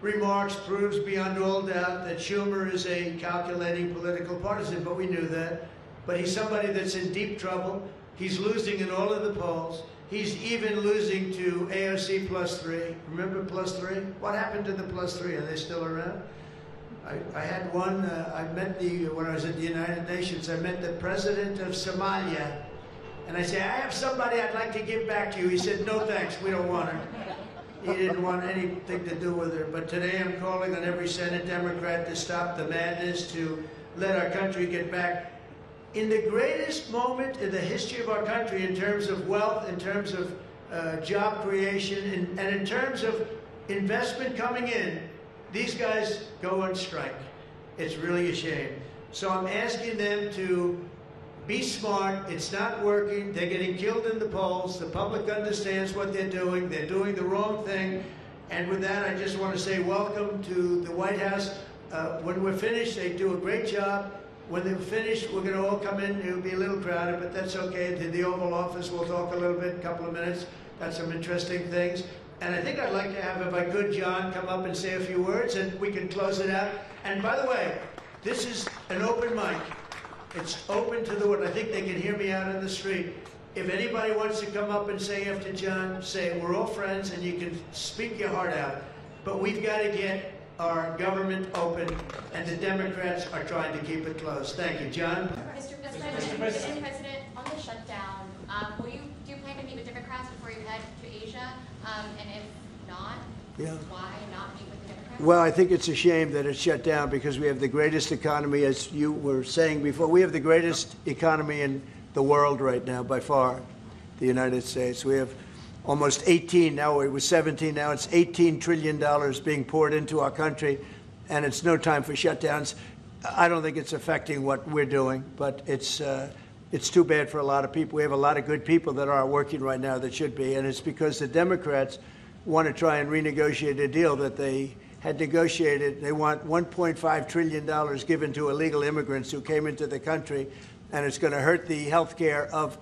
remarks proves beyond all doubt that Schumer is a calculating political partisan, but we knew that. But he's somebody that's in deep trouble. He's losing in all of the polls. He's even losing to AOC +3. Remember +3? What happened to the +3? Are they still around? I had one, I met when I was at the United Nations, I met the president of Somalia. And I said, I have somebody I'd like to give back to you. He said, no thanks, we don't want her. He didn't want anything to do with her. But today I'm calling on every Senate Democrat to stop the madness, to let our country get back. In the greatest moment in the history of our country, in terms of wealth, in terms of job creation, and in terms of investment coming in, these guys go on strike. It's really a shame. So I'm asking them to be smart. It's not working. They're getting killed in the polls. The public understands what they're doing. They're doing the wrong thing. And with that, I just want to say welcome to the White House. When we're finished, they do a great job. When they're finished, we're going to all come in. It'll be a little crowded, but that's okay. To the Oval Office, we'll talk a little bit, a couple of minutes. Got some interesting things. And I think I'd like to have, if I could, John, come up and say a few words, and we can close it out. And by the way, this is an open mic. It's open to the world. I think they can hear me out on the street. If anybody wants to come up and say after John, say we're all friends and you can speak your heart out. But we've got to get our government open, and the Democrats are trying to keep it closed. Thank you, John. Mr. President, on the shutdown, do you plan to meet with Democrats before you head to Asia? And if not, why not meet with the Democrats? Well, I think it's a shame that it's shut down because we have the greatest economy, as you were saying before. We have the greatest economy in the world right now, by far, the United States. We have almost 18, now it was 17, now it's $18 trillion being poured into our country, and it's no time for shutdowns. I don't think it's affecting what we're doing, but it's too bad for a lot of people. We have a lot of good people that are working right now that should be, and it's because the Democrats want to try and renegotiate a deal that they had negotiated. They want $1.5 trillion given to illegal immigrants who came into the country, and it's going to hurt the health care of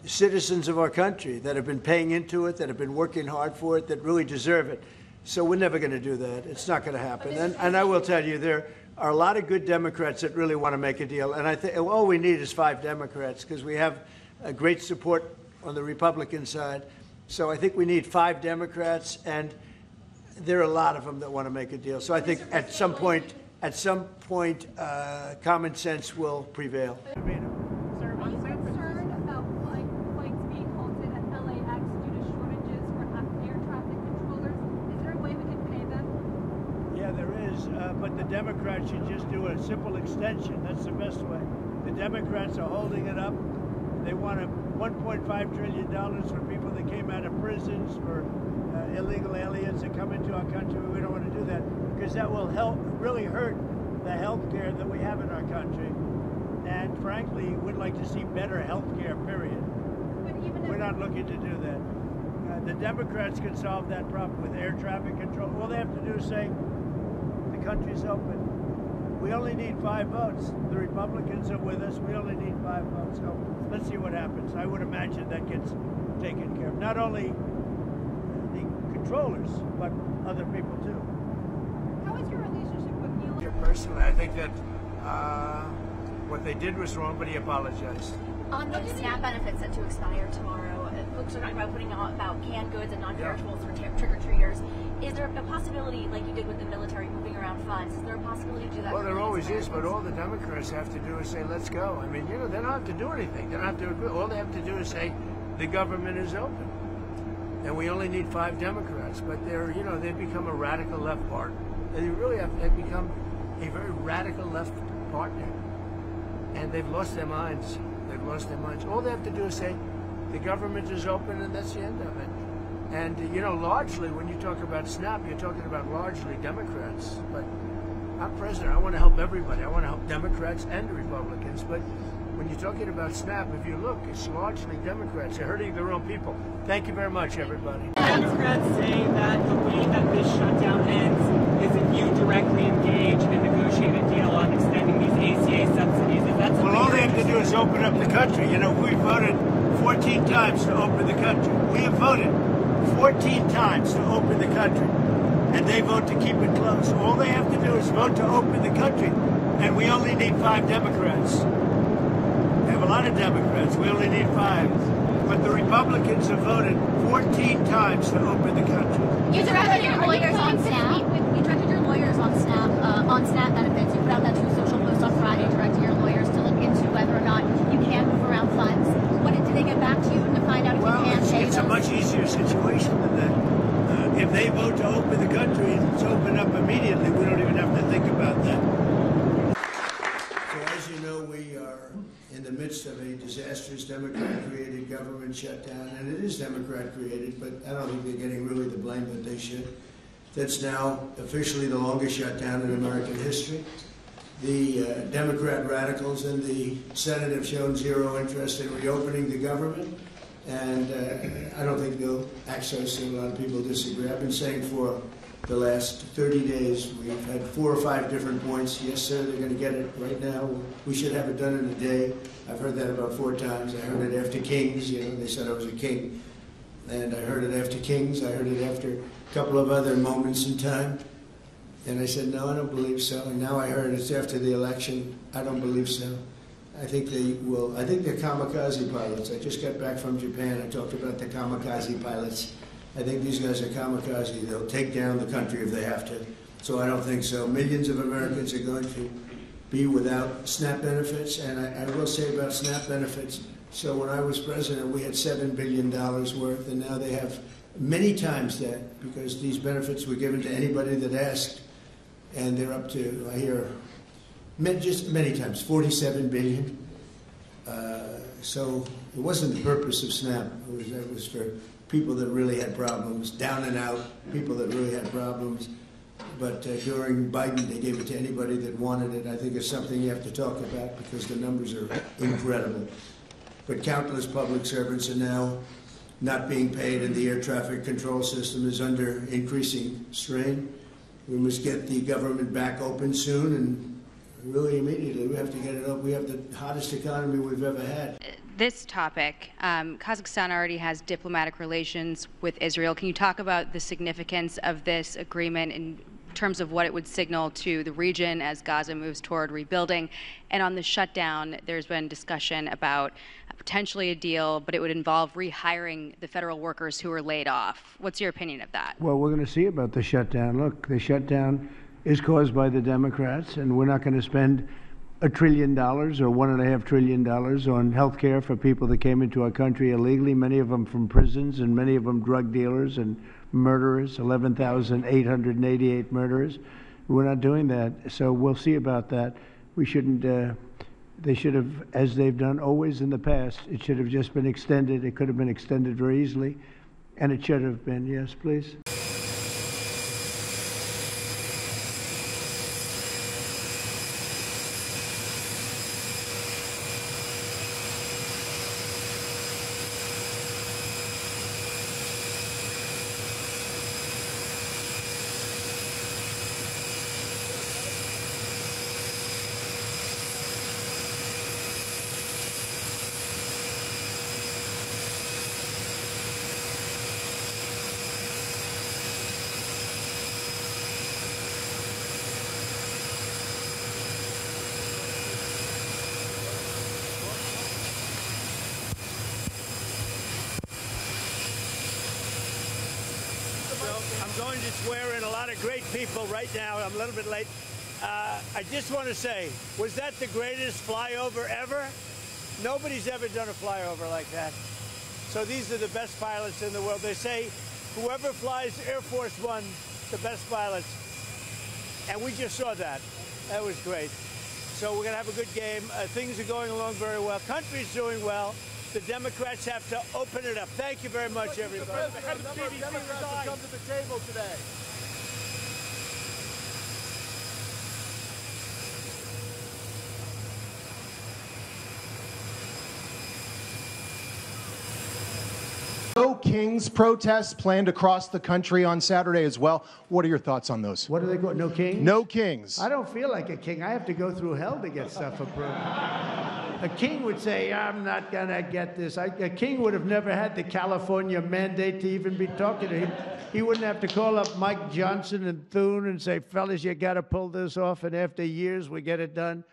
citizens of our country that have been paying into it, that have been working hard for it, that really deserve it. So we're never going to do that. It's not going to happen. And I will tell you, there are a lot of good Democrats that really want to make a deal. And I think all we need is 5 Democrats because we have a great support on the Republican side. So I think we need 5 Democrats, and there are a lot of them that want to make a deal. So I think at some point, common sense will prevail. But the Democrats should just do a simple extension. That's the best way. The Democrats are holding it up. They want $1.5 trillion for people that came out of prisons, for illegal aliens that come into our country. We don't want to do that because that will really hurt the health care that we have in our country. And frankly, we'd like to see better health care, period. We're not looking to do that. The Democrats can solve that problem with air traffic control. All they have to do is say, the country's open. We only need 5 votes. The Republicans are with us. We only need 5 votes. So let's see what happens. I would imagine that gets taken care of. Not only the controllers, but other people too. How is your relationship with Elon? Personally, I think that what they did was wrong, but he apologized. On the SNAP benefits set to expire tomorrow, folks are talking about putting out about canned goods and non-perishables for trick-or-treaters. Is there a possibility, like you did with the military, moving around funds, is there a possibility to do that? Well, there always is, but all the Democrats have to do is say, let's go. I mean, they don't have to do anything. They don't have to agree. All they have to do is say, the government is open. And we only need 5 Democrats, but they've become a radical left party. They really have become a very radical left partner. And they've lost their minds. They've lost their minds. All they have to do is say, the government is open, and that's the end of it. And, largely, when you talk about SNAP, you're talking about largely Democrats. But I'm president. I want to help everybody. I want to help Democrats and Republicans. But when you're talking about SNAP, if you look, it's largely Democrats. They're hurting their own people. Thank you very much, everybody. Democrats say that the way that this shutdown ends is if you directly engage in a negotiated deal on extending these ACA subsidies. Is that well, all they have to do is open up the country. We voted 14 times to open the country. We have voted 14 times to open the country, and they vote to keep it closed. All they have to do is vote to open the country, and we only need 5 Democrats. We have a lot of Democrats. We only need 5. But the Republicans have voted 14 times to open the country. You directed your lawyers on SNAP. You directed your lawyers on SNAP benefits. You put out that True Social post on Friday, directing your lawyers to look into whether or not you can move around funds. Did they get back to you to find out if you can save it's a much easier situation than that. If they vote to open the country, it's open up immediately. We don't even have to think about that. So as you know, we are in the midst of a disastrous Democrat-created government shutdown, and it is Democrat-created, but I don't think they're getting really the blame that they should. That's now officially the longest shutdown in American history. The Democrat radicals in the Senate have shown zero interest in reopening the government, and I don't think they'll access it. A lot of people disagree. I've been saying for the last 30 days, we've had 4 or 5 different points. Yes, sir, they're going to get it right now. We should have it done in a day. I've heard that about 4 times. I heard it after Kings. They said I was a king. And I heard it after Kings. I heard it after a couple of other moments in time. And I said, no, I don't believe so. And now I heard it's after the election. I don't believe so. I think they will. I think they're kamikaze pilots. I just got back from Japan. I talked about the kamikaze pilots. I think these guys are kamikaze. They'll take down the country if they have to. So I don't think so. Millions of Americans are going to be without SNAP benefits. And I will say about SNAP benefits, so when I was president, we had $7 billion worth, and now they have many times that, because these benefits were given to anybody that asked, and they're up to, I hear, just many times, $47 billion. So it wasn't the purpose of SNAP. It was for people that really had problems, down and out, people that really had problems. But during Biden, they gave it to anybody that wanted it. I think it's something you have to talk about because the numbers are incredible. But countless public servants are now not being paid, and the air traffic control system is under increasing strain. We must get the government back open soon, and really immediately. We have to get it up. We have the hottest economy we've ever had. This topic, Kazakhstan already has diplomatic relations with Israel. Can you talk about the significance of this agreement in terms of what it would signal to the region as Gaza moves toward rebuilding? And on the shutdown, there's been discussion about potentially a deal, but it would involve rehiring the federal workers who were laid off. What's your opinion of that? Well, we're going to see about the shutdown. Look, the shutdown is caused by the Democrats, and we're not going to spend $1 trillion or $1.5 trillion on health care for people that came into our country illegally, many of them from prisons and many of them drug dealers and murderers, 11,888 murderers. We're not doing that, so we'll see about that. We shouldn't, they should have, as they've done always in the past, it should have just been extended. It could have been extended very easily, and it should have been. Yes, please. I'm going to swear in a lot of great people right now. I'm a little bit late. I just want to say, was that the greatest flyover ever? Nobody's ever done a flyover like that. So these are the best pilots in the world. They say whoever flies Air Force One, the best pilots. And we just saw that. That was great. So we're going to have a good game. Things are going along very well. Country's doing well. The Democrats have to open it up. Thank you very much, everybody. Democrats have come to the table today. No Kings protests planned across the country on Saturday as well. What are your thoughts on those? What do they call it? No Kings? No Kings. I don't feel like a king. I have to go through hell to get stuff approved. A king would say, I'm not going to get this. A king would have never had the California mandate to even be talking to him. He wouldn't have to call up Mike Johnson and Thune and say, fellas, you got to pull this off, and after years we get it done.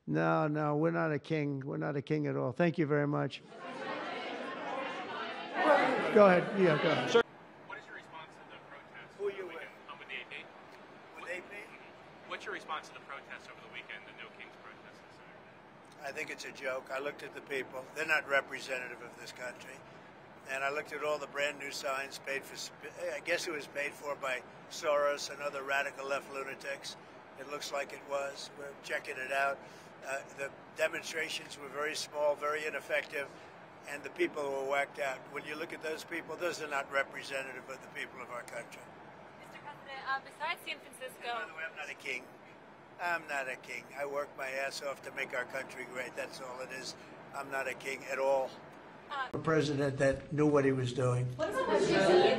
No, no, we're not a king. We're not a king at all. Thank you very much. Go ahead. Yeah, go ahead. Sir. What is your response to the protest over the weekend? With the AP? With AP? What's your response to the protest over the weekend, the No Kings protest? I think it's a joke. I looked at the people. They're not representative of this country. And I looked at all the brand new signs paid for, I guess it was paid for by Soros and other radical left lunatics. It looks like it was. We're checking it out. The demonstrations were very small, very ineffective, and the people were whacked out. When you look at those people, those are not representative of the people of our country. Mr. President, besides San Francisco... By the way, I'm not a king. I'm not a king. I work my ass off to make our country great. That's all it is. I'm not a king at all. A president that knew what he was doing. What about this?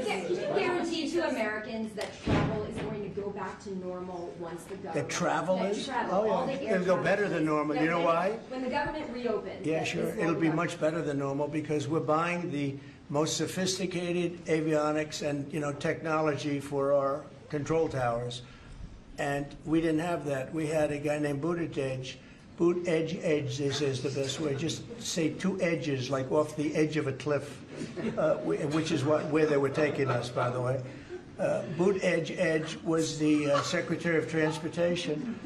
Can you guarantee to Americans that travel is going to go back to normal once the government... That travel is? Travel, oh, yeah. It'll go better than normal. You know why? When the government reopens. Yeah, sure. It'll be much better than normal because we're buying the most sophisticated avionics and technology for our control towers. And we didn't have that. We had a guy named Buttigieg. Edge, they say is the best way. Just say two edges, like off the edge of a cliff, which is where they were taking us, by the way. Edge was the Secretary of Transportation,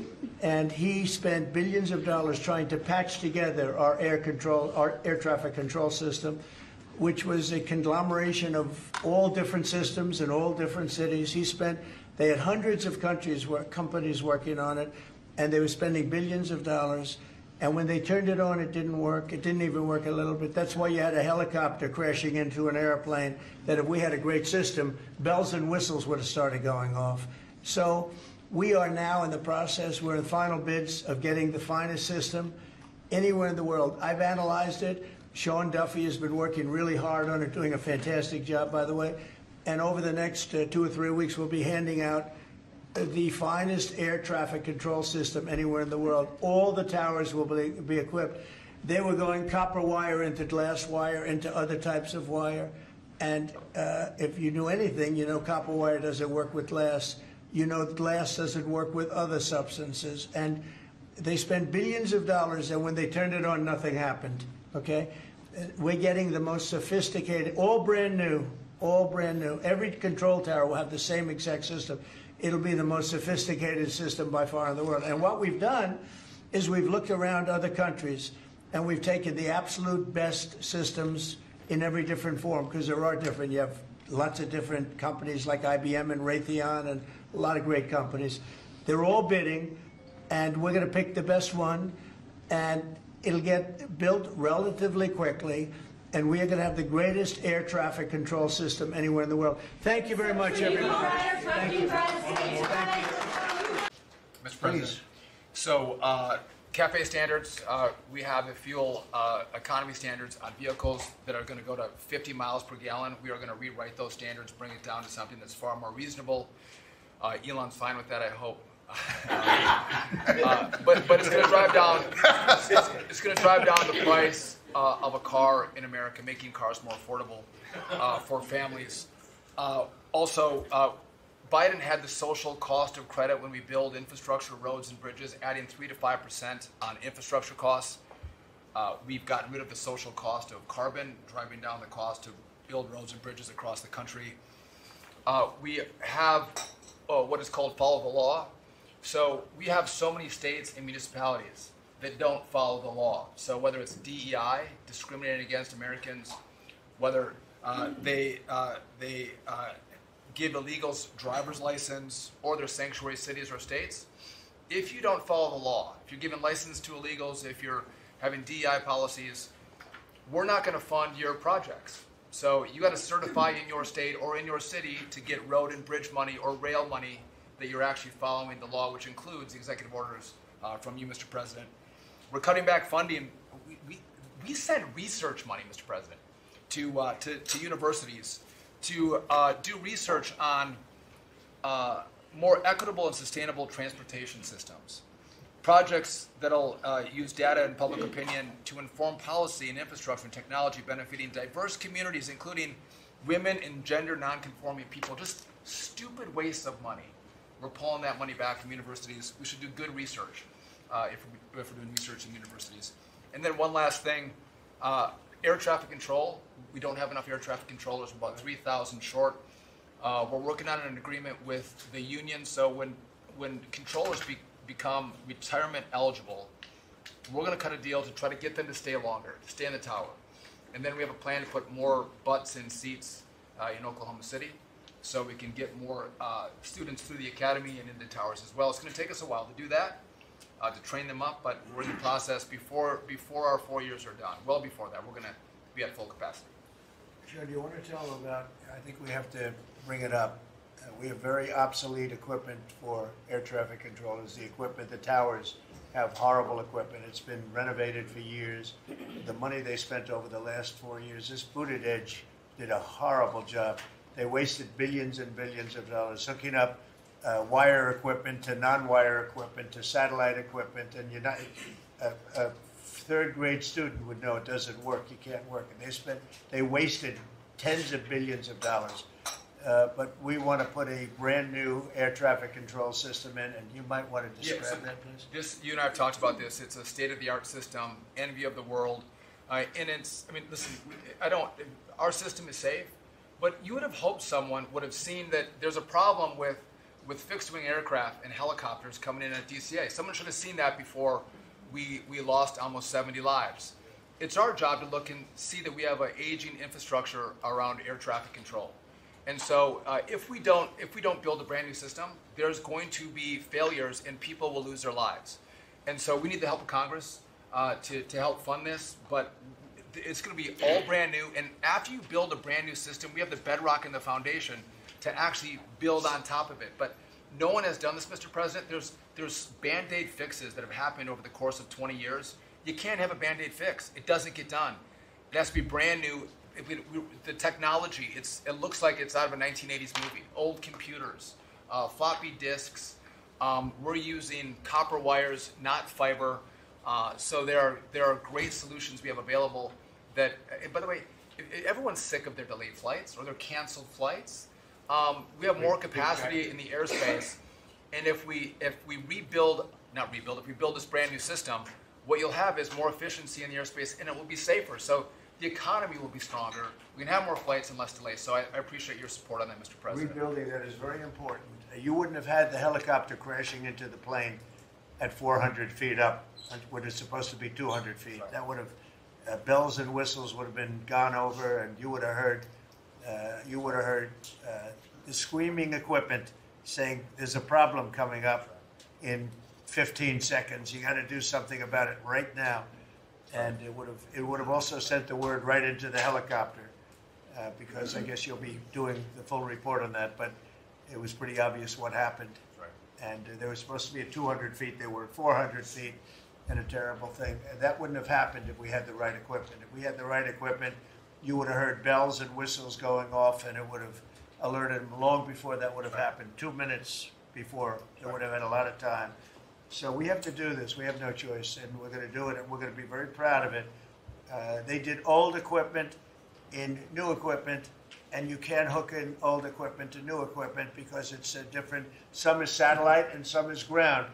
and he spent billions of dollars trying to patch together our air traffic control system, which was a conglomeration of all different systems in all different cities. They had hundreds of companies working on it, and they were spending billions of dollars. And when they turned it on, it didn't work. It didn't even work a little bit. That's why you had a helicopter crashing into an airplane, that if we had a great system, bells and whistles would have started going off. So we are now in the process, we're in the final bids of getting the finest system anywhere in the world. I've analyzed it. Sean Duffy has been working really hard on it, doing a fantastic job, by the way. And over the next 2 or 3 weeks, we'll be handing out the finest air traffic control system anywhere in the world. All the towers will be equipped. They were going copper wire into glass wire into other types of wire. And if you knew anything, you know copper wire doesn't work with glass. You know glass doesn't work with other substances. And they spent billions of dollars, and when they turned it on, nothing happened. Okay? We're getting the most sophisticated, all brand new. All brand new. Every control tower will have the same exact system. It'll be the most sophisticated system by far in the world. And what we've done is we've looked around other countries, and we've taken the absolute best systems in every different form, because there are different. You have lots of different companies like IBM and Raytheon and a lot of great companies. They're all bidding, and we're going to pick the best one, and it'll get built relatively quickly. And we are going to have the greatest air traffic control system anywhere in the world. Thank you very much, everyone. Thank you. Mr. President, so CAFE standards, we have the fuel economy standards on vehicles that are going to go to 50 miles per gallon. We are going to rewrite those standards, bring it down to something that's far more reasonable. Elon's fine with that, I hope. But it's going to drive down. It's going to drive down the price of a car in America, making cars more affordable for families. Also, Biden had the social cost of credit when we build infrastructure, roads, and bridges, adding 3 to 5% on infrastructure costs. We've gotten rid of the social cost of carbon, driving down the cost to build roads and bridges across the country. We have what is called follow the law. So we have so many states and municipalities that don't follow the law. So whether it's DEI, discriminating against Americans, whether they give illegals driver's license, or they're sanctuary cities or states, if you don't follow the law, if you're giving license to illegals, if you're having DEI policies, we're not going to fund your projects. So you got to certify in your state or in your city to get road and bridge money or rail money that you're actually following the law, which includes executive orders from you, Mr. President. We're cutting back funding. We send research money, Mr. President, to universities to do research on more equitable and sustainable transportation systems. Projects that'll use data and public opinion to inform policy and infrastructure and technology benefiting diverse communities, including women and gender nonconforming people. Just stupid waste of money. We're pulling that money back from universities. We should do good research if we're doing research in universities. And then one last thing, air traffic control. We don't have enough air traffic controllers, we're about 3,000 short. We're working on an agreement with the union, so when controllers become retirement eligible, we're going to cut a deal to try to get them to stay longer, to stay in the tower. And then we have a plan to put more butts in seats in Oklahoma City, so we can get more students through the academy and into towers as well. It's going to take us a while to do that, to train them up, but we're in the process before our 4 years are done. Well before that, we're going to be at full capacity. Joe, do you want to tell them about, I think we have to bring it up, we have very obsolete equipment for air traffic controllers. The equipment, the towers have horrible equipment. It's been renovated for years. The money they spent over the last 4 years, this Buttigieg did a horrible job. They wasted billions and billions of dollars hooking up wire equipment to non-wire equipment to satellite equipment, and you're not, a third grade student would know it doesn't work. You can't work. And they wasted tens of billions of dollars. But we want to put a brand new air traffic control system in, and you might want to describe that, please. You and I have talked about this. It's a state-of-the-art system, envy of the world. And it's, I mean, listen, our system is safe, but you would have hoped someone would have seen that there's a problem with fixed-wing aircraft and helicopters coming in at DCA. Someone should have seen that before we lost almost 70 lives. It's our job to look and see that we have an aging infrastructure around air traffic control. And so if we don't build a brand new system, there's going to be failures and people will lose their lives. And so we need the help of Congress to help fund this, but it's going to be all brand new. And after you build a brand new system, we have the bedrock and the foundation to actually build on top of it. But no one has done this, Mr. President. There's Band-Aid fixes that have happened over the course of 20 years. You can't have a Band-Aid fix. It doesn't get done. It has to be brand new. The technology, it looks like it's out of a 1980s movie. Old computers, floppy disks. We're using copper wires, not fiber. So there are great solutions we have available that, by the way, everyone's sick of their delayed flights or their canceled flights. We have more capacity in the airspace, and if we build this brand new system, what you'll have is more efficiency in the airspace, and it will be safer. So the economy will be stronger. We can have more flights and less delays. So I appreciate your support on that, Mr. President. Rebuilding that is very important. You wouldn't have had the helicopter crashing into the plane at 400 feet up when it's supposed to be 200 feet. Right. That would have bells and whistles would have been gone over, and you would have heard the screaming equipment saying there's a problem coming up in 15 seconds. You got to do something about it right now. And it would have also sent the word right into the helicopter, because I guess you'll be doing the full report on that. But it was pretty obvious what happened. Right. And they were supposed to be at 200 feet. They were at 400 feet, and a terrible thing. And that wouldn't have happened if we had the right equipment. If we had the right equipment, you would have heard bells and whistles going off, and it would have alerted them long before that would have happened. 2 minutes before, they would have had a lot of time. So we have to do this. We have no choice, and we're going to do it, and we're going to be very proud of it. They did old equipment in new equipment, and you can't hook in old equipment to new equipment because it's different. Some is satellite and some is ground.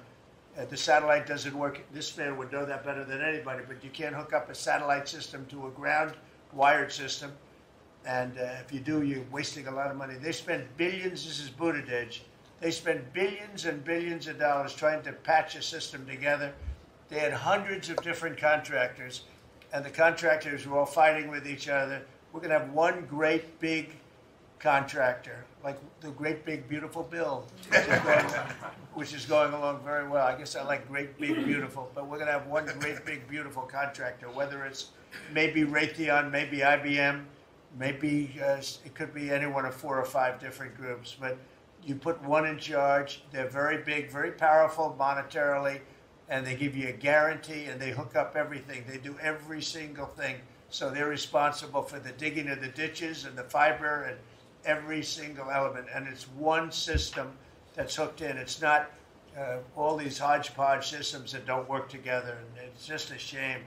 The satellite doesn't work. This man would know that better than anybody, but you can't hook up a satellite system to a ground wired system. And if you do, you're wasting a lot of money. They spent billions. This is Buttigieg. They spent billions and billions of dollars trying to patch a system together. They had hundreds of different contractors, and the contractors were all fighting with each other. We're going to have one great big contractor, like the Great Big Beautiful Bill, which is going along very well. I guess I like Great Big Beautiful, but we're going to have one Great Big Beautiful contractor, whether it's maybe Raytheon, maybe IBM, maybe it could be any one of 4 or 5 different groups, but you put one in charge. They're very big, very powerful monetarily, and they give you a guarantee, and they hook up everything. They do every single thing. So they're responsible for the digging of the ditches and the fiber and every single element. And it's one system that's hooked in. It's not all these hodgepodge systems that don't work together. And it's just a shame.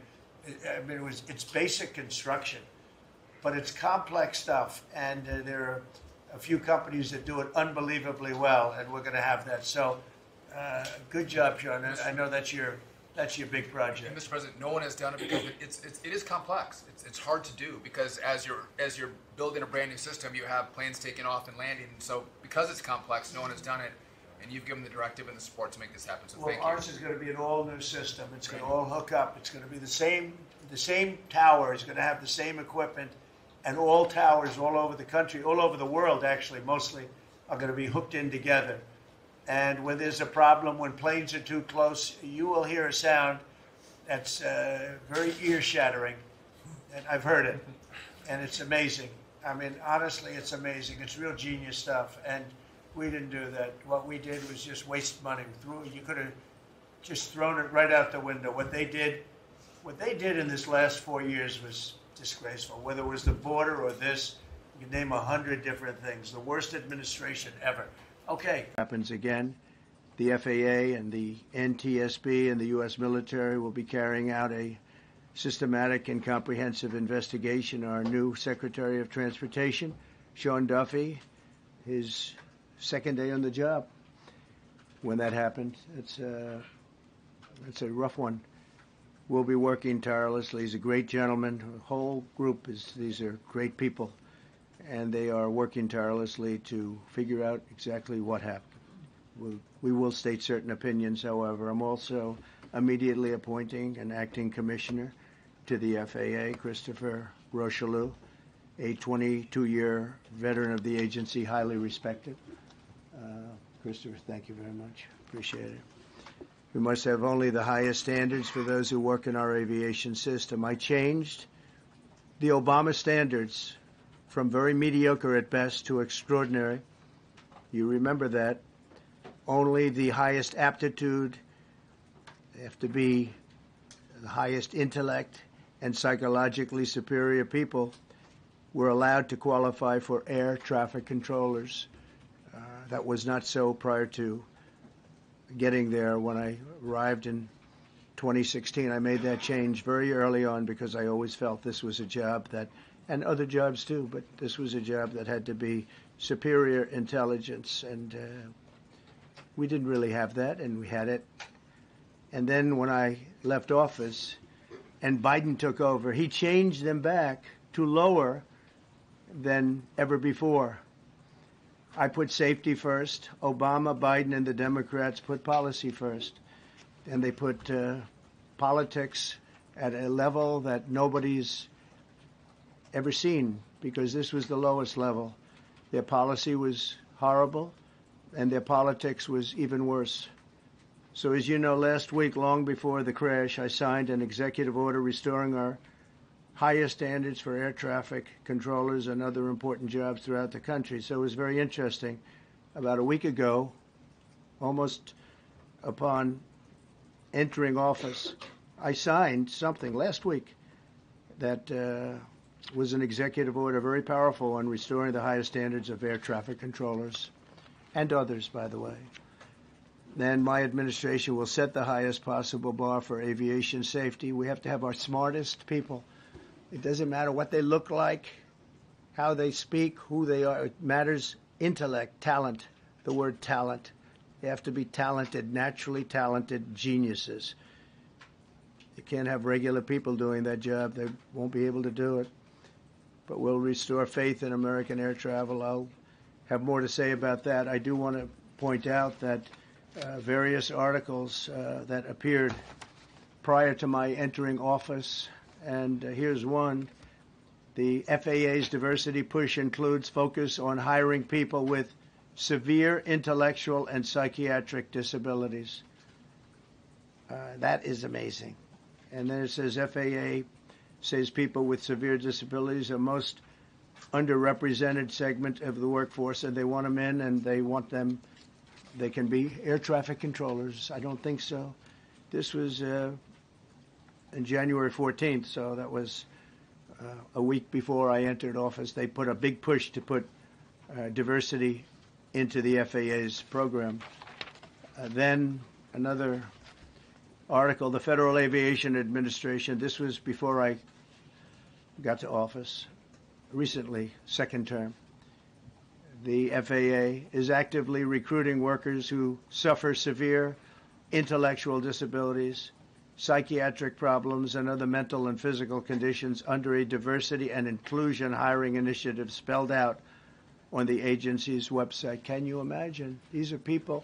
I mean, it's basic construction, but it's complex stuff. And there are a few companies that do it unbelievably well, and we're going to have that. So good job, Sean. I know that's your big project. And Mr. President, no one has done it because it is complex. It's hard to do because as you're building a brand new system, you have planes taking off and landing. And so because it's complex, no one has done it, and you've given the directive and the support to make this happen. So thank you. Ours is going to be an all-new system. It's going to all hook up. It's going to be the same tower is going to have the same equipment. And all towers all over the country, all over the world actually, mostly, are going to be hooked in together. And when there's a problem, when planes are too close, you will hear a sound that's very ear-shattering. And I've heard it. And it's amazing. I mean, honestly, it's amazing. It's real genius stuff. And we didn't do that. What we did was just waste money. You could have just thrown it right out the window. What they did in this last 4 years was disgraceful. Whether it was the border or this, you name 100 different things. The worst administration ever. Okay. Happens again. The FAA and the NTSB and the U.S. military will be carrying out a systematic and comprehensive investigation. Our new Secretary of Transportation, Sean Duffy, his second day on the job when that happened. It's a rough one. We'll be working tirelessly. He's a great gentleman. The whole group these are great people, and they are working tirelessly to figure out exactly what happened. We will state certain opinions, however. I'm also immediately appointing an acting commissioner to the FAA, Christopher Rocheleau, a 22-year veteran of the agency, highly respected. Christopher, thank you very much. Appreciate it. We must have only the highest standards for those who work in our aviation system. I changed the Obama standards from very mediocre at best to extraordinary. You remember that. Only the highest aptitude, they have to be the highest intellect and psychologically superior people were allowed to qualify for air traffic controllers. That was not so prior to getting there. When I arrived in 2016, I made that change very early on because I always felt this was a job that, and other jobs too, but this was a job that had to be superior intelligence, and we didn't really have that, and we had it. And then when I left office and Biden took over, he changed them back to lower than ever before. I put safety first. Obama, Biden, and the Democrats put policy first. And they put politics at a level that nobody's ever seen, because this was the lowest level. Their policy was horrible, and their politics was even worse. So as you know, last week, long before the crash, I signed an executive order restoring our highest standards for air traffic controllers and other important jobs throughout the country. So it was very interesting. About a week ago, almost upon entering office, I signed something last week that was an executive order, very powerful, on restoring the highest standards of air traffic controllers and others, by the way. Then my administration will set the highest possible bar for aviation safety. We have to have our smartest people. It doesn't matter what they look like, how they speak, who they are. It matters intellect, talent, the word talent. They have to be talented, naturally talented geniuses. You can't have regular people doing that job. They won't be able to do it. But we'll restore faith in American air travel. I'll have more to say about that. I do want to point out that various articles that appeared prior to my entering office, and here's one. The FAA's diversity push includes focus on hiring people with severe intellectual and psychiatric disabilities. That is amazing. And then it says FAA says people with severe disabilities are most underrepresented segment of the workforce, and they want them in, and they want them, they can be air traffic controllers. I don't think so. This was in January 14th, so that was a week before I entered office. They put a big push to put diversity into the FAA's program. Then another article, the Federal Aviation Administration, this was before I got to office, recently, second term. The FAA is actively recruiting workers who suffer severe intellectual disabilities, psychiatric problems, and other mental and physical conditions under a diversity and inclusion hiring initiative spelled out on the agency's website. Can you imagine? These are people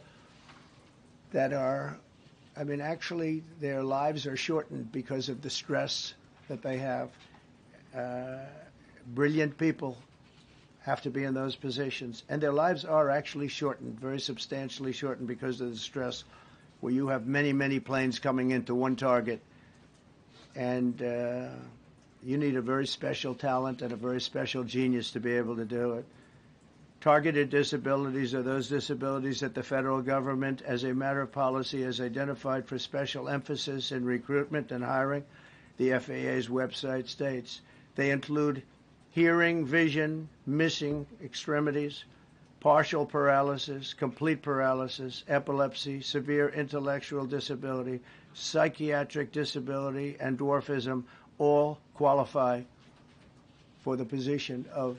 that are, I mean, actually their lives are shortened because of the stress that they have. Brilliant people have to be in those positions, and their lives are actually shortened, very substantially shortened, because of the stress, where you have many, many planes coming into one target, and you need a very special talent and a very special genius to be able to do it. Targeted disabilities are those disabilities that the federal government, as a matter of policy, has identified for special emphasis in recruitment and hiring. The FAA's website states they include hearing, vision, missing extremities, partial paralysis, complete paralysis, epilepsy, severe intellectual disability, psychiatric disability, and dwarfism all qualify for the position of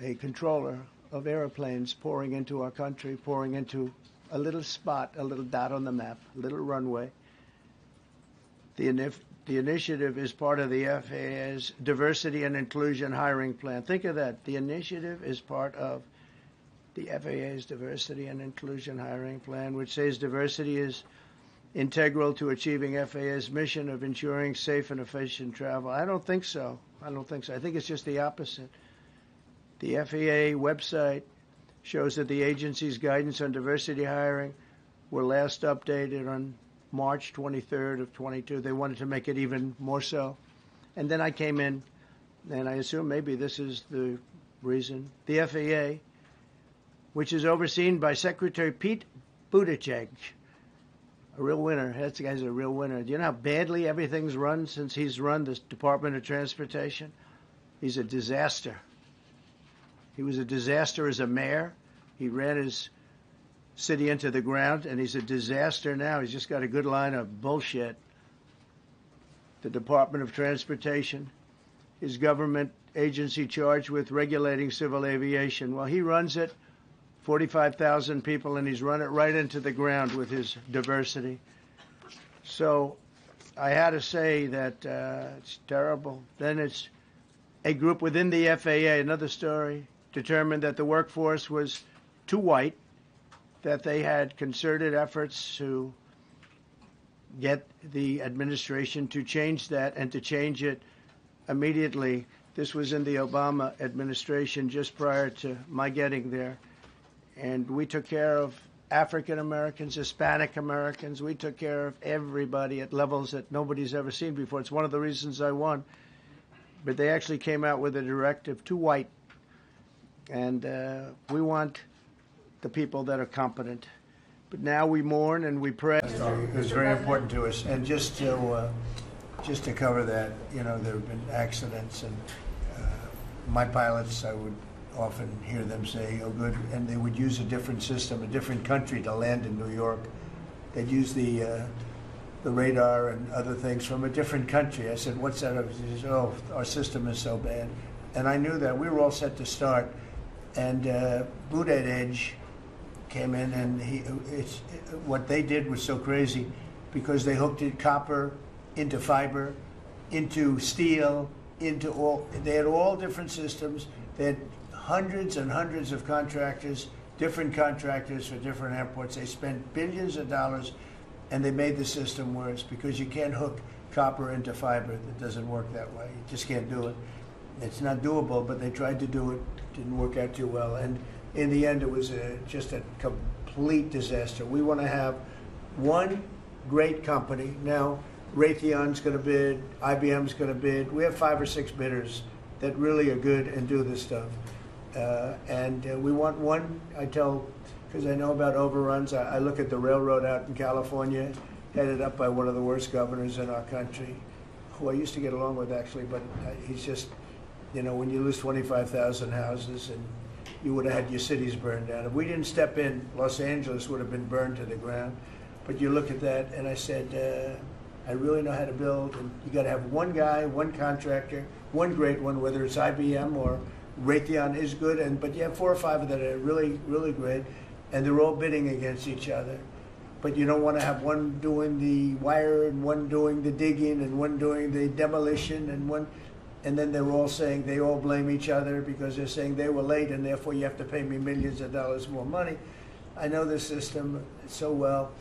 a controller of airplanes pouring into our country, pouring into a little spot, a little dot on the map, a little runway. The initiative is part of the FAA's diversity and inclusion hiring plan. Think of that. The initiative is part of the FAA's diversity and inclusion hiring plan, which says diversity is integral to achieving FAA's mission of ensuring safe and efficient travel. I don't think so. I think it's just the opposite. The FAA website shows that the agency's guidance on diversity hiring were last updated on March 23rd of 22. They wanted to make it even more so. And then I came in, and I assume maybe this is the reason. The FAA, which is overseen by Secretary Pete Buttigieg, a real winner. That guy's a real winner. Do you know how badly everything's run since he's run the Department of Transportation? He's a disaster. He was a disaster as a mayor. He ran his city into the ground, and he's a disaster now. He's just got a good line of bullshit. The Department of Transportation is government agency charged with regulating civil aviation. Well, he runs it, 45,000 people, and he's run it right into the ground with his diversity. So I had to say that it's terrible. Then it's a group within the FAA, another story, determined that the workforce was too white, that they had concerted efforts to get the administration to change that and to change it immediately. This was in the Obama administration just prior to my getting there. And we took care of African Americans, Hispanic Americans. We took care of everybody at levels that nobody's ever seen before. It's one of the reasons I won. But they actually came out with a directive, too white. And we want the people that are competent. But now we mourn and we pray. It was very important to us. And just to cover that, you know, there have been accidents, and my pilots, I would often hear them say, oh, good, and they would use a different system, a different country to land in New York. They'd use the radar and other things from a different country. I said, what's that? He said, oh, our system is so bad. And I knew that. We were all set to start. And Buttigieg came in, and what they did was so crazy because they hooked it copper into fiber, into steel, into all. They had all different systems. They had hundreds and hundreds of contractors, different contractors for different airports. They spent billions of dollars, and they made the system worse because you can't hook copper into fiber. It doesn't work that way. You just can't do it. It's not doable, but they tried to do it. Didn't work out too well. And in the end, it was just a complete disaster. We want to have one great company. Now, Raytheon's going to bid, IBM's going to bid. We have 5 or 6 bidders that really are good and do this stuff. And we want one, I tell, because I know about overruns. I look at the railroad out in California, headed up by one of the worst governors in our country, who I used to get along with, actually, but he's just, you know, when you lose 25,000 houses and you would have had your cities burned down. If we didn't step in, Los Angeles would have been burned to the ground. But you look at that, and I said, I really know how to build, and you got to have one guy, one contractor, one great one, whether it's IBM or Raytheon is good, but you have 4 or 5 that are really, really great, and they're all bidding against each other. But you don't want to have one doing the wire and one doing the digging and one doing the demolition and then they're all saying they all blame each other because they're saying they were late and therefore you have to pay me millions of dollars more money. I know the system so well,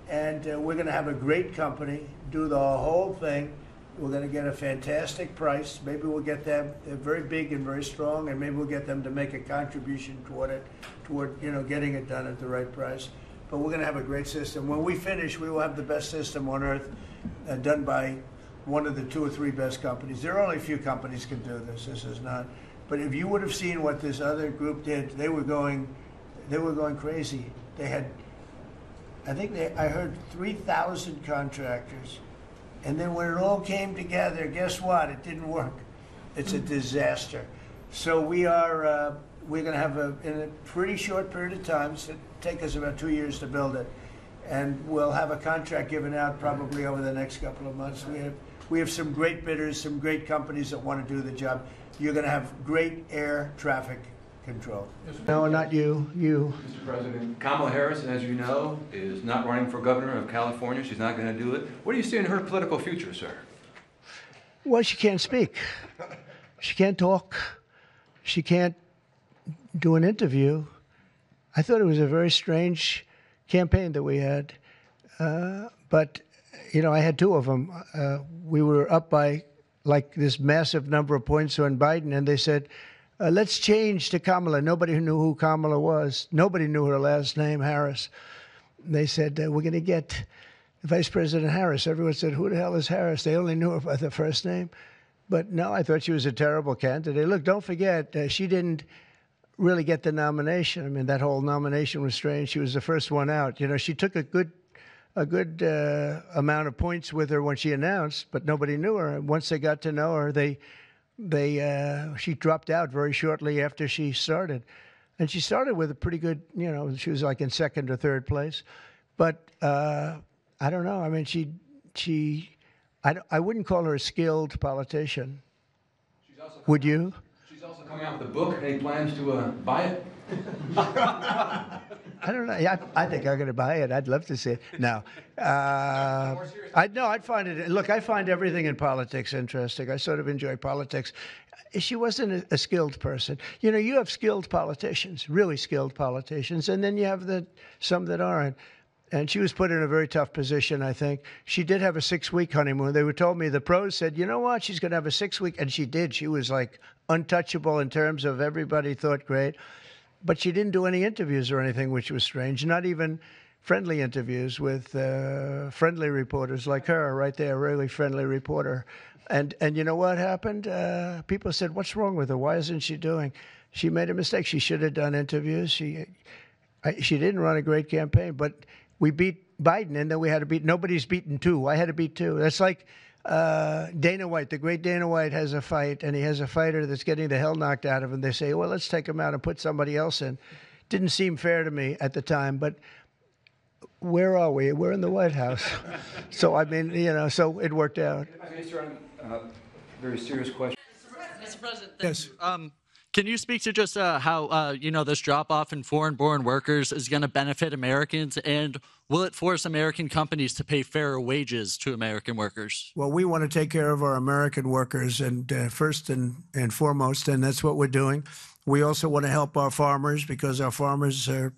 and we're going to have a great company do the whole thing. We're going to get a fantastic price. Maybe we'll get them. They're very big and very strong, and maybe we'll get them to make a contribution toward getting it done at the right price. But we're going to have a great system. When we finish, we will have the best system on earth, done by one of the 2 or 3 best companies. There are only a few companies can do this. This is not. But if you would have seen what this other group did, they were going crazy. They had, I heard 3,000 contractors. And then when it all came together, guess what? It didn't work. It's a disaster. So we are we're going to have in a pretty short period of time, so take us about 2 years to build it, and we'll have a contract given out probably over the next couple of months. We have some great bidders, some great companies that want to do the job. You're going to have great air traffic control. No, not you. You. Mr. President, Kamala Harris, as you know, is not running for governor of California. She's not going to do it. What do you see in her political future, sir? Well, she can't speak. She can't talk. She can't do an interview. I thought it was a very strange campaign that we had. But, you know, I had two of them. We were up by like this massive number of points on Biden, and they said, let's change to Kamala. Nobody knew who Kamala was. Nobody knew her last name, Harris. They said, we're going to get Vice President Harris. Everyone said, who the hell is Harris? They only knew her by the first name. But no, I thought she was a terrible candidate. Look, don't forget, she didn't really get the nomination. I mean, that whole nomination was strange. She was the first one out. You know, she took a good amount of points with her when she announced, but nobody knew her. And once they got to know her, she dropped out very shortly after she started. And she started with a pretty good, you know, she was like in second or third place. But I don't know. I mean, I wouldn't call her a skilled politician. Would you? She's also coming out with a book. Any plans to buy it? I don't know. Yeah, I think I'm going to buy it. I'd love to see it. No. I'd find it. Look, I find everything in politics interesting. I sort of enjoy politics. She wasn't a skilled person. You know, you have skilled politicians, really skilled politicians, and then you have some that aren't. And she was put in a very tough position, I think. She did have a 6-week honeymoon. They told me, the pros said, you know what, she's going to have a 6-week, and she did. She was like untouchable in terms of everybody thought great. But she didn't do any interviews or anything, which was strange. Not even friendly interviews with friendly reporters like her right there, a really friendly reporter. And you know what happened? People said, what's wrong with her? Why isn't she doing? She made a mistake. She should have done interviews. She didn't run a great campaign, but we beat Biden, and then we had to beat, nobody's beaten two. I had to beat two. That's like Dana White, the great Dana White has a fight, and he has a fighter that's getting the hell knocked out of him. They say, well, let's take him out and put somebody else in. Didn't seem fair to me at the time, but where are we? We're in the White House. So, I mean, you know, so it worked out. Very serious question. Mr. President, yes. Can you speak to just how, you know, this drop-off in foreign-born workers is going to benefit Americans, and will it force American companies to pay fairer wages to American workers? Well, we want to take care of our American workers, and first and foremost, and that's what we're doing. We also want to help our farmers, because our farmers are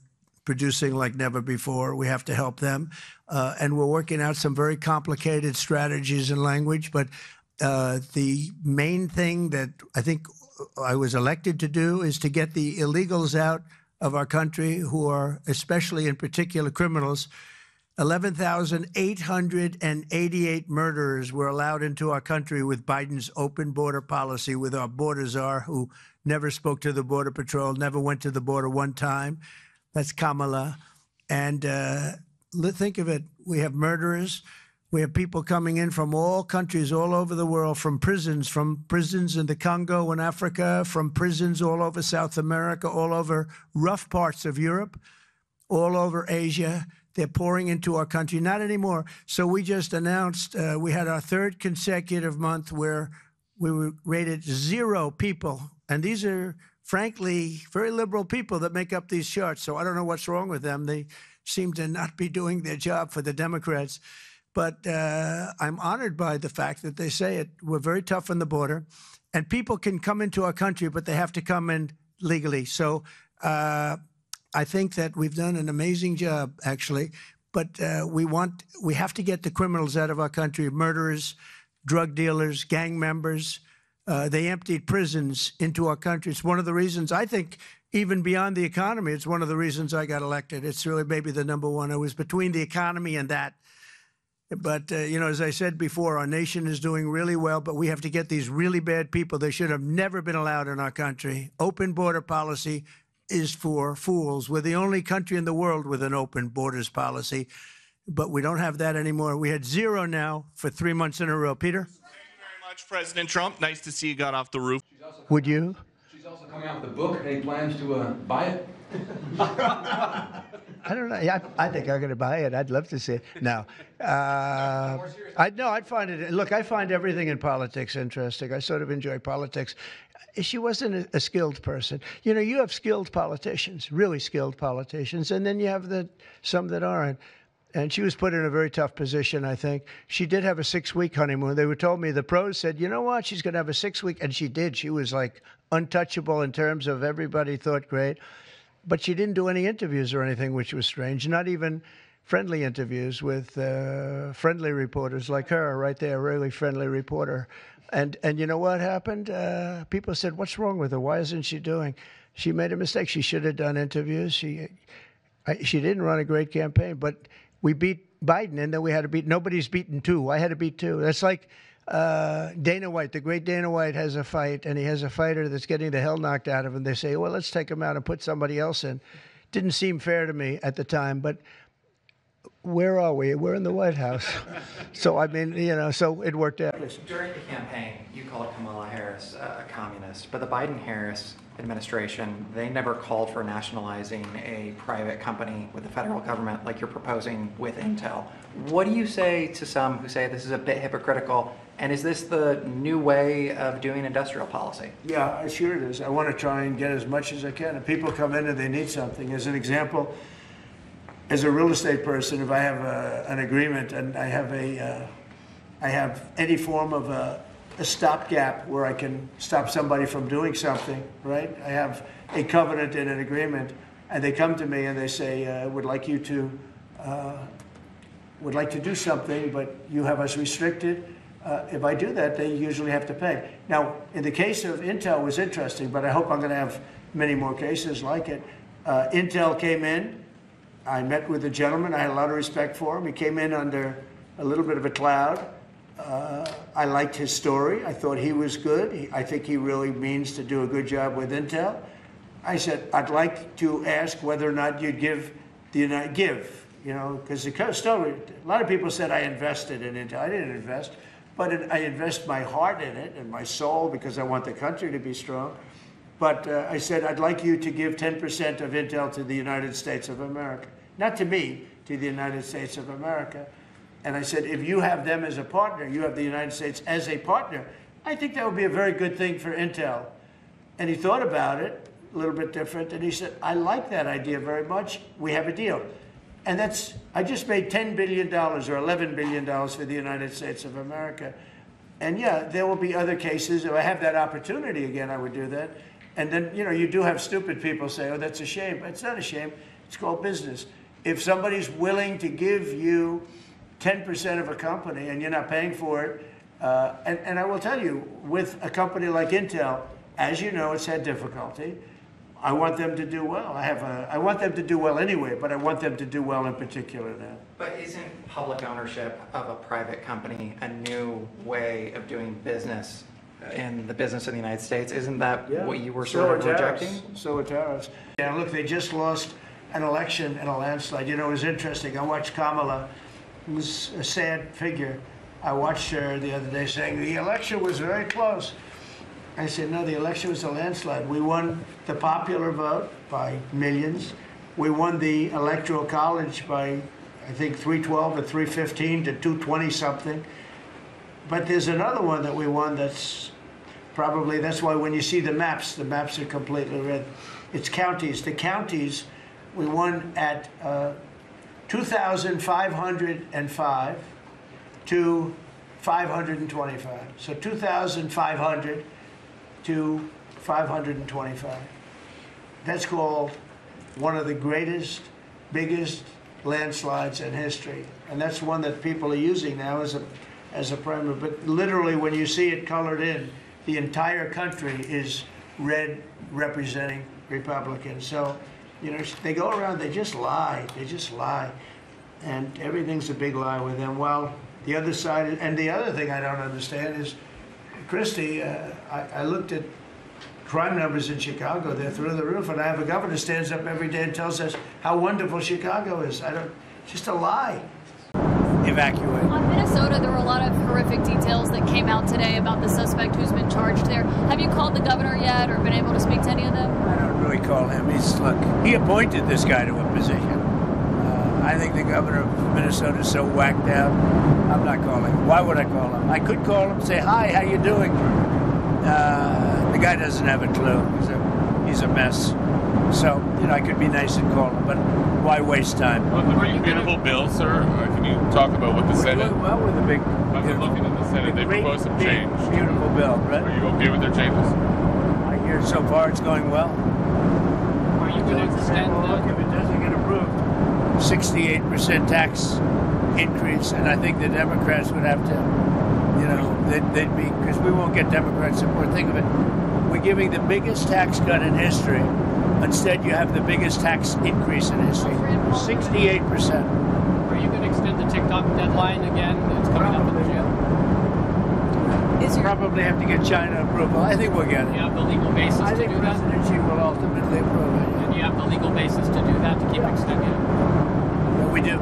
producing like never before. We have to help them. And we're working out some very complicated strategies and language, but the main thing that I think I was elected to do is to get the illegals out of our country, who are especially in particular criminals. 11,888 murderers were allowed into our country with Biden's open border policy, with our border czar, who never spoke to the Border Patrol, never went to the border one time. That's Kamala. And think of it. We have murderers. We have people coming in from all countries all over the world, from prisons in the Congo and Africa, from prisons all over South America, all over rough parts of Europe, all over Asia. They're pouring into our country. Not anymore. So we just announced we had our third consecutive month where we were rated 0 people. And these are, frankly, very liberal people that make up these charts. So I don't know what's wrong with them. They seem to not be doing their job for the Democrats. But I'm honored by the fact that they say it. We're very tough on the border, and people can come into our country, but they have to come in legally. So I think that we've done an amazing job, actually. But we have to get the criminals out of our country: murderers, drug dealers, gang members. They emptied prisons into our country. It's one of the reasons, I think, even beyond the economy, it's one of the reasons I got elected. It's really maybe the number one. It was between the economy and that. But, you know, as I said before, our nation is doing really well, but we have to get these really bad people. They should have never been allowed in our country. Open border policy is for fools. We're the only country in the world with an open borders policy, but we don't have that anymore. We had 0 now for 3 months in a row. Peter? Thank you very much, President Trump. Nice to see you got off the roof. Would you? coming out with a book. Any plans to buy it? I don't know. Yeah, I think I'm going to buy it. I'd love to see it. No. I'd find it. Look, I find everything in politics interesting. I sort of enjoy politics. She wasn't a skilled person. You know, you have skilled politicians, really skilled politicians, and then you have some that aren't. And she was put in a very tough position, I think. She did have a 6-week honeymoon. They were told me, the pros said, you know what, she's going to have a 6-week, and she did. She was like untouchable in terms of everybody thought great. But she didn't do any interviews or anything, which was strange. Not even friendly interviews with friendly reporters like her right there, a really friendly reporter. And you know what happened? People said, what's wrong with her? Why isn't she doing? She made a mistake. She should have done interviews. She didn't run a great campaign, but we beat Biden, and then we had to beat, nobody's beaten two. I had to beat two. That's like Dana White, the great Dana White has a fight, and he has a fighter that's getting the hell knocked out of him. They say, well, let's take him out and put somebody else in. Didn't seem fair to me at the time, but where are we? We're in the White House. So, I mean, you know, so it worked out. During the campaign, you called Kamala Harris a communist, but the Biden-Harris administration, they never called for nationalizing a private company with the federal government like you're proposing with Intel. What do you say to some who say this is a bit hypocritical, and is this the new way of doing industrial policy? Yeah, sure it is. I want to try and get as much as I can. If people come in and they need something, as an example, as a real estate person, if I have an agreement and I have any form of a stopgap where I can stop somebody from doing something, right? I have a covenant in an agreement, and they come to me and they say, would like to do something, but you have us restricted. If I do that, they usually have to pay. Now, in the case of Intel, it was interesting, but I hope I'm going to have many more cases like it. Intel came in. I met with the gentleman. I had a lot of respect for him. He came in under a little bit of a cloud. I liked his story. I thought he was good. I think he really means to do a good job with Intel. I said, I'd like to ask whether or not you'd give you know, because the story, a lot of people said I invested in Intel. I didn't invest, but I invest my heart in it and my soul because I want the country to be strong. But I said, I'd like you to give 10% of Intel to the United States of America. Not to me, to the United States of America. And I said, if you have them as a partner, you have the United States as a partner, I think that would be a very good thing for Intel. And he thought about it, a little bit different, and he said, I like that idea very much. We have a deal. And I just made $10 billion or $11 billion for the United States of America. And yeah, there will be other cases. If I have that opportunity again, I would do that. And then, you know, you do have stupid people say, oh, that's a shame. It's not a shame. It's called business. If somebody's willing to give you 10% of a company and you're not paying for it, and I will tell you, with a company like Intel, as you know, it's had difficulty. I want them to do well. I want them to do well anyway, but I want them to do well in particular now. But isn't public ownership of a private company a new way of doing business in the business of the United States? Isn't that what you were sort of rejecting? So are tariffs. Yeah, look, they just lost an election in a landslide. You know, it was interesting. I watched Kamala. It was a sad figure. I watched her the other day saying the election was very close. I said, no, the election was a landslide. We won the popular vote by millions. We won the Electoral College by, I think, 312 or 315 to 220 something. But there's another one that we won that's probably, that's why when you see the maps are completely red. It's counties. The counties, we won at 2,505 to 525. So 2,500 to 525. That's called one of the greatest, biggest landslides in history. And that's one that people are using now as a primary. But literally, when you see it colored in, the entire country is red representing Republicans. So, you know, they go around, they just lie. They just lie. And everything's a big lie with them. Well, the other side, and the other thing I don't understand is, Christie, I looked at crime numbers in Chicago. They're through the roof. And I have a governor who stands up every day and tells us how wonderful Chicago is. Just a lie. evacuate. On Minnesota, there were a lot of horrific details that came out today about the suspect who's been charged there. Have you called the governor yet or been able to speak to any of them? I don't really call him. He appointed this guy to a position. I think the governor of Minnesota is so whacked out. I'm not calling him. Why would I call him? I could call him, say, hi, how you doing? The guy doesn't have a clue. He's a mess. So, I could be nice and call him, but why waste time? On the big, beautiful bill, sir, can you talk about what the Senate... Doing well with the big... I've been looking in the Senate. They proposed some change. Beautiful bill, right? Are you okay with their changes? I hear so far it's going well. Are you going to extend look, if it doesn't get approved, 68% tax increase, and I think the Democrats would have to, they'd be, because we won't get Democrat support. Think of it. We're giving the biggest tax cut in history. Instead, you have the biggest tax increase in history. 68%. Are you going to extend the TikTok deadline again? It's coming up in the jail. Probably have to get China approval. I think we'll get it. You have the legal basis to do that? I think President Xi will ultimately approve it. And you have the legal basis to do that, to keep extending it? Yeah, we do.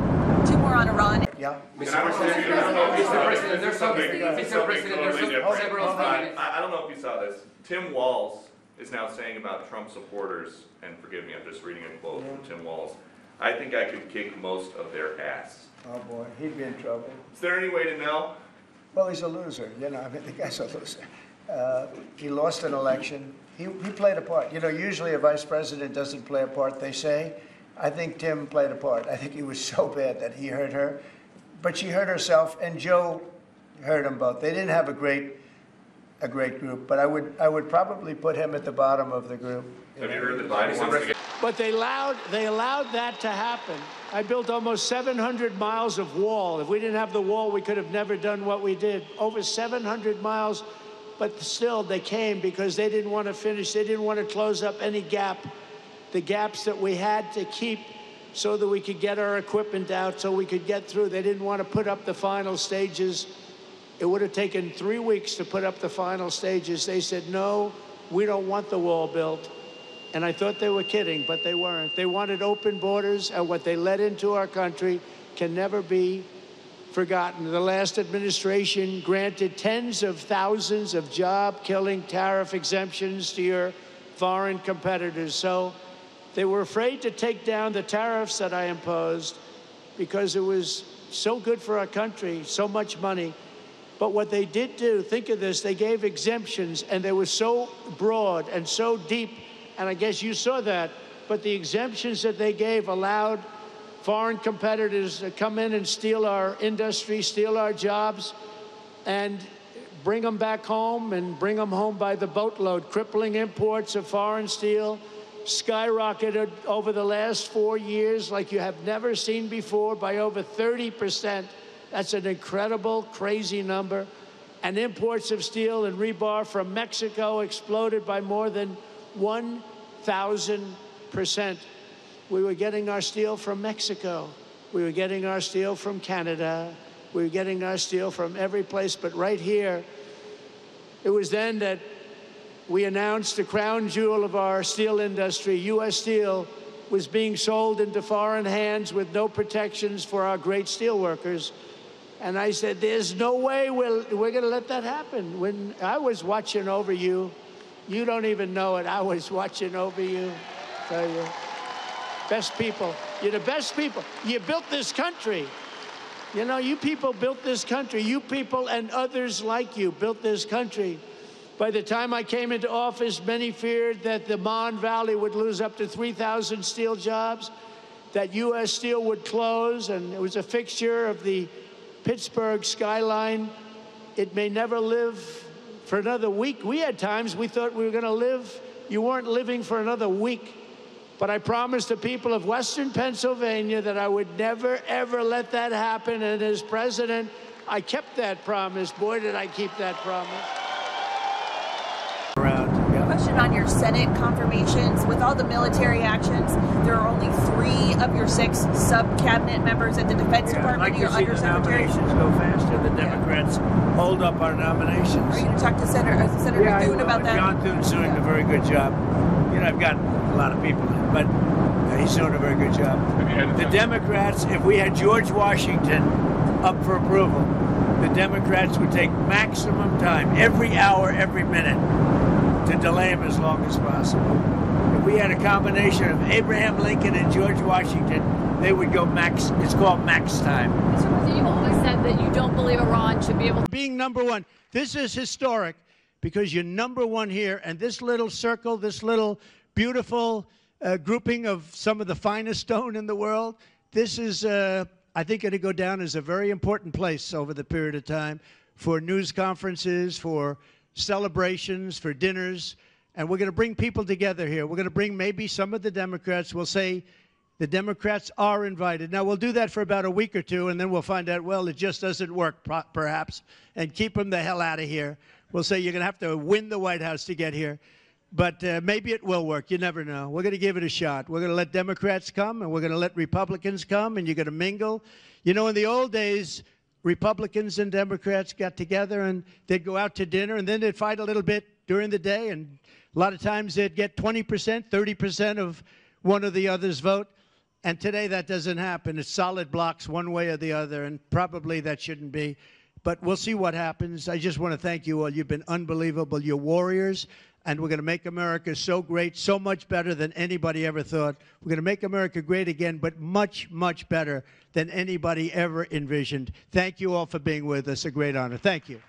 Two more on Iran. Yeah. Mr. President, there's something. Mr. President, there's several. I don't know if you saw this. Tim Walz is now saying about Trump supporters, and forgive me, I'm just reading a quote from Tim Walz, I think I could kick most of their ass. Oh boy, he'd be in trouble. Is there any way to know? Well, he's a loser. The guy's a loser. He lost an election. He played a part. Usually a vice president doesn't play a part, they say. I think Tim played a part. I think he was so bad that he hurt her. But she hurt herself, and Joe hurt them both. They didn't have a great group, but I would probably put him at the bottom of the group. Have you heard that Biden wants to get... But they allowed that to happen. I built almost 700 miles of wall. If we didn't have the wall, we could have never done what we did. Over 700 miles, but still they came because they didn't want to finish. They didn't want to close up any gap, the gaps that we had to keep so that we could get our equipment out, so we could get through. They didn't want to put up the final stages. It would have taken 3 weeks to put up the final stages. They said, no, we don't want the wall built. And I thought they were kidding, but they weren't. They wanted open borders, and what they let into our country can never be forgotten. The last administration granted tens of thousands of job-killing tariff exemptions to your foreign competitors. So they were afraid to take down the tariffs that I imposed because it was so good for our country, so much money. But what they did do, think of this, they gave exemptions, and they were so broad and so deep, and I guess you saw that, but the exemptions that they gave allowed foreign competitors to come in and steal our industry, steal our jobs, and bring them back home, and bring them home by the boatload. Crippling imports of foreign steel skyrocketed over the last 4 years like you have never seen before by over 30%. That's an incredible, crazy number. And imports of steel and rebar from Mexico exploded by more than 1,000%. We were getting our steel from Mexico. We were getting our steel from Canada. We were getting our steel from every place, but right here, it was then that we announced the crown jewel of our steel industry, U.S. Steel, was being sold into foreign hands with no protections for our great steel workers. And I said, there's no way we're going to let that happen. When I was watching over you, you don't even know it. I was watching over you. I tell you, best people. You're the best people. You built this country. You people built this country. You people and others like you built this country. By the time I came into office, many feared that the Mon Valley would lose up to 3,000 steel jobs, that U.S. Steel would close, and it was a fixture of the Pittsburgh skyline. It may never live for another week. We had times we thought we were going to live. You weren't living for another week. But I promised the people of Western Pennsylvania that I would never, ever let that happen. And as president, I kept that promise. Boy, did I keep that promise. Question on your Senate confirmations. With all the military actions, there are only 3 of your 6 sub-cabinet members at the Defense Department. I'd like to see the nominations go faster. The Democrats hold up our nominations. Are you going to talk to Senator Thune about that? John Thune's doing a very good job. I've got a lot of people, but he's doing a very good job. The Democrats, if we had George Washington up for approval, the Democrats would take maximum time, every hour, every minute, to delay him as long as possible. If we had a combination of Abraham Lincoln and George Washington, they would go max. It's called max time. Mr. President, you've always said that you don't believe Iran should be able to... Being number one, this is historic because you're number one here, and this little circle, this little beautiful grouping of some of the finest stone in the world, this is, I think, going to go down as a very important place over the period of time for news conferences, for celebrations, for dinners, and we're going to bring people together here. We're going to bring maybe some of the Democrats. We'll say the Democrats are invited. Now, we'll do that for about a week or two, and then we'll find out, well, it just doesn't work, perhaps, and keep them the hell out of here. We'll say you're going to have to win the White House to get here, but maybe it will work. You never know. We're going to give it a shot. We're going to let Democrats come, and we're going to let Republicans come, and you're going to mingle. You know, in the old days, Republicans and Democrats got together, and they'd go out to dinner, and then they'd fight a little bit during the day, and a lot of times they'd get 20%, 30% of one or the other's vote. And today that doesn't happen. It's solid blocks one way or the other, and probably that shouldn't be. But we'll see what happens. I just want to thank you all. You've been unbelievable. You're warriors, and we're going to make America so great, so much better than anybody ever thought. We're going to make America great again, but much, much better than anybody ever envisioned. Thank you all for being with us. A great honor. Thank you.